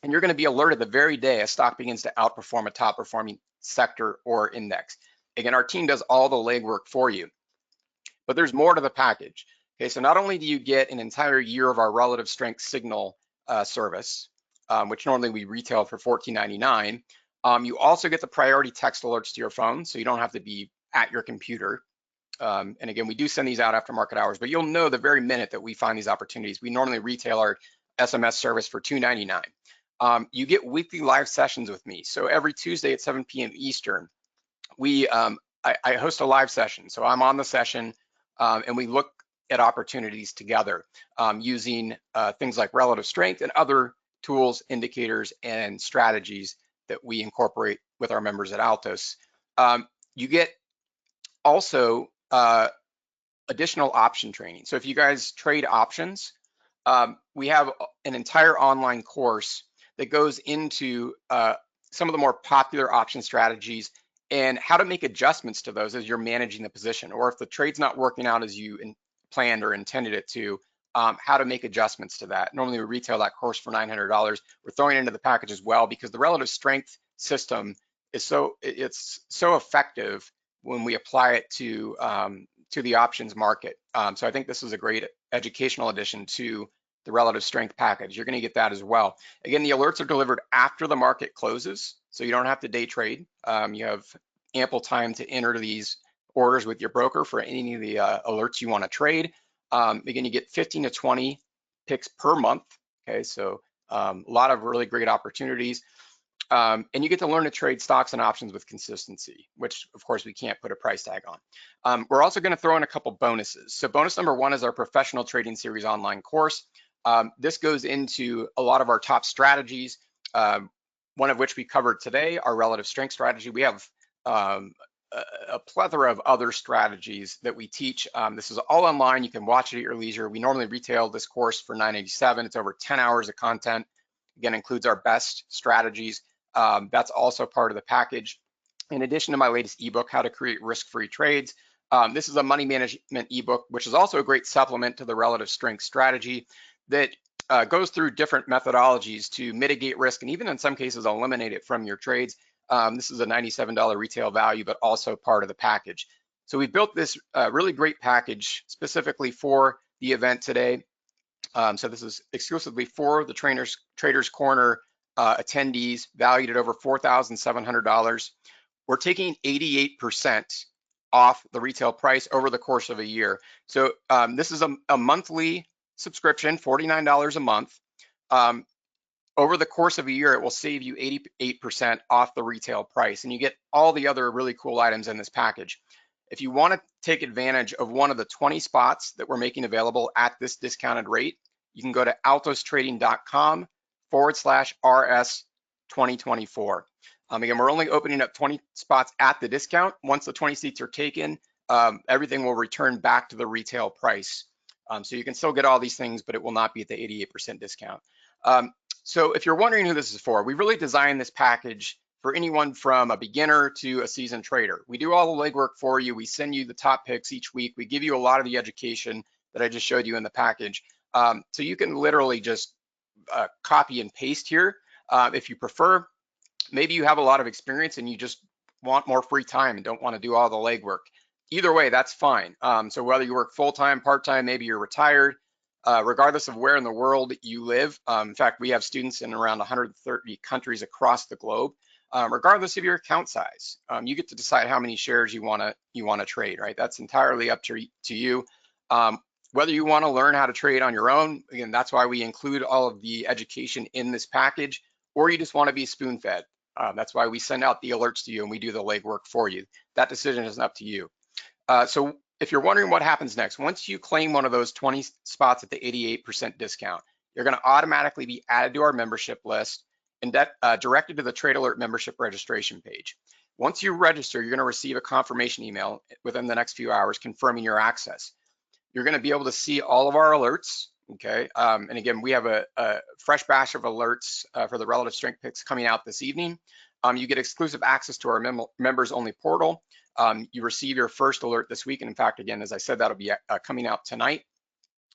And you're going to be alerted the very day a stock begins to outperform a top performing sector or index. Again, our team does all the legwork for you. But there's more to the package. Okay, so not only do you get an entire year of our relative strength signal service, which normally we retail for $14.99, you also get the priority text alerts to your phone, so you don't have to be at your computer. And again, we do send these out after market hours, but you'll know the very minute that we find these opportunities. We normally retail our SMS service for $2.99. You get weekly live sessions with me. So every Tuesday at 7 p.m. Eastern, I host a live session. So I'm on the session and we look at opportunities together using things like relative strength and other tools, indicators, and strategies that we incorporate with our members at Altos. You get also additional option training. So if you guys trade options, we have an entire online course that goes into some of the more popular option strategies and how to make adjustments to those as you're managing the position, or if the trade's not working out as you planned or intended it to, how to make adjustments to that. Normally we retail that course for $900. We're throwing it into the package as well because the relative strength system is so effective when we apply it to the options market. So I think this is a great educational addition to the relative strength package. You're going to get that as well. Again, the alerts are delivered after the market closes, so you don't have to day trade. You have ample time to enter these orders with your broker for any of the alerts you want to trade. Again, you get 15 to 20 picks per month. Okay, so a lot of really great opportunities. And you get to learn to trade stocks and options with consistency, which of course we can't put a price tag on. We're also going to throw in a couple bonuses. So bonus number 1 is our professional trading series online course. This goes into a lot of our top strategies, one of which we covered today, our relative strength strategy. We have a plethora of other strategies that we teach. This is all online. You can watch it at your leisure. We normally retail this course for $987. It's over 10 hours of content. Again, includes our best strategies. That's also part of the package. In addition to my latest ebook, How to Create Risk-Free Trades, this is a money management ebook, which is also a great supplement to the relative strength strategy that goes through different methodologies to mitigate risk and even in some cases eliminate it from your trades. This is a $97 retail value, but also part of the package. So we built this really great package specifically for the event today. So this is exclusively for the Traders Corner attendees valued at over $4,700. We're taking 88% off the retail price over the course of a year. So this is a monthly subscription, $49 a month. Over the course of a year, it will save you 88% off the retail price, and you get all the other really cool items in this package. If you want to take advantage of one of the 20 spots that we're making available at this discounted rate, you can go to altostrading.com/RS 2024. Again, we're only opening up 20 spots at the discount. Once the 20 seats are taken, everything will return back to the retail price. So you can still get all these things, but it will not be at the 88% discount. So if you're wondering who this is for, we really designed this package for anyone from a beginner to a seasoned trader. We do all the legwork for you. We send you the top picks each week. We give you a lot of the education that I just showed you in the package. So you can literally just copy and paste here if you prefer. Maybe you have a lot of experience and you just want more free time and don't want to do all the legwork. Either way, that's fine. So whether you work full-time, part-time, maybe you're retired, regardless of where in the world you live. In fact, we have students in around 130 countries across the globe. Regardless of your account size, you get to decide how many shares you want to trade, right? That's entirely up to you. Whether you want to learn how to trade on your own, again, that's why we include all of the education in this package, or you just want to be spoon-fed. That's why we send out the alerts to you and we do the legwork for you. That decision is up to you. So if you're wondering what happens next, once you claim one of those 20 spots at the 88% discount, you're going to automatically be added to our membership list and directed to the Trade Alert membership registration page. Once you register, you're going to receive a confirmation email within the next few hours confirming your access. You're going to be able to see all of our alerts, okay? And again, we have a fresh batch of alerts for the relative strength picks coming out this evening. You get exclusive access to our members only portal. You receive your first alert this week. And in fact, again, as I said, that'll be coming out tonight.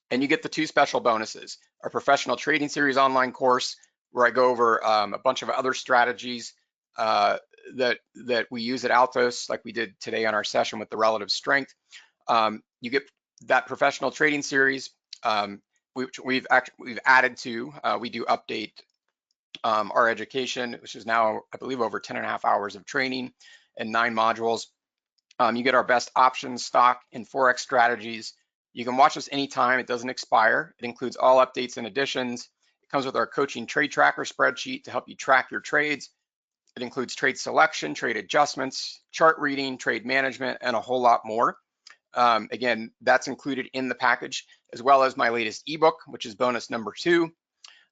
And you get the 2 special bonuses: our professional trading series online course, where I go over a bunch of other strategies that we use at Altos, like we did today on our session with the relative strength. You get that professional trading series, which we've added to. We do update our education, which is now, I believe, over 10.5 hours of training and 9 modules. You get our best options, stock, and Forex strategies. You can watch us anytime. It doesn't expire. It includes all updates and additions. It comes with our coaching trade tracker spreadsheet to help you track your trades. It includes trade selection, trade adjustments, chart reading, trade management, and a whole lot more. Again, that's included in the package, as well as my latest ebook, which is bonus number 2.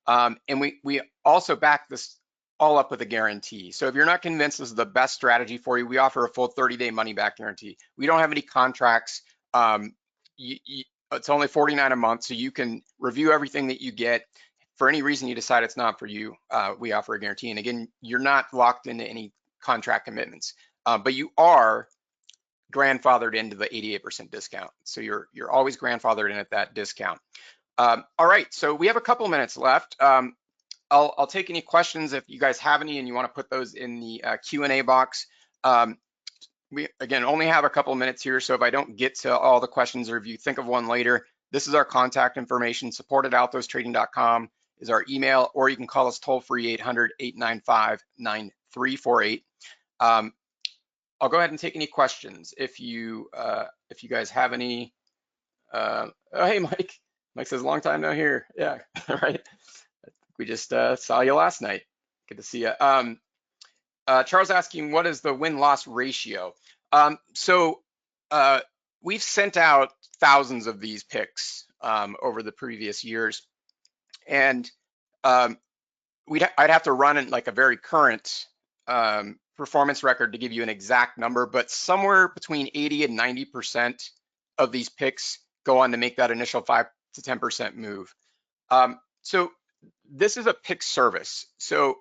And we also back this all up with a guarantee. So if you're not convinced this is the best strategy for you, we offer a full 30-day money-back guarantee. We don't have any contracts. It's only $49 a month, so you can review everything that you get. For any reason you decide it's not for you, we offer a guarantee. And again, you're not locked into any contract commitments, but you are grandfathered into the 88% discount. So you're always grandfathered in at that discount. All right, so we have a couple minutes left. I'll take any questions if you guys have any and you want to put those in the Q&A box. We, again, only have a couple minutes here, so if I don't get to all the questions or if you think of one later, this is our contact information. support@altostrading.com is our email, or you can call us toll-free 800-895-9348. I'll go ahead and take any questions if you guys have any. Oh, hey, Mike. Mike says, long time no here. Yeah, right. We just saw you last night. Good to see you. Charles asking, what is the win-loss ratio? We've sent out thousands of these picks over the previous years, and I'd have to run in like a very current performance record to give you an exact number, but somewhere between 80 and 90% of these picks go on to make that initial 5 to 10% move. So this is a pick service. So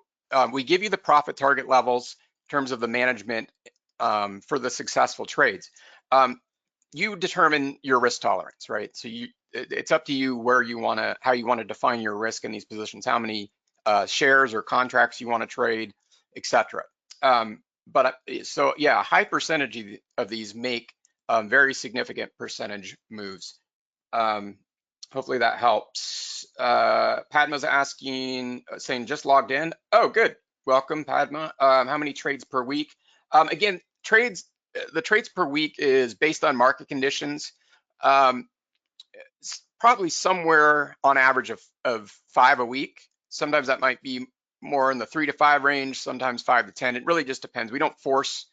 we give you the profit target levels in terms of the management for the successful trades. You determine your risk tolerance, right? So it's up to you where you want to, how you want to define your risk in these positions, how many shares or contracts you want to trade, etc. So yeah, a high percentage of these make very significant percentage moves. Hopefully that helps. Padma's asking, saying just logged in. Oh, good. Welcome, Padma. How many trades per week? Again, the trades per week is based on market conditions. It's probably somewhere on average of 5 a week. Sometimes that might be more in the 3 to 5 range, sometimes 5 to 10. It really just depends. We don't force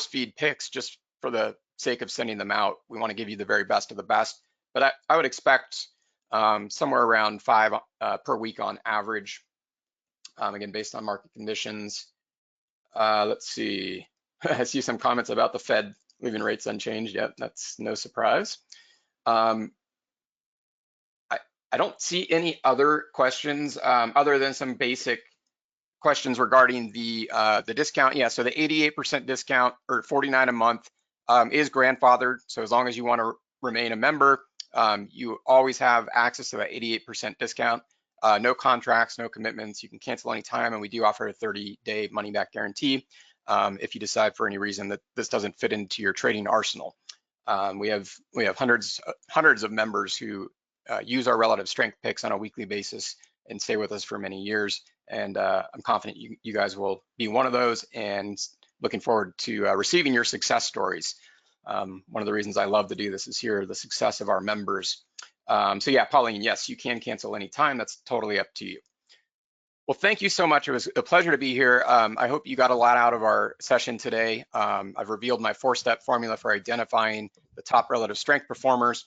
feed picks just for the sake of sending them out. We want to give you the very best of the best. But I would expect somewhere around 5 per week on average, again, based on market conditions. Let's see. I see some comments about the Fed leaving rates unchanged. Yep, that's no surprise. I don't see any other questions other than some basic questions regarding the discount. Yeah, so the 88% discount or $49 a month is grandfathered. So as long as you want to remain a member, you always have access to that 88% discount. No contracts, no commitments. You can cancel anytime, and we do offer a 30-day money-back guarantee if you decide for any reason that this doesn't fit into your trading arsenal. We have hundreds of members who use our relative strength picks on a weekly basis and stay with us for many years. And I'm confident you guys will be one of those, and looking forward to receiving your success stories. One of the reasons I love to do this is hear the success of our members. So yeah, Pauline, yes, you can cancel anytime. That's totally up to you. Well, thank you so much. It was a pleasure to be here. I hope you got a lot out of our session today. I've revealed my 4-step formula for identifying the top relative strength performers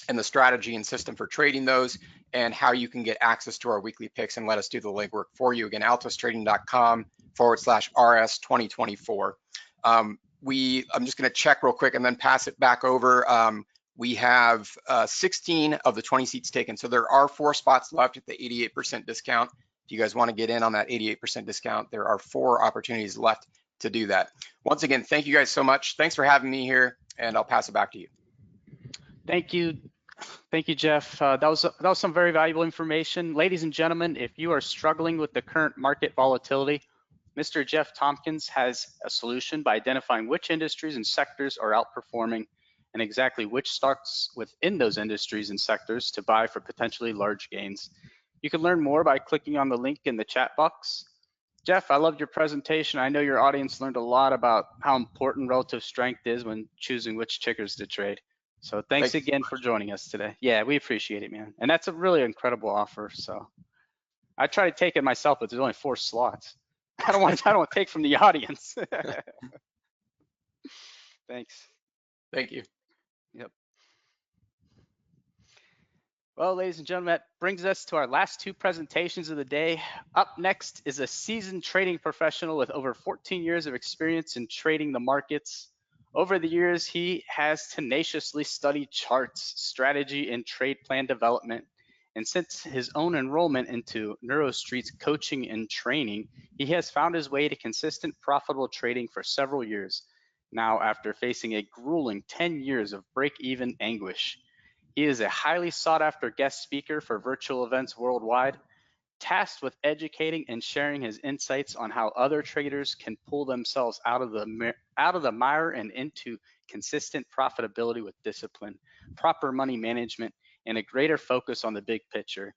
and the strategy and system for trading those, and how you can get access to our weekly picks and let us do the legwork for you. Again, altostrading.com/RS2024. I'm just going to check real quick and then pass it back over. We have 16 of the 20 seats taken. So there are 4 spots left at the 88% discount. If you guys want to get in on that 88% discount, there are 4 opportunities left to do that. Once again, thank you guys so much. Thanks for having me here, and I'll pass it back to you. Thank you, Jeff. That was some very valuable information. Ladies and gentlemen, if you are struggling with the current market volatility, Mr. Jeff Tompkins has a solution by identifying which industries and sectors are outperforming and exactly which stocks within those industries and sectors to buy for potentially large gains. You can learn more by clicking on the link in the chat box. Jeff, I loved your presentation. I know your audience learned a lot about how important relative strength is when choosing which tickers to trade. So thanks again for joining us today. Yeah, we appreciate it, man. And that's a really incredible offer. So I try to take it myself, but there's only 4 slots. I don't want to take from the audience. Thanks. Thank you. Yep. Well, ladies and gentlemen, that brings us to our last 2 presentations of the day. Up next is a seasoned trading professional with over 14 years of experience in trading the markets. Over the years, he has tenaciously studied charts, strategy, and trade plan development. And since his own enrollment into NeuroStreet's coaching and training, he has found his way to consistent, profitable trading for several years. Now, after facing a grueling 10 years of break-even anguish, he is a highly sought-after guest speaker for virtual events worldwide, tasked with educating and sharing his insights on how other traders can pull themselves out of the mire and into consistent profitability with discipline, proper money management, and a greater focus on the big picture.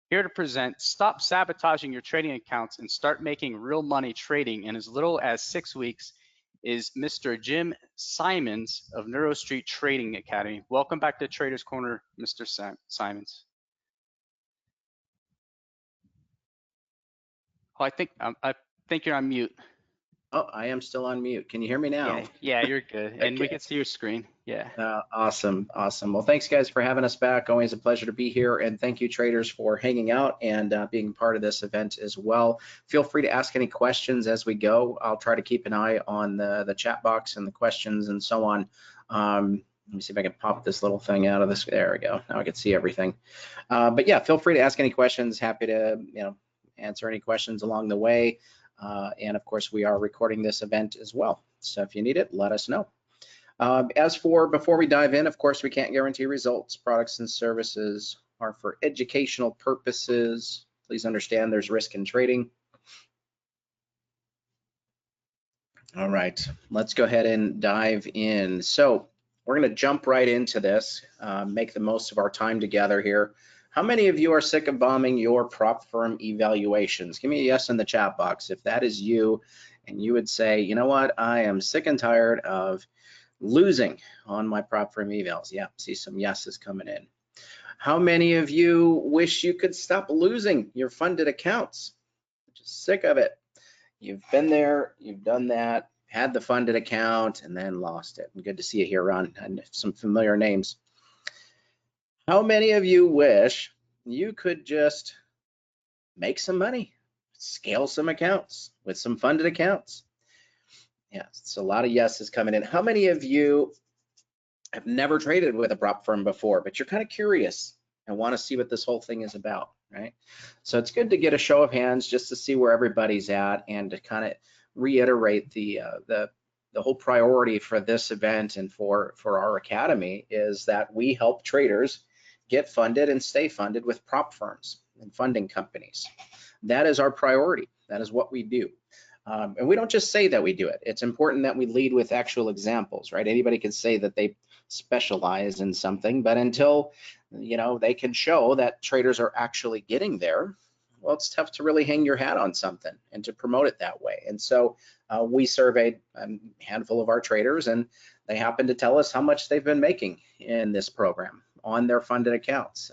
Here to present Stop Sabotaging Your Trading Accounts and Start Making Real Money Trading in as little as 6 weeks is Mr. Jim Simmons of NeuroStreet Trading Academy. Welcome back to Traders Corner, Mr. Simmons. Oh, I think you're on mute. Oh, I am still on mute. Can you hear me now? Yeah, you're good. And Okay. we can see your screen. Yeah. Awesome. Well, thanks guys for having us back. Always a pleasure to be here. And thank you traders for hanging out and being part of this event as well. Feel free to ask any questions as we go. I'll try to keep an eye on the chat box and the questions and so on. Let me see if I can pop this little thing out of this. There we go. Now I can see everything. But yeah, feel free to ask any questions. Happy to answer any questions along the way. And of course, we are recording this event as well. So if you need it, let us know. Before we dive in, of course, we can't guarantee results. Products and services are for educational purposes. Please understand there's risk in trading. All right, let's go ahead and dive in. So We're going to jump right into this, make the most of our time together here. How many of you are sick of bombing your prop firm evaluations? Give me a yes in the chat box if that is you, and you would say, you know what, I am sick and tired of losing on my prop firm evals. Yeah, see some yeses coming in. How many of you wish you could stop losing your funded accounts? Just sick of it. You've been there, you've done that, had the funded account, and then lost it. And good to see you here, Ron, and some familiar names. How many of you wish you could just make some money, scale some accounts with some funded accounts? Yeah, it's a lot of yeses coming in. How many of you have never traded with a prop firm before, but you're kind of curious and want to see what this whole thing is about, right? So it's good to get a show of hands just to see where everybody's at and to kind of reiterate the whole priority for this event and for our academy is that we help traders get funded and stay funded with prop firms and funding companies. That is our priority. That is what we do. And we don't just say that we do it. It's important that we lead with actual examples, right? Anybody can say that they specialize in something, but until they can show that traders are actually getting there, well, it's tough to really hang your hat on something and to promote it that way. And so we surveyed a handful of our traders, and they happened to tell us how much they've been making in this program on their funded accounts.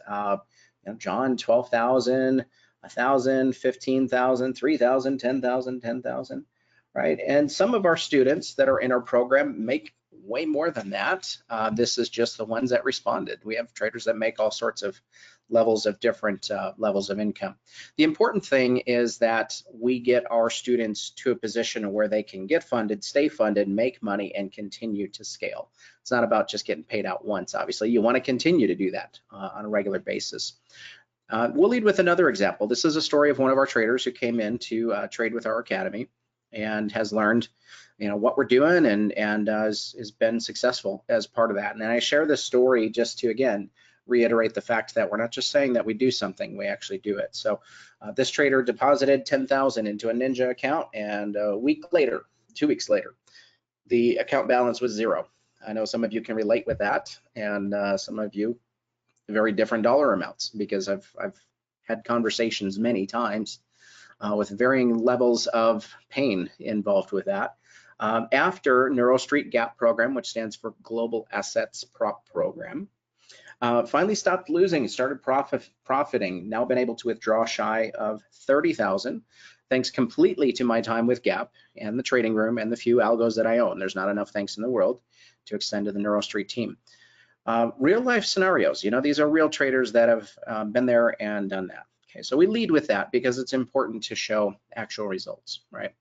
John, 12,000, 1,000, 15,000, 3,000, 10,000, 10,000, right? And some of our students that are in our program make way more than that. This is just the ones that responded. We have traders that make all sorts of levels of different levels of income. The important thing is that we get our students to a position where they can get funded, stay funded, make money, and continue to scale. It's not about just getting paid out once. Obviously, you want to continue to do that on a regular basis. We'll lead with another example. This is a story of one of our traders who came in to trade with our academy and has learned what we're doing and has been successful as part of that. And I share this story just to, again, reiterate the fact that we're not just saying that we do something, we actually do it. So this trader deposited 10,000 into a Ninja account, and a week later, 2 weeks later, the account balance was zero. I know some of you can relate with that, and some of you very different dollar amounts, because I've had conversations many times with varying levels of pain involved with that. After NeuroStreet GAP program, which stands for Global Assets Prop Program, finally stopped losing, started profiting, now been able to withdraw shy of 30,000, thanks completely to my time with GAP and the trading room and the few algos that I own. There's not enough thanks in the world to extend to the NeuroStreet team. Real life scenarios, these are real traders that have been there and done that. Okay, so we lead with that because it's important to show actual results, right?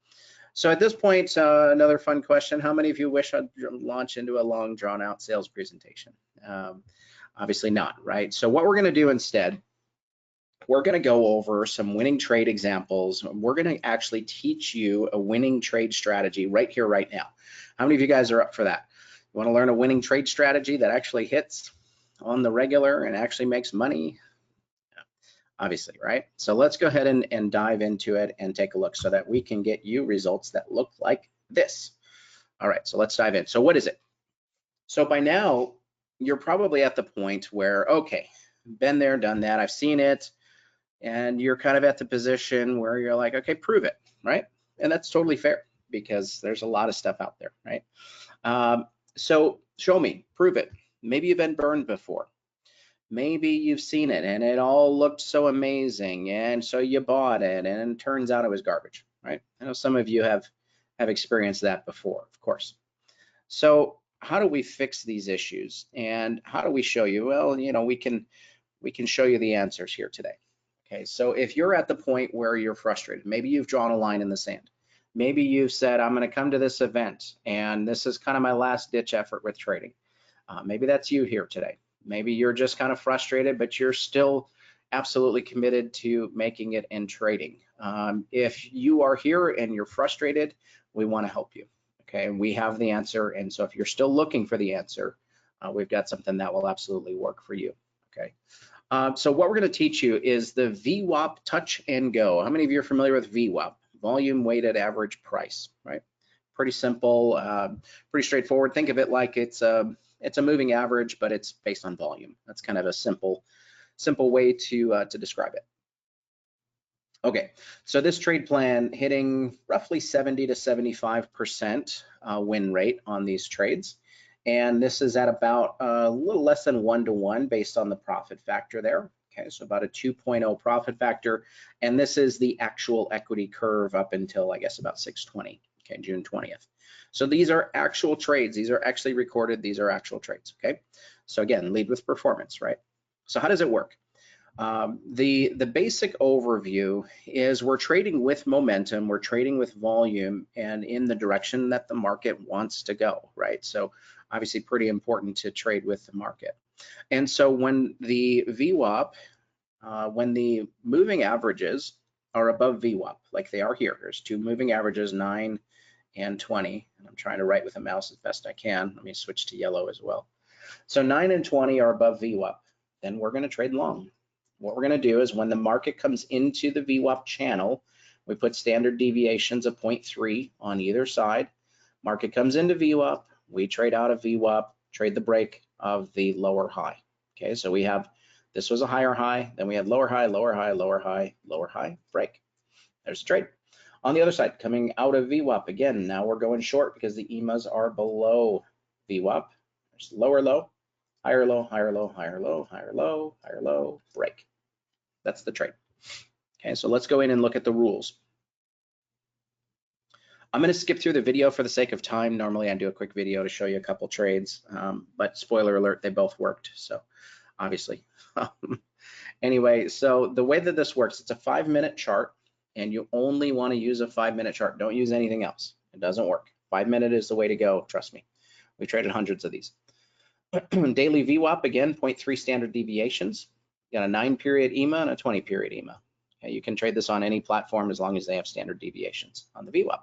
So at this point, another fun question: how many of you wish I'd launch into a long, drawn-out sales presentation? Obviously not, right? So what we're going to do instead, we're going to go over some winning trade examples. We're going to actually teach you a winning trade strategy right here, right now. How many of you guys are up for that? You want to learn a winning trade strategy that actually hits on the regular and actually makes money? Obviously, right? So let's go ahead and dive into it and take a look so that we can get you results that look like this. All right, so let's dive in. So what is it? So by now, you're probably at the point where, okay, been there, done that, I've seen it, and you're kind of at the position where you're like, okay, prove it, right? And that's totally fair because there's a lot of stuff out there, right? So show me, prove it. Maybe you've been burned before. Maybe you've seen it and it all looked so amazing, and so you bought it and it turns out it was garbage, right? I know some of you have experienced that before, of course. So how do we fix these issues, and how do we show you? Well, we can show you the answers here today. Okay, so if you're at the point where you're frustrated, maybe you've drawn a line in the sand. Maybe you've said, I'm going to come to this event and this is kind of my last ditch effort with trading. Maybe that's you here today. Maybe you're just kind of frustrated, but you're still absolutely committed to making it in trading. If you are here and you're frustrated, we want to help you. Okay, and we have the answer. And so if you're still looking for the answer, we've got something that will absolutely work for you. Okay. So what we're going to teach you is the VWAP touch and go. How many of you are familiar with VWAP? Volume weighted average price, right? Pretty simple, pretty straightforward. Think of it like it's a it's a moving average, but it's based on volume. That's kind of a simple way to describe it. Okay, so this trade plan hitting roughly 70 to 75% win rate on these trades. And this is at about a little less than 1-to-1 based on the profit factor there. Okay, so about a 2.0 profit factor. And this is the actual equity curve up until, I guess, about 6/20, okay, June 20th. So these are actual trades. These are actually recorded. These are actual trades, okay? So again, lead with performance, right? So how does it work? The basic overview is we're trading with momentum, we're trading with volume, and in the direction that the market wants to go, right? So obviously pretty important to trade with the market. And so when the VWAP, when the moving averages are above VWAP, like they are here, there's two moving averages, 9 and 20, and I'm trying to write with a mouse as best I can. Let me switch to yellow as well. So 9 and 20 are above VWAP, then we're going to trade long. What we're going to do is when the market comes into the VWAP channel, we put standard deviations of 0.3 on either side. Market comes into VWAP, we trade out of VWAP, trade the break of the lower high. Okay, so we have, this was a higher high, then we had lower high, lower high, lower high, lower high, break. There's a trade. On the other side, coming out of VWAP, again, now we're going short because the EMAs are below VWAP. There's lower low, higher low, higher low, higher low, higher low, higher low, break. That's the trade. Okay, so let's go in and look at the rules. I'm going to skip through the video for the sake of time. Normally I do a quick video to show you a couple trades, but spoiler alert, they both worked, so obviously. Anyway, so the way that this works, it's a 5-minute chart, and you only want to use a 5-minute chart. Don't use anything else. It doesn't work. 5-minute is the way to go, trust me. We traded hundreds of these. Daily VWAP, again, 0.3 standard deviations. You got a 9-period EMA and a 20-period EMA. Okay, you can trade this on any platform as long as they have standard deviations on the VWAP,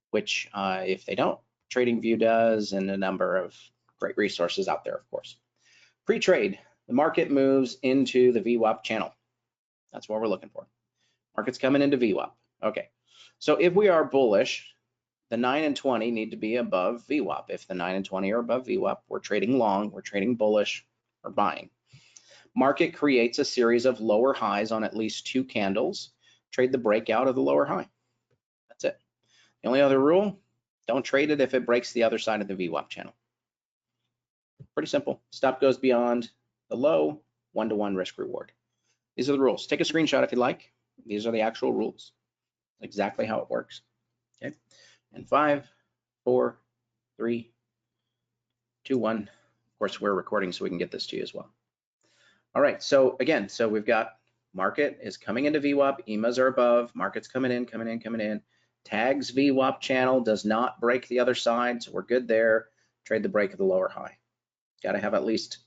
which if they don't, TradingView does, and a number of great resources out there, of course. Pre-trade, the market moves into the VWAP channel. That's what we're looking for. Market's coming into VWAP. Okay, so if we are bullish, the 9 and 20 need to be above VWAP. If the 9 and 20 are above VWAP, we're trading long, we're trading bullish, or buying. Market creates a series of lower highs on at least 2 candles. Trade the breakout of the lower high. That's it. The only other rule, don't trade it if it breaks the other side of the VWAP channel. Pretty simple. Stop goes beyond the low, 1-to-1 risk reward. These are the rules. Take a screenshot if you like. These are the actual rules. Exactly how it works. Okay. And 5, 4, 3, 2, 1. Of course, we're recording so we can get this to you as well. All right, so again, so we've got market is coming into VWAP, EMAs are above, market's coming in, coming in, coming in. Tags VWAP channel, does not break the other side, so we're good there. Trade the break of the lower high. Got to have at least,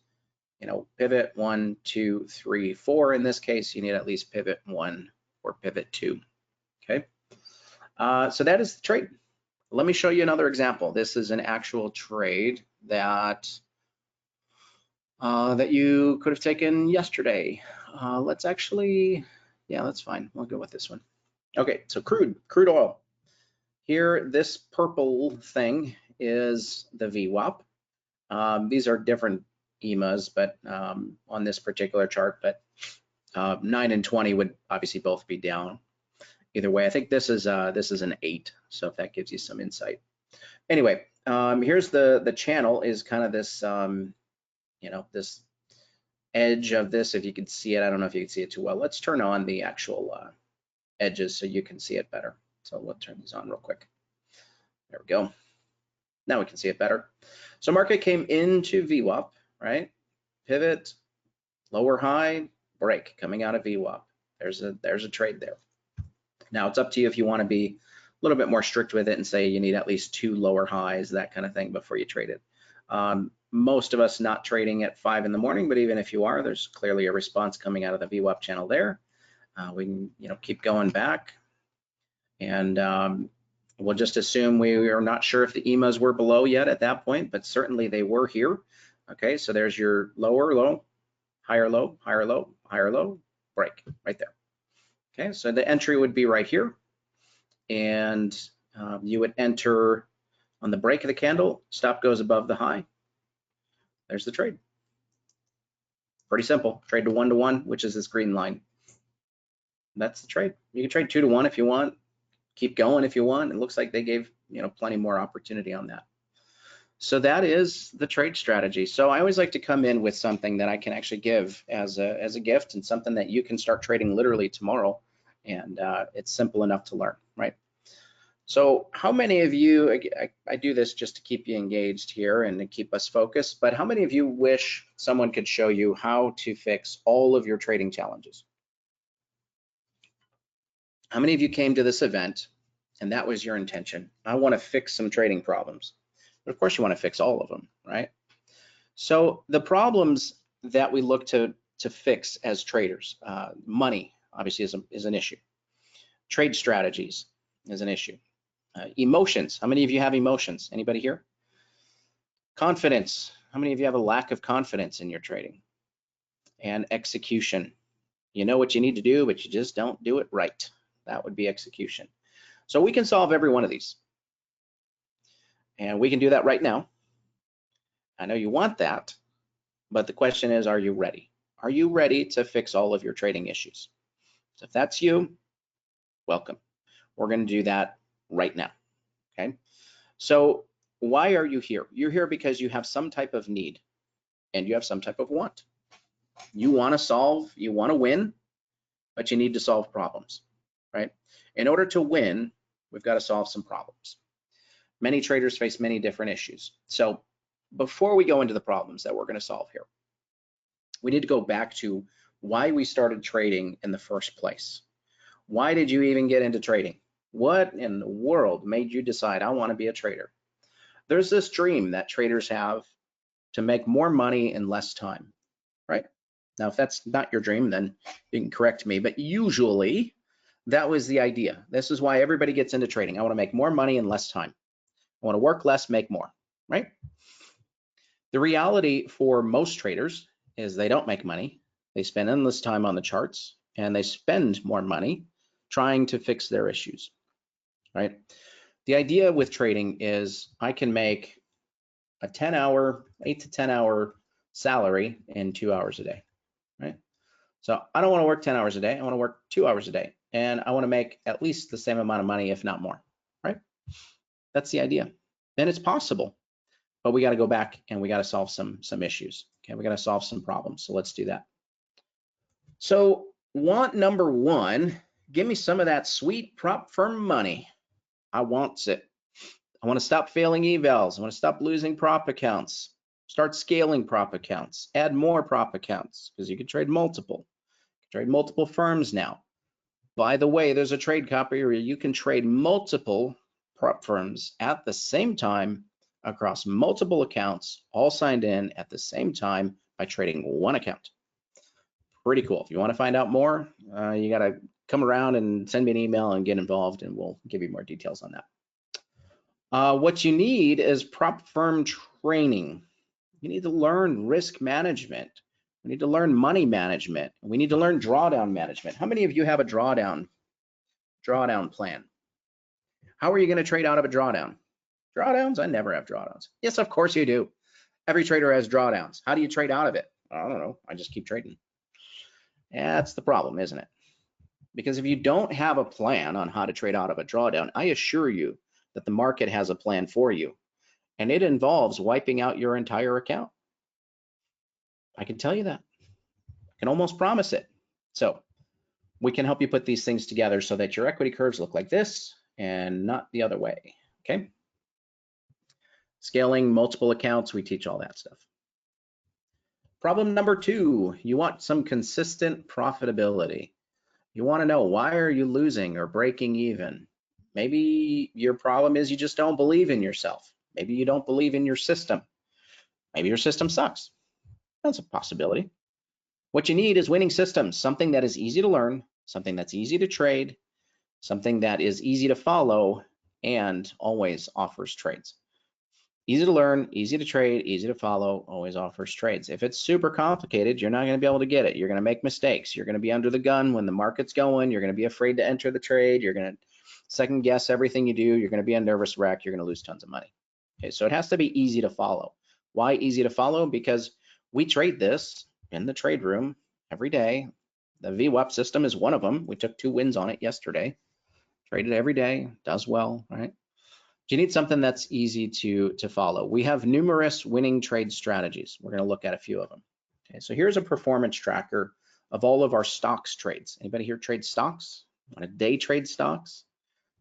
you know, pivot 1, 2, 3, 4. In this case, you need at least pivot 1 or pivot 2. Okay, so that is the trade. Let me show you another example. This is an actual trade that that you could have taken yesterday. Let's actually, yeah, that's fine. We'll go with this one. Okay, so crude oil. Here, this purple thing is the VWAP. These are different EMAs, but on this particular chart, but 9 and 20 would obviously both be down. Either way, I think this is an 8, so if that gives you some insight. Anyway, here's the channel is kind of this, you know, this edge of this, if you can see it. I don't know if you can see it too well. Let's turn on the actual edges so you can see it better. So we'll turn these on real quick. There we go. Now we can see it better. So market came into VWAP, right? Pivot, lower high, break, coming out of VWAP. There's a trade there. Now it's up to you if you want to be a little bit more strict with it and say you need at least 2 lower highs, that kind of thing, before you trade it. Most of us not trading at 5 in the morning, but even if you are, there's clearly a response coming out of the VWAP channel there. We can, you know, keep going back, and we'll just assume we are not sure if the EMAs were below yet at that point, but certainly they were here. Okay, so there's your lower low, higher low, higher low, higher low, break right there. Okay, so the entry would be right here, and you would enter on the break of the candle. Stop goes above the high. There's the trade. Pretty simple. Trade to 1-to-1, which is this green line. That's the trade. You can trade 2-to-1 if you want. Keep going if you want. It looks like they gave, you know, plenty more opportunity on that. So that is the trade strategy. So I always like to come in with something that I can actually give as a gift, and something that you can start trading literally tomorrow. And it's simple enough to learn, right? So how many of you, I do this just to keep you engaged here and to keep us focused, but how many of you wish someone could show you how to fix all of your trading challenges? How many of you came to this event and that was your intention? I want to fix some trading problems. But of course you want to fix all of them, right? So the problems that we look to fix as traders, money obviously is an issue. Trade strategies is an issue. Emotions, how many of you have emotions? Anybody here? Confidence, how many of you have a lack of confidence in your trading? And execution, you know what you need to do, but you just don't do it right. That would be execution. So we can solve every one of these. And we can do that right now. I know you want that, but the question is, are you ready? Are you ready to fix all of your trading issues? So if that's you, welcome. We're going to do that right now, okay? So why are you here? You're here because you have some type of need and you have some type of want. You want to solve, you want to win, but you need to solve problems, right? In order to win, we've got to solve some problems. Many traders face many different issues. So before we go into the problems that we're going to solve here, we need to go back to why we started trading in the first place. Why did you even get into trading? What in the world made you decide, I want to be a trader? There's this dream that traders have to make more money in less time, right? Now, if that's not your dream, then you can correct me, but usually that was the idea. This is why everybody gets into trading. I want to make more money in less time. I want to work less, make more, right? The reality for most traders is they don't make money. They spend endless time on the charts and they spend more money trying to fix their issues, right? The idea with trading is I can make a 8 to 10 hour salary in 2 hours a day, right? So I don't want to work 10 hours a day. I want to work 2 hours a day, and I want to make at least the same amount of money, if not more, right? That's the idea. And it's possible, but we got to go back and we got to solve some issues. Okay, we got to solve some problems. So let's do that. So want number one, give me some of that sweet prop firm money. I wants it. I want to stop failing evals. I want to stop losing prop accounts. Start scaling prop accounts. Add more prop accounts because you can trade multiple. You can trade multiple firms now. By the way, there's a trade copy where you can trade multiple prop firms at the same time across multiple accounts, all signed in at the same time by trading one account. Pretty cool. If you want to find out more, you got to come around and send me an email and get involved, and we'll give you more details on that. What you need is prop firm training. You need to learn risk management. We need to learn money management. We need to learn drawdown management. How many of you have a drawdown plan? How are you going to trade out of a drawdown? Drawdowns? I never have drawdowns. Yes, of course you do. Every trader has drawdowns. How do you trade out of it? I don't know. I just keep trading. That's the problem, isn't it? Because if you don't have a plan on how to trade out of a drawdown, I assure you that the market has a plan for you, and it involves wiping out your entire account. I can tell you that. I can almost promise it. So we can help you put these things together so that your equity curves look like this and not the other way, okay? Scaling multiple accounts, we teach all that stuff. Problem number two, you want some consistent profitability. You want to know, why are you losing or breaking even? Maybe your problem is you just don't believe in yourself. Maybe you don't believe in your system. Maybe your system sucks. That's a possibility. What you need is winning systems, something that is easy to learn, something that's easy to trade, something that is easy to follow, and always offers trades. Easy to learn, easy to trade, easy to follow, always offers trades. If it's super complicated, you're not going to be able to get it. You're going to make mistakes. You're going to be under the gun when the market's going. You're going to be afraid to enter the trade. You're going to second guess everything you do. You're going to be a nervous wreck. You're going to lose tons of money. Okay, so it has to be easy to follow. Why easy to follow? Because we trade this in the trade room every day. The VWAP system is one of them. We took 2 wins on it yesterday. Trade it every day, does well, right? You need something that's easy to follow. We have numerous winning trade strategies. We're going to look at a few of them. Okay, so here's a performance tracker of all of our stocks trades. Anybody here trade stocks? Want to day trade stocks?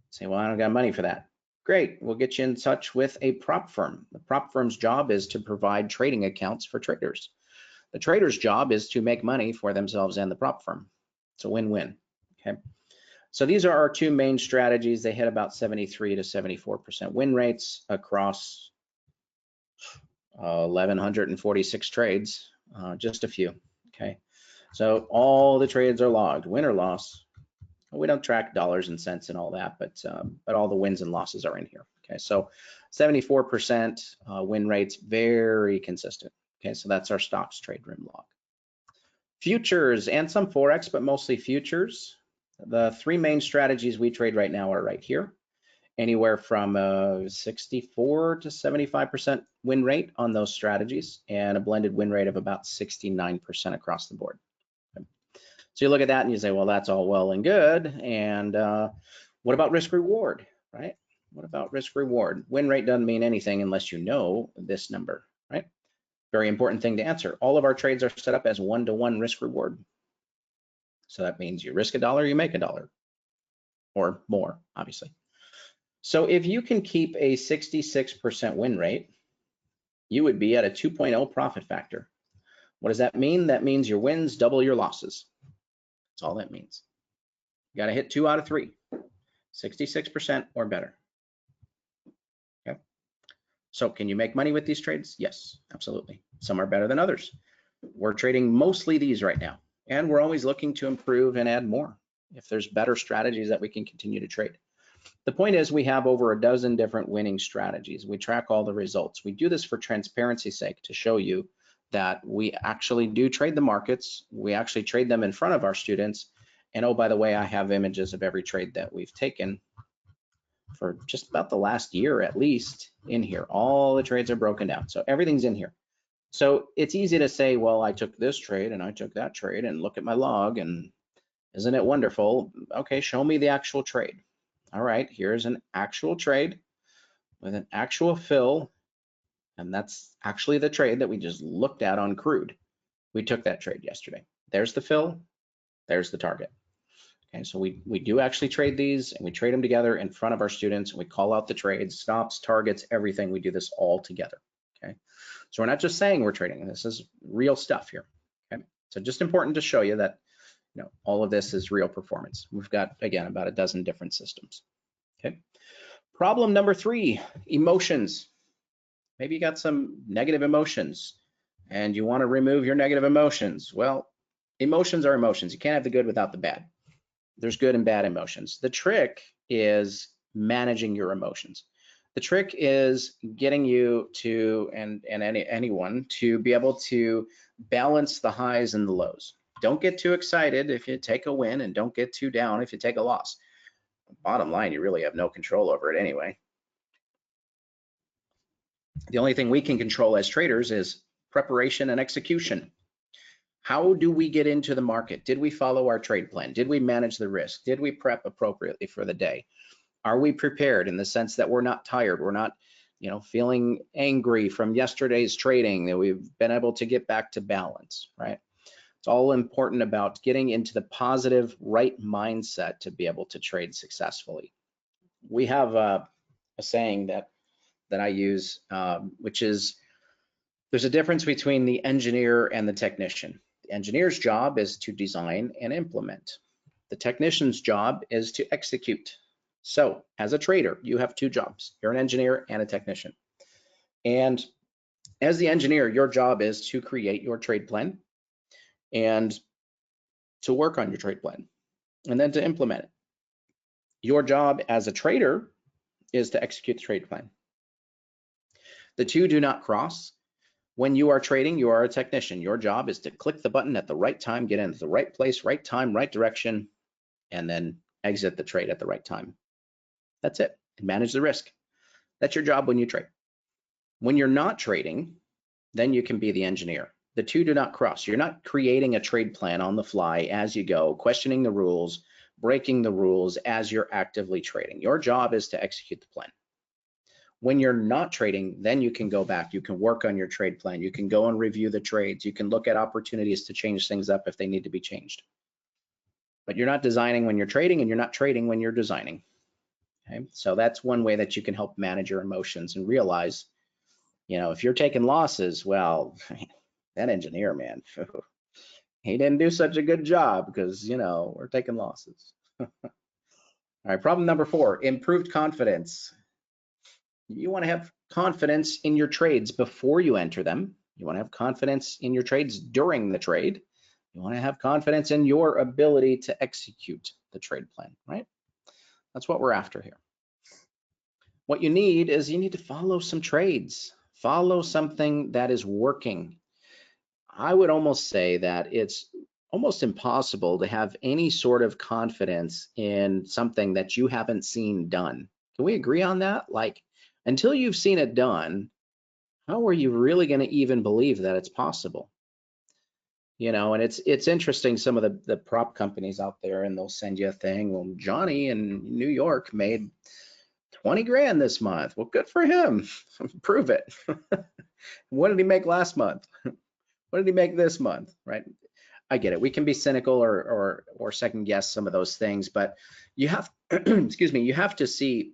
Say, well, I don't got money for that. Great, we'll get you in touch with a prop firm. The prop firm's job is to provide trading accounts for traders. The trader's job is to make money for themselves and the prop firm. It's a win-win, okay? So these are our 2 main strategies. They hit about 73 to 74% win rates across 1,146 trades, just a few, okay? So all the trades are logged, win or loss. We don't track dollars and cents and all that, but all the wins and losses are in here, okay? So 74% win rates, very consistent, okay? So that's our stocks trade room log. Futures and some Forex, but mostly futures. The 3 main strategies we trade right now are right here. Anywhere from 64 to 75% win rate on those strategies, and a blended win rate of about 69% across the board. Okay. So you look at that and you say, well, that's all well and good. And what about risk reward, right? What about risk reward? Win rate doesn't mean anything unless you know this number, right? Very important thing to answer. All of our trades are set up as 1-to-1 risk reward. So that means you risk $1, you make $1, or more, obviously. So if you can keep a 66% win rate, you would be at a 2.0 profit factor. What does that mean? That means your wins double your losses. That's all that means. You got to hit 2 out of 3, 66% or better. Okay. So can you make money with these trades? Yes, absolutely. Some are better than others. We're trading mostly these right now, and we're always looking to improve and add more if there's better strategies that we can continue to trade. The point is, we have over a dozen different winning strategies. We track all the results. We do this for transparency's sake, to show you that we actually do trade the markets. We actually trade them in front of our students. And oh, by the way, I have images of every trade that we've taken for just about the last year at least in here. All the trades are broken down. So everything's in here. So it's easy to say, well, I took this trade and I took that trade and look at my log and isn't it wonderful? Okay, show me the actual trade. All right, here's an actual trade with an actual fill, and that's actually the trade that we just looked at on crude. We took that trade yesterday. There's the fill, there's the target. Okay, so we do actually trade these, and we trade them together in front of our students, and we call out the trades, stops, targets, everything. We do this all together, okay? So we're not just saying we're trading. This is real stuff here, okay? So just important to show you that, you know, all of this is real performance. We've got, again, about a dozen different systems, okay? Problem number 3, emotions. Maybe you got some negative emotions and you want to remove your negative emotions. Well, emotions are emotions. You can't have the good without the bad. There's good and bad emotions. The trick is managing your emotions. The trick is getting you to, and anyone, to be able to balance the highs and the lows. Don't get too excited if you take a win, and don't get too down if you take a loss. Bottom line, you really have no control over it anyway. The only thing we can control as traders is preparation and execution. How do we get into the market? Did we follow our trade plan? Did we manage the risk? Did we prep appropriately for the day? Are we prepared in the sense that we're not tired? We're not, you know, feeling angry from yesterday's trading, that we've been able to get back to balance, right? It's all important about getting into the positive, right mindset to be able to trade successfully. We have a saying that I use, which is, there's a difference between the engineer and the technician. The engineer's job is to design and implement. The technician's job is to execute. So as a trader, you have 2 jobs. You're an engineer and a technician. And as the engineer, your job is to create your trade plan and to work on your trade plan and then to implement it. Your job as a trader is to execute the trade plan. The 2 do not cross. When you are trading, you are a technician. Your job is to click the button at the right time, get into the right place, right time, right direction, and then exit the trade at the right time. That's it. And manage the risk. That's your job when you trade. When you're not trading, then you can be the engineer. The two do not cross. You're not creating a trade plan on the fly as you go, questioning the rules, breaking the rules as you're actively trading. Your job is to execute the plan. When you're not trading, then you can go back. You can work on your trade plan. You can go and review the trades. You can look at opportunities to change things up if they need to be changed. But you're not designing when you're trading, and you're not trading when you're designing. Okay, so that's one way that you can help manage your emotions and realize, you know, if you're taking losses, well, that engineer, man, he didn't do such a good job because, you know, we're taking losses. All right, problem number 4, improved confidence. You want to have confidence in your trades before you enter them. You want to have confidence in your trades during the trade. You want to have confidence in your ability to execute the trade plan, right? That's what we're after here. What you need is you need to follow some trades. Follow something that is working. I would almost say that it's almost impossible to have any sort of confidence in something that you haven't seen done. Can we agree on that? Like, until you've seen it done, how are you really going to even believe that it's possible? You know, and it's interesting, some of the prop companies out there, and they'll send you a thing. Well, Johnny in New York made 20 grand this month. Well, good for him. Prove it. What did he make last month? What did he make this month? Right? I get it. We can be cynical or second guess some of those things, but you have, excuse me, you have to see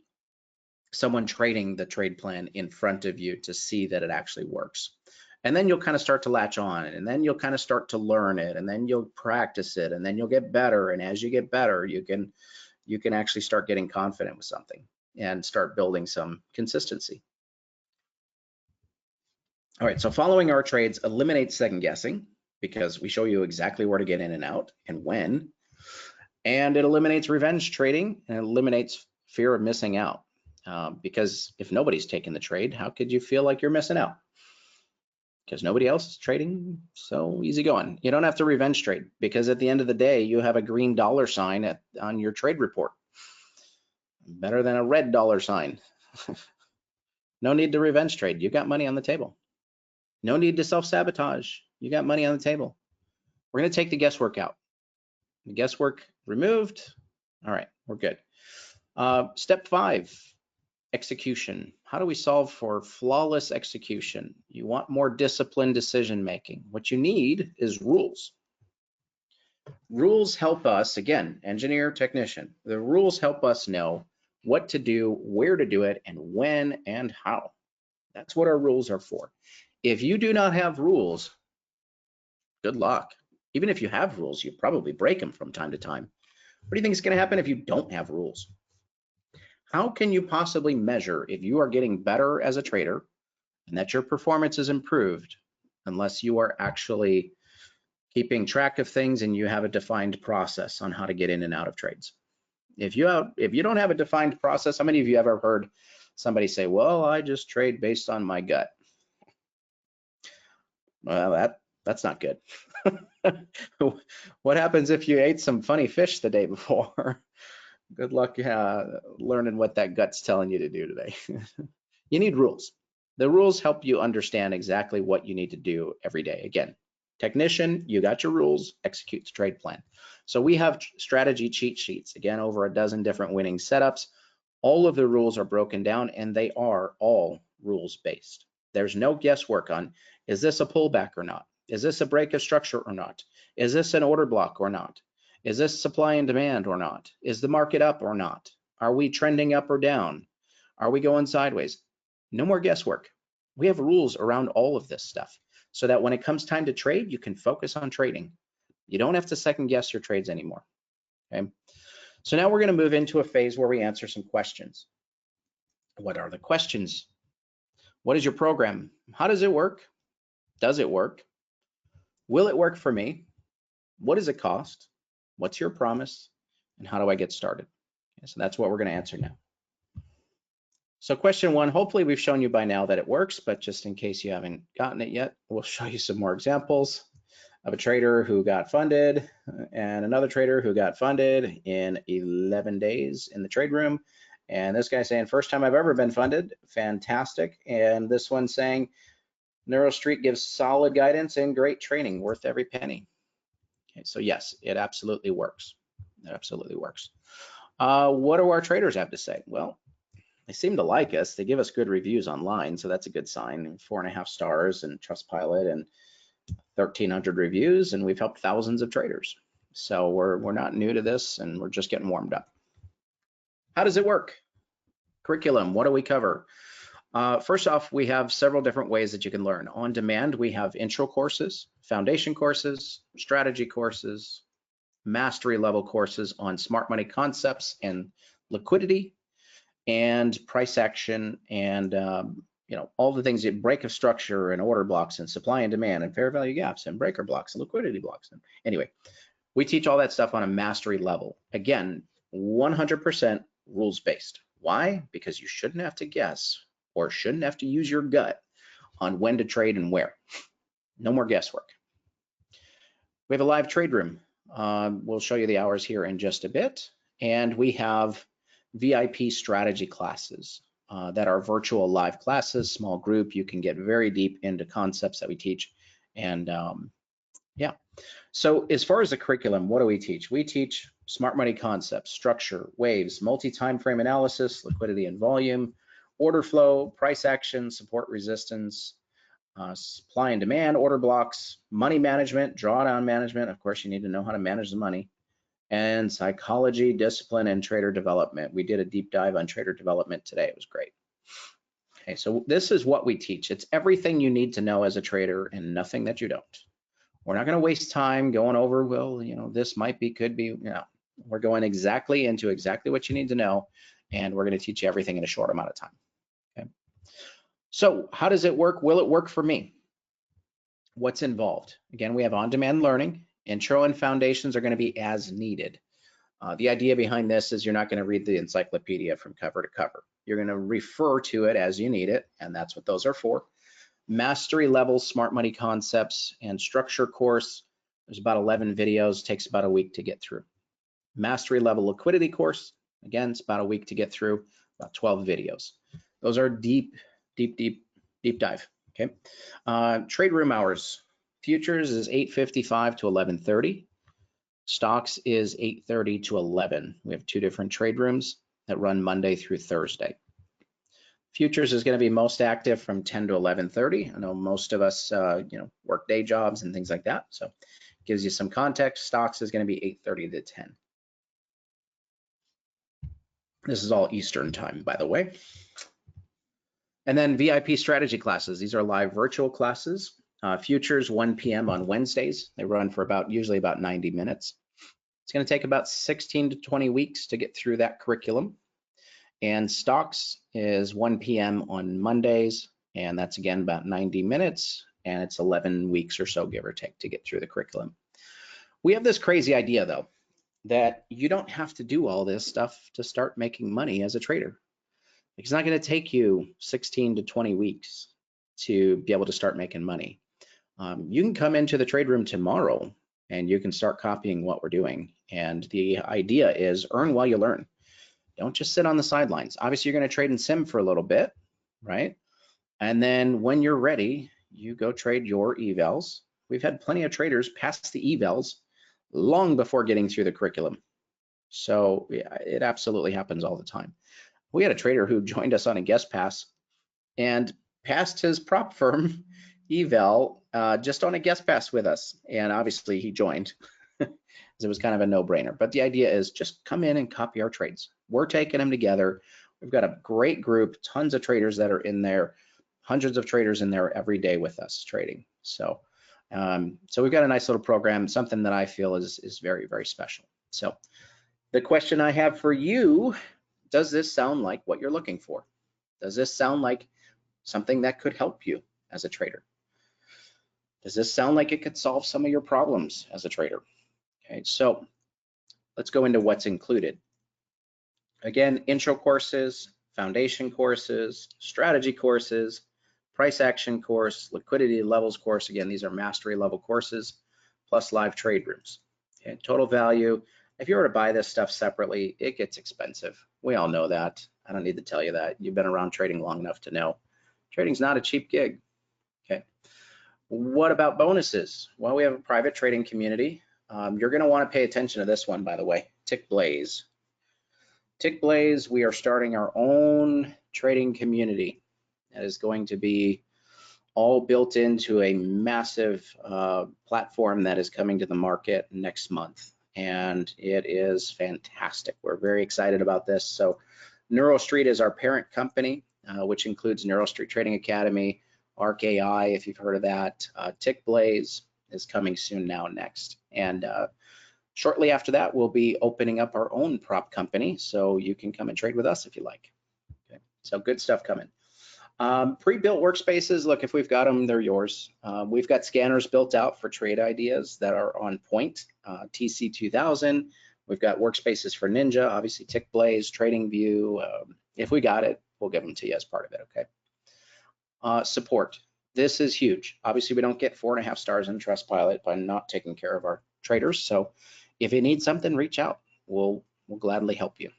someone trading the trade plan in front of you to see that it actually works. And then you'll kind of start to latch on, and then you'll kind of start to learn it, and then you'll practice it, and then you'll get better. And as you get better, you can actually start getting confident with something and start building some consistency. All right, so following our trades eliminates second guessing, because we show you exactly where to get in and out and when. And it eliminates revenge trading, and it eliminates fear of missing out. Because if nobody's taking the trade, how could you feel like you're missing out? Because nobody else is trading, so easy going. You don't have to revenge trade, because at the end of the day, you have a green dollar sign on your trade report. Better than a red dollar sign. No need to revenge trade. You got money on the table. No need to self-sabotage. You got money on the table. We're going to take the guesswork out. The guesswork removed. All right, we're good. Step 5. Execution. How do we solve for flawless execution? You want more disciplined decision making. What you need is rules. Rules help us, again, engineer, technician. The rules help us know what to do, where to do it, and when and how. That's what our rules are for. If you do not have rules, good luck. Even if you have rules, you probably break them from time to time. What do you think is going to happen if you don't have rules? How can you possibly measure if you are getting better as a trader and that your performance is improved unless you are actually keeping track of things and you have a defined process on how to get in and out of trades? If you don't have a defined process, how many of you ever heard somebody say, well, I just trade based on my gut? Well, that's not good. What happens if you ate some funny fish the day before? Good luck learning what that gut's telling you to do today. You need rules. The rules help you understand exactly what you need to do every day. Again, technician, you got your rules, execute the trade plan. So we have strategy cheat sheets, again, over a dozen different winning setups. All of the rules are broken down, and they are all rules-based. There's no guesswork on, is this a pullback or not? Is this a break of structure or not? Is this an order block or not? Is this supply and demand or not? Is the market up or not? Are we trending up or down? Are we going sideways? No more guesswork. We have rules around all of this stuff so that when it comes time to trade, you can focus on trading. You don't have to second guess your trades anymore. Okay. So now we're going to move into a phase where we answer some questions. What are the questions? What is your program? How does it work? Does it work? Will it work for me? What does it cost? What's your promise? And how do I get started? Okay, so that's what we're going to answer now. So question 1, hopefully we've shown you by now that it works, but just in case you haven't gotten it yet, we'll show you some more examples of a trader who got funded and another trader who got funded in 11 days in the trade room. And this guy saying, first time I've ever been funded, fantastic. And this one saying, NeuroStreet gives solid guidance and great training, worth every penny. Okay, so yes, it absolutely works. It absolutely works. What do our traders have to say? Well, they seem to like us. They give us good reviews online, so that's a good sign. 4.5 stars in Trustpilot and 1,300 reviews, and we've helped thousands of traders. So we're not new to this, and we're just getting warmed up. How does it work? Curriculum, what do we cover? First off, we have several different ways that you can learn. On demand, we have intro courses, foundation courses, strategy courses, mastery level courses on smart money concepts and liquidity and price action and all the things, break of structure and order blocks and supply and demand and fair value gaps and breaker blocks and liquidity blocks. And anyway, we teach all that stuff on a mastery level. Again, 100% rules based. Why? Because you shouldn't have to guess or shouldn't have to use your gut on when to trade and where. No more guesswork. We have a live trade room. We'll show you the hours here in just a bit. And we have VIP strategy classes that are virtual live classes, small group. You can get very deep into concepts that we teach. And yeah. So as far as the curriculum, what do we teach? We teach smart money concepts, structure, waves, multi-time frame analysis, liquidity and volume, order flow, price action, support resistance, supply and demand, order blocks, money management, drawdown management. Of course, you need to know how to manage the money, and psychology, discipline, and trader development. We did a deep dive on trader development today. It was great. Okay, so this is what we teach. It's everything you need to know as a trader and nothing that you don't. We're not going to waste time going over, well, this might be, could be, we're going exactly into exactly what you need to know, and we're going to teach you everything in a short amount of time. Okay. So how does it work? Will it work for me? What's involved? Again, we have on-demand learning. Intro and foundations are going to be as needed. The idea behind this is you're not going to read the encyclopedia from cover to cover. You're going to refer to it as you need it, and that's what those are for. Mastery level smart money concepts and structure course, there's about 11 videos, takes about a week to get through. Mastery level liquidity course, again, it's about a week to get through, about 12 videos. Those are deep dive, okay? Trade room hours, futures is 8:55 to 11:30. Stocks is 8:30 to 11. We have two different trade rooms that run Monday through Thursday. Futures is going to be most active from 10 to 11:30. I know most of us, work day jobs and things like that. So it gives you some context. Stocks is going to be 8:30 to 10. This is all Eastern time, by the way. And then VIP strategy classes. These are live virtual classes. Futures 1 p.m. on Wednesdays. They run for usually about 90 minutes. It's going to take about 16 to 20 weeks to get through that curriculum. And stocks is 1 p.m. on Mondays, and that's again about 90 minutes, and it's 11 weeks or so, give or take, to get through the curriculum. We have this crazy idea, though, that you don't have to do all this stuff to start making money as a trader. It's not going to take you 16 to 20 weeks to be able to start making money. You can come into the trade room tomorrow, and you can start copying what we're doing. And the idea is earn while you learn. Don't just sit on the sidelines. Obviously, you're going to trade in sim for a little bit, right? And then when you're ready, you go trade your evals. We've had plenty of traders pass the evals long before getting through the curriculum. So yeah, it absolutely happens all the time. We had a trader who joined us on a guest pass and passed his prop firm eval just on a guest pass with us. And obviously he joined. It was kind of a no-brainer. But the idea is just come in and copy our trades. We're taking them together. We've got a great group, tons of traders that are in there, hundreds of traders in there every day with us trading. So, so we've got a nice little program, something that I feel is very, very special. So the question I have for you, does this sound like what you're looking for? Does this sound like something that could help you as a trader? Does this sound like it could solve some of your problems as a trader? Okay, so let's go into what's included. Again, intro courses, foundation courses, strategy courses, price action course, liquidity levels course. Again, these are mastery level courses, plus live trade rooms. Okay, total value. If you were to buy this stuff separately, it gets expensive. We all know that. I don't need to tell you that. You've been around trading long enough to know. Trading's not a cheap gig. Okay. What about bonuses? Well, we have a private trading community. You're going to want to pay attention to this one, by the way, TickBlaze. TickBlaze, we are starting our own trading community that is going to be all built into a massive platform that is coming to the market next month. And it is fantastic. We're very excited about this. So NeuroStreet is our parent company, which includes NeuroStreet Trading Academy, ARC AI, if you've heard of that. TickBlaze is coming soon now next. And shortly after that, we'll be opening up our own prop company, so you can come and trade with us if you like. Okay, so good stuff coming. Pre-built workspaces, look, if we've got them, they're yours. We've got scanners built out for trade ideas that are on point, TC2000. We've got workspaces for Ninja, obviously TickBlaze, TradingView. If we got it, we'll give them to you as part of it, okay? Support, this is huge. Obviously, we don't get 4.5 stars in Trustpilot by not taking care of our traders. So if you need something, reach out. We'll gladly help you.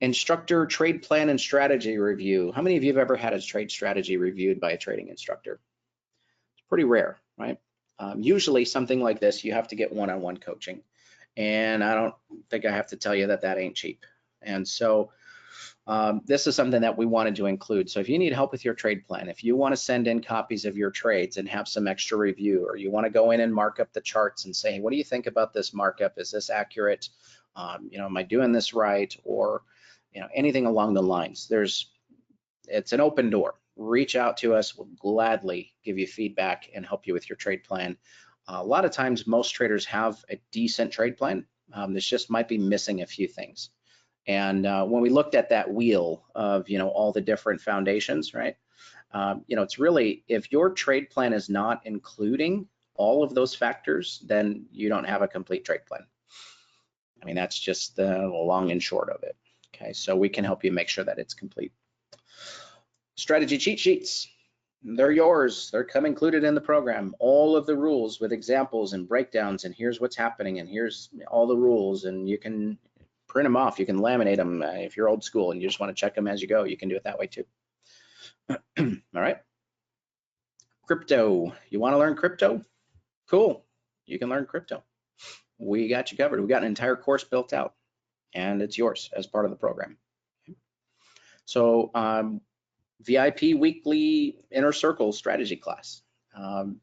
Instructor trade plan and strategy review. How many of you have ever had a trade strategy reviewed by a trading instructor? It's pretty rare, right? Usually something like this, you have to get one-on-one coaching. And I don't think I have to tell you that that ain't cheap. And so this is something that we wanted to include. So if you need help with your trade plan, if you want to send in copies of your trades and have some extra review, or you want to go in and mark up the charts and say, hey, what do you think about this markup? Is this accurate? Am I doing this right? Or anything along the lines. It's an open door. Reach out to us. We'll gladly give you feedback and help you with your trade plan. A lot of times, most traders have a decent trade plan. This just might be missing a few things. And when we looked at that wheel of all the different foundations, right? It's really, if your trade plan is not including all of those factors, then you don't have a complete trade plan. I mean, that's just the long and short of it. Okay, so we can help you make sure that it's complete. Strategy cheat sheets, they're yours. They're come included in the program. All of the rules with examples and breakdowns, and here's what's happening, and here's all the rules, and you can print them off. You can laminate them if you're old school and you just want to check them as you go. You can do it that way too. All right. Crypto. You want to learn crypto? Cool. You can learn crypto. We got you covered. We got an entire course built out, and it's yours as part of the program. So VIP weekly inner circle strategy class.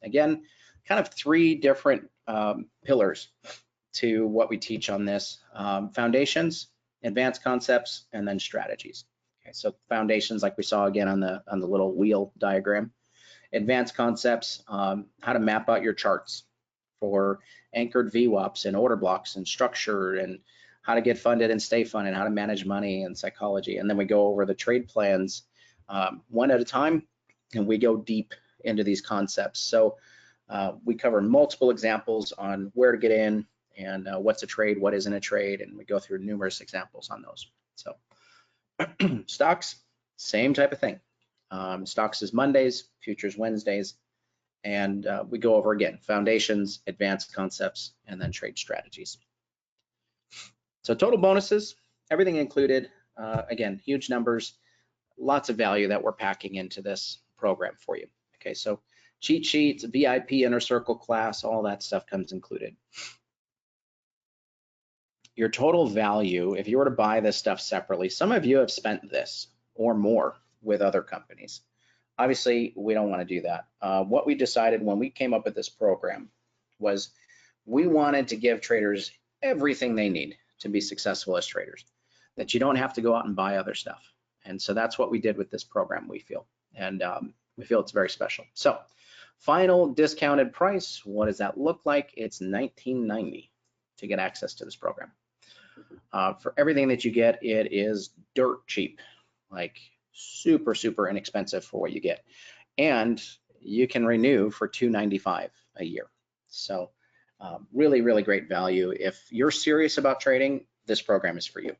Again, kind of 3 different pillars to what we teach on this. Foundations, advanced concepts, and then strategies. Okay, so foundations, like we saw again on the little wheel diagram. Advanced concepts, how to map out your charts for anchored VWAPs and order blocks and structure, and how to get funded and stay funded, how to manage money and psychology. And then we go over the trade plans one at a time, and we go deep into these concepts. So we cover multiple examples on where to get in and what's a trade, what isn't a trade, and we go through numerous examples on those. So stocks, same type of thing. Stocks is Mondays, futures Wednesdays, and we go over again, foundations, advanced concepts, and then trade strategies. So total bonuses, everything included. Again, huge numbers, lots of value that we're packing into this program for you. Okay, so cheat sheets, VIP inner circle class, all that stuff comes included. Your total value, if you were to buy this stuff separately, some of you have spent this or more with other companies. Obviously, we don't want to do that. What we decided when we came up with this program was we wanted to give traders everything they need to be successful as traders, that you don't have to go out and buy other stuff. And so that's what we did with this program, we feel. And we feel it's very special. So final discounted price, what does that look like? It's $19.90 to get access to this program. For everything that you get, it is dirt cheap, like super, super inexpensive for what you get. And you can renew for $295 a year. So really, really great value. If you're serious about trading, this program is for you.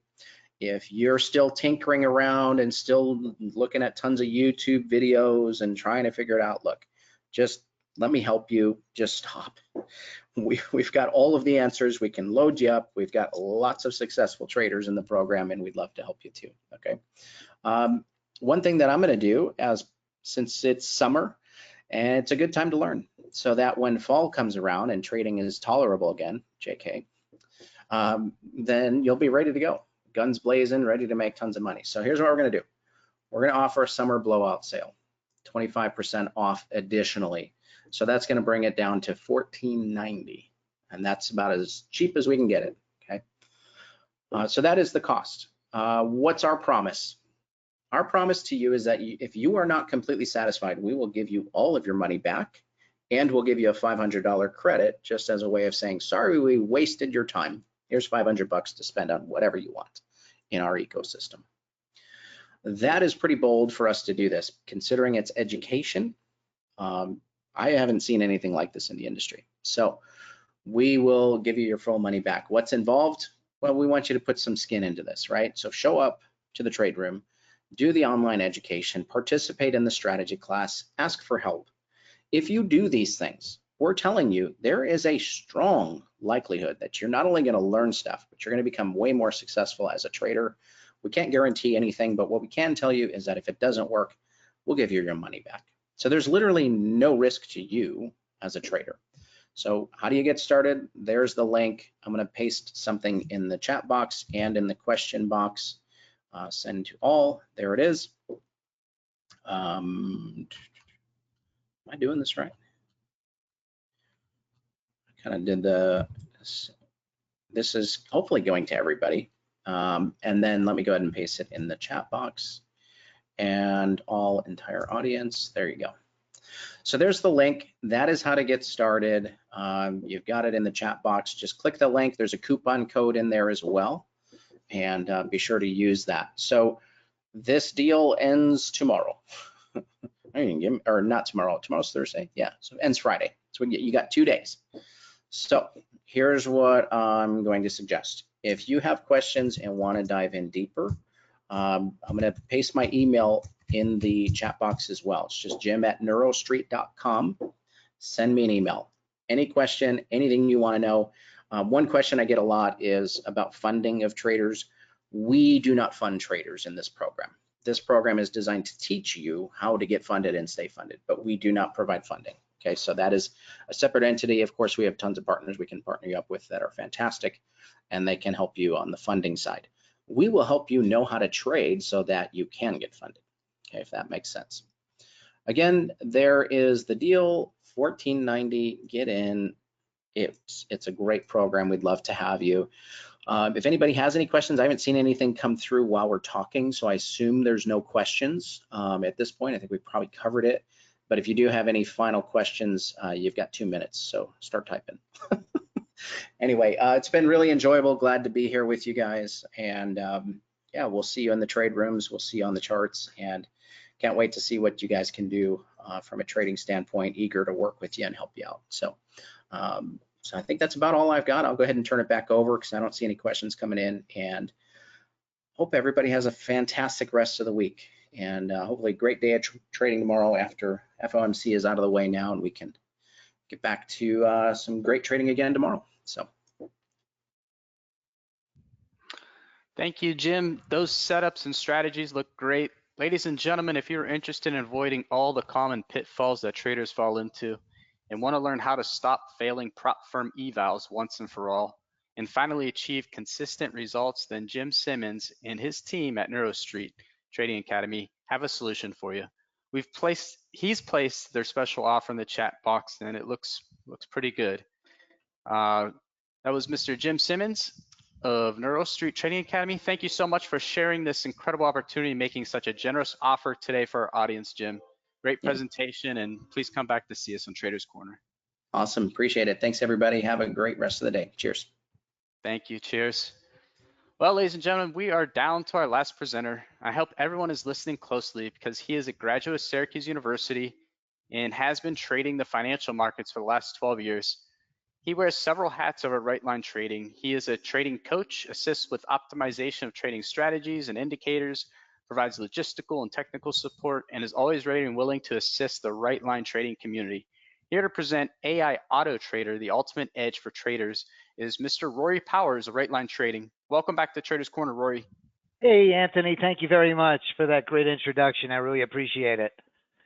If you're still tinkering around and still looking at tons of YouTube videos and trying to figure it out, look, just let me help you. Just stop. We've got all of the answers. We can load you up. We've got lots of successful traders in the program, and we'd love to help you too. Okay. One thing that I'm going to do, since it's summer And it's a good time to learn, so that when fall comes around and trading is tolerable again, JK, then you'll be ready to go, guns blazing, ready to make tons of money. So here's what we're going to do. We're going to offer a summer blowout sale, 25% off additionally. So that's going to bring it down to $14.90, and that's about as cheap as we can get it. Okay. So that is the cost. What's our promise? Our promise to you is that if you are not completely satisfied, we will give you all of your money back, and we'll give you a $500 credit just as a way of saying, sorry, we wasted your time. Here's $500 to spend on whatever you want in our ecosystem. That is pretty bold for us to do this, considering it's education. I haven't seen anything like this in the industry. So we will give you your full money back. What's involved? Well, we want you to put some skin into this, right? So show up to the trade room, do the online education, participate in the strategy class, ask for help. If you do these things, we're telling you there is a strong likelihood that you're not only going to learn stuff, but you're going to become way more successful as a trader. We can't guarantee anything, but what we can tell you is that if it doesn't work, we'll give you your money back. So there's literally no risk to you as a trader. So how do you get started? There's the link. I'm going to paste something in the chat box and in the question box. Send to all. There it is. Am I doing this right? I kind of did this is hopefully going to everybody. And then let me go ahead and paste it in the chat box and all entire audience. There you go. So there's the link. That is how to get started. You've got it in the chat box. Just click the link. There's a coupon code in there as well. And be sure to use that. So this deal ends tomorrow. Or not tomorrow. Tomorrow's Thursday. Yeah, so it ends Friday. So you got 2 days. So here's what I'm going to suggest. If you have questions and want to dive in deeper, I'm going to paste my email in the chat box as well. It's just jim@neurostreet.com. Send me an email. Any question, anything you want to know. One question I get a lot is about funding of traders. We do not fund traders in this program. This program is designed to teach you how to get funded and stay funded, but we do not provide funding. Okay, so that is a separate entity. Of course, we have tons of partners we can partner you up with that are fantastic, and they can help you on the funding side. We will help you know how to trade so that you can get funded, okay, if that makes sense. Again, there is the deal, $14.90, get in. It's a great program. We'd love to have you. If anybody has any questions, I haven't seen anything come through while we're talking, so I assume there's no questions at this point. I think we probably covered it, but if you do have any final questions, you've got 2 minutes, so start typing. Anyway, it's been really enjoyable. Glad to be here with you guys, and yeah, we'll see you in the trade rooms. We'll see you on the charts, and can't wait to see what you guys can do from a trading standpoint. Eager to work with you and help you out. So I think that's about all I've got. I'll go ahead and turn it back over because I don't see any questions coming in, and hope everybody has a fantastic rest of the week, and hopefully a great day of trading tomorrow after FOMC is out of the way now, and we can get back to some great trading again tomorrow. So. Thank you, Jim. Those setups and strategies look great. Ladies and gentlemen, if you're interested in avoiding all the common pitfalls that traders fall into and want to learn how to stop failing prop firm evals once and for all, and finally achieve consistent results, then Jim Simmons and his team at NeuroStreet Trading Academy have a solution for you. He's placed their special offer in the chat box, and it looks pretty good. That was Mr. Jim Simmons of NeuroStreet Trading Academy. Thank you so much for sharing this incredible opportunity, making such a generous offer today for our audience, Jim. Great presentation, and please come back to see us on Traders Corner. Awesome, appreciate it. Thanks everybody. Have a great rest of the day. Cheers. Thank you, cheers. Well, ladies and gentlemen, we are down to our last presenter. I hope everyone is listening closely because he is a graduate of Syracuse University and has been trading the financial markets for the last 12 years. He wears several hats over right line trading. He is a trading coach, assists with optimization of trading strategies and indicators, provides logistical and technical support, and is always ready and willing to assist the right line trading community. Here to present AI Auto Trader, the ultimate edge for traders, is Mr. Rory Powers of Right Line Trading. Welcome back to Traders Corner, Rory. Hey, Anthony. Thank you very much for that great introduction. I really appreciate it.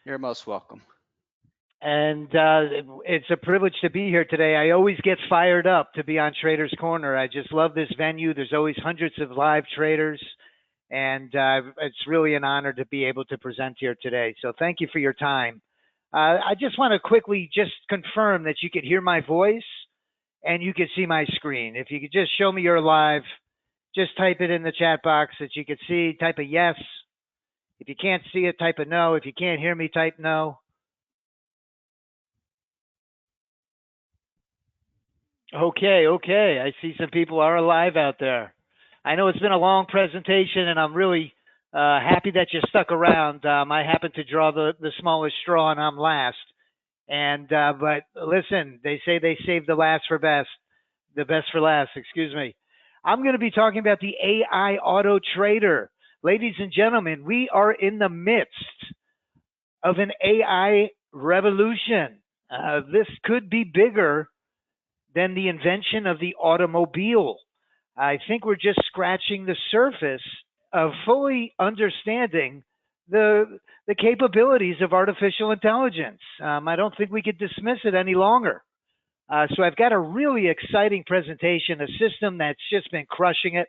You're most welcome. And it's a privilege to be here today. I always get fired up to be on Traders Corner. I just love this venue. There's always hundreds of live traders, and it's really an honor to be able to present here today. So thank you for your time. I just want to quickly just confirm that you could hear my voice and you could see my screen. If you could just show me you're live, just type it in the chat box that you could see, type a yes. If you can't see it, type a no. If you can't hear me, type no. Okay, I see some people are alive out there. I know it's been a long presentation, and I'm really happy that you stuck around. I happen to draw the smallest straw, and I'm last. And but listen, they say they save the best for last, excuse me. I'm going to be talking about the AI auto trader. Ladies and gentlemen, we are in the midst of an AI revolution. This could be bigger than the invention of the automobile. I think we're just scratching the surface of fully understanding the capabilities of artificial intelligence. I don't think we could dismiss it any longer. So I've got a really exciting presentation, a system that's just been crushing it.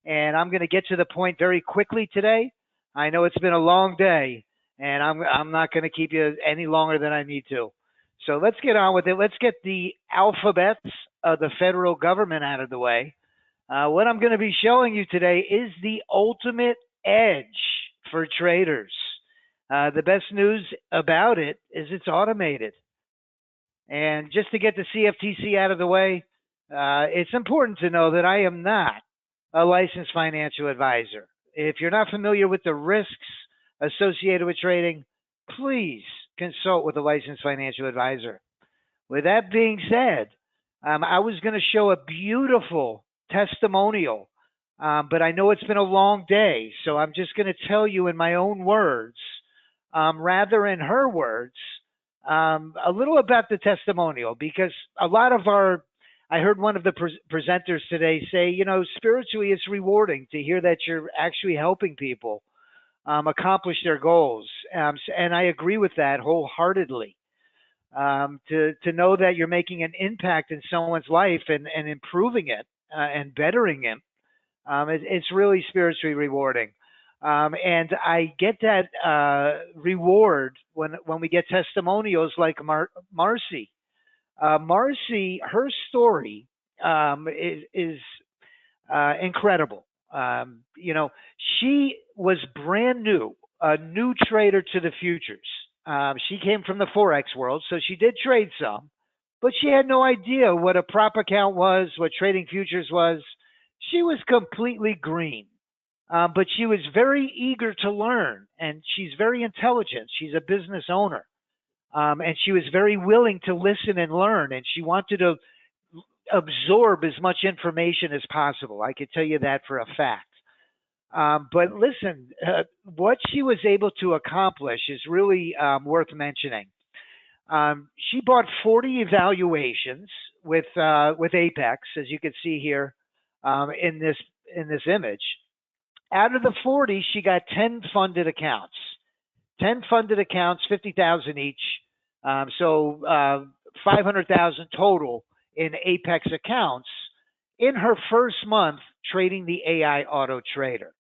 And I'm going to get to the point very quickly today. I know it's been a long day, and I'm not going to keep you any longer than I need to. So let's get on with it. Let's get the alphabets of the federal government out of the way. What I'm going to be showing you today is the ultimate edge for traders. The best news about it is it's automated. And just to get the CFTC out of the way, it's important to know that I am not a licensed financial advisor. If you're not familiar with the risks associated with trading, please consult with a licensed financial advisor. With that being said, I was going to show a beautiful testimonial, but I know it's been a long day, so I'm just going to tell you in my own words, rather in her words, a little about the testimonial, because a lot of I heard one of the presenters today say, you know, spiritually it's rewarding to hear that you're actually helping people accomplish their goals. And I agree with that wholeheartedly. To know that you're making an impact in someone's life and improving it and bettering it, it's really spiritually rewarding. And I get that reward when we get testimonials like Marcy. Marcy, her story is incredible. You know, she was brand new, a new trader to the futures. She came from the Forex world, so she did trade some, but she had no idea what a prop account was, what trading futures was. She was completely green, but she was very eager to learn, and she's very intelligent. She's a business owner. And she was very willing to listen and learn, and she wanted to absorb as much information as possible. I could tell you that for a fact. But listen, what she was able to accomplish is really worth mentioning. She bought 40 evaluations with Apex, as you can see here in this image. Out of the 40, she got 10 funded accounts. 10 funded accounts, 50,000 each. So 500,000 total in Apex accounts in her first month trading the AI auto trader.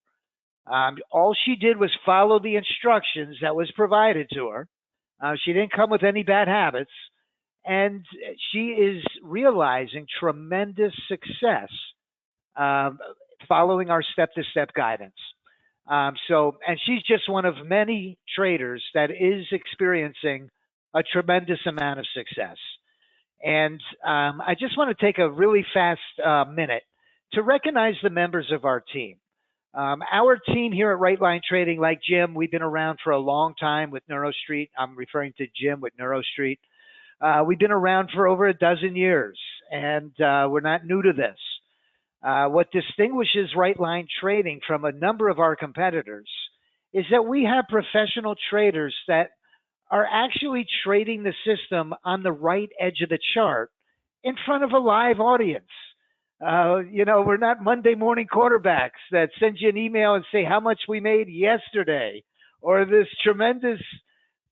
All she did was follow the instructions that was provided to her. She didn't come with any bad habits, and she is realizing tremendous success following our step-to-step guidance. And she's just one of many traders that is experiencing a tremendous amount of success. And I just want to take a really fast minute to recognize the members of our team. Our team here at Right Line Trading, like Jim, we've been around for a long time with NeuroStreet. I'm referring to Jim with NeuroStreet. We've been around for over a dozen years, and we're not new to this. What distinguishes Right Line Trading from a number of our competitors is that we have professional traders that are actually trading the system on the right edge of the chart in front of a live audience. You know, we're not Monday morning quarterbacks that send you an email and say how much we made yesterday, or this tremendous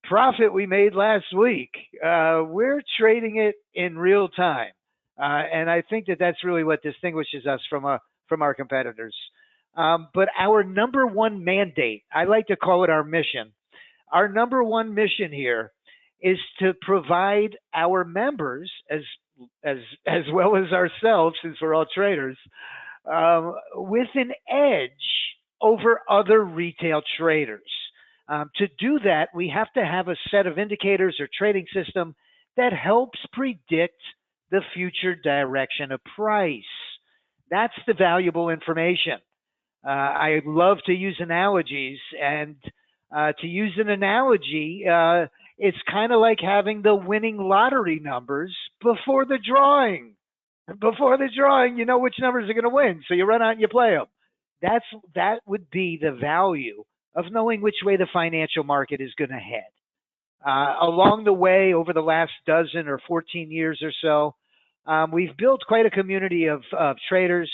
profit we made last week. We're trading it in real time. And I think that that's really what distinguishes us from our competitors. But our number one mandate, I like to call it our mission. Our number one mission here is to provide our members, as well as ourselves, since we're all traders, with an edge over other retail traders. To do that, we have to have a set of indicators or trading system that helps predict the future direction of price. That's the valuable information. I love to use analogies, and to use an analogy, it's kind of like having the winning lottery numbers before the drawing. Before the drawing, you know which numbers are going to win, so you run out and you play them. That would be the value of knowing which way the financial market is going to head. Along the way, over the last dozen or 14 years or so, we've built quite a community of traders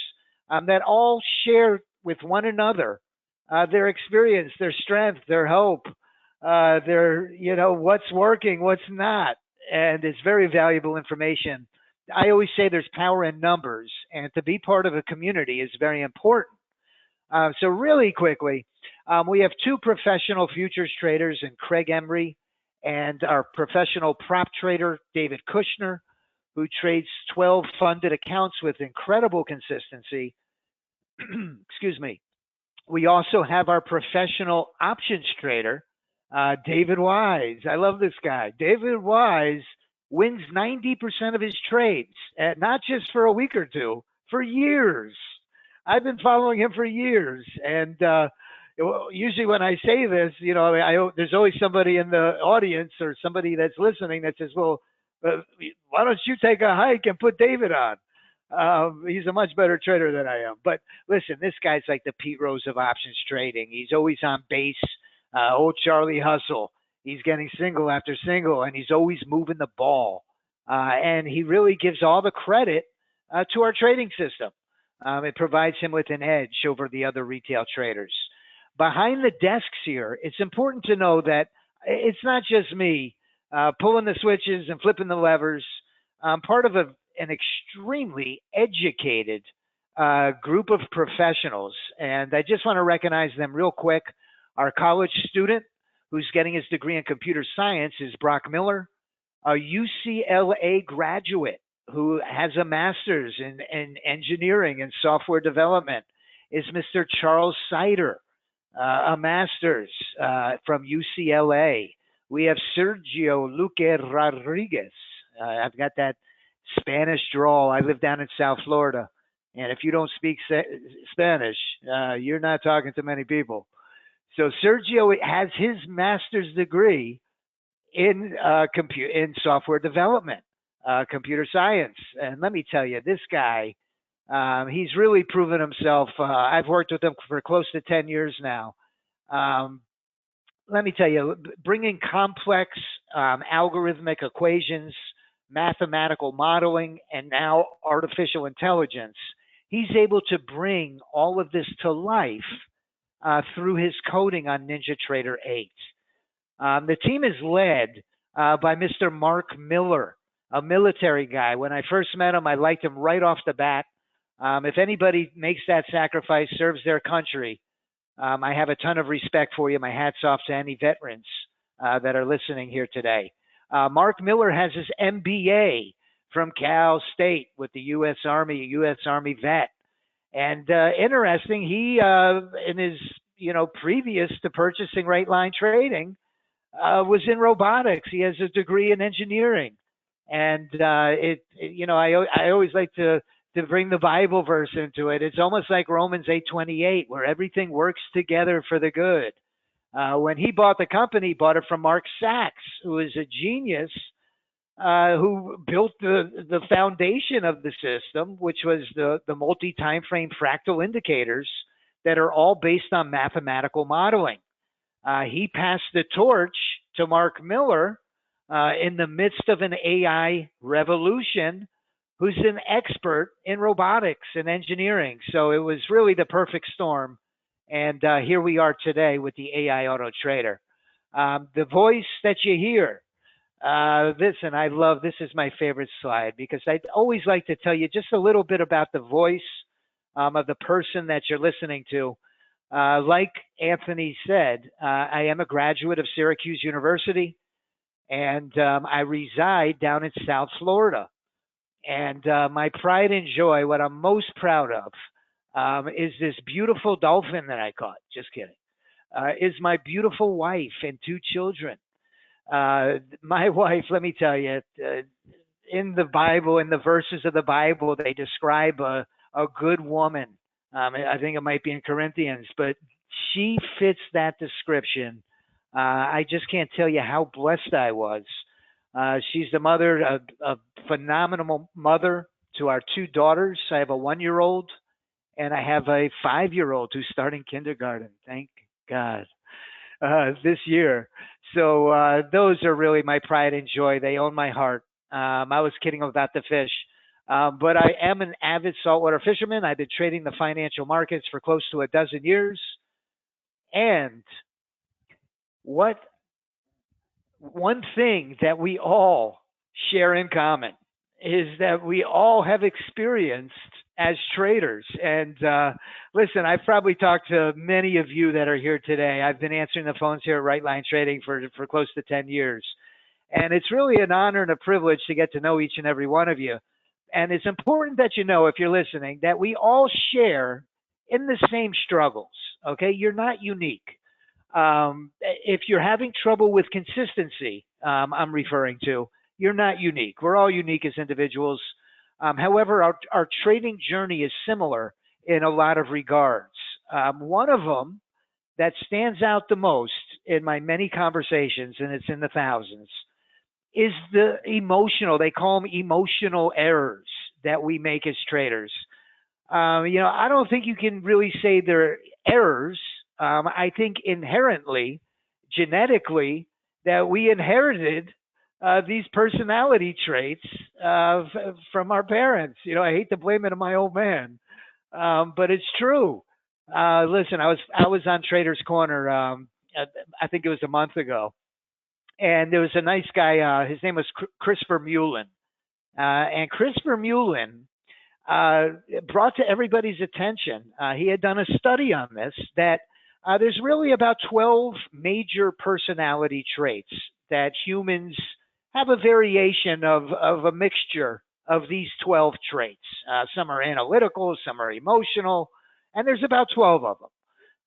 that all share with one another their experience, their strength, their hope, their, what's working, what's not. And it's very valuable information. I always say there's power in numbers, and to be part of a community is very important. So really quickly, we have two professional futures traders in Craig Emery and our professional prop trader, David Kushner, who trades 12 funded accounts with incredible consistency. Excuse me. We also have our professional options trader, David Wise. I love this guy. David Wise wins 90% of his trades, not just for a week or two, for years. I've been following him for years. And usually when I say this, there's always somebody in the audience or somebody that's listening that says, well, why don't you take a hike and put David on? He's a much better trader than I am. But listen, this guy's like the Pete Rose of options trading. He's always on base, old Charlie Hustle. He's getting single after single, and he's always moving the ball. And he really gives all the credit to our trading system. It provides him with an edge over the other retail traders. Behind the desks here, it's important to know that it's not just me pulling the switches and flipping the levers. I'm part of an extremely educated group of professionals, and I just want to recognize them real quick. Our college student who's getting his degree in computer science is Brock Miller. A UCLA graduate who has a master's in engineering and software development is Mr. Charles Sider, a master's from UCLA. We have Sergio Luque Rodriguez. I've got that Spanish drawl. I live down in South Florida. And if you don't speak Spanish, you're not talking to many people. So Sergio has his master's degree in software development, computer science. And let me tell you, this guy, he's really proven himself. I've worked with him for close to 10 years now. Let me tell you, bringing complex algorithmic equations, mathematical modeling, and now artificial intelligence, he's able to bring all of this to life through his coding on NinjaTrader 8. The team is led by Mr. Mark Miller, a military guy. When I first met him, I liked him right off the bat. If anybody makes that sacrifice, serves their country, I have a ton of respect for you. My hat's off to any veterans that are listening here today. Mark Miller has his MBA from Cal State with the U.S. Army, a U.S. Army vet. And interesting, he, in his, previous to purchasing Right Line Trading, was in robotics. He has a degree in engineering. And I always like to bring the Bible verse into it. It's almost like Romans 8:28, where everything works together for the good. When he bought the company, he bought it from Mark Sachs, who is a genius, who built the foundation of the system, which was the multi-time frame fractal indicators that are all based on mathematical modeling. He passed the torch to Mark Miller in the midst of an AI revolution, who's an expert in robotics and engineering. So it was really the perfect storm. And here we are today with the AI Auto Trader. The voice that you hear. Listen, I love, this is my favorite slide because I always like to tell you just a little bit about the voice of the person that you're listening to. Like Anthony said, I am a graduate of Syracuse University, and I reside down in South Florida. And my pride and joy, what I'm most proud of, is this beautiful dolphin that I caught. Just kidding. Is my beautiful wife and 2 children. My wife, let me tell you, in the Bible, in the verses of the Bible, they describe a good woman. I think it might be in Corinthians, but she fits that description. I just can't tell you how blessed I was. She's the mother, a phenomenal mother to our 2 daughters. I have a 1-year-old and I have a 5-year-old who's starting kindergarten. Thank God. This year. So those are really my pride and joy. They own my heart. I was kidding about the fish, but I am an avid saltwater fisherman. I've been trading the financial markets for close to a dozen years. And one thing that we all share in common is that we all have experienced as traders. And listen, I've probably talked to many of you that are here today. I've been answering the phones here at Right Line Trading for close to 10 years. And it's really an honor and a privilege to get to know each and every one of you. And it's important that you know, if you're listening, that we all share in the same struggles, okay? You're not unique. If you're having trouble with consistency, I'm referring to, you're not unique. We're all unique as individuals. However, our trading journey is similar in a lot of regards. One of them that stands out the most in my many conversations, and it's in the thousands, is the emotional, they call them emotional errors that we make as traders. I don't think you can really say they're errors. I think inherently, genetically, that we inherited these personality traits from our parents. I hate to blame it on my old man, but it's true. Listen, I was on Traders Corner. I think it was a month ago, and there was a nice guy. His name was Christopher McMillan, and Christopher McMillan brought to everybody's attention. He had done a study on this that there's really about 12 major personality traits that humans have a variation of a mixture of these 12 traits. Some are analytical, some are emotional, and there's about 12 of them.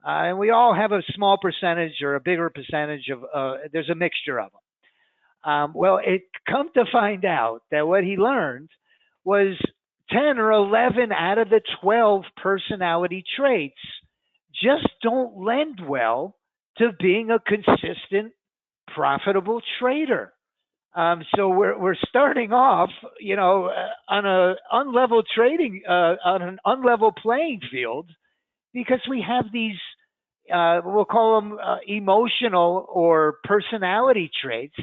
And we all have a small percentage or a bigger percentage of, there's a mixture of them. Well, it come to find out that what he learned was 10 or 11 out of the 12 personality traits just don't lend well to being a consistent, profitable trader. So we're starting off, on a unlevel trading, on an unlevel playing field, because we have these, we'll call them emotional or personality traits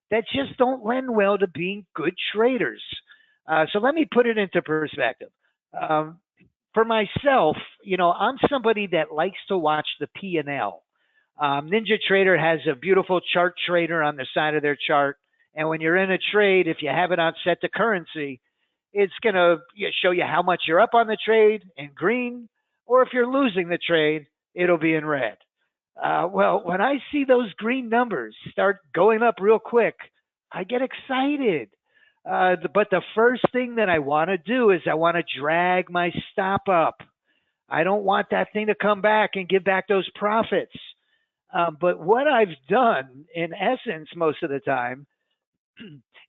that just don't lend well to being good traders. So let me put it into perspective. For myself, I'm somebody that likes to watch the P&L. NinjaTrader has a beautiful chart trader on the side of their chart. And when you're in a trade, if you have it on set to currency, it's going to show you how much you're up on the trade in green, or if you're losing the trade, it'll be in red. Well, when I see those green numbers start going up real quick, I get excited. But the first thing that I want to do is I want to drag my stop up. I don't want that thing to come back and give back those profits. But what I've done, in essence, most of the time,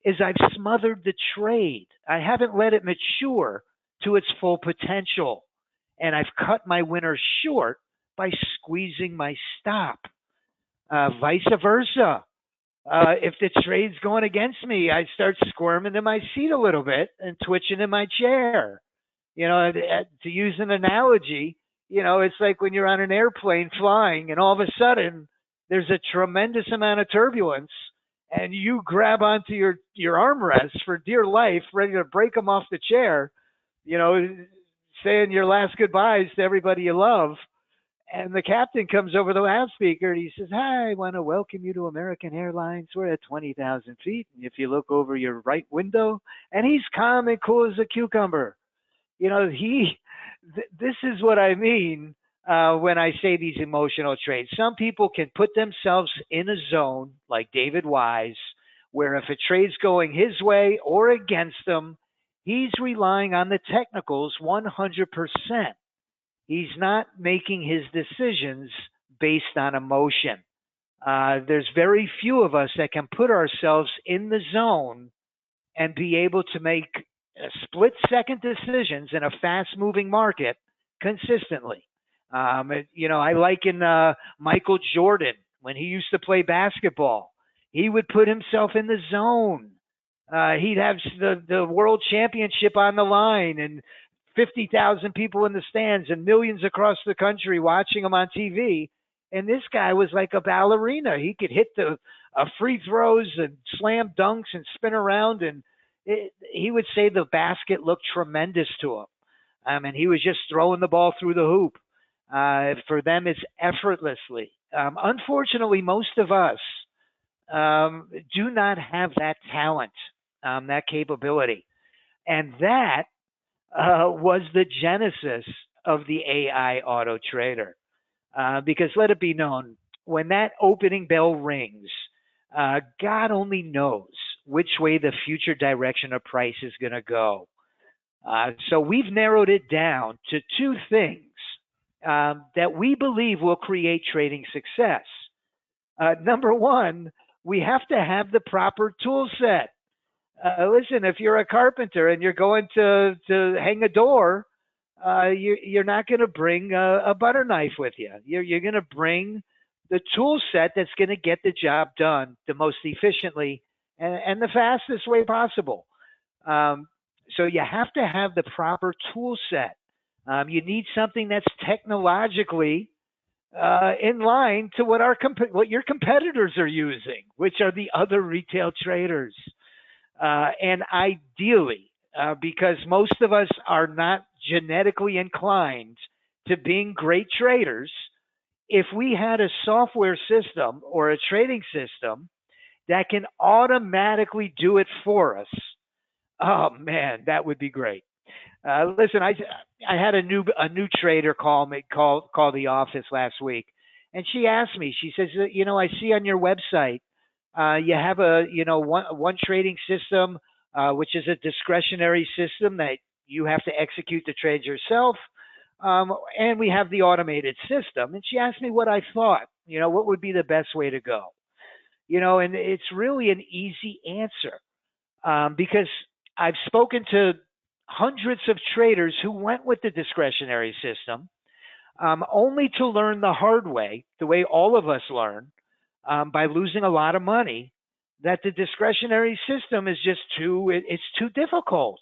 is I've smothered the trade. I haven't let it mature to its full potential. And I've cut my winner short by squeezing my stop. Vice versa. If the trade's going against me, I start squirming in my seat a little bit and twitching in my chair. To use an analogy, it's like when you're on an airplane flying and all of a sudden there's a tremendous amount of turbulence and you grab onto your armrest for dear life, ready to break them off the chair, saying your last goodbyes to everybody you love. And the captain comes over the loudspeaker and he says, "Hi, I want to welcome you to American Airlines. We're at 20,000 feet. And if you look over your right window," and he's calm and cool as a cucumber. You know, this is what I mean when I say these emotional trades. Some people can put themselves in a zone like David Wise, where if a trade's going his way or against him, he's relying on the technicals 100%. He's not making his decisions based on emotion. There's very few of us that can put ourselves in the zone and be able to make split-second decisions in a fast-moving market consistently. You know, I liken Michael Jordan when he used to play basketball. He would put himself in the zone. He'd have the world championship on the line and 50,000 people in the stands and millions across the country watching him on TV. And this guy was like a ballerina. He could hit the free throws and slam dunks and spin around. And he would say the basket looked tremendous to him. And he was just throwing the ball through the hoop. For them, it's effortlessly. Unfortunately, most of us do not have that talent, that capability. And that was the genesis of the AI auto trader. Because let it be known, when that opening bell rings, God only knows which way the future direction of price is going to go. So we've narrowed it down to two things that we believe will create trading success. Number one, we have to have the proper tool set. Listen, if you're a carpenter and you're going to hang a door, you're not going to bring a butter knife with you. You're going to bring the tool set that's going to get the job done the most efficiently and the fastest way possible. So you have to have the proper tool set. You need something that's technologically in line to what your competitors are using, which are the other retail traders. And ideally, because most of us are not genetically inclined to being great traders, if we had a software system or a trading system that can automatically do it for us, oh man, that would be great. Listen, I had a new trader call the office last week, and she asked me. She says, you know, I see on your website you have a one trading system, which is a discretionary system that you have to execute the trades yourself, and we have the automated system. And she asked me what I thought. You know, what would be the best way to go? You know, and it's really an easy answer because I've spoken to hundreds of traders who went with the discretionary system, only to learn the hard way, the way all of us learn, by losing a lot of money, that the discretionary system is just it's too difficult.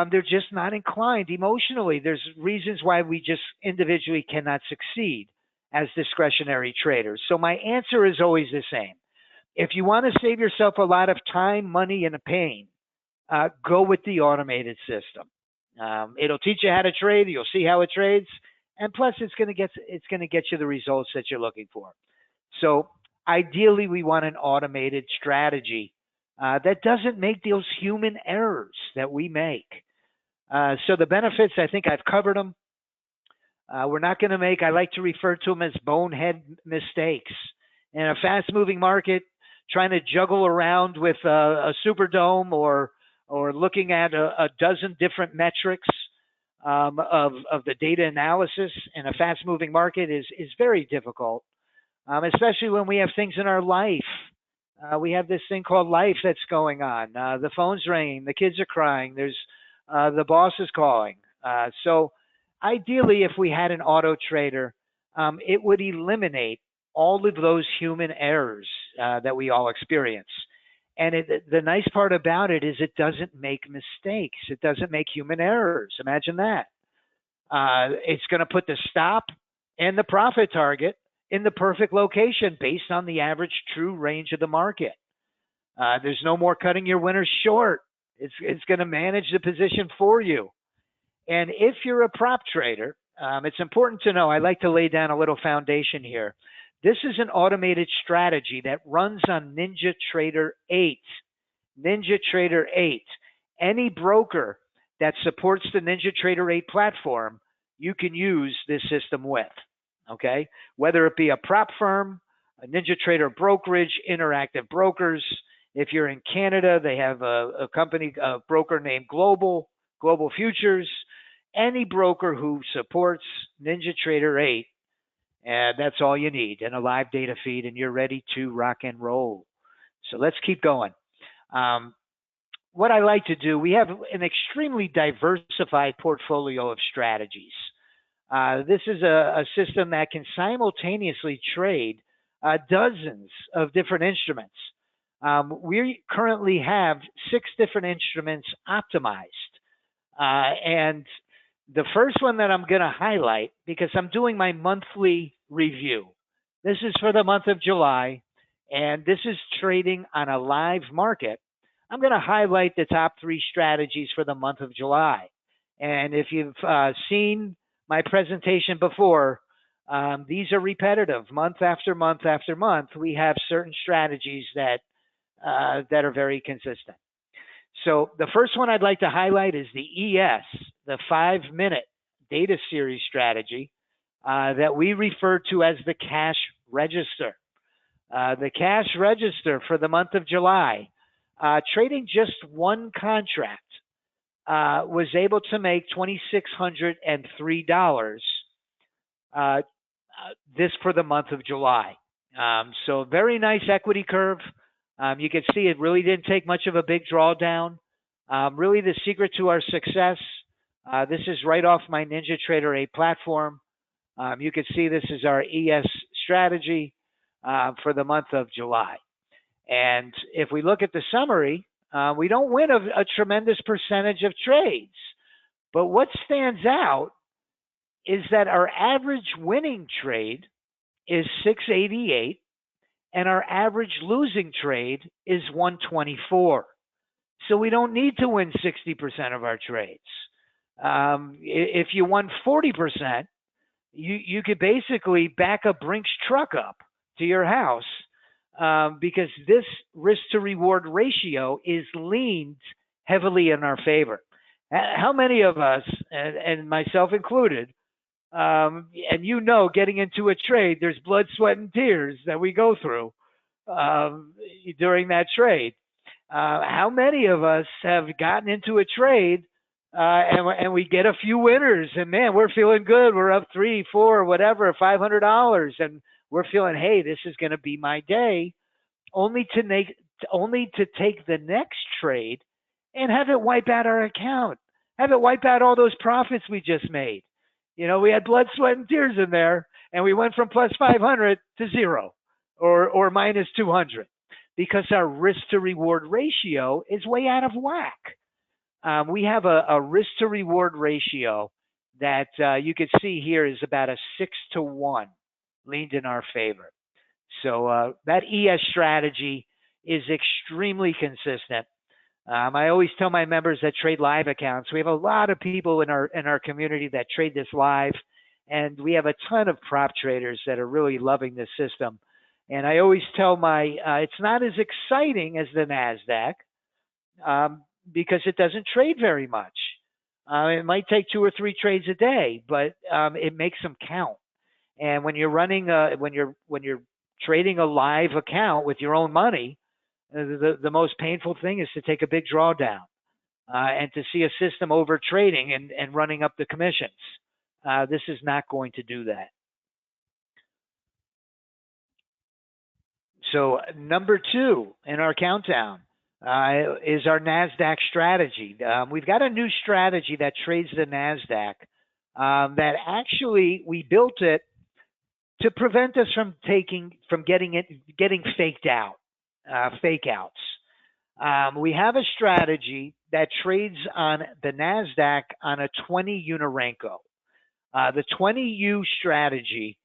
They're just not inclined emotionally. There's reasons why we just individually cannot succeed as discretionary traders. So my answer is always the same. If you want to save yourself a lot of time, money, and pain, go with the automated system. It'll teach you how to trade. You'll see how it trades, and plus, it's going to get you the results that you're looking for. So ideally, we want an automated strategy that doesn't make those human errors that we make. So the benefits, I think I've covered them. We're not going to make, I like to refer to them as bonehead mistakes. In a fast-moving market, trying to juggle around with a Superdome or looking at a dozen different metrics of the data analysis in a fast-moving market is very difficult. Especially when we have things in our life. We have this thing called life that's going on. The phone's ringing, the kids are crying, there's the boss is calling. So ideally, if we had an auto trader, it would eliminate all of those human errors that we all experience. And the nice part about it is it doesn't make mistakes. It doesn't make human errors. Imagine that. It's going to put the stop and the profit target in the perfect location based on the average true range of the market. There's no more cutting your winners short. It's going to manage the position for you. And if you're a prop trader, it's important to know, I like to lay down a little foundation here. This is an automated strategy that runs on NinjaTrader 8. NinjaTrader 8. Any broker that supports the NinjaTrader 8 platform, you can use this system with, okay? Whether it be a prop firm, a NinjaTrader brokerage, Interactive Brokers. If you're in Canada, they have a company, a broker named Global Futures. Any broker who supports NinjaTrader 8, and that's all you need, and a live data feed, and you're ready to rock and roll. So let's keep going. What I like to do, we have an extremely diversified portfolio of strategies. This is a system that can simultaneously trade dozens of different instruments. We currently have 6 different instruments optimized. And the first one that I'm going to highlight, because I'm doing my monthly review. This is for the month of July, and this is trading on a live market. I'm going to highlight the top 3 strategies for the month of July. And if you've seen my presentation before, these are repetitive. Month after month after month, we have certain strategies that are very consistent. So the first one I'd like to highlight is the ES, the 5-minute data series strategy that we refer to as the cash register. The cash register for the month of July, trading just one contract, was able to make $2,603 this for the month of July. So very nice equity curve. You can see it really didn't take much of a big drawdown. Really the secret to our success, this is right off my NinjaTrader 8 platform. You can see this is our ES strategy for the month of July. And if we look at the summary, we don't win a tremendous percentage of trades. But what stands out is that our average winning trade is 688, and our average losing trade is 124. So we don't need to win 60% of our trades. If you won 40%, you could basically back a Brinks truck up to your house because this risk to reward ratio is leaned heavily in our favor. How many of us, and myself included, and you know, getting into a trade, there's blood, sweat, and tears that we go through during that trade. How many of us have gotten into a trade and we get a few winners, and man, we're feeling good. We're up 3, 4, whatever, $500, and we're feeling, hey, this is going to be my day, only to take the next trade and have it wipe out our account, have it wipe out all those profits we just made. You know, we had blood, sweat, and tears in there, and we went from plus 500 to 0 or minus 200 because our risk to reward ratio is way out of whack. We have a risk to reward ratio that you can see here is about a 6-to-1 leaned in our favor. So that ES strategy is extremely consistent. I always tell my members that trade live accounts, we have a lot of people in our community that trade this live, and we have a ton of prop traders that are really loving this system. And I always tell it's not as exciting as the NASDAQ because it doesn't trade very much. It might take 2 or 3 trades a day, but it makes them count. And when you're running, when you're trading a live account with your own money, the most painful thing is to take a big drawdown and to see a system over trading and running up the commissions. This is not going to do that. So number 2 in our countdown is our NASDAQ strategy. We've got a new strategy that trades the NASDAQ that actually we built it to prevent us from getting faked out. Fake outs. We have a strategy that trades on the NASDAQ on a 20 Unirenko. The 20U strategy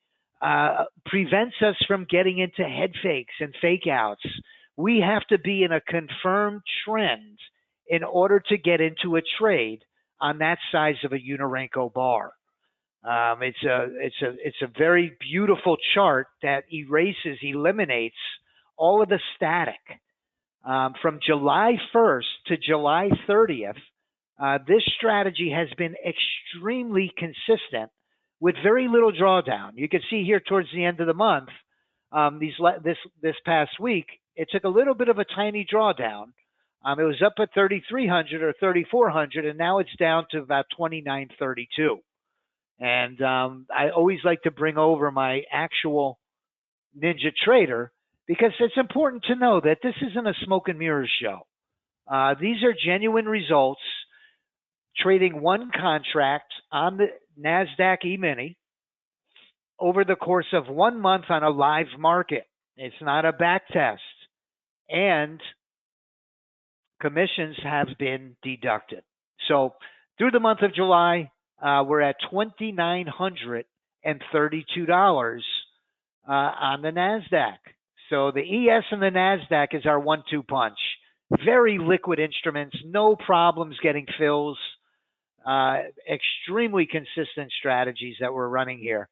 prevents us from getting into head fakes and fake outs. We have to be in a confirmed trend in order to get into a trade on that size of a Unirenko bar. It's a very beautiful chart that eliminates all of the static. From July 1st to July 30th, this strategy has been extremely consistent with very little drawdown. You can see here towards the end of the month, this past week, it took a little bit of a tiny drawdown. It was up at 3,300 or 3,400, and now it's down to about 2,932. And I always like to bring over my actual Ninja Trader because it's important to know that this isn't a smoke and mirrors show. These are genuine results trading one contract on the NASDAQ E-mini over the course of 1 month on a live market. It's not a back test. And commissions have been deducted. So through the month of July, we're at $2,932 on the NASDAQ. So the ES and the NASDAQ is our 1-2 punch. Very liquid instruments, no problems getting fills. Extremely consistent strategies that we're running here.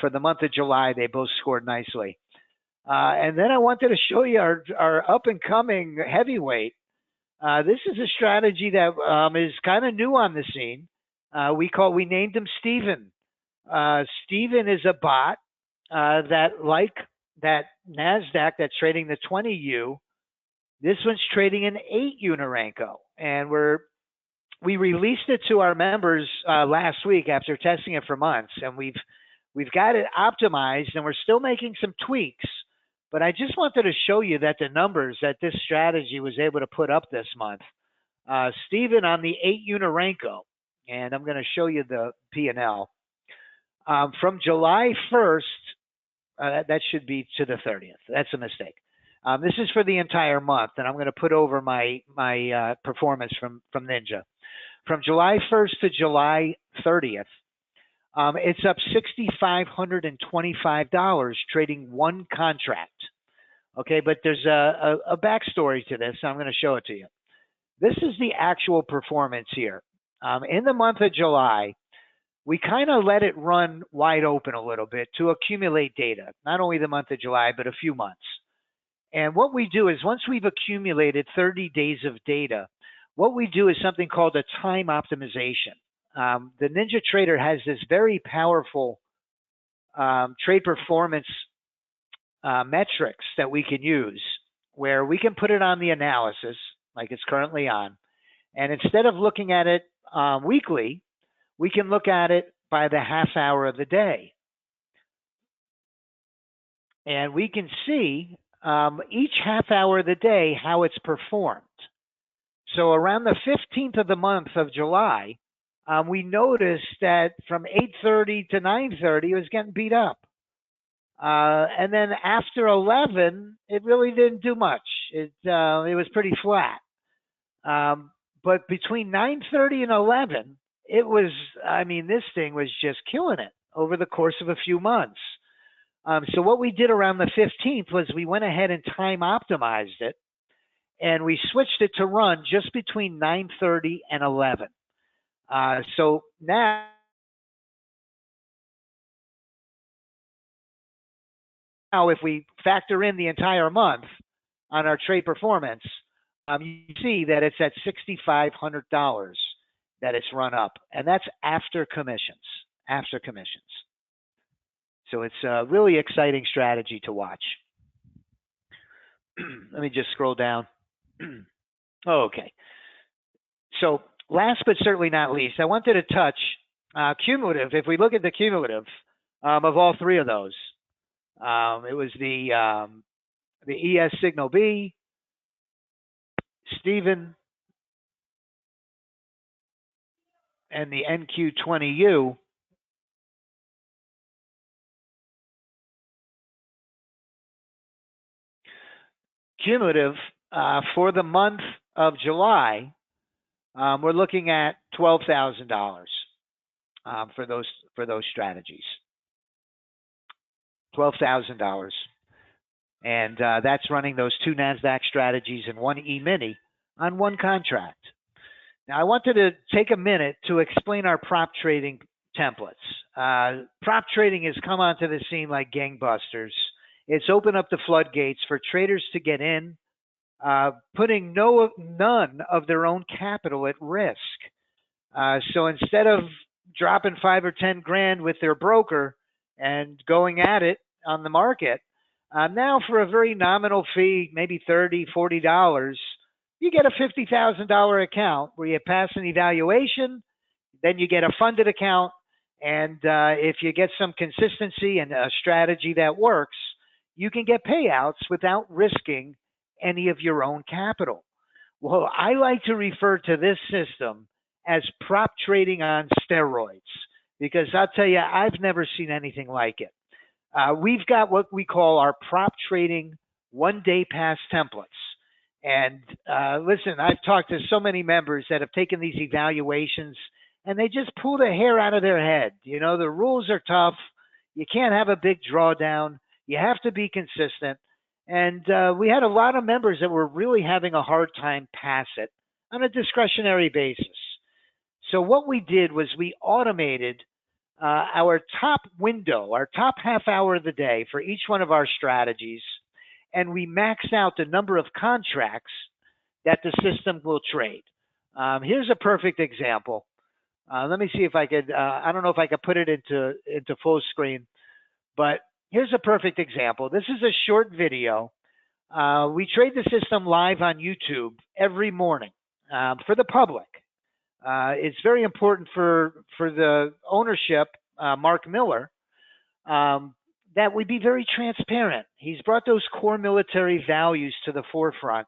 For the month of July, they both scored nicely. And then I wanted to show you our up-and-coming heavyweight. This is a strategy that is kind of new on the scene. We named him Steven. Steven is a bot that, like that NASDAQ that's trading the 20U, this one's trading an 8U Norenko. And we released it to our members last week after testing it for months, and we've got it optimized, and we're still making some tweaks. But I just wanted to show you that the numbers that this strategy was able to put up this month. Steven on the 8U Norenko, and I'm going to show you the P&L. From July 1st, that should be to the 30th. That's a mistake. This is for the entire month, and I'm going to put over my performance from Ninja. From July 1st to July 30th, it's up $6,525 trading one contract. Okay, but there's a backstory to this. I'm going to show it to you. This is the actual performance here. In the month of July, we kind of let it run wide open a little bit to accumulate data, not only the month of July, but a few months. And what we do is once we've accumulated 30 days of data, what we do is something called a time optimization. The Ninja Trader has this very powerful trade performance metrics that we can use where we can put it on the analysis like it's currently on. And instead of looking at it weekly, we can look at it by the half hour of the day. And we can see each half hour of the day how it's performed. So around the 15th of the month of July, we noticed that from 8:30 to 9:30, it was getting beat up. And then after 11, it really didn't do much. It was pretty flat. But between 9:30 and 11, it was, I mean, this thing was just killing it over the course of a few months. So what we did around the 15th was we went ahead and time optimized it, and we switched it to run just between 9:30 and 11. So now if we factor in the entire month on our trade performance, you see that it's at $6,500 that it's run up, and that's after commissions. After commissions. So it's a really exciting strategy to watch. Let me just scroll down. Okay. So last but certainly not least, I wanted to touch cumulative. If we look at the cumulative of all three of those, it was the ES Signal B, Steven, and the NQ20U. Cumulative for the month of July, we're looking at $12,000 for those strategies. $12,000, and that's running those two NASDAQ strategies and one E-mini on one contract. Now, I wanted to take a minute to explain our prop trading templates. Prop trading has come onto the scene like gangbusters. It's opened up the floodgates for traders to get in, putting none of their own capital at risk. So instead of dropping 5 or 10 grand with their broker and going at it on the market, now for a very nominal fee, maybe $30, $40, you get a $50,000 account where you pass an evaluation, then you get a funded account, and if you get some consistency and a strategy that works, you can get payouts without risking any of your own capital. Well, I like to refer to this system as prop trading on steroids, because I'll tell you, I've never seen anything like it. We've got what we call our prop trading one-day pass templates. And listen, I've talked to so many members that have taken these evaluations and they just pull the hair out of their head. You know, the rules are tough. You can't have a big drawdown. You have to be consistent. And we had a lot of members that were really having a hard time pass it on a discretionary basis. So what we did was we automated our top window, our top half hour of the day for each one of our strategies, and we maxed out the number of contracts that the system will trade. Here's a perfect example. Let me see if I could, I don't know if I could put it into full screen, but here's a perfect example. This is a short video. We trade the system live on YouTube every morning for the public. It's very important for the ownership, Mark Miller, that we be very transparent. He's brought those core military values to the forefront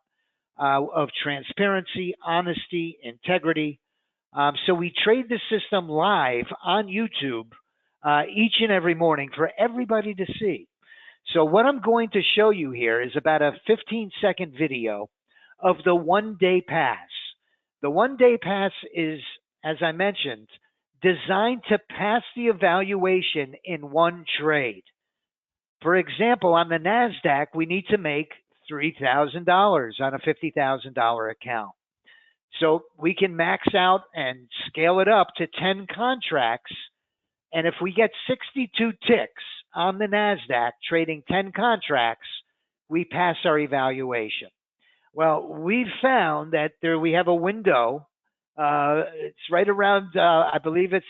of transparency, honesty, integrity. So we trade the system live on YouTube each and every morning for everybody to see. So what I'm going to show you here is about a 15-second video of the one-day pass. The one-day pass is, as I mentioned, designed to pass the evaluation in one trade. For example, on the NASDAQ, we need to make $3,000 on a $50,000 account. So we can max out and scale it up to 10 contracts. And if we get 62 ticks on the NASDAQ trading 10 contracts, we pass our evaluation. Well, we've found that we have a window. It's right around, I believe it's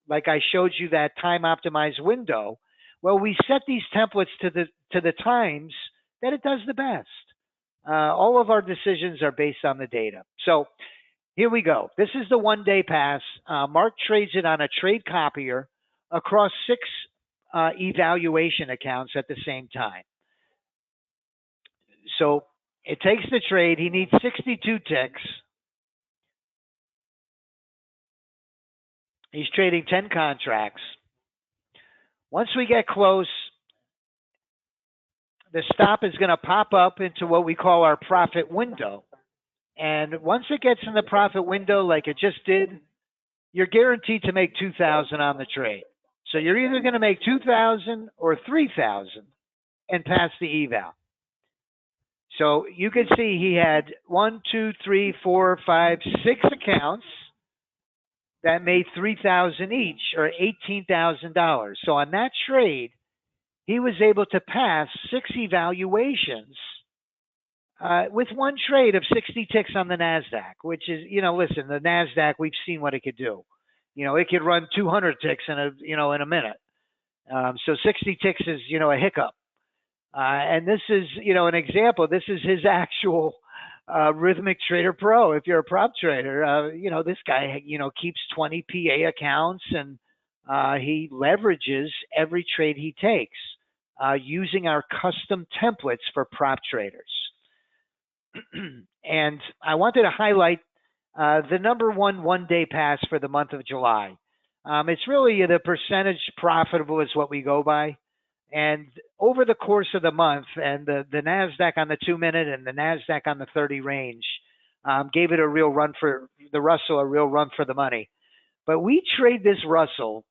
like I showed you that time optimized window. Well, we set these templates to the times that it does the best. All of our decisions are based on the data. So here we go. This is the one-day pass. Mark trades it on a trade copier across 6 evaluation accounts at the same time. So it takes the trade. He needs 62 ticks. He's trading 10 contracts. Once we get close, the stop is going to pop up into what we call our profit window. And once it gets in the profit window like it just did, you're guaranteed to make $2,000 on the trade. So you're either going to make $2,000 or $3,000 and pass the eval. So you can see he had 1, 2, 3, 4, 5, 6 accounts that made $3,000 each, or $18,000. So on that trade, he was able to pass 6 evaluations with one trade of 60 ticks on the NASDAQ, which is, you know, listen, the NASDAQ, we've seen what it could do. You know, it could run 200 ticks in a minute. So 60 ticks is, you know, a hiccup. And this is, you know, an example. This is his actual Rhythmic Trader Pro. If you're a prop trader, you know, this guy, you know, keeps 20 PA accounts, and he leverages every trade he takes using our custom templates for prop traders. And I wanted to highlight the number one-day pass for the month of July. It's really the percentage profitable is what we go by. And over the course of the month, and the NASDAQ on the 2-minute and the NASDAQ on the 30 range gave it a real run for the Russell, a real run for the money. But we trade this Russell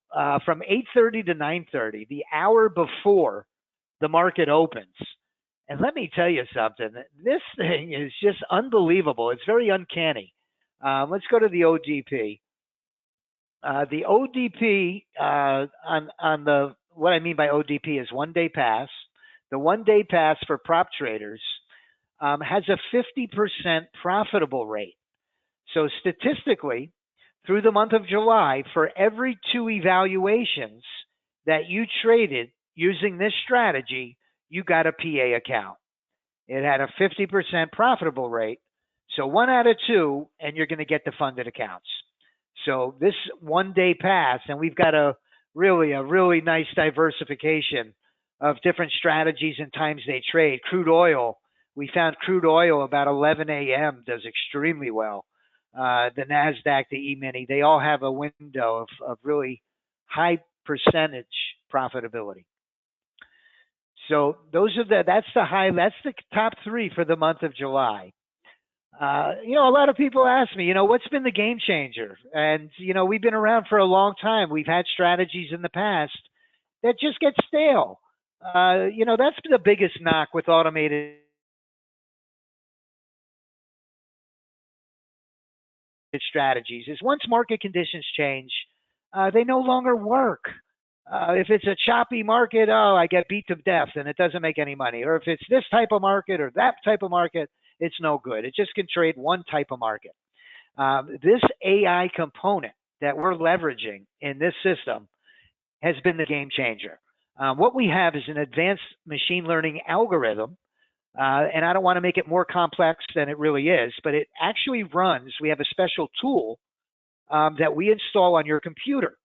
from 8:30 to 9:30, the hour before the market opens. And let me tell you something, this thing is just unbelievable. It's very uncanny. Let's go to the ODP. The ODP on the what I mean by ODP is 1 day pass. The 1 day pass for prop traders has a 50% profitable rate. So statistically, through the month of July, for every 2 evaluations that you traded using this strategy, you got a PA account. It had a 50% profitable rate. So 1 out of 2, and you're going to get the funded accounts. So this 1 day pass, and we've got a really nice diversification of different strategies and times they trade. Crude oil, we found crude oil about 11 a.m. does extremely well. The NASDAQ, the E-mini, they all have a window of really high percentage profitability. So those are that's the top 3 for the month of July. You know, a lot of people ask me, you know, what's been the game changer? And, you know, we've been around for a long time. We've had strategies in the past that just get stale. You know, that's the biggest knock with automated strategies is once market conditions change, they no longer work. If it's a choppy market, oh, I get beat to death and it doesn't make any money. Or if it's this type of market or that type of market, it's no good. It just can trade one type of market. This AI component that we're leveraging in this system has been the game changer. What we have is an advanced machine learning algorithm, and I don't want to make it more complex than it really is, but it actually runs. We have a special tool that we install on your computer.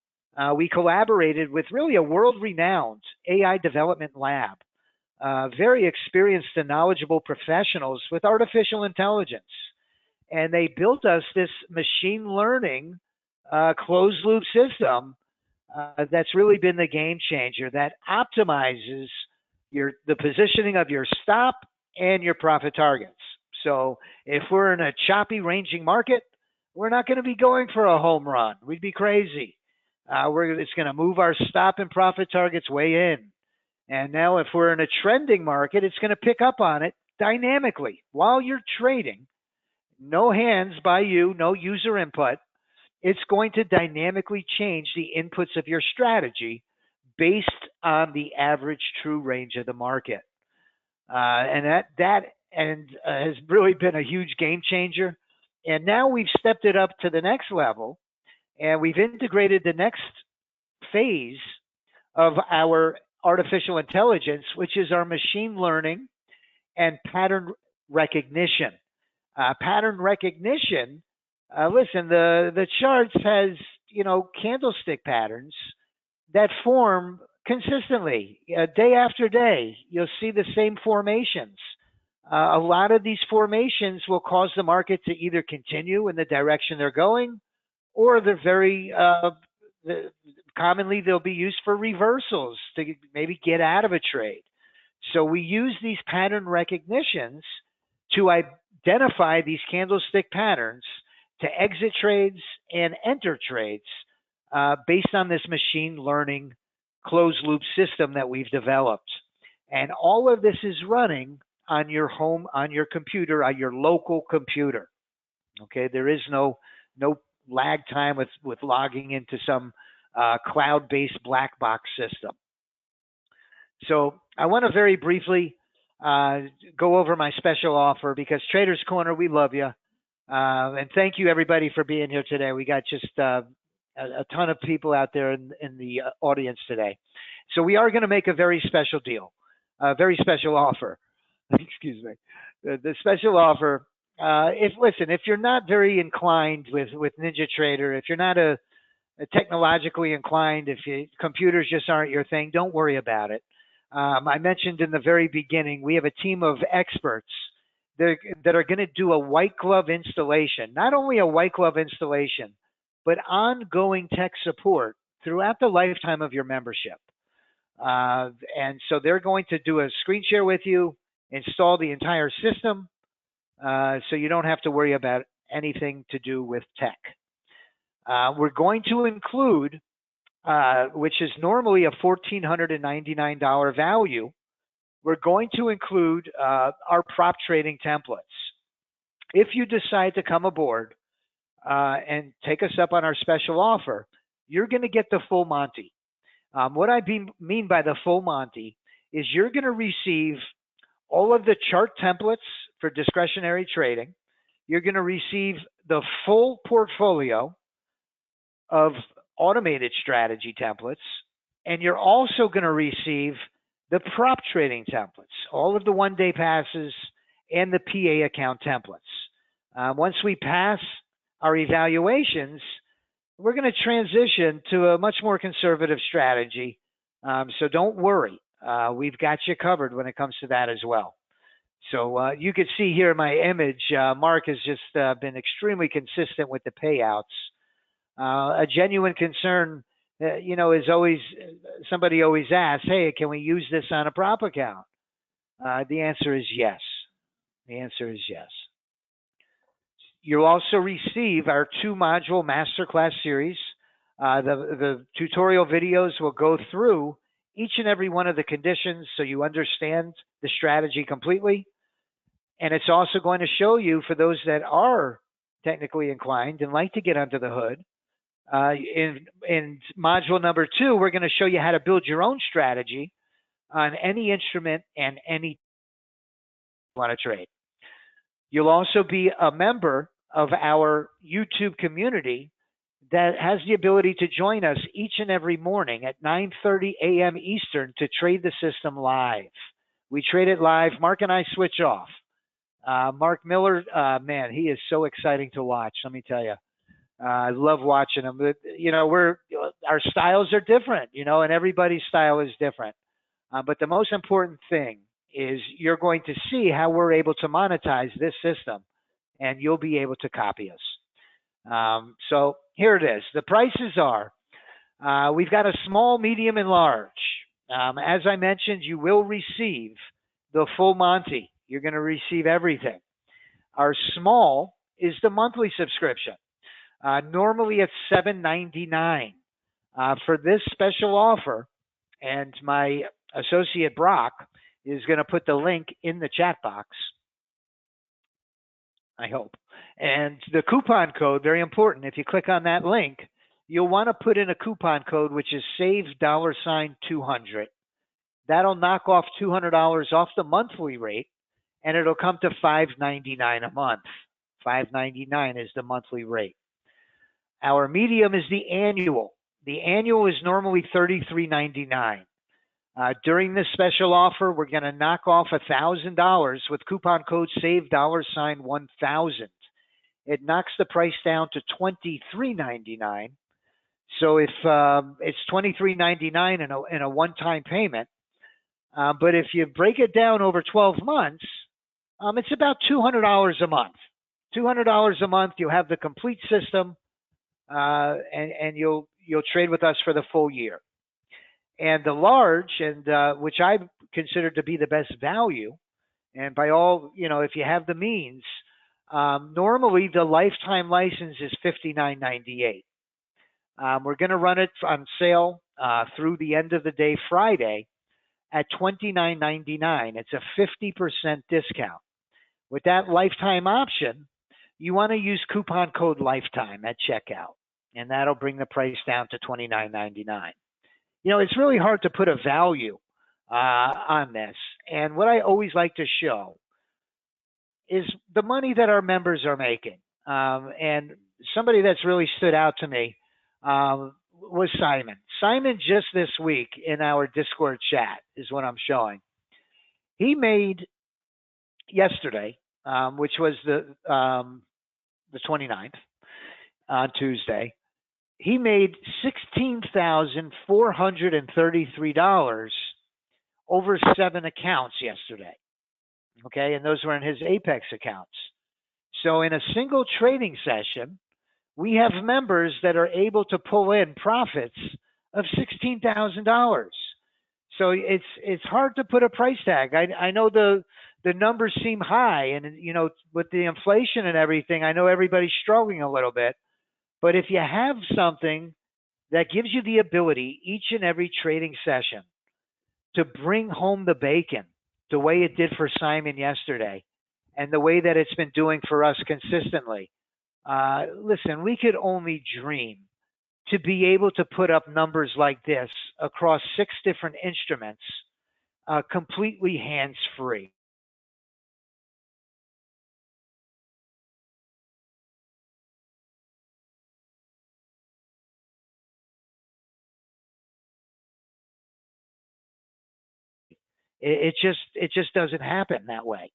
We collaborated with really a world-renowned AI development lab, very experienced and knowledgeable professionals with artificial intelligence. And they built us this machine learning closed loop system that's really been the game changer that optimizes the positioning of your stop and your profit targets. So if we're in a choppy ranging market, we're not going to be going for a home run. We'd be crazy. It's going to move our stop and profit targets way in. And now if we're in a trending market, it's going to pick up on it dynamically while you're trading. No hands by you, no user input. It's going to dynamically change the inputs of your strategy based on the average true range of the market. And that has really been a huge game changer. And now we've stepped it up to the next level, and we've integrated the next phase of our artificial intelligence, which is our machine learning and pattern recognition. Pattern recognition, listen, the charts has, you know, candlestick patterns that form consistently, day after day. You'll see the same formations. A lot of these formations will cause the market to either continue in the direction they're going, or they're very commonly they'll be used for reversals to maybe get out of a trade. So we use these pattern recognitions to identify these candlestick patterns to exit trades and enter trades based on this machine learning closed loop system that we've developed. And all of this is running on your home, on your computer, on your local computer. Okay, there is no lag time with logging into some cloud-based black box system. So I want to very briefly go over my special offer because Traders Corner, we love you. And thank you everybody for being here today. We got just a ton of people out there in the audience today. So we are going to make a very special deal, a very special offer. Excuse me. The special offer, if you're not very inclined with NinjaTrader, if you're not a technologically inclined, if computers just aren't your thing, don't worry about it. I mentioned in the very beginning, we have a team of experts that are going to do a white glove installation, not only a white glove installation, but ongoing tech support throughout the lifetime of your membership. And so they're going to do a screen share with you, install the entire system, so you don't have to worry about anything to do with tech. We're going to include, which is normally a $1,499 value, we're going to include our prop trading templates. If you decide to come aboard and take us up on our special offer, you're going to get the full Monty. What I mean by the full Monty is you're going to receive all of the chart templates for discretionary trading. You're going to receive the full portfolio of automated strategy templates, and you're also going to receive the prop trading templates, all of the one-day passes and the PA account templates. Once we pass our evaluations, we're going to transition to a much more conservative strategy. So don't worry. We've got you covered when it comes to that as well. So you can see here in my image, Mark has just been extremely consistent with the payouts. A genuine concern, is always, somebody always asks, hey, can we use this on a prop account? The answer is yes. The answer is yes. You'll also receive our 2-module masterclass series. The tutorial videos will go through each and every one of the conditions so you understand the strategy completely. And it's also going to show you, for those that are technically inclined and like to get under the hood, in module number 2, we're going to show you how to build your own strategy on any instrument and any you want to trade. You'll also be a member of our YouTube community that has the ability to join us each and every morning at 9:30 a.m. Eastern to trade the system live. We trade it live. Mark and I switch off. Mark Miller, man, he is so exciting to watch. Let me tell you, I love watching him. But, our styles are different, and everybody's style is different. But the most important thing is you're going to see how we're able to monetize this system, and you'll be able to copy us. So here it is. The prices are, we've got a small, medium, and large. As I mentioned, you will receive the full Monty. You're going to receive everything. Our small is the monthly subscription. Normally it's $7.99. For this special offer, and my associate Brock is going to put the link in the chat box, I hope. And the coupon code, very important. If you click on that link, you'll want to put in a coupon code, which is save $200. That'll knock off $200 off the monthly rate, and it'll come to $5.99 a month. $5.99 is the monthly rate. Our medium is the annual. The annual is normally $33.99. During this special offer, we're going to knock off $1,000 with coupon code save $1000. It knocks the price down to $23.99. So if it's $23.99 in a one-time payment, but if you break it down over 12 months, it's about $200 a month. $200 a month, you'll have the complete system, and you'll trade with us for the full year. And the large, and which I consider to be the best value, and by all, if you have the means, normally the lifetime license is $59.98. We're going to run it on sale through the end of the day Friday at $29.99. It's a 50% discount. With that lifetime option, you want to use coupon code lifetime at checkout, and that'll bring the price down to $29.99. It's really hard to put a value on this. And what I always like to show is the money that our members are making. And somebody that's really stood out to me was Simon. Simon just this week in our Discord chat is what I'm showing. He made yesterday, which was the 29th, on Tuesday, he made $16,433 over 7 accounts yesterday. Okay, and those were in his Apex accounts. So in a single trading session, we have members that are able to pull in profits of $16,000. So it's hard to put a price tag. I know the numbers seem high, and with the inflation and everything, I know everybody's struggling a little bit. But if you have something that gives you the ability each and every trading session to bring home the bacon the way it did for Simon yesterday and the way that it's been doing for us consistently, listen, we could only dream to be able to put up numbers like this across 6 different instruments, completely hands-free. It just doesn't happen that way.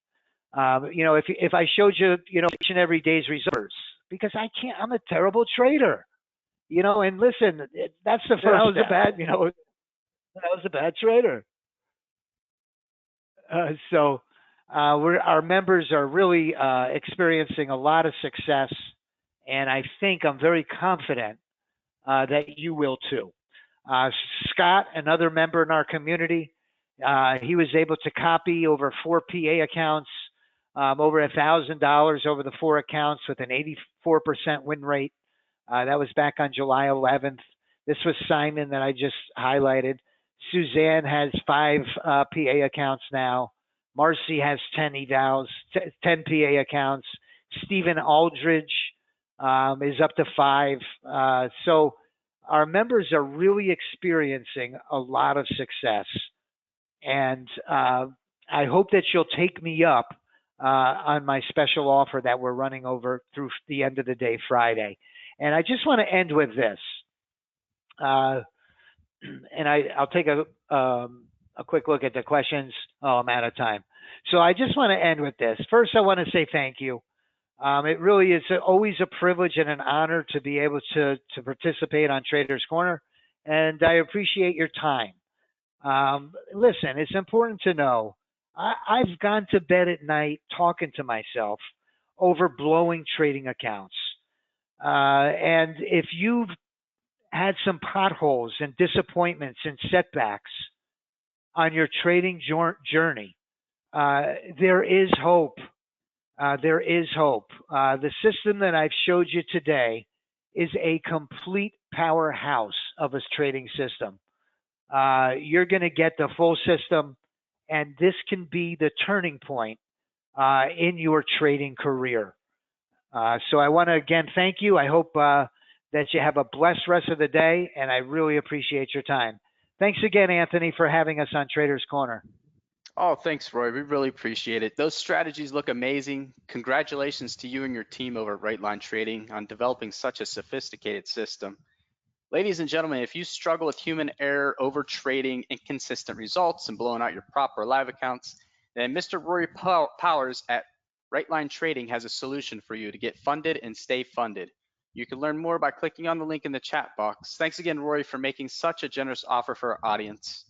You know, if I showed you, you know, each and every day's results, because I can't, I'm a terrible trader, you know, and listen, that's the first step. I was a bad trader. So our members are really experiencing a lot of success, and I think I'm very confident that you will too. Scott, another member in our community, he was able to copy over 4 PA accounts, over $1,000 over the 4 accounts with an 84% win rate. That was back on July 11th. This was Simon that I just highlighted. Suzanne has 5 PA accounts now. Marcy has 10 evals, 10 PA accounts. Stephen Aldridge is up to 5. So our members are really experiencing a lot of success. And I hope that you'll take me up on my special offer that we're running over through the end of the day Friday. And I just want to end with this. And I'll take a quick look at the questions. Oh, I'm out of time. So I just want to end with this. First, I want to say thank you. It really is always a privilege and an honor to be able to participate on Traders Corner, and I appreciate your time. Listen, it's important to know I've gone to bed at night talking to myself over blowing trading accounts. And if you've had some potholes and disappointments and setbacks on your trading journey, there is hope. There is hope. The system that I've showed you today is a complete powerhouse of a trading system. You're going to get the full system, and this can be the turning point in your trading career. So I want to again thank you. I hope that you have a blessed rest of the day, and I really appreciate your time. Thanks again, Anthony, for having us on Traders Corner. Oh, thanks, Roy. We really appreciate it. Those strategies look amazing. Congratulations to you and your team over at Right Line Trading on developing such a sophisticated system. Ladies and gentlemen, if you struggle with human error, over trading, inconsistent results, and blowing out your proper live accounts, then Mr. Rory Powers at Right Line Trading has a solution for you to get funded and stay funded. You can learn more by clicking on the link in the chat box. Thanks again, Rory, for making such a generous offer for our audience.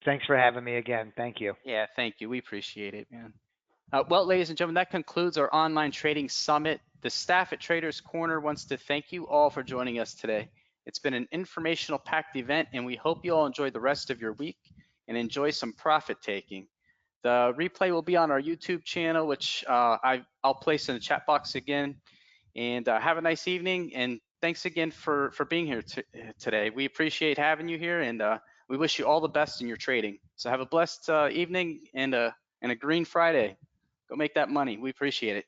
Thanks for having me again. Thank you. Yeah, thank you. We appreciate it, man. Well, ladies and gentlemen, that concludes our online trading summit. The staff at Traders Corner wants to thank you all for joining us today. It's been an informational packed event, and we hope you all enjoy the rest of your week and enjoy some profit taking. The replay will be on our YouTube channel, which I'll place in the chat box again. And have a nice evening, and thanks again for being here today. We appreciate having you here, and we wish you all the best in your trading. So have a blessed evening and a green Friday. Go make that money. We appreciate it.